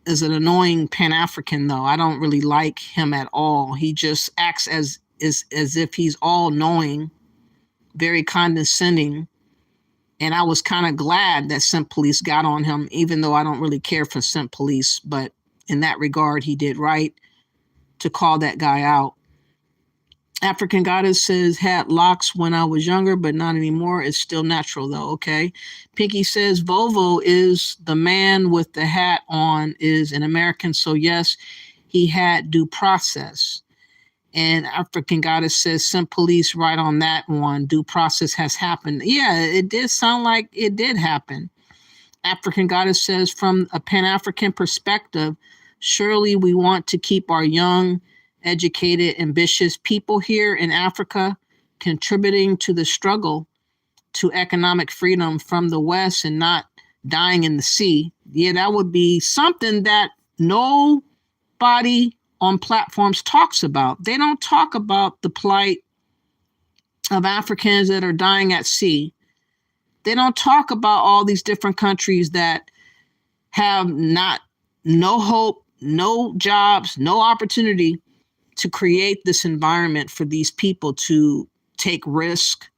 is an annoying Pan-African, though. I don't really like him at all. He just acts as if he's all-knowing, very condescending. And I was kind of glad that Simp Police got on him, even though I don't really care for Simp Police. But in that regard, he did right to call that guy out. African Goddess says, had locks when I was younger, but not anymore. It's still natural though. Okay. Pinky says, Volvo is the man with the hat on is an American. So yes, he had due process. And African Goddess says, send police right on that one. Due process has happened. Yeah, it did sound like it did happen. African Goddess says, from a Pan-African perspective, surely we want to keep our young, educated, ambitious people here in Africa contributing to the struggle to economic freedom from the West and not dying in the sea. Yeah, that would be something that nobody on platforms talks about. They don't talk about the plight of Africans that are dying at sea. They don't talk about all these different countries that have no hope, no jobs, no opportunity to create this environment for these people to take risk,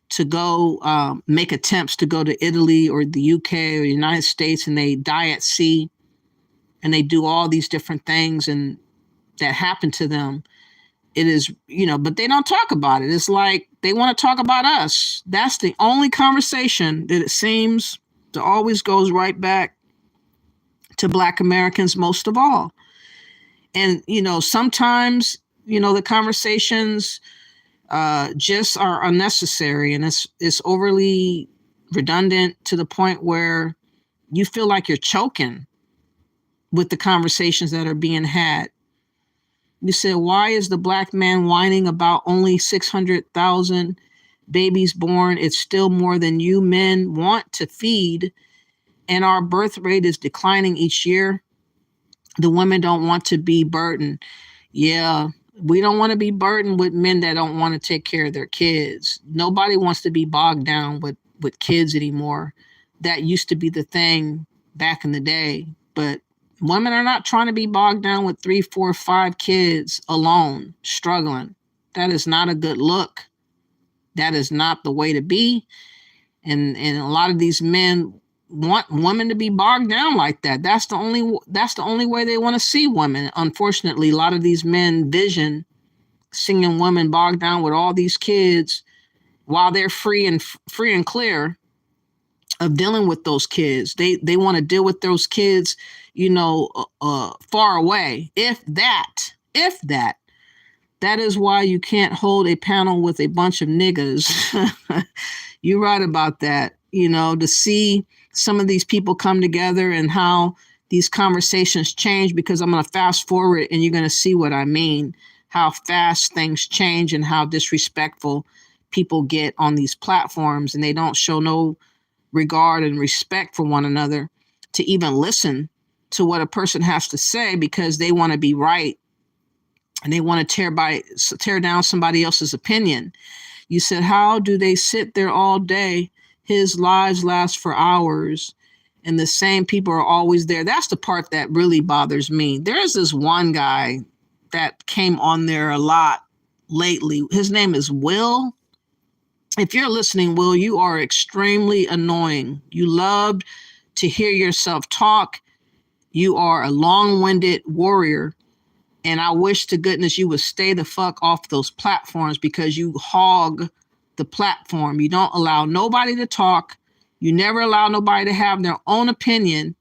to go make attempts to go to Italy or the UK or the United States, and they die at sea, and they do all these different things and that happen to them. It is, but they don't talk about it. It's like they want to talk about us. That's the only conversation that it seems to always goes right back to Black Americans most of all. And, sometimes, the conversations just are unnecessary, and it's overly redundant to the point where you feel like you're choking with the conversations that are being had. You said, why is the Black man whining about only 600,000 babies born? It's still more than you men want to feed, and our birth rate is declining each year. The women don't want to be burdened. Yeah, we don't want to be burdened with men that don't want to take care of their kids. Nobody wants to be bogged down with kids anymore. That used to be the thing back in the day, but women are not trying to be bogged down with 3, 4, 5 kids alone, struggling. That is not a good look. That is not the way to be. And a lot of these men want women to be bogged down like that. That's the only way they want to see women. Unfortunately, a lot of these men vision seeing women bogged down with all these kids while they're free and clear of dealing with those kids. They want to deal with those kids, far away. If that. That is why you can't hold a panel with a bunch of niggas. You're right about that. To see some of these people come together and how these conversations change, because I'm going to fast forward and you're going to see what I mean, how fast things change and how disrespectful people get on these platforms, and they don't show no regard and respect for one another to even listen to what a person has to say, because they want to be right and they want to tear down somebody else's opinion. You said, how do they sit there all day? His lives last for hours and the same people are always there. That's the part that really bothers me. There's this one guy that came on there a lot lately. His name is Will. If you're listening, Will, you are extremely annoying. You love to hear yourself talk. You are a long-winded warrior. And I wish to goodness you would stay the fuck off those platforms, because you hog the platform. You don't allow nobody to talk. You never allow nobody to have their own opinion.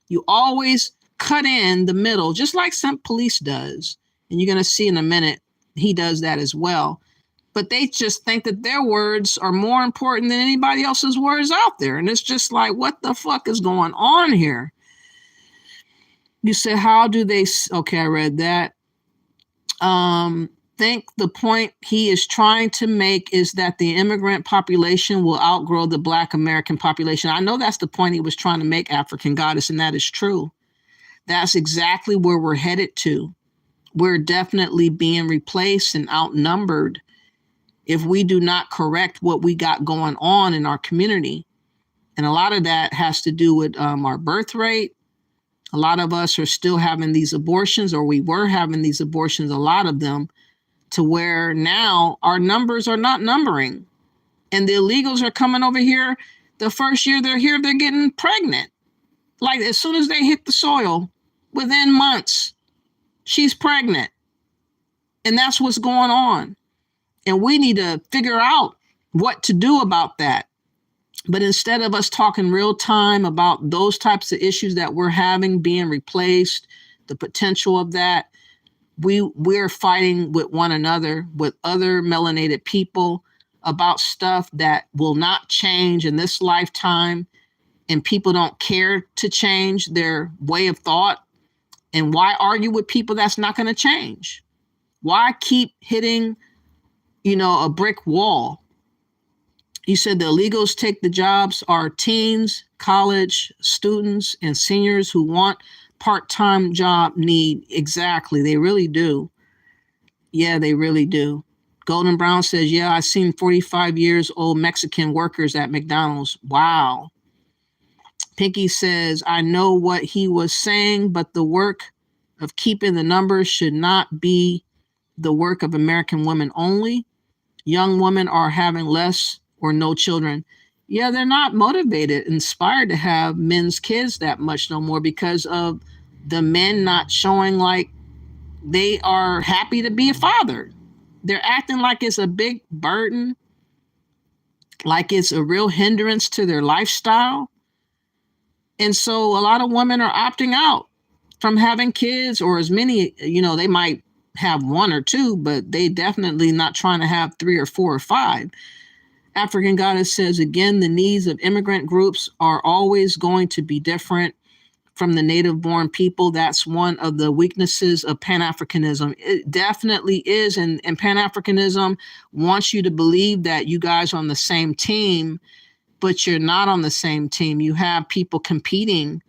You always cut in the middle, just like some police does. And you're going to see in a minute, he does that as well. But they just think that their words are more important than anybody else's words out there. And it's just like, what the fuck is going on here? You said, how do they... Okay, I read that. Think the point he is trying to make is that the immigrant population will outgrow the Black American population. I know that's the point he was trying to make, African Goddess, and that is true. That's exactly where we're headed to. We're definitely being replaced and outnumbered if we do not correct what we got going on in our community. And a lot of that has to do with our birth rate. A lot of us are still having these abortions, or we were having these abortions, a lot of them, to where now our numbers are not numbering. And the illegals are coming over here. The first year they're here, they're getting pregnant. Like as soon as they hit the soil, within months, she's pregnant. And that's what's going on. And we need to figure out what to do about that. But instead of us talking real time about those types of issues that we're having being replaced, the potential of that, we're fighting with one another, with other melanated people about stuff that will not change in this lifetime, and people don't care to change their way of thought. And why argue with people that's not going to change? Why keep hitting, a brick wall? You said the illegals take the jobs are teens, college students, and seniors who want part-time job need. Exactly. They really do. Yeah, they really do. Golden Brown says, yeah, I've seen 45 years old Mexican workers at McDonald's. Wow. Pinky says, I know what he was saying, but the work of keeping the numbers should not be the work of American women only. Young women are having less or no children. Yeah, they're not motivated, inspired to have men's kids that much no more because of the men not showing like they are happy to be a father. They're acting like it's a big burden, like it's a real hindrance to their lifestyle. And so a lot of women are opting out from having kids, or as many, they might have one or two, but they definitely not trying to have 3 or 4 or 5. African Goddess says, again, the needs of immigrant groups are always going to be different from the native-born people. That's one of the weaknesses of Pan-Africanism. It definitely is, and Pan-Africanism wants you to believe that you guys are on the same team, but you're not on the same team. You have people competing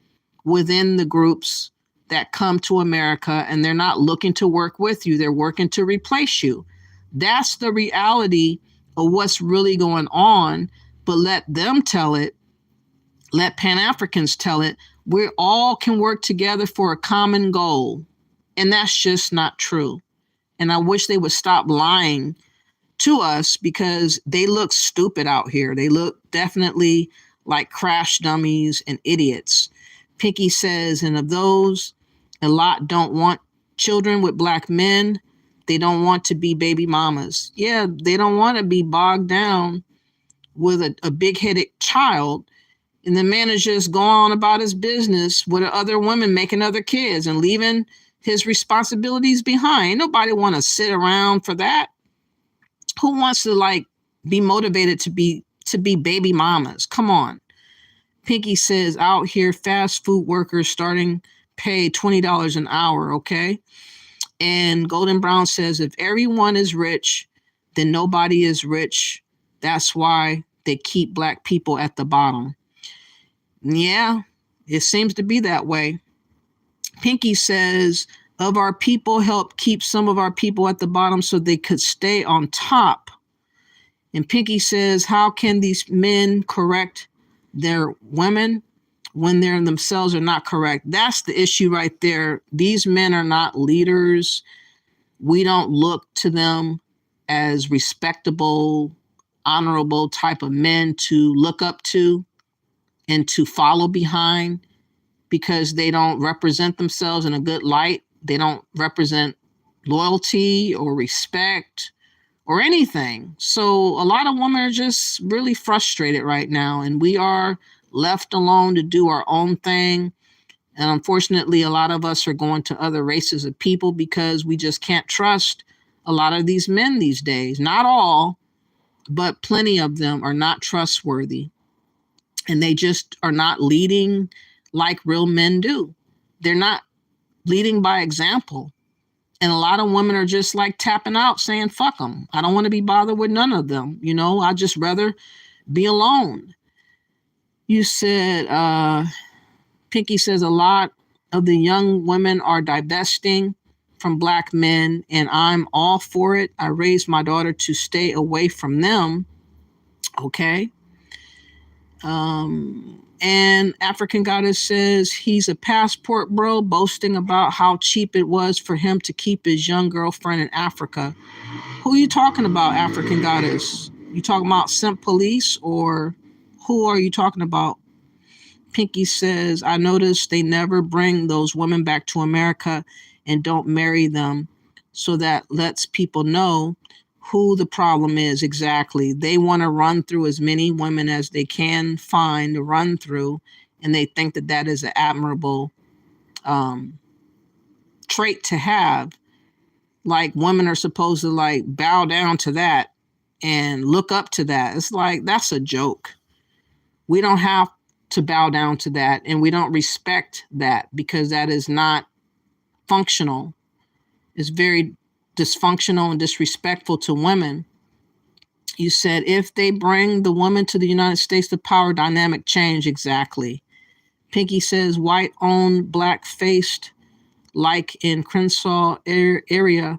within the groups that come to America, and they're not looking to work with you. They're working to replace you. That's the reality of what's really going on, but let them tell it. Let Pan-Africans tell it. We all can work together for a common goal, and that's just not true. And I wish they would stop lying to us because they look stupid out here. They look definitely like crash dummies and idiots. Pinky says, and of those, a lot don't want children with Black men. They don't want to be baby mamas. Yeah, they don't want to be bogged down with a big-headed child. And the man is just going on about his business with other women making other kids and leaving his responsibilities behind. Nobody want to sit around for that. Who wants to be motivated to be baby mamas? Come on. Pinky says out here, fast food workers starting pay $20 an hour. Okay. And Golden Brown says, if everyone is rich, then nobody is rich. That's why they keep Black people at the bottom. Yeah, it seems to be that way. Pinky says, of our people help keep some of our people at the bottom so they could stay on top. And Pinky says, how can these men correct their women when they themselves are not correct? That's the issue right there. These men are not leaders. We don't look to them as respectable, honorable type of men to look up to and to follow behind, because they don't represent themselves in a good light. They don't represent loyalty or respect or anything. So a lot of women are just really frustrated right now, and we are left alone to do our own thing. And unfortunately, a lot of us are going to other races of people because we just can't trust a lot of these men these days. Not all, but plenty of them are not trustworthy. And they just are not leading like real men do. They're not leading by example. And a lot of women are just tapping out saying, fuck them. I don't want to be bothered with none of them. I'd just rather be alone. You said, Pinky says a lot of the young women are divesting from Black men, and I'm all for it. I raised my daughter to stay away from them. Okay. And African Goddess says he's a passport bro, boasting about how cheap it was for him to keep his young girlfriend in Africa. Who are you talking about, African Goddess? You talking about Simp Police, or who are you talking about? Pinky says, I noticed they never bring those women back to America and don't marry them. So that lets people know who the problem is exactly. They want to run through as many women as they can find to run through, and they think that that is an admirable trait to have. Like women are supposed to like bow down to that and look up to that. It's like, that's a joke. We don't have to bow down to that, and we don't respect that, because that is not functional. It's very dysfunctional and disrespectful to women. You said if they bring the woman to the United States, the power dynamic change. Exactly. Pinky says white owned, black faced, like in Crenshaw area,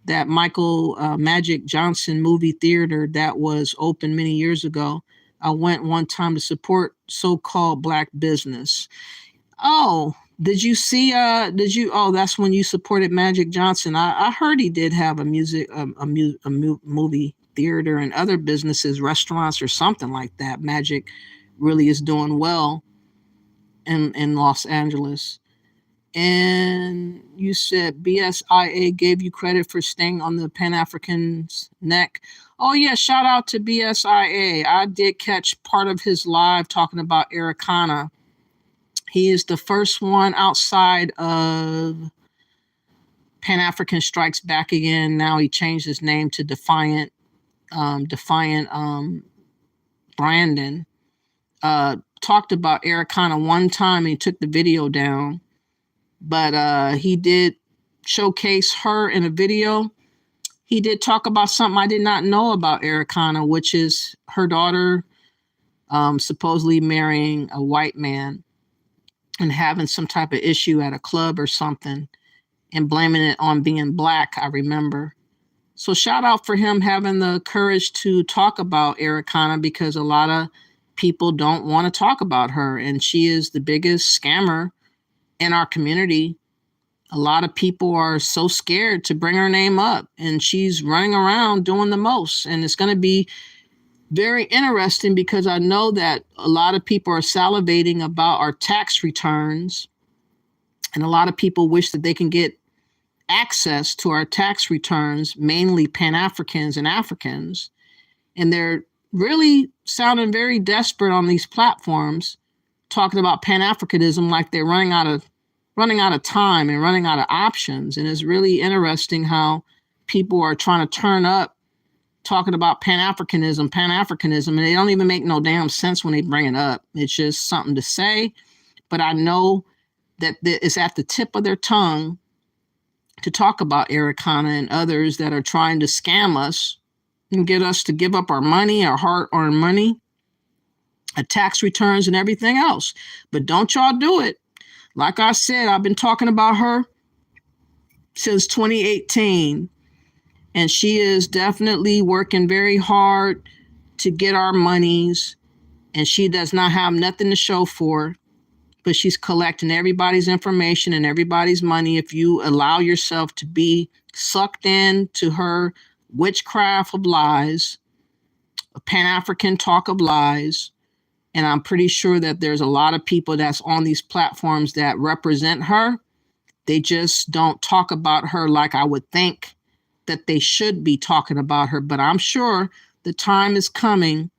that Michael Magic Johnson movie theater that was open many years ago. I went one time to support so-called black business. Oh, did you see, oh, that's when you supported Magic Johnson. I heard he did have a movie theater and other businesses, restaurants or something like that. Magic really is doing well in Los Angeles. And you said BSIA gave you credit for staying on the Pan-African's neck. Oh yeah, shout out to BSIA. I did catch part of his live talking about Ericana. He is the first one outside of Pan-African Strikes Back Again. Now he changed his name to Defiant Brandon. Talked about Ericana one time and he took the video down. But he did showcase her in a video. He did talk about something I did not know about Ericana, which is her daughter supposedly marrying a white man and having some type of issue at a club or something and blaming it on being black, I remember. So shout out for him having the courage to talk about Ericana, because a lot of people don't want to talk about her, and she is the biggest scammer in our community. A lot of people are so scared to bring her name up, and she's running around doing the most. And it's going to be very interesting, because I know that a lot of people are salivating about our tax returns, and a lot of people wish that they can get access to our tax returns, mainly Pan-Africans and Africans. And they're really sounding very desperate on these platforms, talking about Pan-Africanism like they're running out of time and running out of options. And it's really interesting how people are trying to turn up talking about Pan-Africanism, and they don't even make no damn sense when they bring it up. It's just something to say. But I know that it's at the tip of their tongue to talk about Ericana and others that are trying to scam us and get us to give up our money, our hard-earned money, tax returns and everything else. But don't y'all do it. Like I said, I've been talking about her since 2018, and she is definitely working very hard to get our monies, and she does not have nothing to show for it, but she's collecting everybody's information and everybody's money. If you allow yourself to be sucked into her witchcraft of lies, a Pan-African talk of lies, and I'm pretty sure that there's a lot of people that's on these platforms that represent her. They just don't talk about her like I would think that they should be talking about her. But I'm sure the time is coming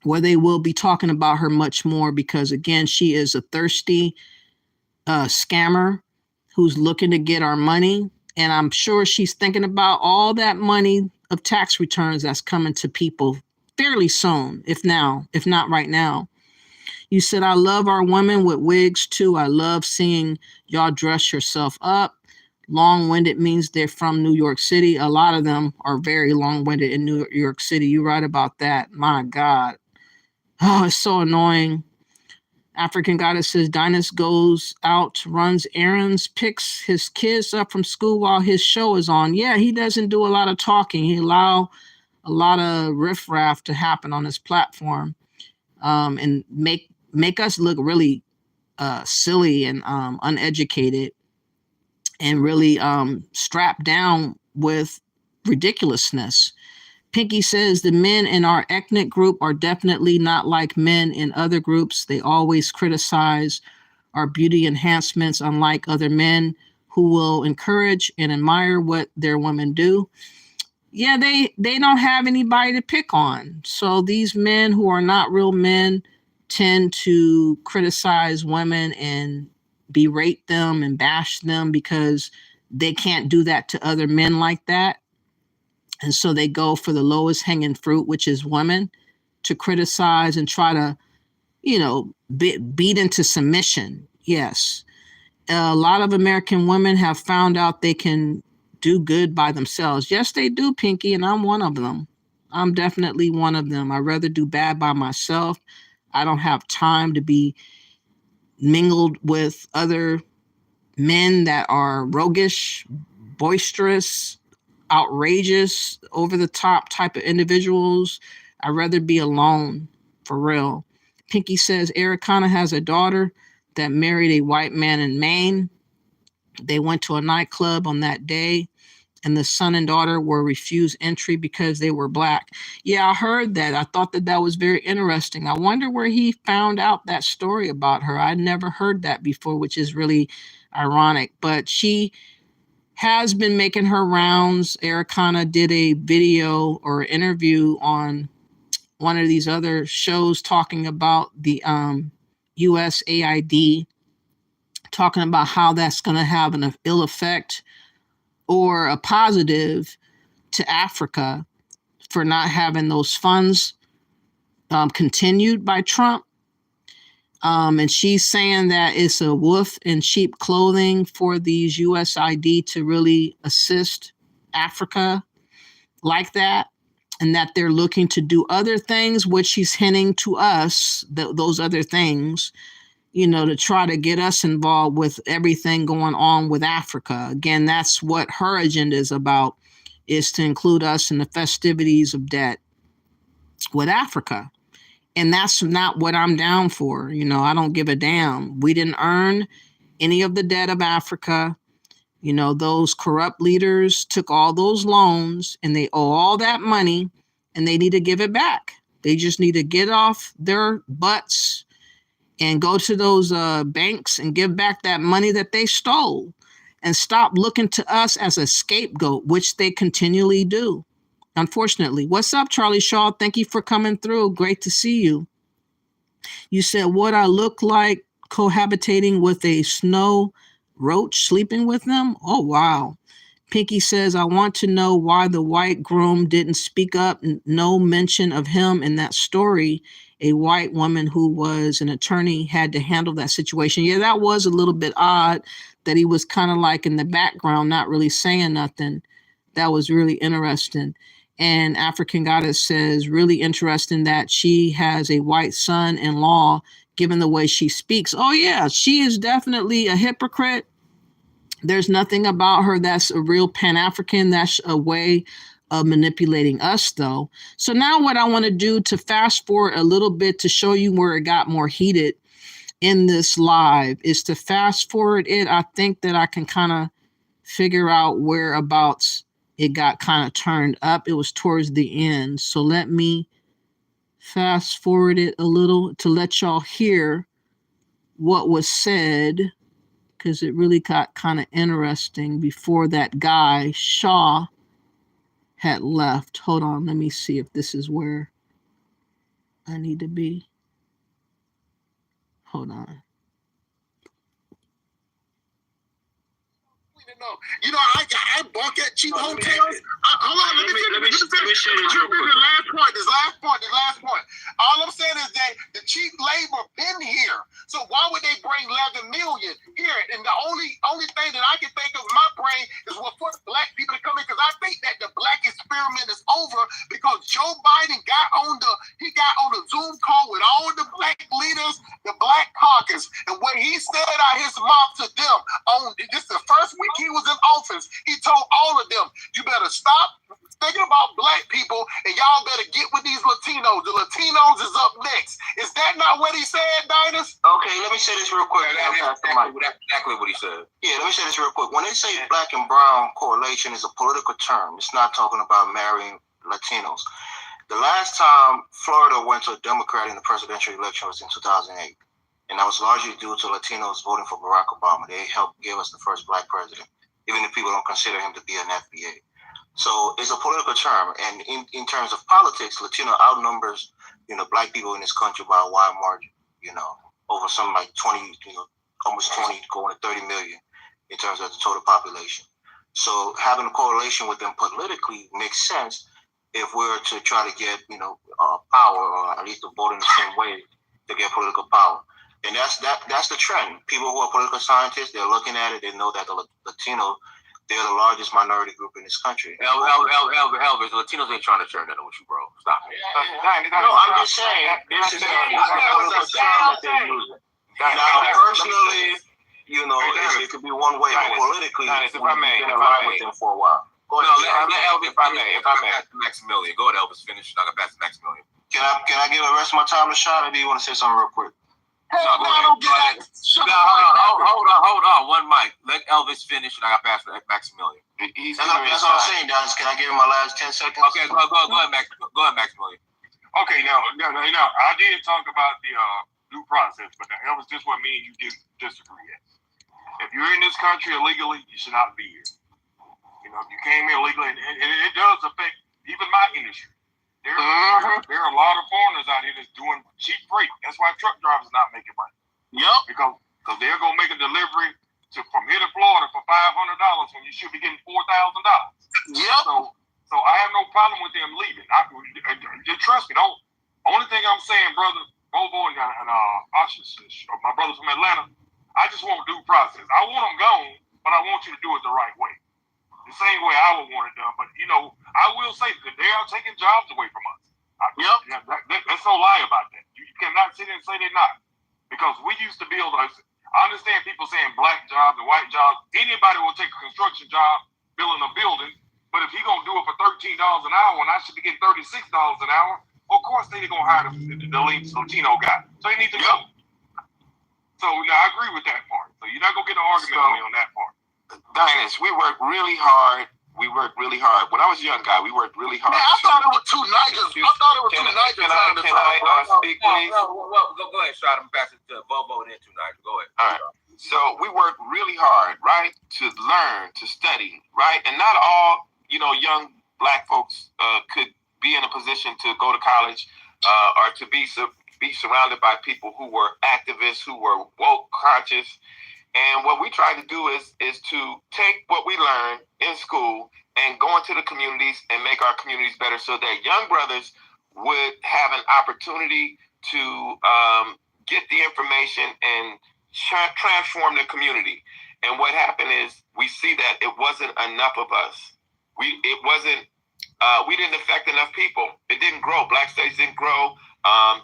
where they will be talking about her much more, because, again, she is a thirsty scammer who's looking to get our money. And I'm sure she's thinking about all that money of tax returns that's coming to people fairly soon, if not right now. You said, I love our women with wigs too. I love seeing y'all dress yourself up. Long-winded means they're from New York City. A lot of them are very long-winded in New York City. You're right about that. My God. Oh, it's so annoying. African Goddess says, Dynas goes out, runs errands, picks his kids up from school while his show is on. Yeah, he doesn't do a lot of talking. He allow a lot of riffraff to happen on his platform, and make us look really silly and uneducated, and really strapped down with ridiculousness. Pinky says the men in our ethnic group are definitely not like men in other groups. They always criticize our beauty enhancements, unlike other men who will encourage and admire what their women do. yeah, they don't have anybody to pick on. So these men who are not real men tend to criticize women and berate them and bash them because they can't do that to other men like that. And so they go for the lowest hanging fruit, which is women, to criticize and try to, beat into submission. Yes. A lot of American women have found out they can do good by themselves. Yes, they do, Pinky, and I'm one of them. I'm definitely one of them. I'd rather do bad by myself. I don't have time to be mingled with other men that are roguish, boisterous, outrageous, over the top type of individuals. I'd rather be alone, for real. Pinky says Ericana has a daughter that married a white man in Maine. They went to a nightclub on that day, and the son and daughter were refused entry because they were black. Yeah, I heard that. I thought that was very interesting. I wonder where he found out that story about her. I'd never heard that before, which is really ironic. But she has been making her rounds. Ericana did a video or interview on one of these other shows talking about the USAID, talking about how that's going to have an ill effect or a positive to Africa for not having those funds continued by Trump. And she's saying that it's a wolf in sheep clothing for these USAID to really assist Africa like that, and that they're looking to do other things, which she's hinting to us, those other things, to try to get us involved with everything going on with Africa. Again, that's what her agenda is about, is to include us in the festivities of debt with Africa. And that's not what I'm down for. I don't give a damn. We didn't earn any of the debt of Africa. Those corrupt leaders took all those loans and they owe all that money and they need to give it back. They just need to get off their butts and go to those banks and give back that money that they stole and stop looking to us as a scapegoat, which they continually do, unfortunately. What's up, Charlie Shaw? Thank you for coming through. Great to see you. You said, what I look like cohabitating with a snow roach, sleeping with them? Oh, wow. Pinky says, I want to know why the white groom didn't speak up. No mention of him in that story. A white woman who was an attorney had to handle that situation. Yeah, that was a little bit odd that he was kind of like in the background, not really saying nothing. That was really interesting. And African Goddess says, really interesting that she has a white son-in-law, given the way she speaks. Oh, yeah, she is definitely a hypocrite. There's nothing about her that's a real Pan-African. That's a way of manipulating us, though. So now what I want to do to fast forward a little bit to show you where it got more heated in this live is to fast forward it. I think that I can kind of figure out whereabouts it got kind of turned up. It was towards the end. So let me fast forward it a little to let y'all hear what was said, because it really got kind of interesting before that guy, Shaw, had left. Hold on, let me see if this is where I need to be. Hold on. I bunk at cheap hotels. Hold on, let me share this real quick. This last point. All I'm saying is that the cheap labor been here. So why would they bring 11 million here? And the only thing that I can think of in my brain is for black people to come in, because I think that the black experiment is over, because Joe Biden got on the Zoom call with all the black leaders, the black caucus, and what he said out his mouth to them on this the first week he was in office, he told all of them, you better stop thinking about black people and y'all better get with these Latinos. The Latinos is up next. Is that not what he said, Dinus? Okay, let me say this real quick. That's exactly what he said. Yeah, let me say this real quick. When they say black and brown correlation is a political term, it's not talking about marrying Latinos. The last time Florida went to a Democrat in the presidential election was in 2008. And that was largely due to Latinos voting for Barack Obama. They helped give us the first black president, even if people don't consider him to be an FBA. So it's a political term, and in terms of politics, Latino outnumbers, black people in this country by a wide margin. Over something like 20, almost 20, going to 30 million in terms of the total population. So having a correlation with them politically makes sense if we're to try to get, power, or at least to vote in the same way to get political power. And that's the trend. People who are political scientists, they're looking at it. They know that the Latino, they're the largest minority group in this country. Elvis, Latinos ain't trying to turn that on you, bro. Stop it. No, I'm just saying, this is a political term that they're using. Now, personally, it could be one way, but politically, we've been aligned with them for a while. Go ahead. Elvis, if I may. Pass to Maximilian. Go ahead, Elvis. Finish. I'm gonna pass to Maximilian. Can I give the rest of my time a shot, or do you want to say something real quick? No, go ahead. Hold on. One mic. Let Elvis finish, and I got to pass to Maximilian. That's what I'm saying, Dennis. Can I give him my last 10 seconds? Okay, go ahead, Maximilian. Okay, now, I did talk about the due process, but that was just what me and you disagree at. If you're in this country illegally, you should not be here. If you came here illegally, and it does affect even my industry. There are a lot of foreigners out here that's doing cheap freight. That's why truck drivers not making money. Yep. Because they're gonna make a delivery from here to Florida for $500 when you should be getting $4,000. Yep. So I have no problem with them leaving. Just trust me. Only thing I'm saying, brother Bobo and Ashish, my brother from Atlanta, I just want due process. I want them gone, but I want you to do it the right way. The same way I would want it done. But, I will say that they are taking jobs away from us. There's no lie about that. You cannot sit and say they're not. Because we used to build I understand people saying black jobs and white jobs. Anybody will take a construction job building a building. But if he's going to do it for $13 an hour and I should be getting $36 an hour, of course they're going to hire the Latino guy. So he needs to go. So now I agree with that part. So you're not going to get an argument with me on that part. Dinas, we worked really hard. When I was a young guy, we worked really hard. Man, I thought it was two niggers. Can I speak, please? Go ahead, Shot. I'm passing to Bobo and then two niggers. Go ahead. All right. So we worked really hard, right, to learn, to study, right? And not all, young black folks could be in a position to go to college or to be surrounded by people who were activists, who were woke, conscious. And what we try to do is to take what we learned in school and go into the communities and make our communities better so that young brothers would have an opportunity to get the information and transform the community. And what happened is we see that it wasn't enough of us. We didn't affect enough people. It didn't grow. Black studies didn't grow.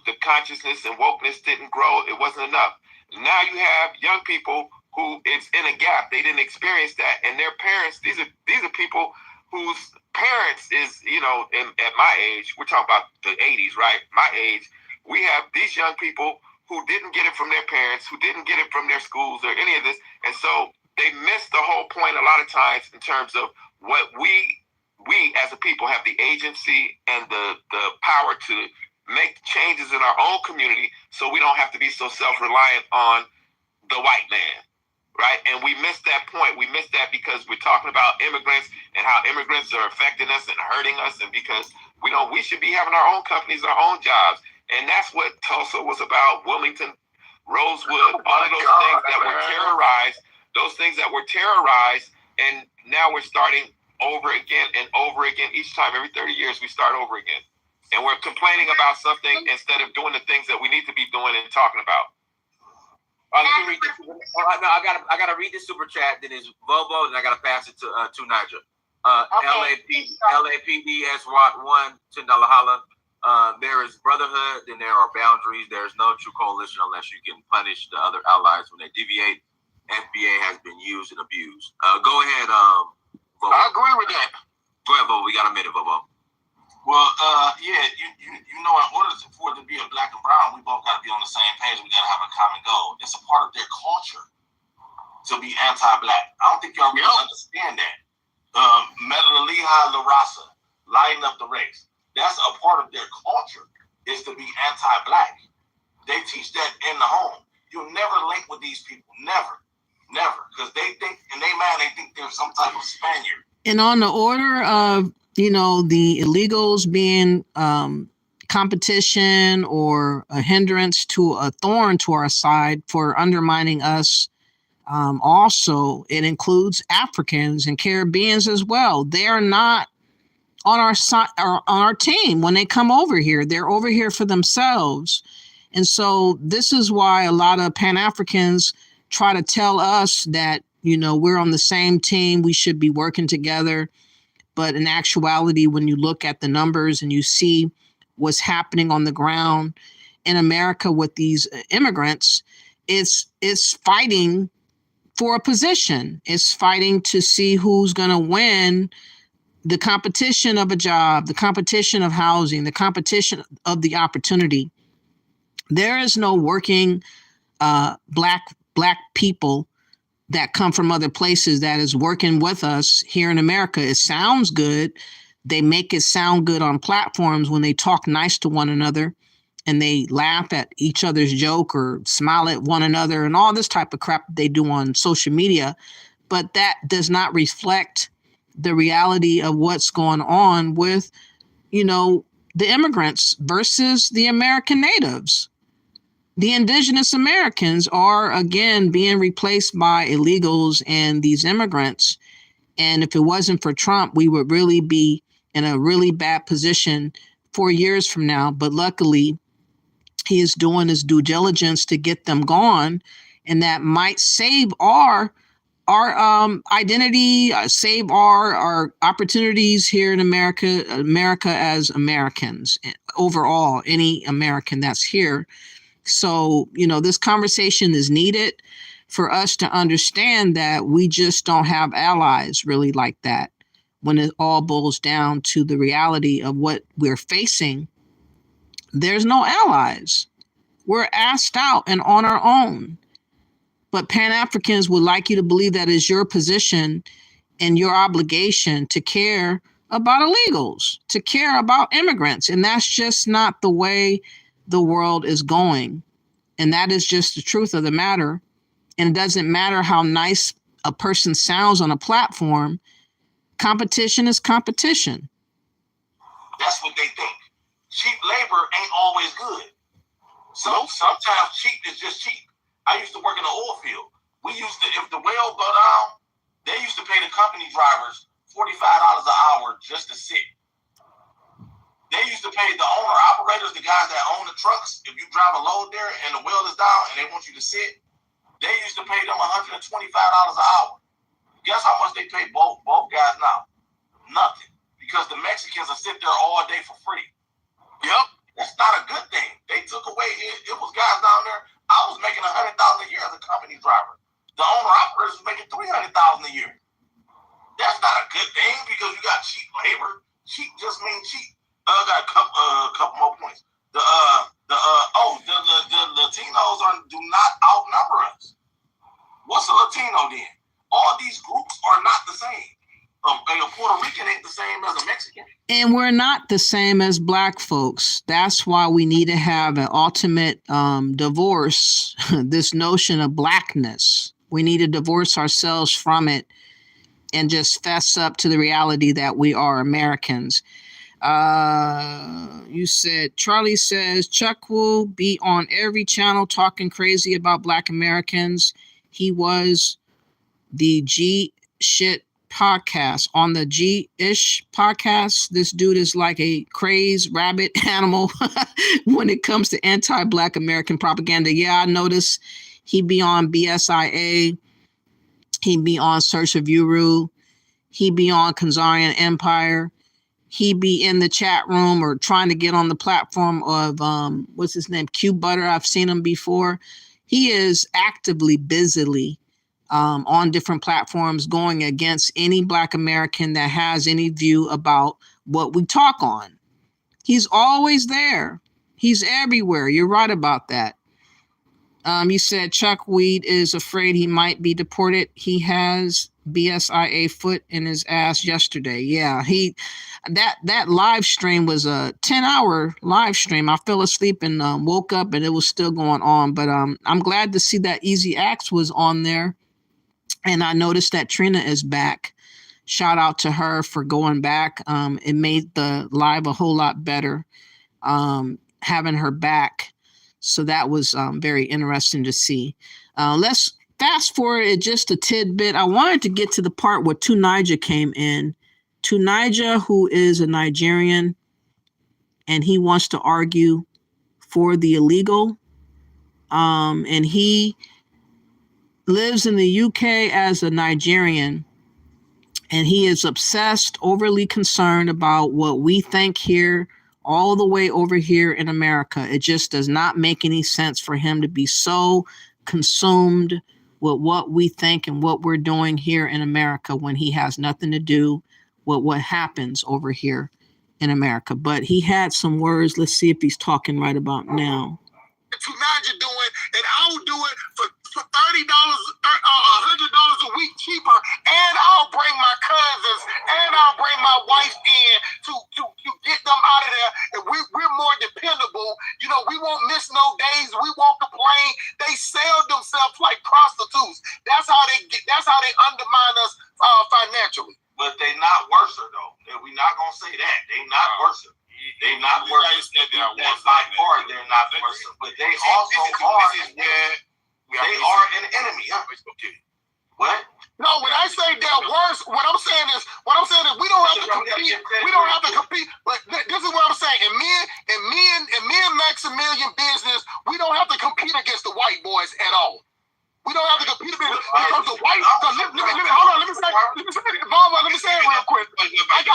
The consciousness and wokeness didn't grow. It wasn't enough. Now you have young people who it's in a gap. They didn't experience that, and their parents. These are people whose parents is at my age. We're talking about the 80s, right? My age. We have these young people who didn't get it from their parents, who didn't get it from their schools or any of this, and so they miss the whole point a lot of times in terms of what we as a people have the agency and the power to make changes in our own community, so we don't have to be so self-reliant on the white man. Right? And we missed that point. We missed that because we're talking about immigrants and how immigrants are affecting us and hurting us. And because we should be having our own companies, our own jobs. And that's what Tulsa was about. Wilmington, Rosewood, all of those things that were terrorized. And now we're starting over again and over again. Each time, every 30 years, we start over again. And we're complaining about something instead of doing the things that we need to be doing and talking about. Let me read this. I gotta read this super chat. Then it's Bobo, and I gotta pass it to Niger. LAPD SWAT 1 to Nalahala. There is brotherhood, then there are boundaries. There is no true coalition unless you can punish the other allies when they deviate. FBA has been used and abused. Go ahead, Bobo. I agree with that. Go ahead, Bobo. We got a minute, Bobo. Well, in order for it to be a black and brown, we both got to be on the same page. We got to have a common goal. It's a part of their culture to be anti-black. I don't think y'all really understand that. Medal Lehigh La Raza, lighten up the race. That's a part of their culture, is to be anti-black. They teach that in the home. You'll never link with these people. Never. Because they think, in their mind, they think they're some type of Spaniard. And on the order of, the illegals being competition or a hindrance to a thorn to our side for undermining us, also it includes Africans and Caribbeans as well. They are not on our side or on our team when they come over here. They're over here for themselves. And so this is why a lot of Pan-Africans try to tell us that, we're on the same team, we should be working together. But in actuality, when you look at the numbers and you see what's happening on the ground in America with these immigrants, it's fighting for a position. It's fighting to see who's going to win the competition of a job, the competition of housing, the competition of the opportunity. There is no working black people that come from other places that is working with us here in America. It sounds good. They make it sound good on platforms when they talk nice to one another and they laugh at each other's joke or smile at one another and all this type of crap they do on social media. But that does not reflect the reality of what's going on with, the immigrants versus the American natives. The indigenous Americans are, again, being replaced by illegals and these immigrants. And if it wasn't for Trump, we would really be in a really bad position 4 years from now. But luckily, he is doing his due diligence to get them gone. And that might save our identity, save our opportunities here in America as Americans, overall, any American that's here. So, this conversation is needed for us to understand that we just don't have allies really like that when it all boils down to the reality of what we're facing. There's no allies. We're asked out and on our own. But Pan-Africans would like you to believe that is your position and your obligation to care about illegals, to care about immigrants. And that's just not the way the world is going. And that is just the truth of the matter. And it doesn't matter how nice a person sounds on a platform. Competition is competition. That's what they think. Cheap labor ain't always good. So sometimes cheap is just cheap. I used to work in the oil field. If the well go down, they used to pay the company drivers $45 an hour just to sit. They used to pay the owner-operators, the guys that own the trucks, if you drive a load there and the well is down and they want you to sit, they used to pay them $125 an hour. Guess how much they pay both guys now? Nothing. Because the Mexicans will sit there all day for free. Yep. That's not a good thing. They took away, it was guys down there, I was making $100,000 a year as a company driver. The owner-operators was making $300,000 a year. That's not a good thing because you got cheap labor. Cheap just means cheap. I got a couple more points. The Latinos do not outnumber us. What's a Latino then? All these groups are not the same. A Puerto Rican ain't the same as a Mexican. And we're not the same as Black folks. That's why we need to have an ultimate divorce, this notion of Blackness. We need to divorce ourselves from it and just fess up to the reality that we are Americans. You said, Charlie says, Chuck will be on every channel talking crazy about Black Americans. He was the G Shit podcast. On the G-ish podcast, this dude is like a crazed rabbit animal when it comes to anti-Black American propaganda. Yeah, I noticed he'd be on BSIA. He'd be on Search of Uru. He'd be on Khazarian Empire. He'd be in the chat room or trying to get on the platform of, what's his name? Q Butter. I've seen him before. He is actively, busily on different platforms going against any Black American that has any view about what we talk on. He's always there. He's everywhere. You're right about that. You said Chuck Weed is afraid he might be deported. He has BSIA foot in his ass yesterday. Yeah, that live stream was a 10-hour live stream. I fell asleep and woke up and it was still going on. But I'm glad to see that Easy Axe was on there. And I noticed that Trina is back. shout out to her for going back. It made the live a whole lot better, having her back. So that was very interesting to see. Let's fast forward it just a tidbit. I wanted to get to the part where Tunija came in. Tunija, who is a Nigerian, and he wants to argue for the illegal. And he lives in the UK as a Nigerian, and he is obsessed, overly concerned about what we think here, all the way over here in America. It just does not make any sense for him to be so consumed with what we think and what we're doing here in America when he has nothing to do with what happens over here in America. But he had some words. Let's see if he's talking right about now. Tunija doing, and I'll do it for $30, $100 a week cheaper, and I'll bring my cousins and I'll bring my wife in to get them out of there. And we're more dependable. You know, we won't miss no days. We won't complain. They sell themselves like prostitutes. That's how they undermine us financially. But they not worse though. We're not gonna say that. They not worse. They not worse. That's by far they're not worse. But they also are. They are an enemy. What? No, when I say they're worse, what I'm saying is we don't have to compete. We don't have to compete. But this is what I'm saying. And me and Maximilian business, we don't have to compete against the white boys at all. We don't have to compete because the white. Let me say it real quick. I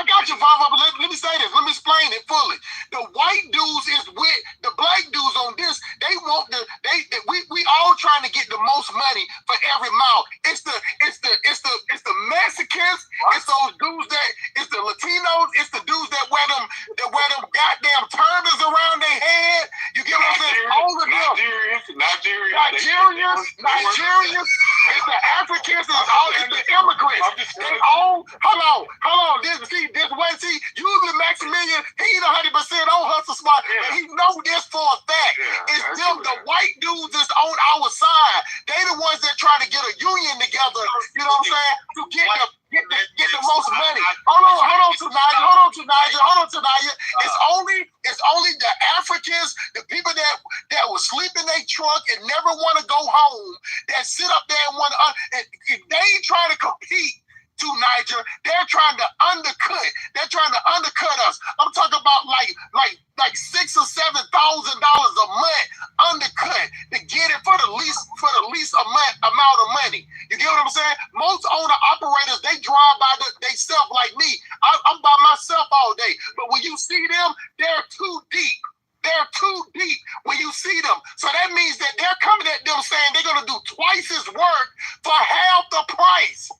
got you, Vava. But let me say this. Let me explain it fully. The white dudes is with the black dudes on this. They want we all trying to get the most money for every mouth. It's the Mexicans. It's those dudes it's the Latinos. It's the dudes that wear them goddamn turbans around their head. You get what I'm saying? All of them. Nigerians, it's the Africans, it's the immigrants. They all, hold on. This way, usually Maximilian, he ain't 100% on Hustle Smart, and he know this for a fact. It's them, the white dudes is on our side. They the ones that try to get a union together, you know what I'm saying, to get the most money. Hold on, Tunija. It's only the Africans, the people that will sleep in their trunk and never want to go home, that sit up there and want to. They ain't trying to compete to Niger. They're trying to undercut. They're trying to undercut us. I'm talking about like $6,000 or $7,000 a month undercut to get it for the least amount of money. You get what I'm saying? Most owner operators, they drive by themselves like me. I'm by myself all day. But when you see them, they're too deep. They're too deep when you see them. So that means that they're coming at them saying they're going to do twice as work for half the price.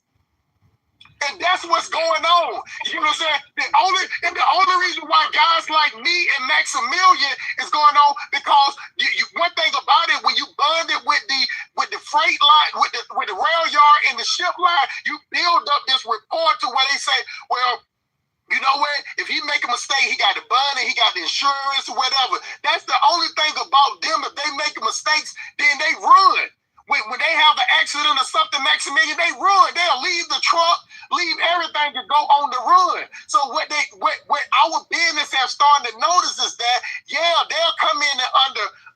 And that's what's going on. You know what I'm saying? The only reason why guys like me and Maximilian is going on, because one thing about it, when you bond it with the freight line, with the rail yard and the ship line, you build up this rapport to where they say, well, you know what? If he make a mistake, he got the bond and he got the insurance or whatever. That's the only thing about them. If they make mistakes, then they run. When they have an accident or something, Maximilian, they run. They'll leave the truck, leave everything to go on the run. So what our business have started to notice is that, they'll come in and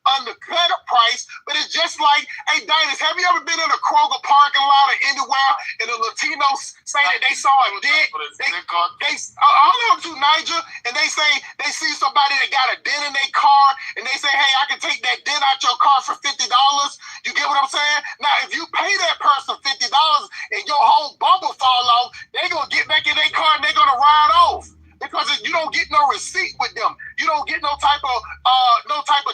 undercut a price, but it's just like, hey, Dinus, have you ever been in a Kroger parking lot or anywhere and the Latinos say that they saw a dick? Hold on to Niger, and they say they see somebody that got a dent in their car, and they say, hey, I can take that dent out your car for $50. You get what I'm saying? Now, if you pay that person $50 and your whole bumper fall off, they're going to get back in their car and they're going to ride off. Because you don't get no receipt with them. You don't get no type of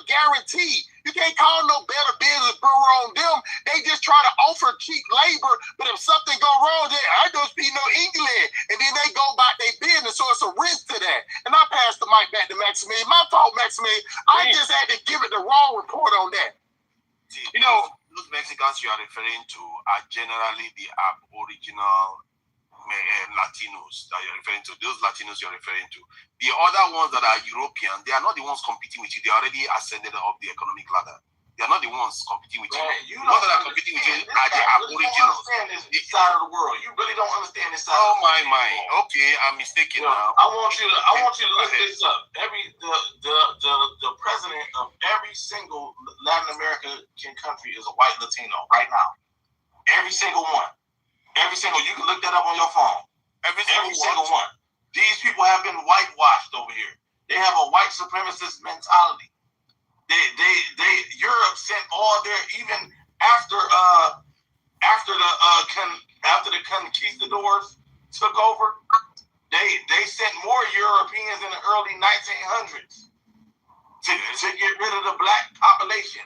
guarantee. You can't call no Better Business Bureau on them. They just try to offer cheap labor, but if something go wrong, I don't speak no English. And then they go about their business, so it's a risk to that. And I passed the mic back to Maximilian. My fault, Maximilian. I just had to give it the wrong report on that. You know, those Mexicans you are referring to are generally the aboriginal Latinos that you're referring to. Those Latinos you're referring to. The other ones that are European, they are not the ones competing with you. They already ascended up the economic ladder. They are not the ones competing with you. You The ones that are competing with you are the aboriginals. You don't understand this side of the world. You really don't understand this side. Oh my. Okay, I'm mistaken now. I want you to look this up. The president of every single Latin American country is a white Latino right now. Every single one. Every single. You can look that up on your phone. Every single one. These people have been whitewashed over here. They have a white supremacist mentality. Europe sent all their, even after the conquistadors took over, they sent more Europeans in the early 1900s to get rid of the black population,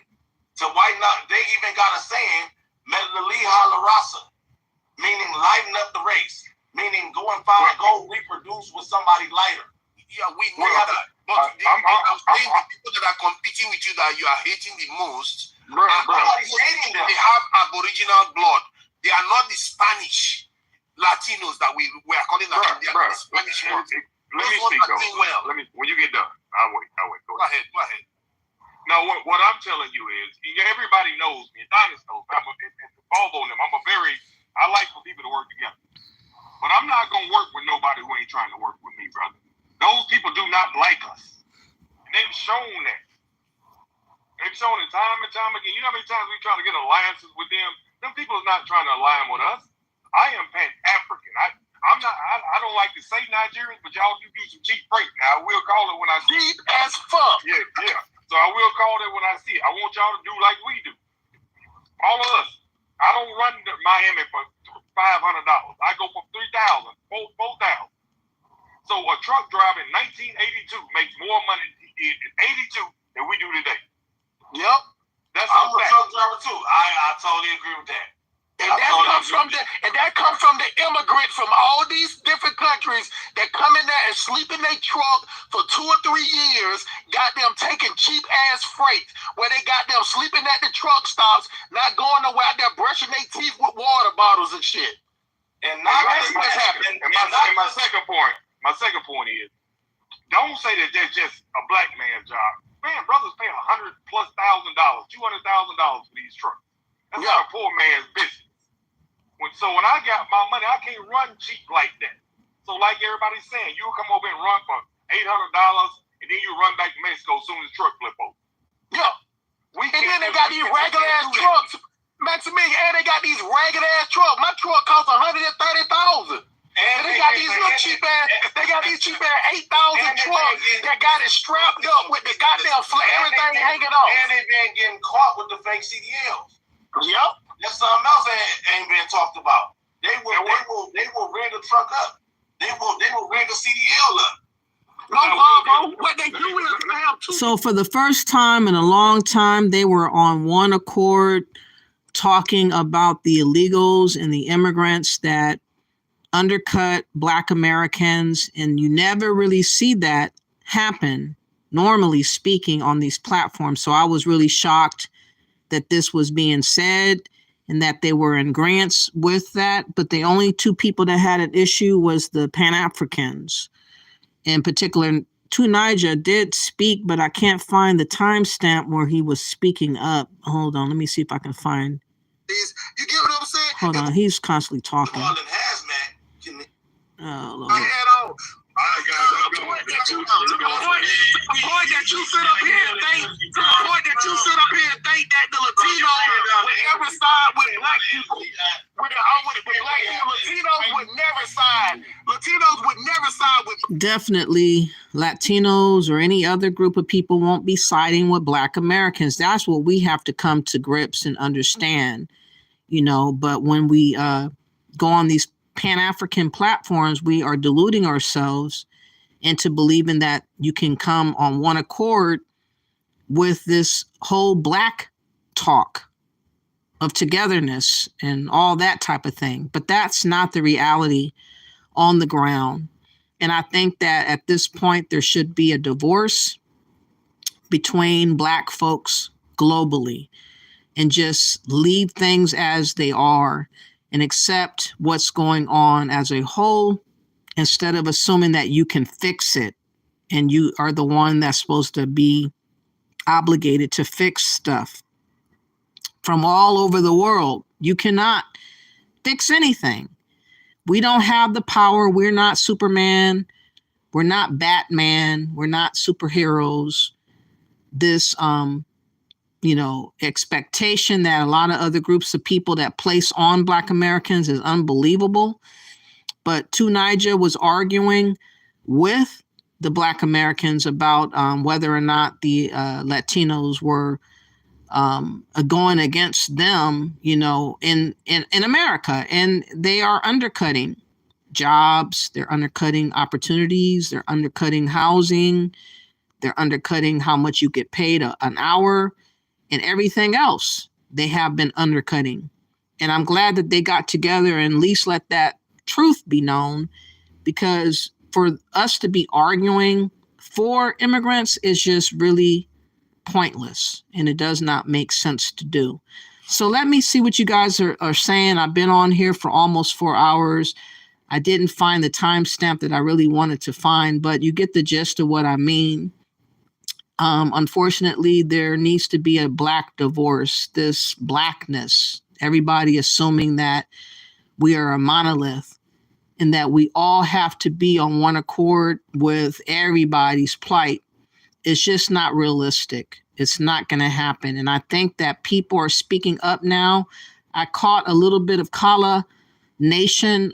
to whiten up. They even got a saying, "Metlaliha la raza," meaning lighten up the race, meaning go reproduce with somebody lighter. Yeah, we know that. But the people that are competing with you that you are hating the most, they have aboriginal blood. They are not the Spanish Latinos that we are calling them. They are the Spanish ones. Let me speak though. When you get done, I'll wait. Go ahead. Now, what I'm telling you is, everybody knows me. Adonis knows. I like for people to work together. But I'm not going to work with nobody who ain't trying to work with me, brother. Those people do not like us. And they've shown that. They've shown it time and time again. You know how many times we try to get alliances with them? Them people is not trying to align with us. I am Pan-African. I don't like to say Nigerians, but y'all do some cheap freight. Now, I will call it when I see it. Cheap as fuck. Yeah. So I will call it when I see it. I want y'all to do like we do. All of us. I don't run to Miami for $500. I go for $3,000, $4,000. So a truck driver in 1982 makes more money in 82 than we do today. Yep. I'm a truck driver too. I totally agree with that. And that comes from the immigrant from all these different countries that come in there and sleep in their truck for 2 or 3 years, got them taking cheap ass freight, where they got them sleeping at the truck stops, not going nowhere out there brushing their teeth with water bottles and shit. And that's what's happening. And my second point is, don't say that that's just a black man's job. Man, brothers pay $100,000+, $200,000 for these trucks. That's not a poor man's business. So when I got my money, I can't run cheap like that. So like everybody's saying, you'll come over and run for $800, and then you run back to Mexico as soon as the truck flip over. Yeah. And then they got these regular ass trucks, Maximilian, and they got these ragged ass trucks. My truck costs $130,000. And they got these little cheap ass, they got these cheap ass 8,000 trucks that got it strapped up with the goddamn everything hanging off. And they been getting caught with the fake CDLs. Yep. That's something else that ain't been talked about. They will rig a truck up. They will rig a CDL up. What they do is So for the first time in a long time, they were on one accord talking about the illegals and the immigrants that undercut Black Americans, and you never really see that happen, normally speaking, on these platforms. So I was really shocked that this was being said and that they were in grants with that. But the only two people that had an issue was the Pan-Africans. In particular, Tunija did speak, but I can't find the timestamp where he was speaking up. Hold on, let me see if I can find. You get what I'm saying? Hold on, he's constantly talking. Oh, Lord. The point that you sit up here and think that the Latinos would ever side with black people. Latinos would never side. Latinos would never side with. Definitely Latinos or any other group of people won't be siding with Black Americans. That's what we have to come to grips and understand, but when we go on these Pan-African platforms, we are deluding ourselves into believing that you can come on one accord with this whole black talk of togetherness and all that type of thing. But that's not the reality on the ground. And I think that at this point, there should be a divorce between Black folks globally and just leave things as they are and accept what's going on as a whole, instead of assuming that you can fix it and you are the one that's supposed to be obligated to fix stuff. from all over the world. You cannot fix anything. We don't have the power. We're not Superman. We're not Batman. We're not superheroes. This, expectation that a lot of other groups of people that place on Black Americans is unbelievable. But Tunija was arguing with the Black Americans about whether or not the Latinos were going against them, in America. And they are undercutting jobs. They're undercutting opportunities. They're undercutting housing. They're undercutting how much you get paid an hour and everything else. They have been undercutting. And I'm glad that they got together and at least let that truth be known, because for us to be arguing for immigrants is just really pointless, and it does not make sense to do. So let me see what you guys are saying. I've been on here for almost 4 hours. I didn't find the timestamp that I really wanted to find, but you get the gist of what I mean. Unfortunately, there needs to be a Black divorce. This Blackness, everybody assuming that we are a monolith and that we all have to be on one accord with everybody's plight, is just not realistic. It's not going to happen. And I think that people are speaking up now. I caught a little bit of Kala Nation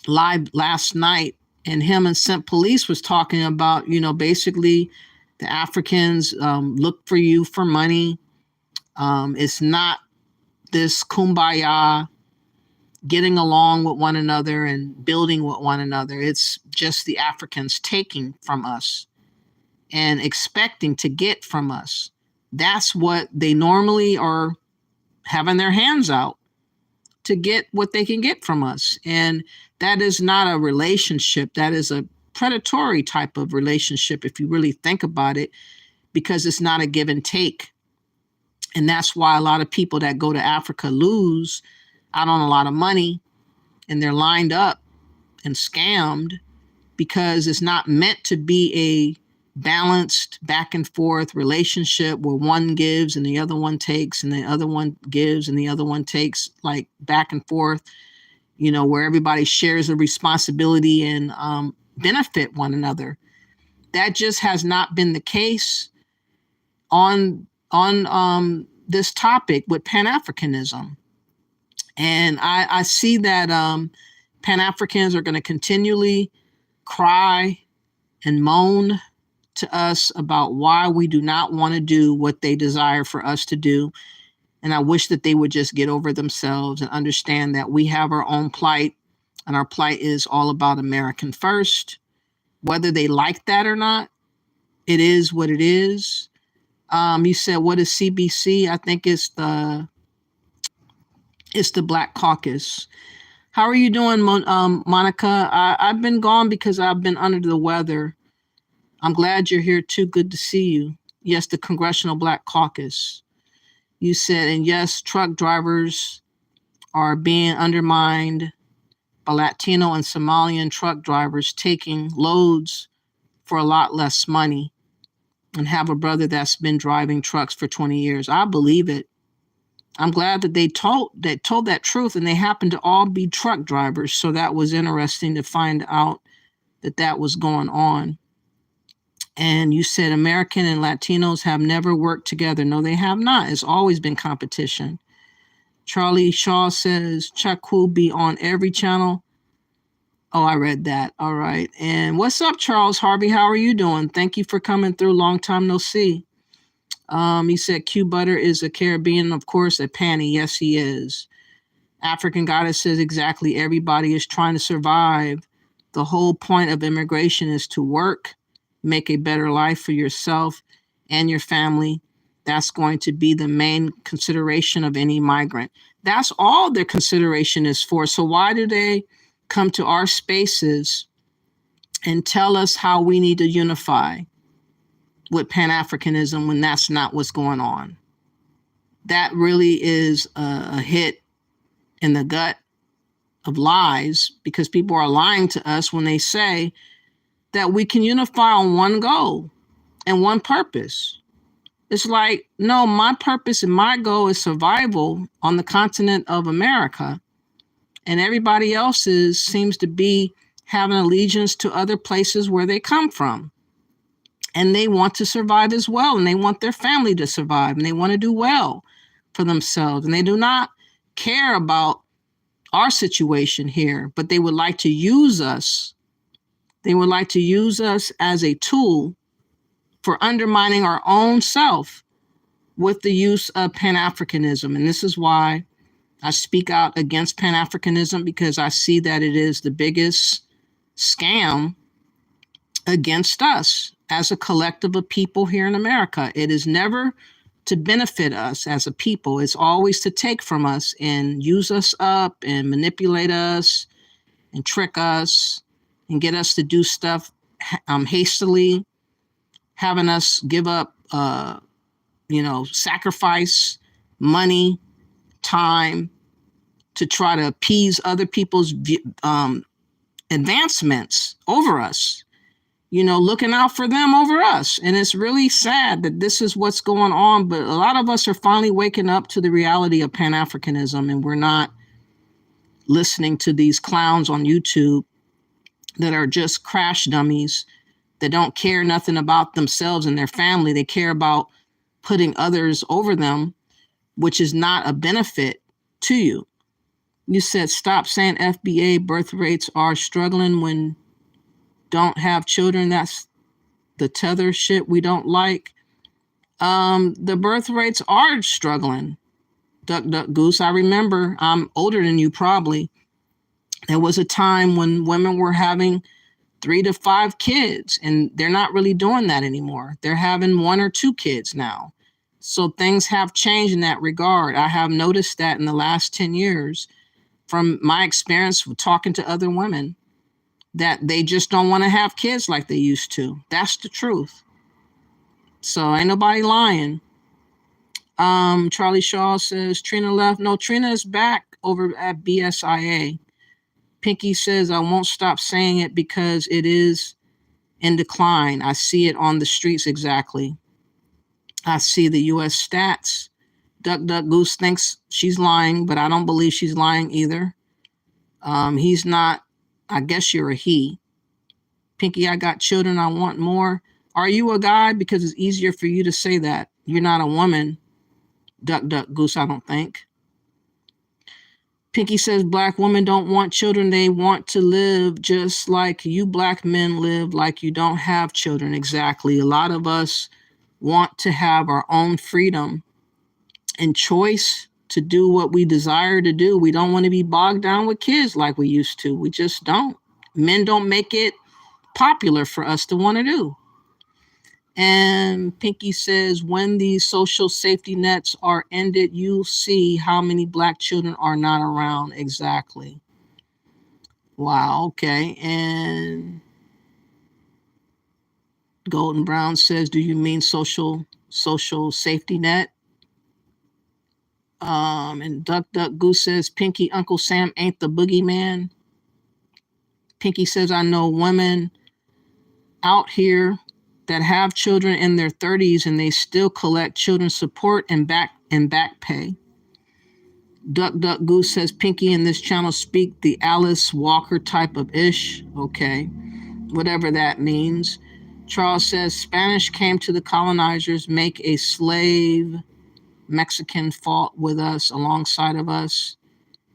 live last night, and him and Simp Police was talking about, basically the Africans look for you for money. It's not this kumbaya, getting along with one another and building with one another. It's just the Africans taking from us and expecting to get from us. That's what they normally are having their hands out to get what they can get from us. And that is not a relationship. That is a predatory type of relationship, if you really think about it, because it's not a give and take. And that's why a lot of people that go to Africa lose out on a lot of money, and they're lined up and scammed, because it's not meant to be a balanced back and forth relationship where one gives and the other one takes and the other one gives and the other one takes, like back and forth, where everybody shares the responsibility and benefit one another. That just has not been the case on this topic with Pan-Africanism. And I see that Pan-Africans are going to continually cry and moan to us about why we do not want to do what they desire for us to do. And I wish that they would just get over themselves and understand that we have our own plight, and our plight is all about American first. Whether they like that or not, it is what it is. You said, what is CBC? I think it's the Black Caucus. How are you doing, Monica? I've been gone because I've been under the weather. I'm glad you're here too. Good to see you. Yes, the Congressional Black Caucus. You said, and yes, truck drivers are being undermined by Latino and Somalian truck drivers taking loads for a lot less money, and have a brother that's been driving trucks for 20 years. I believe it. I'm glad that they told that truth, and they happen to all be truck drivers. So that was interesting to find out that was going on. And you said American and Latinos have never worked together. No, they have not. It's always been competition. Charlie Shaw says Chuck will be on every channel. Oh, I read that. All right. And what's up, Charles Harvey? How are you doing? Thank you for coming through. Long time no see. He said Q Butter is a Caribbean, of course, a panty. Yes, he is. African Goddess says exactly. Everybody is trying to survive. The whole point of immigration is to work, make a better life for yourself and your family. That's going to be the main consideration of any migrant. That's all their consideration is for. So why do they come to our spaces and tell us how we need to unify with Pan-Africanism when that's not what's going on? That really is a hit in the gut of lies, because people are lying to us when they say that we can unify on one goal and one purpose. It's like, no, my purpose and my goal is survival on the continent of America. And everybody else's seems to be having allegiance to other places where they come from. And they want to survive as well. And they want their family to survive. And they want to do well for themselves. And they do not care about our situation here, but they would like to use us. They would like to use us as a tool for undermining our own self with the use of Pan-Africanism. And this is why I speak out against Pan-Africanism, because I see that it is the biggest scam against us as a collective of people here in America. It is never to benefit us as a people. It's always to take from us and use us up and manipulate us and trick us and get us to do stuff hastily, having us give up, sacrifice money, time to try to appease other people's advancements over us, looking out for them over us. And it's really sad that this is what's going on. But a lot of us are finally waking up to the reality of Pan-Africanism, and we're not listening to these clowns on YouTube that are just crash dummies that don't care nothing about themselves and their family. They care about putting others over them, which is not a benefit to you. You said, stop saying FBA birth rates are struggling when don't have children. That's the tether shit we don't like. The birth rates are struggling. Duck, duck, goose. I remember, I'm older than you probably. There was a time when women were having 3 to 5 kids, and they're not really doing that anymore. They're having 1 or 2 kids now. So things have changed in that regard. I have noticed that in the last 10 years from my experience with talking to other women, that they just don't want to have kids like they used to. That's the truth. So ain't nobody lying. Charlie Shaw says, Trina left. No, Trina is back over at BSIA. Pinky says, I won't stop saying it because it is in decline. I see it on the streets exactly. I see the U.S. stats. Duck, duck, goose thinks she's lying, but I don't believe she's lying either. He's not. I guess you're a he. Pinky, I got children. I want more. Are you a guy? Because it's easier for you to say that. You're not a woman. Duck, duck, goose, I don't think. Pinky says black women don't want children. They want to live just like you black men live, like you don't have children. Exactly. A lot of us want to have our own freedom and choice to do what we desire to do. We don't want to be bogged down with kids like we used to. We just don't. Men don't make it popular for us to want to do. And Pinky says, when these social safety nets are ended, you'll see how many black children are not around. Exactly. Wow. Okay. And Golden Brown says, do you mean social safety net? And Duck Duck Goose says, Pinky, Uncle Sam ain't the boogeyman. Pinky says, I know women out here that have children in their 30s and they still collect children's support and back pay. Duck Duck Goose says, Pinky in this channel speak the Alice Walker type of ish. Okay, whatever that means. Charles says, Spanish came to the colonizers, make a slave Mexican fought with us alongside of us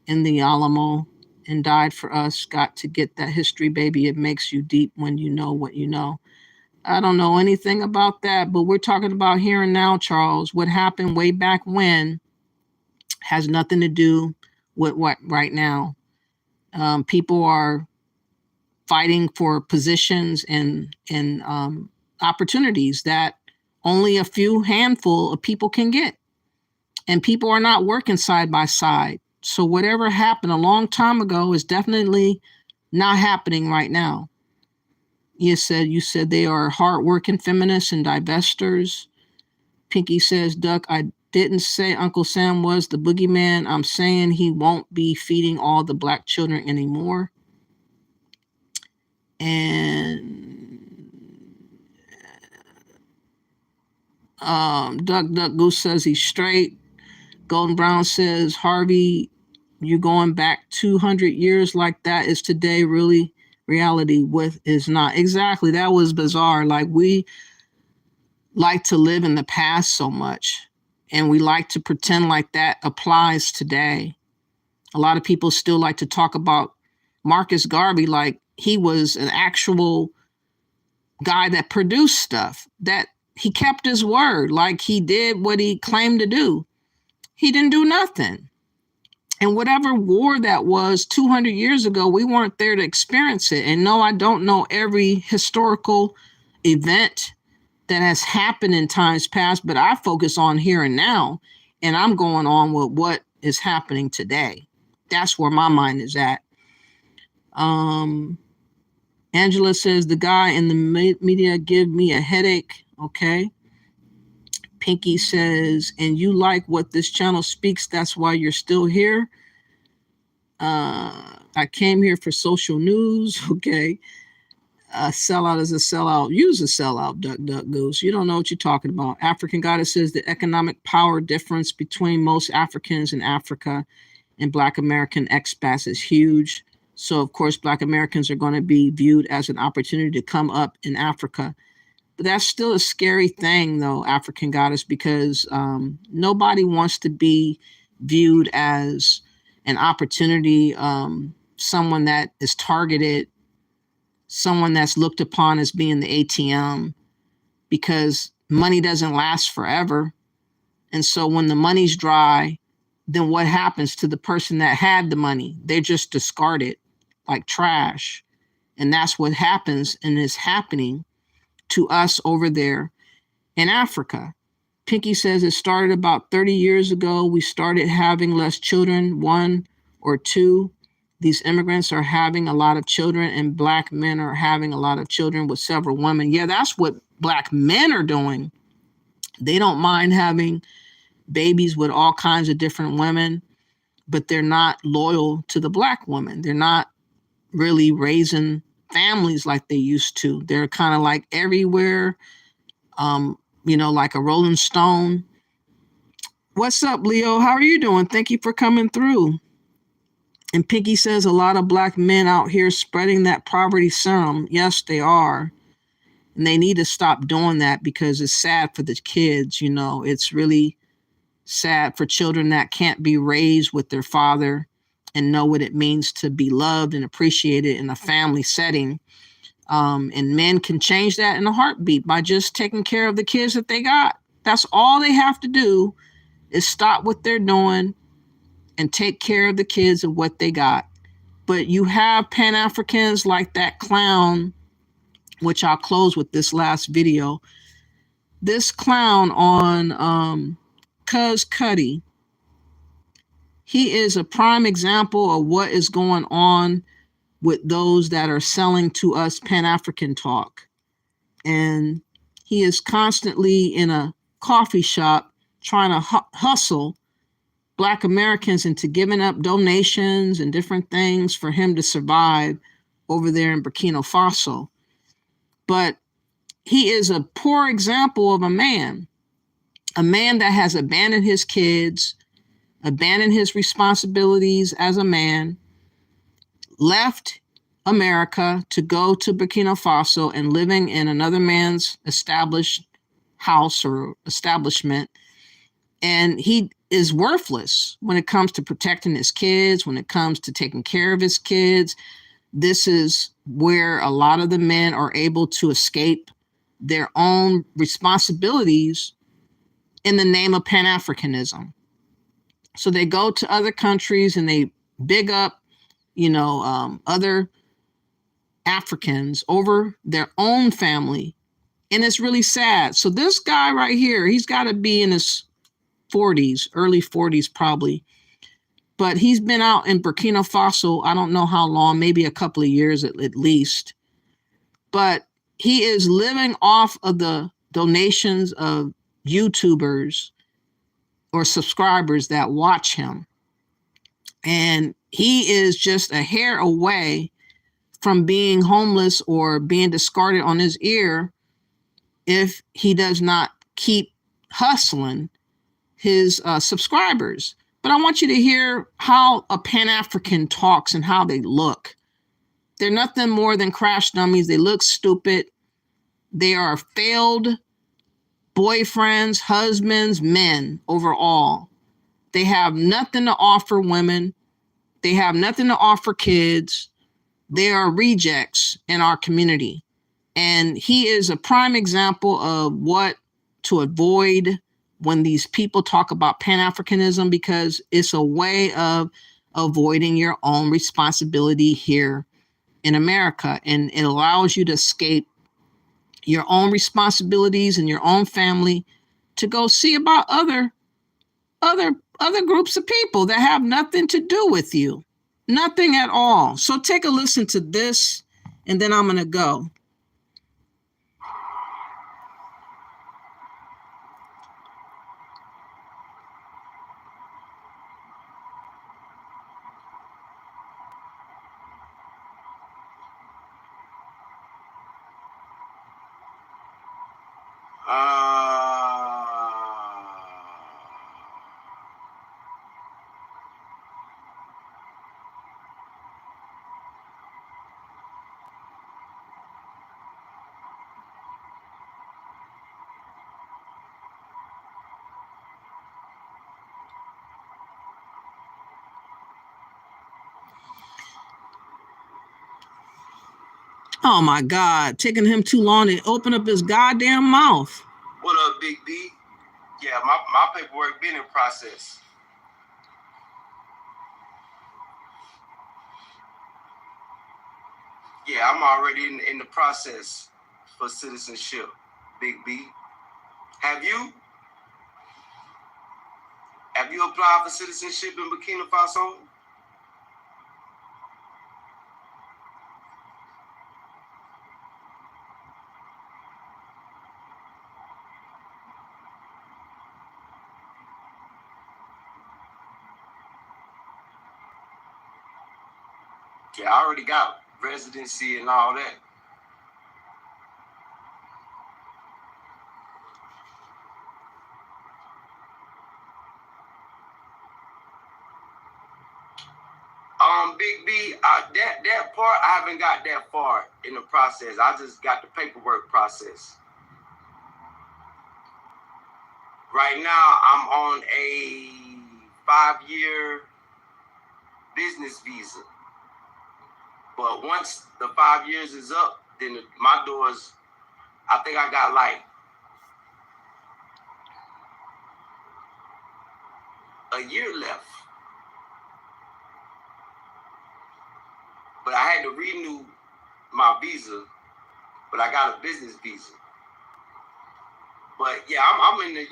in the Alamo and died for us. Got to get that history, baby. It makes you deep when you know what you know. I don't know anything about that, but we're talking about here and now, Charles. What happened way back when has nothing to do with what right now. People are fighting for positions and opportunities that only a few handful of people can get. And people are not working side by side. So whatever happened a long time ago is definitely not happening right now. You said they are hardworking feminists and divestors. Pinky says, Duck, I didn't say Uncle Sam was the boogeyman. I'm saying he won't be feeding all the black children anymore. And Duck Goose says he's straight. Golden Brown says, Harvey, you going back 200 years like that is today really reality with is not. Exactly. That was bizarre. Like, we like to live in the past so much, and we like to pretend like that applies today. A lot of people still like to talk about Marcus Garvey like he was an actual guy that produced stuff, that he kept his word, like he did what he claimed to do. He didn't do nothing. And whatever war that was 200 years ago, we weren't there to experience it. And no, I don't know every historical event that has happened in times past, but I focus on here and now, and I'm going on with what is happening today. That's where my mind is at. Angela says, the guy in the media give me a headache. Okay. Pinky says, and you like what this channel speaks, that's why you're still here. I came here for social news. Okay. A sellout is a sellout. Use a sellout, Duck Goose. You don't know what you're talking about. African Goddess says the economic power difference between most Africans in Africa and Black American expats is huge. So, of course, Black Americans are going to be viewed as an opportunity to come up in Africa. But that's still a scary thing, though, African Goddess, because nobody wants to be viewed as an opportunity, someone that is targeted, someone that's looked upon as being the ATM, because money doesn't last forever. And so when the money's dry, then what happens to the person that had the money? They're just discarded like trash. And that's what happens and is happening to us over there in Africa. Pinky says it started about 30 years ago. We started having less children, 1 or 2. These immigrants are having a lot of children, and Black men are having a lot of children with several women. Yeah, that's what Black men are doing. They don't mind having babies with all kinds of different women, but they're not loyal to the Black woman. They're not really raising families like they used to. They're kind of like everywhere, like a Rolling Stone. What's up, Leo? How are you doing? Thank you for coming through. And Pinky says a lot of Black men out here spreading that poverty serum. Yes, they are. And they need to stop doing that because it's sad for the kids. It's really sad for children that can't be raised with their father and know what it means to be loved and appreciated in a family setting. And men can change that in a heartbeat by just taking care of the kids that they got. That's all they have to do is stop what they're doing and take care of the kids of what they got. But you have Pan-Africans like that clown, which I'll close with this last video. This clown on Cuz Cuddy, he is a prime example of what is going on with those that are selling to us Pan-African talk. And he is constantly in a coffee shop trying to hustle Black Americans into giving up donations and different things for him to survive over there in Burkina Faso. But he is a poor example of a man that has abandoned his kids, abandoned his responsibilities as a man, left America to go to Burkina Faso and living in another man's established house or establishment. And he is worthless when it comes to protecting his kids, when it comes to taking care of his kids. This is where a lot of the men are able to escape their own responsibilities in the name of Pan-Africanism. So they go to other countries and they big up, other Africans over their own family. And it's really sad. So this guy right here, he's got to be in his 40s, early 40s probably. But he's been out in Burkina Faso, I don't know how long, maybe a couple of years at least. But he is living off of the donations of YouTubers or subscribers that watch him. And he is just a hair away from being homeless or being discarded on his ear if he does not keep hustling his subscribers. But I want you to hear how a Pan-African talks and how they look. They're nothing more than crash dummies. They look stupid. They are failed boyfriends, husbands, men overall. They have nothing to offer women. They have nothing to offer kids. They are rejects in our community. And he is a prime example of what to avoid when these people talk about Pan-Africanism, because it's a way of avoiding your own responsibility here in America. And it allows you to escape your own responsibilities and your own family to go see about other groups of people that have nothing to do with you. Nothing at all. So take a listen to this, and then I'm going to go. Oh my God, taking him too long to open up his goddamn mouth. What up, Big B? Yeah, my paperwork been in process. Yeah, I'm already in the process for citizenship, Big B. Have you applied for citizenship in Burkina Faso? Yeah, I already got residency and all that. Big B, that part, I haven't got that far in the process. I just got the paperwork process. Right now, I'm on a 5-year business visa. But once the 5 years is up, then my doors, I think I got like a year left. But I had to renew my visa, but I got a business visa. But yeah, I'm in the,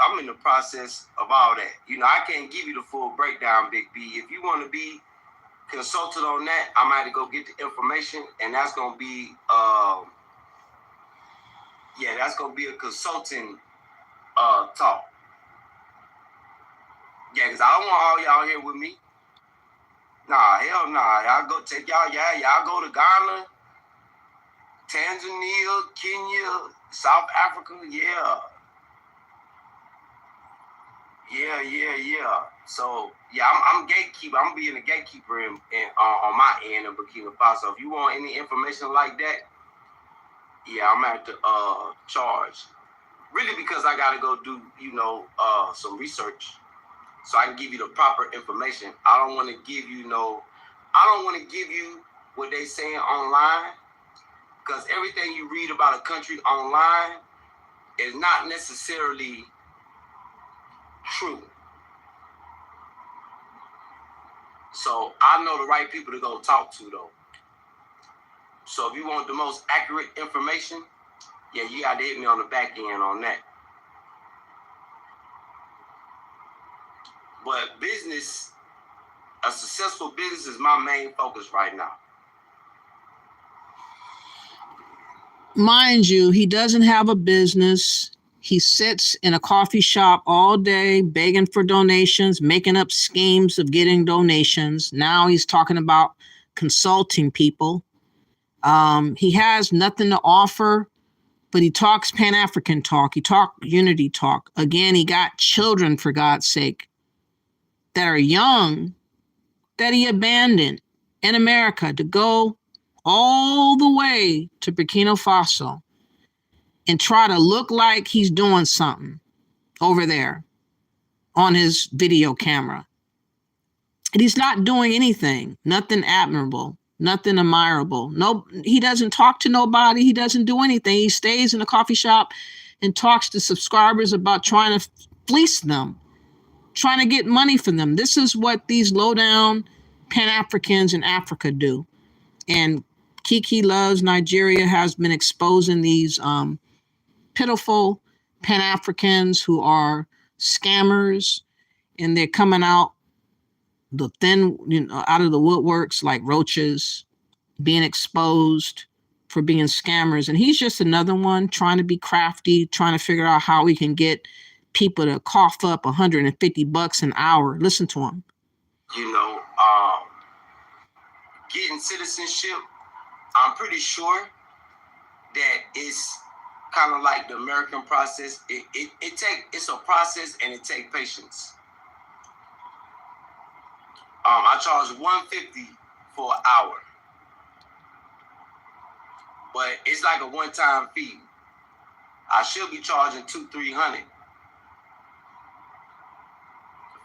I'm in the process of all that. I can't give you the full breakdown, Big B. If you want to be consulted on that, I might have to go get the information, and that's gonna be that's gonna be a consulting talk. Yeah, because I don't want all y'all here with me. Nah, hell nah. Y'all go take y'all go to Ghana, Tanzania, Kenya, South Africa, yeah. So yeah, I'm gatekeeper. I'm being a gatekeeper in on my end of Burkina Faso. If you want any information like that, yeah, I'm at the charge. Really, because I gotta go do some research so I can give you the proper information. I don't want to give you what they saying online, because everything you read about a country online is not necessarily true. So I know the right people to go talk to, though. So if you want the most accurate information, yeah, you got to hit me on the back end on that. But business, a successful business is my main focus right now. Mind you, he doesn't have a business. He sits in a coffee shop all day begging for donations, making up schemes of getting donations. Now he's talking about consulting people. He has nothing to offer but he talks Pan-African talk. He talked unity talk. Again, he got children, for God's sake, that are young, that he abandoned in America to go all the way to Burkina Faso and try to look like he's doing something over there on his video camera. And he's not doing anything, nothing admirable, nothing admirable. No, he doesn't talk to nobody. He doesn't do anything. He stays in a coffee shop and talks to subscribers about trying to fleece them, trying to get money from them. This is what these low-down Pan-Africans in Africa do. And Kiki Loves Nigeria has been exposing these pitiful Pan-Africans who are scammers, and they're coming out the thin, out of the woodworks like roaches, being exposed for being scammers. And he's just another one trying to be crafty, trying to figure out how we can get people to cough up $150 an hour. Listen to him. Getting citizenship, I'm pretty sure that it's kind of like the American process. It's a process, and it takes patience. I charge $150 for an hour, but it's like a one-time fee. I should be charging $200-300,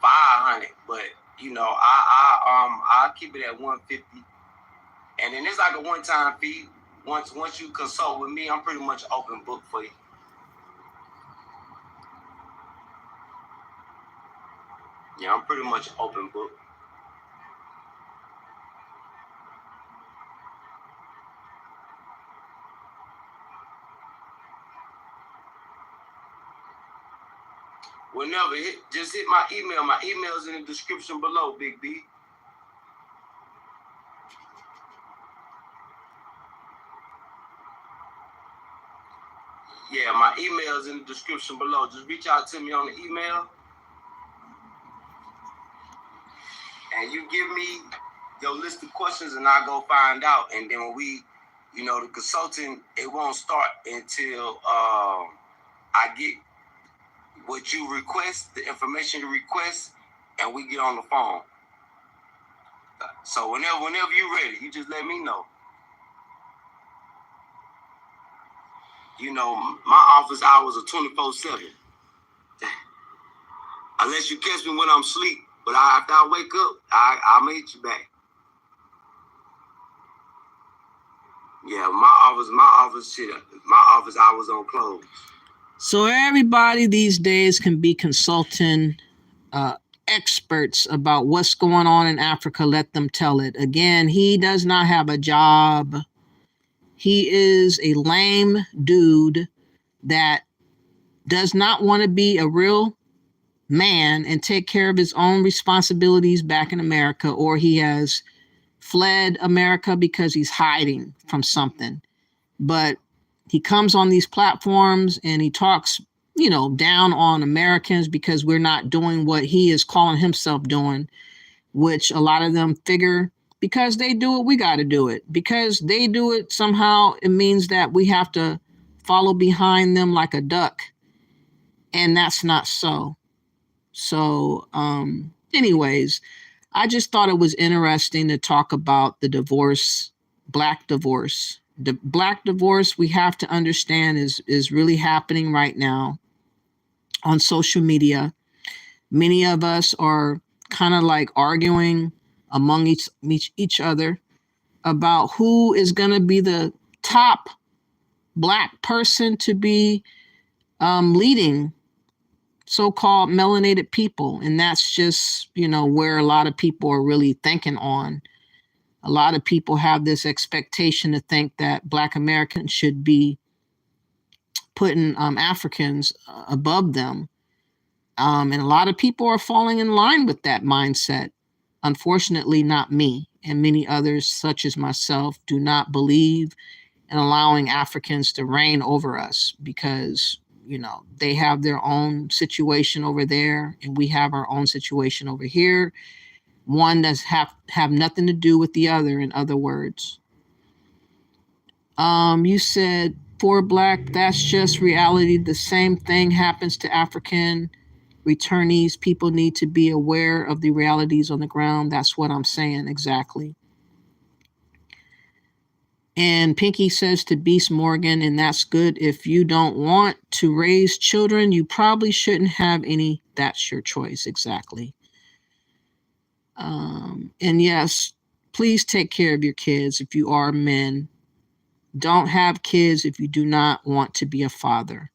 $500, but I keep it at $150, and then it's like a one-time fee. Once you consult with me, I'm pretty much open book for you. Yeah, I'm pretty much open book. Whenever, just hit my email. My email's in the description below, Big B. Yeah, my email's in the description below. Just reach out to me on the email. And you give me your list of questions, and I'll go find out. And then when we, the consulting, it won't start until I get what you request, the information you request, and we get on the phone. So whenever you're ready, you just let me know. My office hours are 24/7. Unless you catch me when I'm asleep. But after I wake up, I'll meet you back. Yeah, my office hours don't close. So everybody these days can be consulting experts about what's going on in Africa. Let them tell it. Again, he does not have a job. He is a lame dude that does not want to be a real man and take care of his own responsibilities back in America, or he has fled America because he's hiding from something. But he comes on these platforms and he talks, down on Americans because we're not doing what he is calling himself doing, which a lot of them figure because they do it, we got to do it. Because they do it, somehow it means that we have to follow behind them like a duck. And that's not so. So, anyways, I just thought it was interesting to talk about the divorce, Black divorce. The Black divorce, we have to understand, is really happening right now on social media. Many of us are kind of like arguing among each other about who is going to be the top Black person to be leading so-called melanated people. And that's just, where a lot of people are really thinking on. A lot of people have this expectation to think that Black Americans should be putting Africans above them. And a lot of people are falling in line with that mindset. Unfortunately, not me. And many others, such as myself, do not believe in allowing Africans to reign over us because, they have their own situation over there and we have our own situation over here. One does have nothing to do with the other, in other words. You said for Black, that's just reality. The same thing happens to African returnees. People need to be aware of the realities on the ground. That's what I'm saying exactly. And Pinky says to Beast Morgan, and that's good. If you don't want to raise children, you probably shouldn't have any. That's your choice. Exactly. And yes, please take care of your kids if you are men. Don't have kids if you do not want to be a father.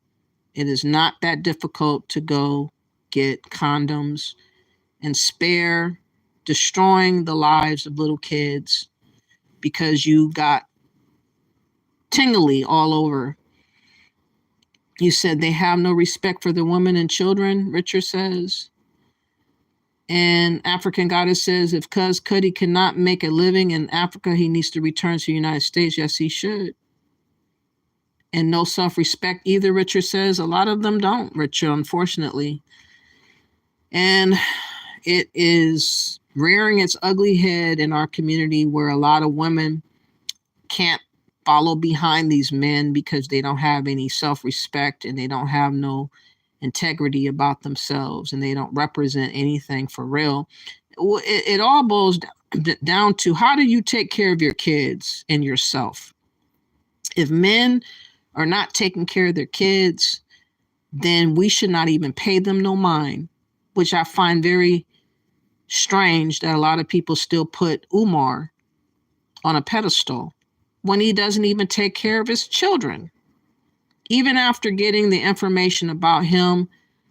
It is not that difficult to go get condoms and spare destroying the lives of little kids because you got tingly all over. You said they have no respect for the women and children, Richard says. And African Goddess says, if Cuz Cuddy cannot make a living in Africa, he needs to return to the United States. Yes, he should. And no self-respect either, Richard says. A lot of them don't, Richard, unfortunately. And it is rearing its ugly head in our community where a lot of women can't follow behind these men because they don't have any self-respect and they don't have no integrity about themselves and they don't represent anything for real. It all boils down to, how do you take care of your kids and yourself? If men are not taking care of their kids, then we should not even pay them no mind, which I find very strange that a lot of people still put Umar on a pedestal when he doesn't even take care of his children. Even after getting the information about him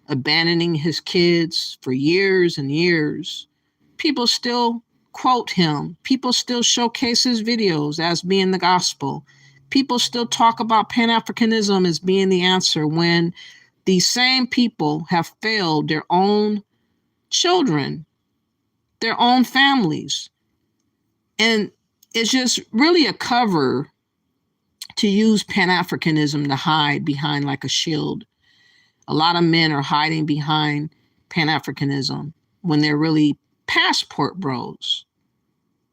abandoning his kids for years and years, people still quote him. People still showcase his videos as being the gospel. People still talk about Pan-Africanism as being the answer when these same people have failed their own children, their own families. And it's just really a cover to use Pan-Africanism to hide behind like a shield. A lot of men are hiding behind Pan-Africanism when they're really passport bros.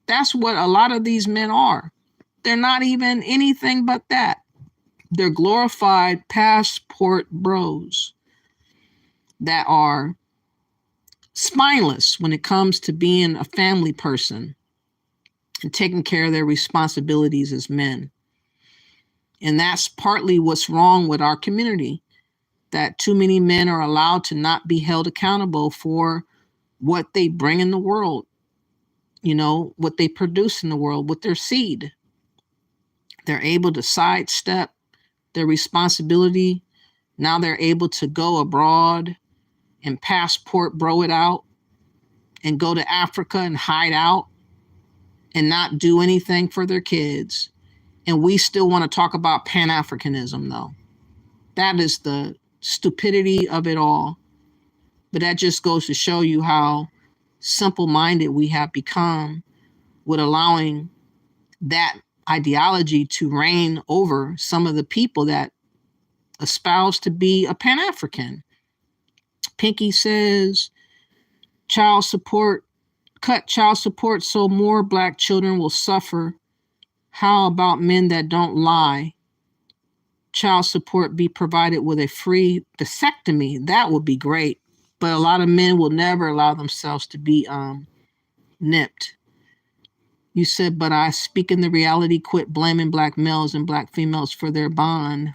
That's what a lot of these men are. They're not even anything but that. They're glorified passport bros that are spineless when it comes to being a family person and taking care of their responsibilities as men. And that's partly what's wrong with our community, that too many men are allowed to not be held accountable for what they bring in the world, you know, what they produce in the world with their seed. They're able to sidestep their responsibility. Now they're able to go abroad and passport bro it out and go to Africa and hide out and not do anything for their kids. And we still want to talk about Pan-Africanism, though. That is the stupidity of it all. But that just goes to show you how simple-minded we have become with allowing that ideology to reign over some of the people that espouse to be a Pan-African. Pinky says, child support, cut child support so more Black children will suffer. How about men that don't lie? Child support be provided with a free vasectomy. That would be great. But a lot of men will never allow themselves to be nipped. You said, but I speak in the reality, quit blaming Black males and Black females for their bond.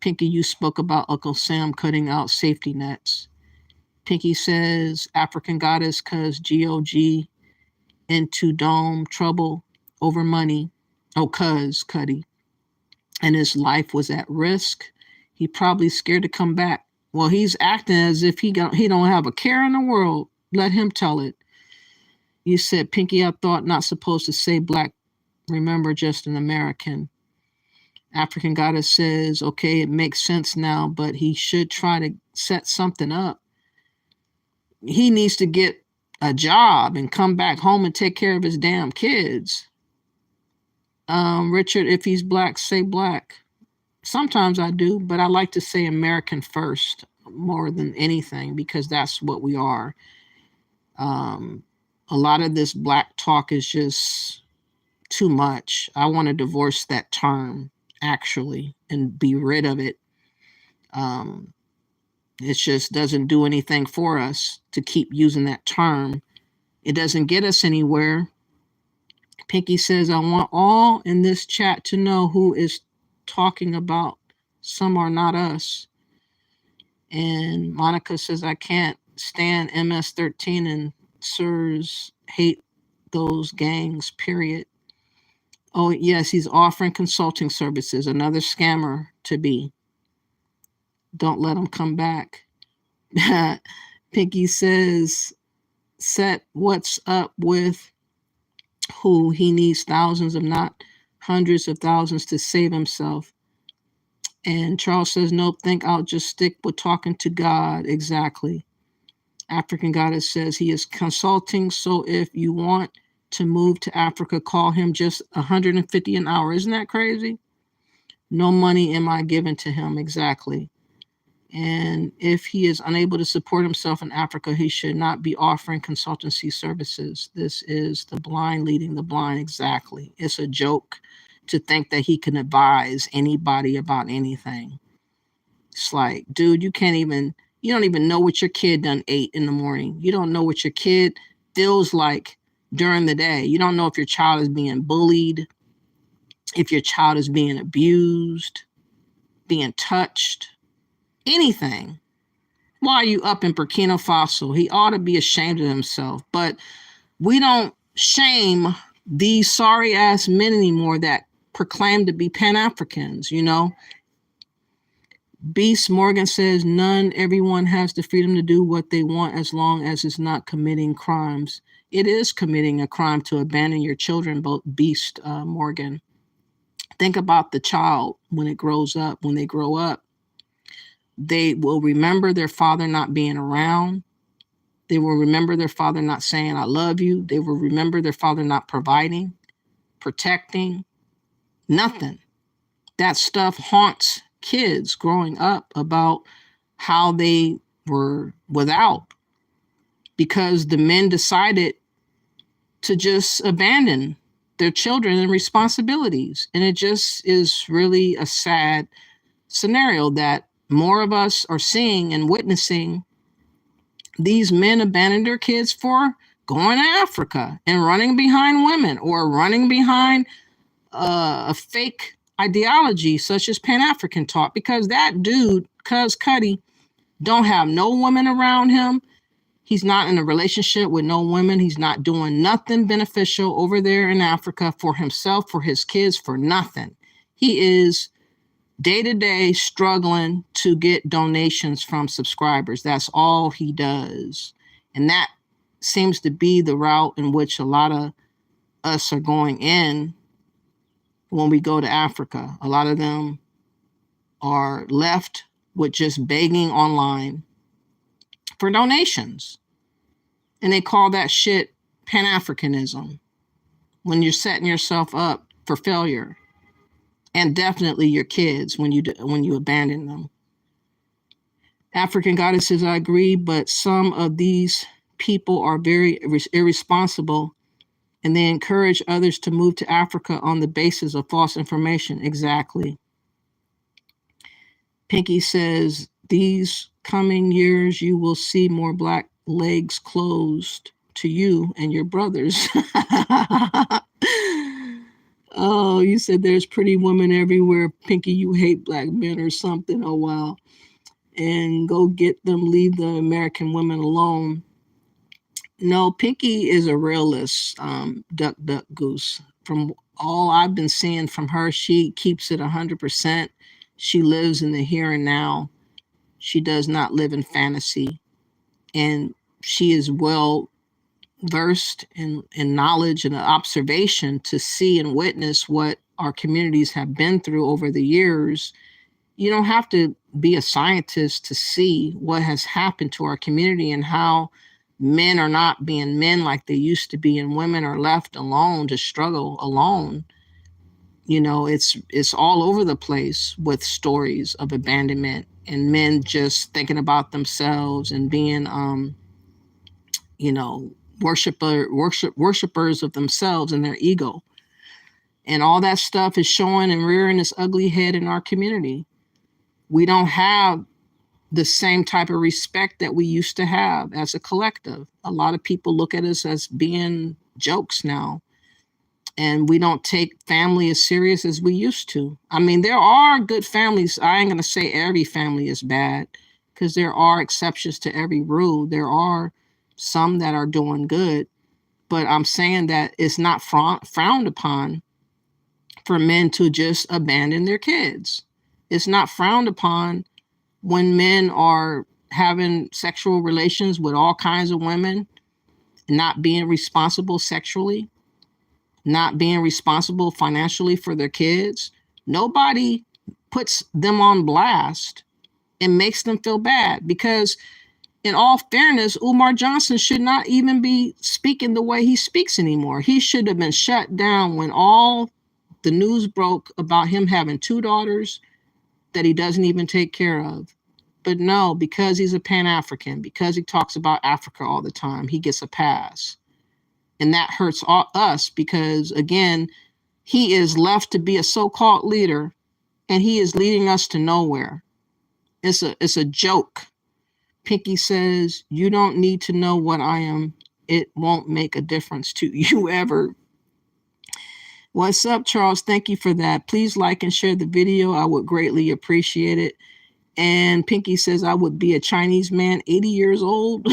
Pinky, you spoke about Uncle Sam cutting out safety nets. Pinky says, African Goddess, cause GOG into dome trouble over money. Oh, cuz Cuddy. And his life was at risk. He probably scared to come back. Well, he's acting as if he don't have a care in the world. Let him tell it. You said, Pinky, I thought not supposed to say Black. Remember, just an American. African Goddess says, okay, it makes sense now, but he should try to set something up. He needs to get a job and come back home and take care of his damn kids. Richard, if he's Black, say Black. Sometimes I do, but I like to say American first more than anything because that's what we are. A lot of this Black talk is just too much. I want to divorce that term actually, and be rid of it. It just doesn't do anything for us to keep using that term. It doesn't get us anywhere. Pinky says, I want all in this chat to know who is talking about some are not us. And Monica says, I can't stand MS-13 and sirs hate those gangs, period. Oh, yes, he's offering consulting services, another scammer to be. Don't let him come back. Pinky says, Set what's up with who he needs thousands, if not hundreds of thousands, to save himself. And Charles says, nope, think I'll just stick with talking to God. Exactly. African Goddess says he is consulting. So if you want to move to Africa, call him just $150 an hour. Isn't that crazy? No money am I giving to him. Exactly. And if he is unable to support himself in Africa, he should not be offering consultancy services. This is the blind leading the blind. Exactly. It's a joke to think that he can advise anybody about anything. It's like, dude, you don't even know what your kid done ate in the morning. You don't know what your kid feels like during the day. You don't know if your child is being bullied, if your child is being abused, being touched. Anything. Why are you up in Burkina Faso? He ought to be ashamed of himself. But we don't shame these sorry ass men anymore that proclaim to be Pan-Africans, you know. Beast Morgan says everyone has the freedom to do what they want as long as it's not committing crimes. It is committing a crime to abandon your children, Beast Morgan. Think about the child when they grow up. They will remember their father not being around. They will remember their father not saying, I love you. They will remember their father not providing, protecting, nothing. That stuff haunts kids growing up about how they were without, because the men decided to just abandon their children and responsibilities. And it just is really a sad scenario that more of us are seeing and witnessing. These men abandon their kids for going to Africa and running behind women or running behind a fake ideology such as Pan-African talk, because that dude, Cuz Cuddy, don't have no women around him. He's not in a relationship with no women. He's not doing nothing beneficial over there in Africa for himself, for his kids, for nothing. He is day-to-day struggling to get donations from subscribers. That's all he does. And that seems to be the route in which a lot of us are going in when we go to Africa. A lot of them are left with just begging online for donations. And they call that shit Pan-Africanism, when you're setting yourself up for failure. And definitely your kids when you abandon them. African Goddesses, I agree, but some of these people are very irresponsible, and they encourage others to move to Africa on the basis of false information. Exactly. Pinky says, these coming years, you will see more black legs closed to you and your brothers. Oh, you said there's pretty women everywhere. Pinky, you hate black men or something. Oh, wow. And go get them. Leave the American women alone. No, Pinky is a realist, duck, goose. From all I've been seeing from her, she keeps it 100%. She lives in the here and now. She does not live in fantasy. And she is well versed in knowledge and observation to see and witness what our communities have been through over the years. You don't have to be a scientist to see what has happened to our community and how men are not being men like they used to be, and women are left alone to struggle alone. You know, it's all over the place with stories of abandonment and men just thinking about themselves and being, worshipers of themselves and their ego. And all that stuff is showing and rearing its ugly head in our community. We don't have the same type of respect that we used to have as a collective. A lot of people look at us as being jokes now. And we don't take family as serious as we used to. I mean, there are good families. I ain't going to say every family is bad, because there are exceptions to every rule. There are some that are doing good. But I'm saying that it's not frowned upon for men to just abandon their kids. It's not frowned upon when men are having sexual relations with all kinds of women, not being responsible sexually, not being responsible financially for their kids. Nobody puts them on blast and makes them feel bad, because in all fairness, Umar Johnson should not even be speaking the way he speaks anymore. He should have been shut down when all the news broke about him having 2 daughters that he doesn't even take care of. But no, because he's a Pan-African, because he talks about Africa all the time, he gets a pass. And that hurts us, because, again, he is left to be a so-called leader, and he is leading us to nowhere. It's a joke. Pinky says, you don't need to know what I am. It won't make a difference to you ever. What's up, Charles? Thank you for that. Please like and share the video. I would greatly appreciate it. And Pinky says, I would be a Chinese man, 80 years old.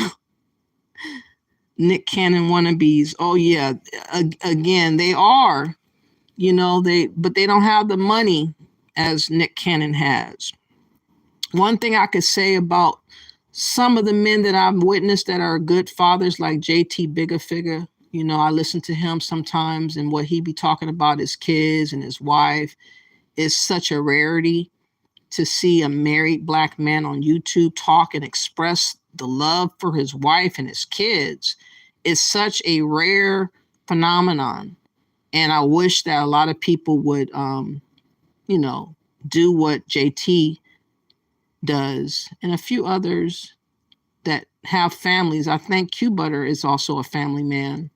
Nick Cannon wannabes. Oh yeah, again, they are, but they don't have the money as Nick Cannon has. One thing I could say about some of the men that I've witnessed that are good fathers, like JT Biggerfigure, I listen to him sometimes, and what he be talking about his kids and his wife is such a rarity. To see a married Black man on YouTube talk and express the love for his wife and his kids is such a rare phenomenon. And I wish that a lot of people would, do what JT does, and a few others that have families. I think Q Butter is also a family man.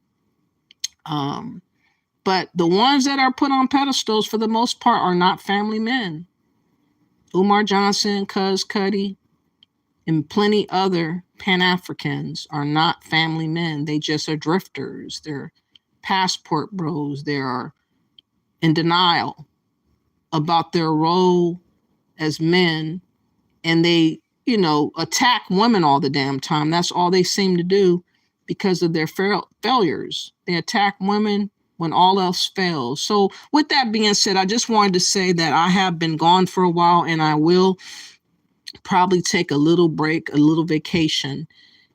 But the ones that are put on pedestals for the most part are not family men. Umar Johnson, Cuz Cuddy, and plenty other Pan-Africans are not family men. They just are drifters. They're passport bros. They are in denial about their role as men. And they, attack women all the damn time. That's all they seem to do because of their failures. They attack women when all else fails. So with that being said, I just wanted to say that I have been gone for a while, and I will probably take a little break, a little vacation,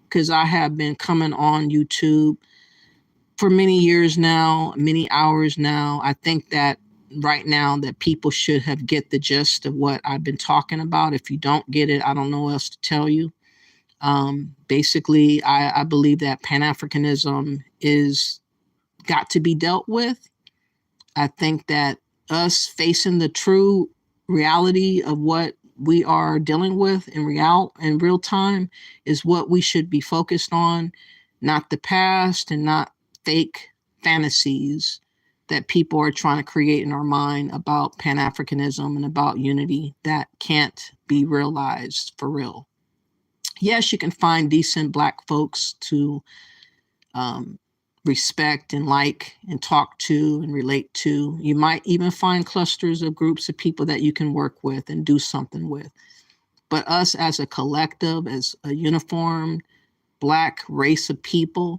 because I have been coming on YouTube for many years now, many hours now. I think that right now that people should have get the gist of what I've been talking about. If you don't get it, I don't know what else to tell you. Basically, I believe that Pan-Africanism is got to be dealt with. I think that us facing the true reality of what we are dealing with in real time is what we should be focused on, not the past and not fake fantasies that people are trying to create in our mind about Pan-Africanism and about unity that can't be realized for real. Yes, you can find decent Black folks to respect and like and talk to and relate to. You might even find clusters of groups of people that you can work with and do something with. But us as a collective, as a uniform Black race of people,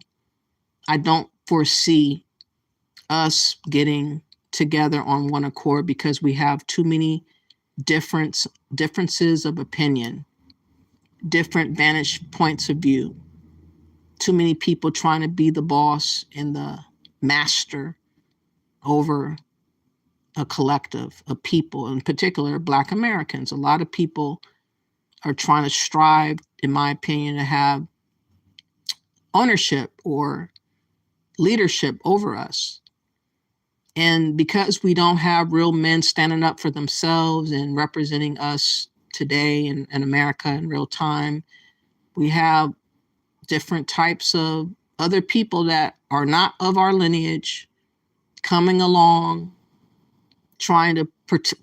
I don't foresee us getting together on one accord, because we have too many differences of opinion, different vantage points of view. Too many people trying to be the boss and the master over a collective of people, in particular Black Americans. A lot of people are trying to strive, in my opinion, to have ownership or leadership over us. And because we don't have real men standing up for themselves and representing us today in America in real time, we have different types of other people that are not of our lineage coming along trying to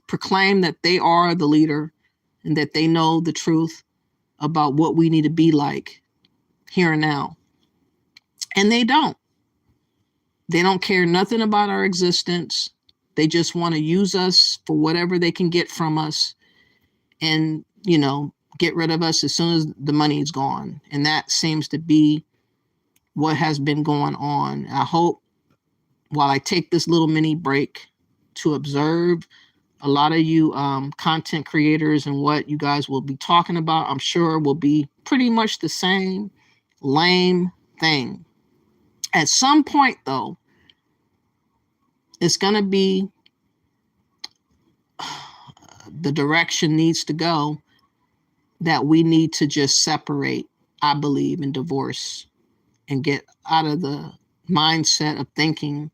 proclaim that they are the leader and that they know the truth about what we need to be like here and now. And they don't. They don't care nothing about our existence. They just want to use us for whatever they can get from us and, you know, get rid of us as soon as the money is gone. And that seems to be what has been going on. I hope while I take this little mini break to observe a lot of you content creators and what you guys will be talking about, I'm sure will be pretty much the same lame thing. At some point, though, it's going to be the direction needs to go that we need to just separate, I believe, and divorce and get out of the mindset of thinking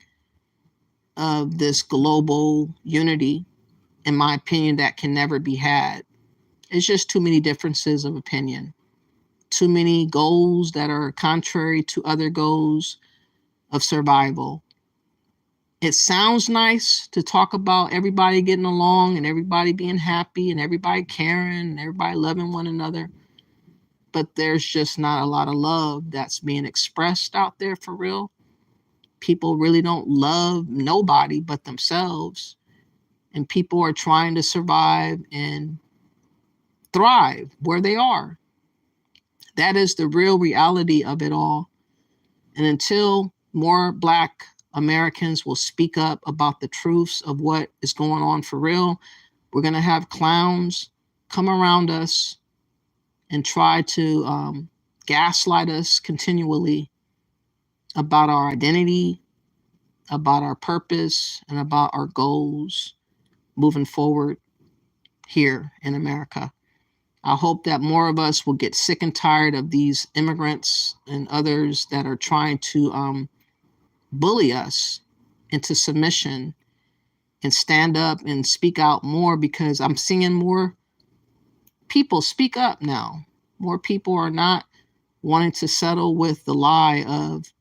of this global unity, in my opinion, that can never be had. It's just too many differences of opinion, too many goals that are contrary to other goals of survival. It sounds nice to talk about everybody getting along and everybody being happy and everybody caring and everybody loving one another. But there's just not a lot of love that's being expressed out there for real. People really don't love nobody but themselves. And people are trying to survive and thrive where they are. That is the real reality of it all. And until more Black Americans will speak up about the truths of what is going on for real, we're going to have clowns come around us and try to gaslight us continually about our identity, about our purpose, and about our goals moving forward here in America. I hope that more of us will get sick and tired of these immigrants and others that are trying to bully us into submission and stand up and speak out more, because I'm seeing more people speak up now. More people are not wanting to settle with the lie of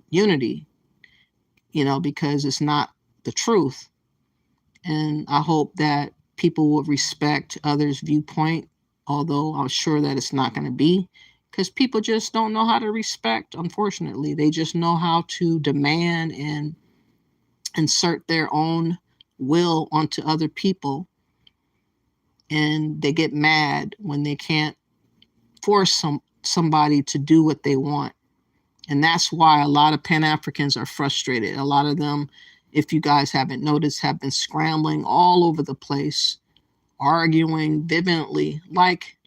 unity, you know, because it's not the truth. And I hope that people will respect others' viewpoint, although I'm sure that it's not going to be, because people just don't know how to respect, unfortunately. They just know how to demand and insert their own will onto other people. And they get mad when they can't force somebody to do what they want. And that's why a lot of Pan-Africans are frustrated. A lot of them, if you guys haven't noticed, have been scrambling all over the place, arguing vehemently, like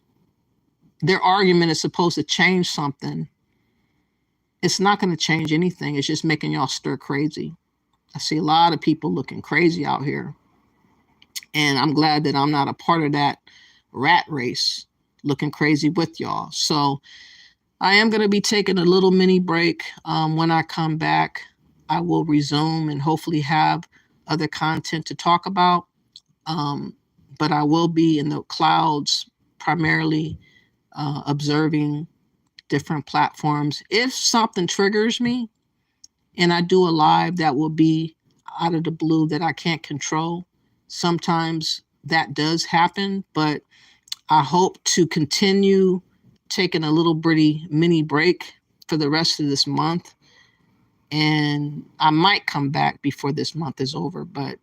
their argument is supposed to change something. It's not going to change anything. It's just making y'all stir crazy. I see a lot of people looking crazy out here. And I'm glad that I'm not a part of that rat race looking crazy with y'all. So I am going to be taking a little mini break. When I come back, I will resume and hopefully have other content to talk about. But I will be in the clouds, primarily observing different platforms. If something triggers me and I do a live that will be out of the blue that I can't control, sometimes that does happen. But I hope to continue taking a little bitty mini break for the rest of this month. And I might come back before this month is over, but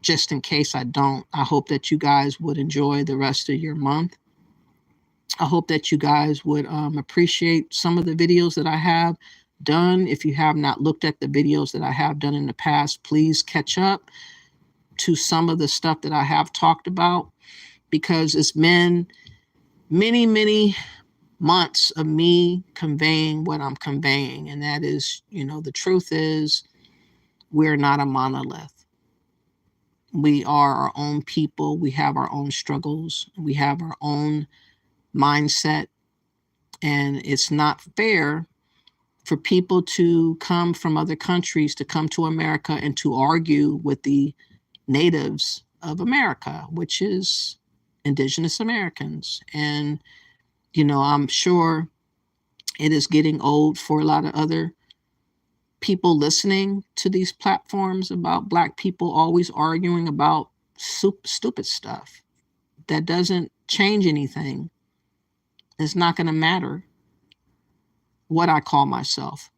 just in case I don't, I hope that you guys would enjoy the rest of your month. I hope that you guys would appreciate some of the videos that I have done. If you have not looked at the videos that I have done in the past, please catch up to some of the stuff that I have talked about, because it's been many, many months of me conveying what I'm conveying. And that is, you know, the truth is we're not a monolith. We are our own people. We have our own struggles. We have our own mindset. And it's not fair for people to come from other countries to come to America and to argue with the natives of America, which is Indigenous Americans. And, you know, I'm sure it is getting old for a lot of other people listening to these platforms about Black people always arguing about stupid stuff that doesn't change anything. It's not going to matter what I call myself.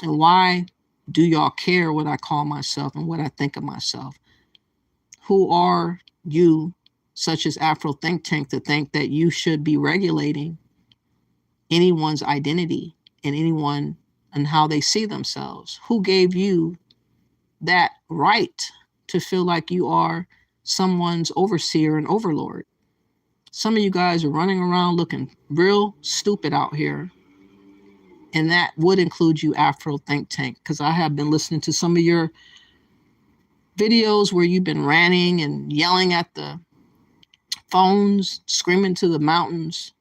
And why do y'all care what I call myself and what I think of myself? Who are you, such as Afro Think Tank, to think that you should be regulating anyone's identity and anyone and how they see themselves? Who gave you that right to feel like you are someone's overseer and overlord? Some of you guys are running around looking real stupid out here. And that would include you, Afro Think Tank, because I have been listening to some of your videos where you've been ranting and yelling at the phones, screaming to the mountains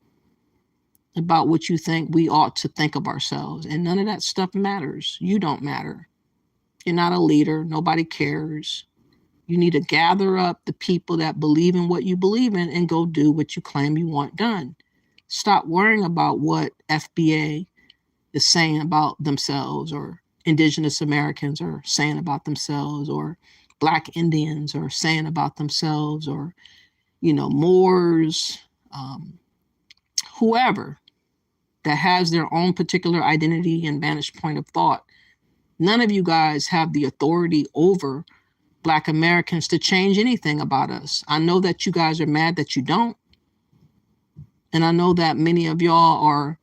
about what you think we ought to think of ourselves. And none of that stuff matters. You don't matter. You're not a leader. Nobody cares. You need to gather up the people that believe in what you believe in and go do what you claim you want done. Stop worrying about what FBA is saying about themselves, or Indigenous Americans are saying about themselves, or Black Indians are saying about themselves, or, Moors, whoever that has their own particular identity and vantage point of thought. None of you guys have the authority over Black Americans to change anything about us. I know that you guys are mad that you don't. And I know that many of y'all are,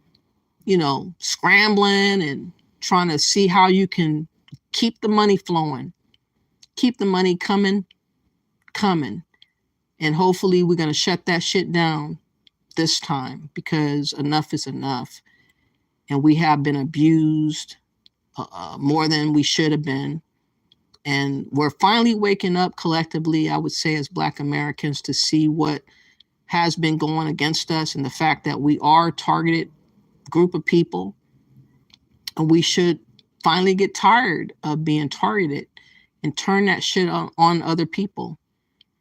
scrambling and trying to see how you can keep the money flowing, keep the money coming. And hopefully we're going to shut that shit down this time, because enough is enough. And we have been abused more than we should have been. And we're finally waking up collectively, I would say, as Black Americans, to see what has been going against us and the fact that we are a targeted group of people. And we should finally get tired of being targeted and turn that shit on other people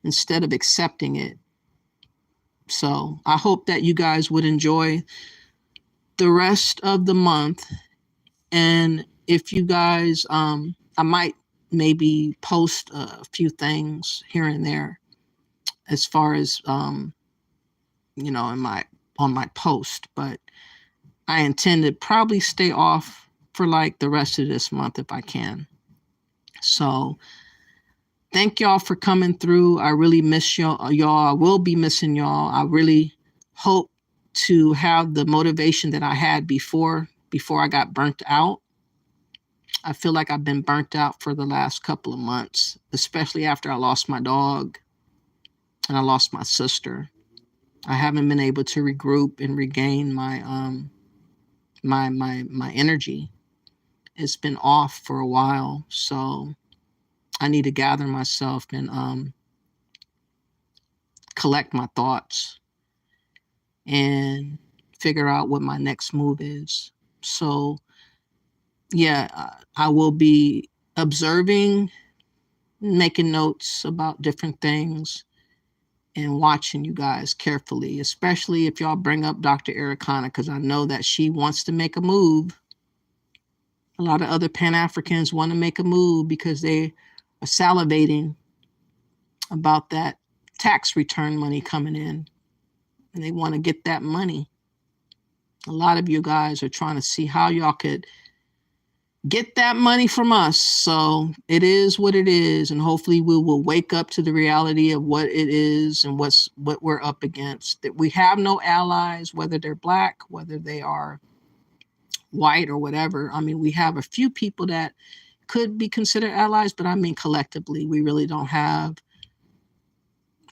instead of accepting it. So I hope that you guys would enjoy the rest of the month. And if you guys, I might maybe post a few things here and there as far as, on my post, but I intend to probably stay off for like the rest of this month if I can. So thank y'all for coming through. I really miss y'all. I will be missing y'all. I really hope to have the motivation that I had before I got burnt out. I feel like I've been burnt out for the last couple of months, especially after I lost my dog and I lost my sister. I haven't been able to regroup and regain my my energy. It's been off for a while, so I need to gather myself and collect my thoughts and figure out what my next move is. So yeah, I will be observing, making notes about different things, and watching you guys carefully, especially if y'all bring up Dr. Ericana, because I know that she wants to make a move. A lot of other Pan-Africans want to make a move because they are salivating about that tax return money coming in, and they want to get that money. A lot of you guys are trying to see how y'all could get that money from us. So it is what it is, and hopefully we will wake up to the reality of what it is and what we're up against. That we have no allies, whether they're Black, whether they are white or whatever. I mean, we have a few people that could be considered allies, but I mean collectively, we really don't have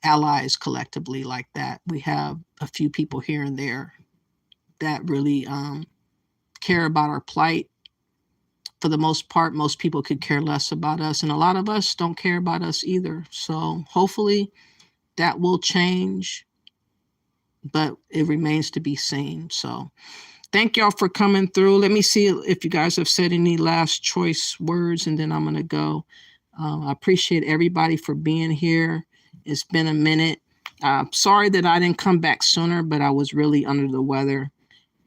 allies collectively like that. We have a few people here and there that really care about our plight. For the most part, most people could care less about us, and a lot of us don't care about us either. So hopefully that will change, but it remains to be seen. So thank y'all for coming through. Let me see if you guys have said any last choice words, and then I'm going to go. I appreciate everybody for being here. It's been a minute. Sorry that I didn't come back sooner, but I was really under the weather,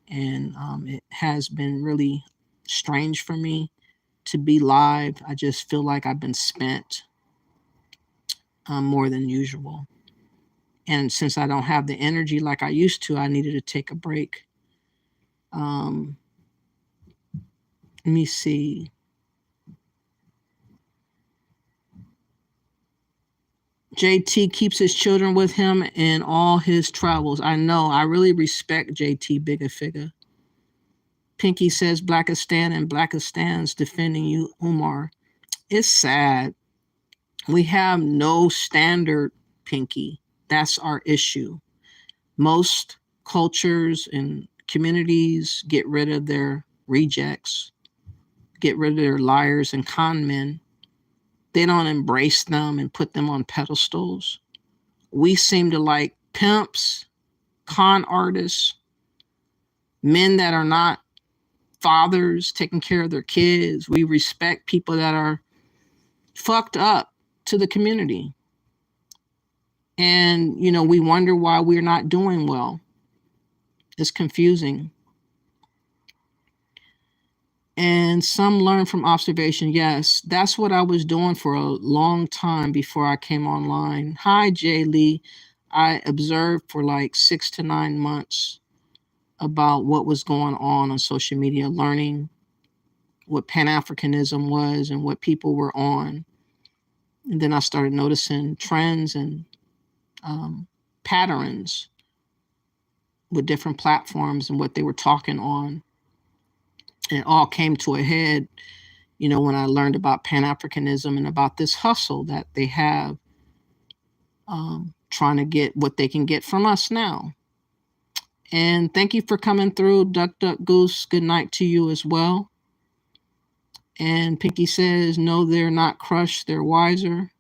and it has been really strange for me to be live. I just feel like I've been spent. more than usual. And since I don't have the energy like I used to, I needed to take a break. Let me see. JT keeps his children with him in all his travels. I know. I really respect JT, bigger figure. Pinky says Blackistan and Blackistan's defending you, Umar. It's sad. We have no standard, Pinky. That's our issue. Most cultures and communities get rid of their rejects, get rid of their liars and con men. They don't embrace them and put them on pedestals. We seem to like pimps, con artists, men that are not fathers taking care of their kids. We respect people that are fucked up to the community. And, you know, we wonder why we're not doing well. It's confusing. And some learn from observation. Yes, that's what I was doing for a long time before I came online. Hi, Jay Lee. I observed for like 6 to 9 months about what was going on social media, learning what Pan-Africanism was and what people were on. And then I started noticing trends and patterns with different platforms and what they were talking on. And it all came to a head, you know, when I learned about Pan-Africanism and about this hustle that they have, trying to get what they can get from us now. And thank you for coming through, Duck Duck Goose. Good night to you as well. And Pinky says, no, they're not crushed. They're wiser.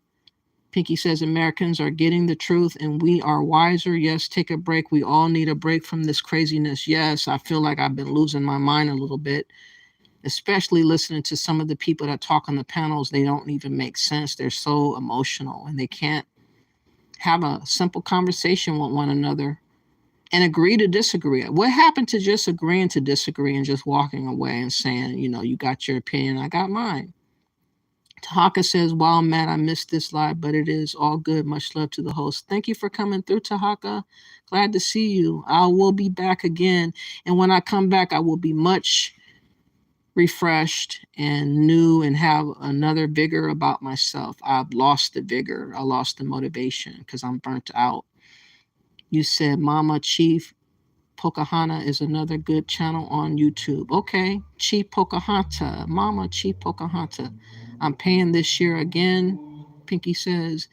Pinky says, Americans are getting the truth and we are wiser. Yes, take a break. We all need a break from this craziness. Yes, I feel like I've been losing my mind a little bit, especially listening to some of the people that talk on the panels. They don't even make sense. They're so emotional and they can't have a simple conversation with one another and agree to disagree. What happened to just agreeing to disagree and just walking away and saying, you know, you got your opinion, I got mine. Tahaka says, wow, Matt, I missed this live, but it is all good. Much love to the host. Thank you for coming through, Tahaka. Glad to see you. I will be back again. And when I come back, I will be much refreshed and new and have another vigor about myself. I've lost the vigor. I lost the motivation because I'm burnt out. You said Mama Chief Pocahontas is another good channel on YouTube. Okay, Chief Pocahontas, Mama Chief Pocahontas. I'm paying this year again, Pinky says.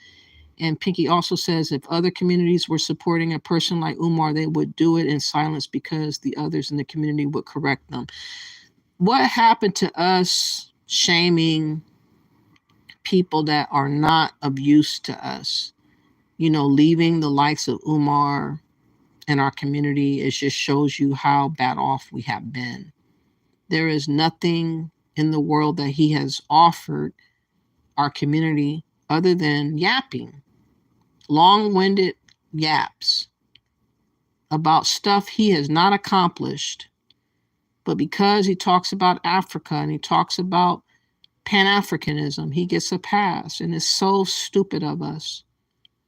And Pinky also says if other communities were supporting a person like Umar, they would do it in silence because the others in the community would correct them. What happened to us shaming people that are not of use to us? You know, leaving the likes of Umar in our community, it just shows you how bad off we have been. There is nothing in the world that he has offered our community other than yapping, long-winded yaps about stuff he has not accomplished. But because he talks about Africa and he talks about Pan-Africanism, he gets a pass. And it's so stupid of us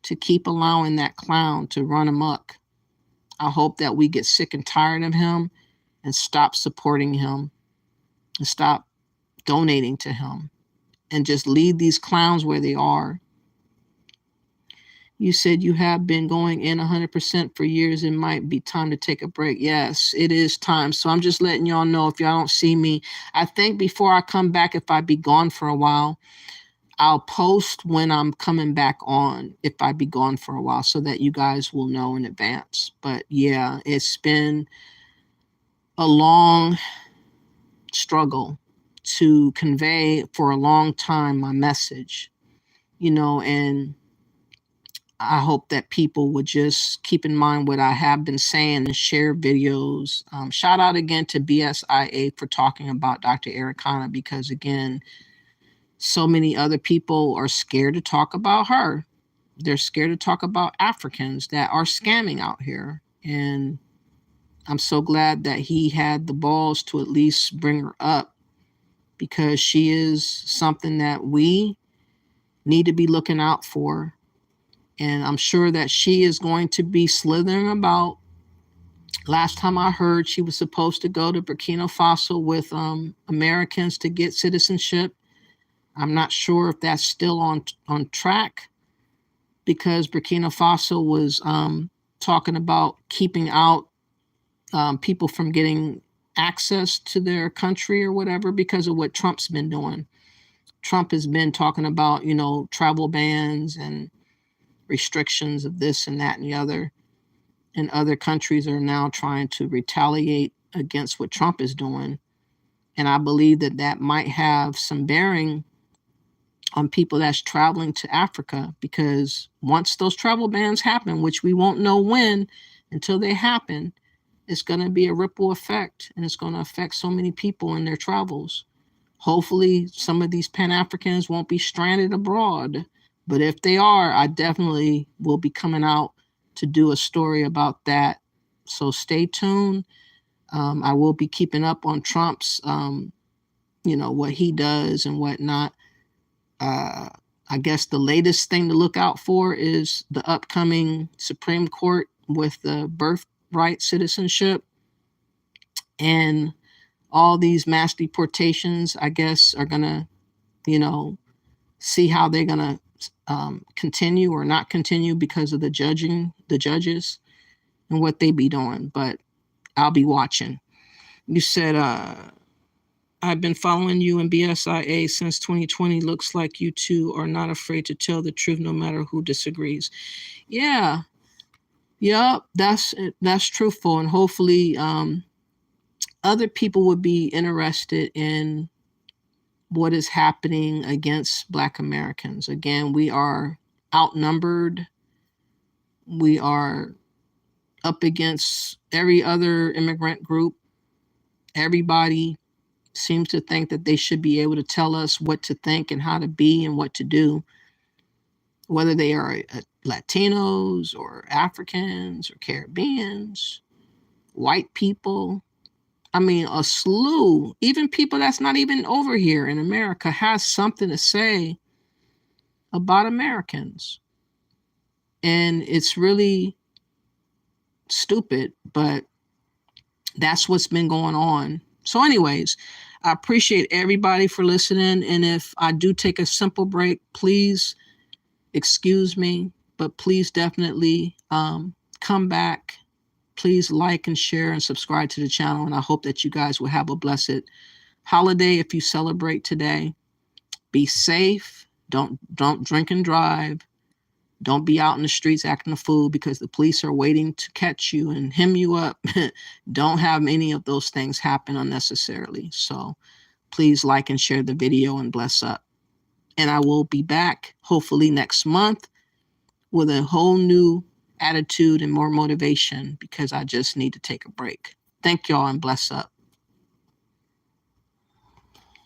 to keep allowing that clown to run amok. I hope that we get sick and tired of him and stop supporting him and stop donating to him and just leave these clowns where they are. You said you have been going in 100% for years. It might be time to take a break. Yes, it is time. So I'm just letting y'all know if y'all don't see me. I think before I come back, if I be gone for a while, I'll post when I'm coming back on if I be gone for a while so that you guys will know in advance. But yeah, it's been a long struggle to convey for a long time my message, you know, and I hope that people would just keep in mind what I have been saying and share videos. Shout out again to BSIA for talking about Dr. Ericana because, again, so many other people are scared to talk about her. They're scared to talk about Africans that are scamming out here. And I'm so glad that he had the balls to at least bring her up because she is something that we need to be looking out for. And I'm sure that she is going to be slithering about. Last time I heard, she was supposed to go to Burkina Faso with Americans to get citizenship. I'm not sure if that's still on track, because Burkina Faso was talking about keeping out people from getting access to their country or whatever because of what Trump's been doing. Trump has been talking about, you know, travel bans and restrictions of this and that and the other. And other countries are now trying to retaliate against what Trump is doing. And I believe that that might have some bearing on people that's traveling to Africa, because once those travel bans happen, which we won't know when until they happen, it's going to be a ripple effect, and it's going to affect so many people in their travels. Hopefully, some of these Pan-Africans won't be stranded abroad, but if they are, I definitely will be coming out to do a story about that. So stay tuned. I will be keeping up on Trump's, you know, what he does and whatnot. I guess the latest thing to look out for is the upcoming Supreme Court with the birthright citizenship, and all these mass deportations, I guess, are going to, you know, see how they're going to continue or not continue because of the judges and what they be doing. But I'll be watching. You said, I've been following you in BSIA since 2020. Looks like you two are not afraid to tell the truth no matter who disagrees. Yeah. Yep. That's truthful. And hopefully other people would be interested in what is happening against Black Americans. Again, we are outnumbered. We are up against every other immigrant group. Everybody seems to think that they should be able to tell us what to think and how to be and what to do, whether they are Latinos or Africans or Caribbeans, white people. I mean, a slew, even people that's not even over here in America, has something to say about Americans. And it's really stupid, but that's what's been going on. So anyways, I appreciate everybody for listening. And if I do take a simple break, please excuse me, but please definitely come back. Please like and share and subscribe to the channel. And I hope that you guys will have a blessed holiday if you celebrate today. Be safe. Don't drink and drive. Don't be out in the streets acting a fool because the police are waiting to catch you and hem you up. Don't have any of those things happen unnecessarily. So please like and share the video and bless up. And I will be back hopefully next month with a whole new attitude and more motivation, because I just need to take a break. Thank y'all and bless up.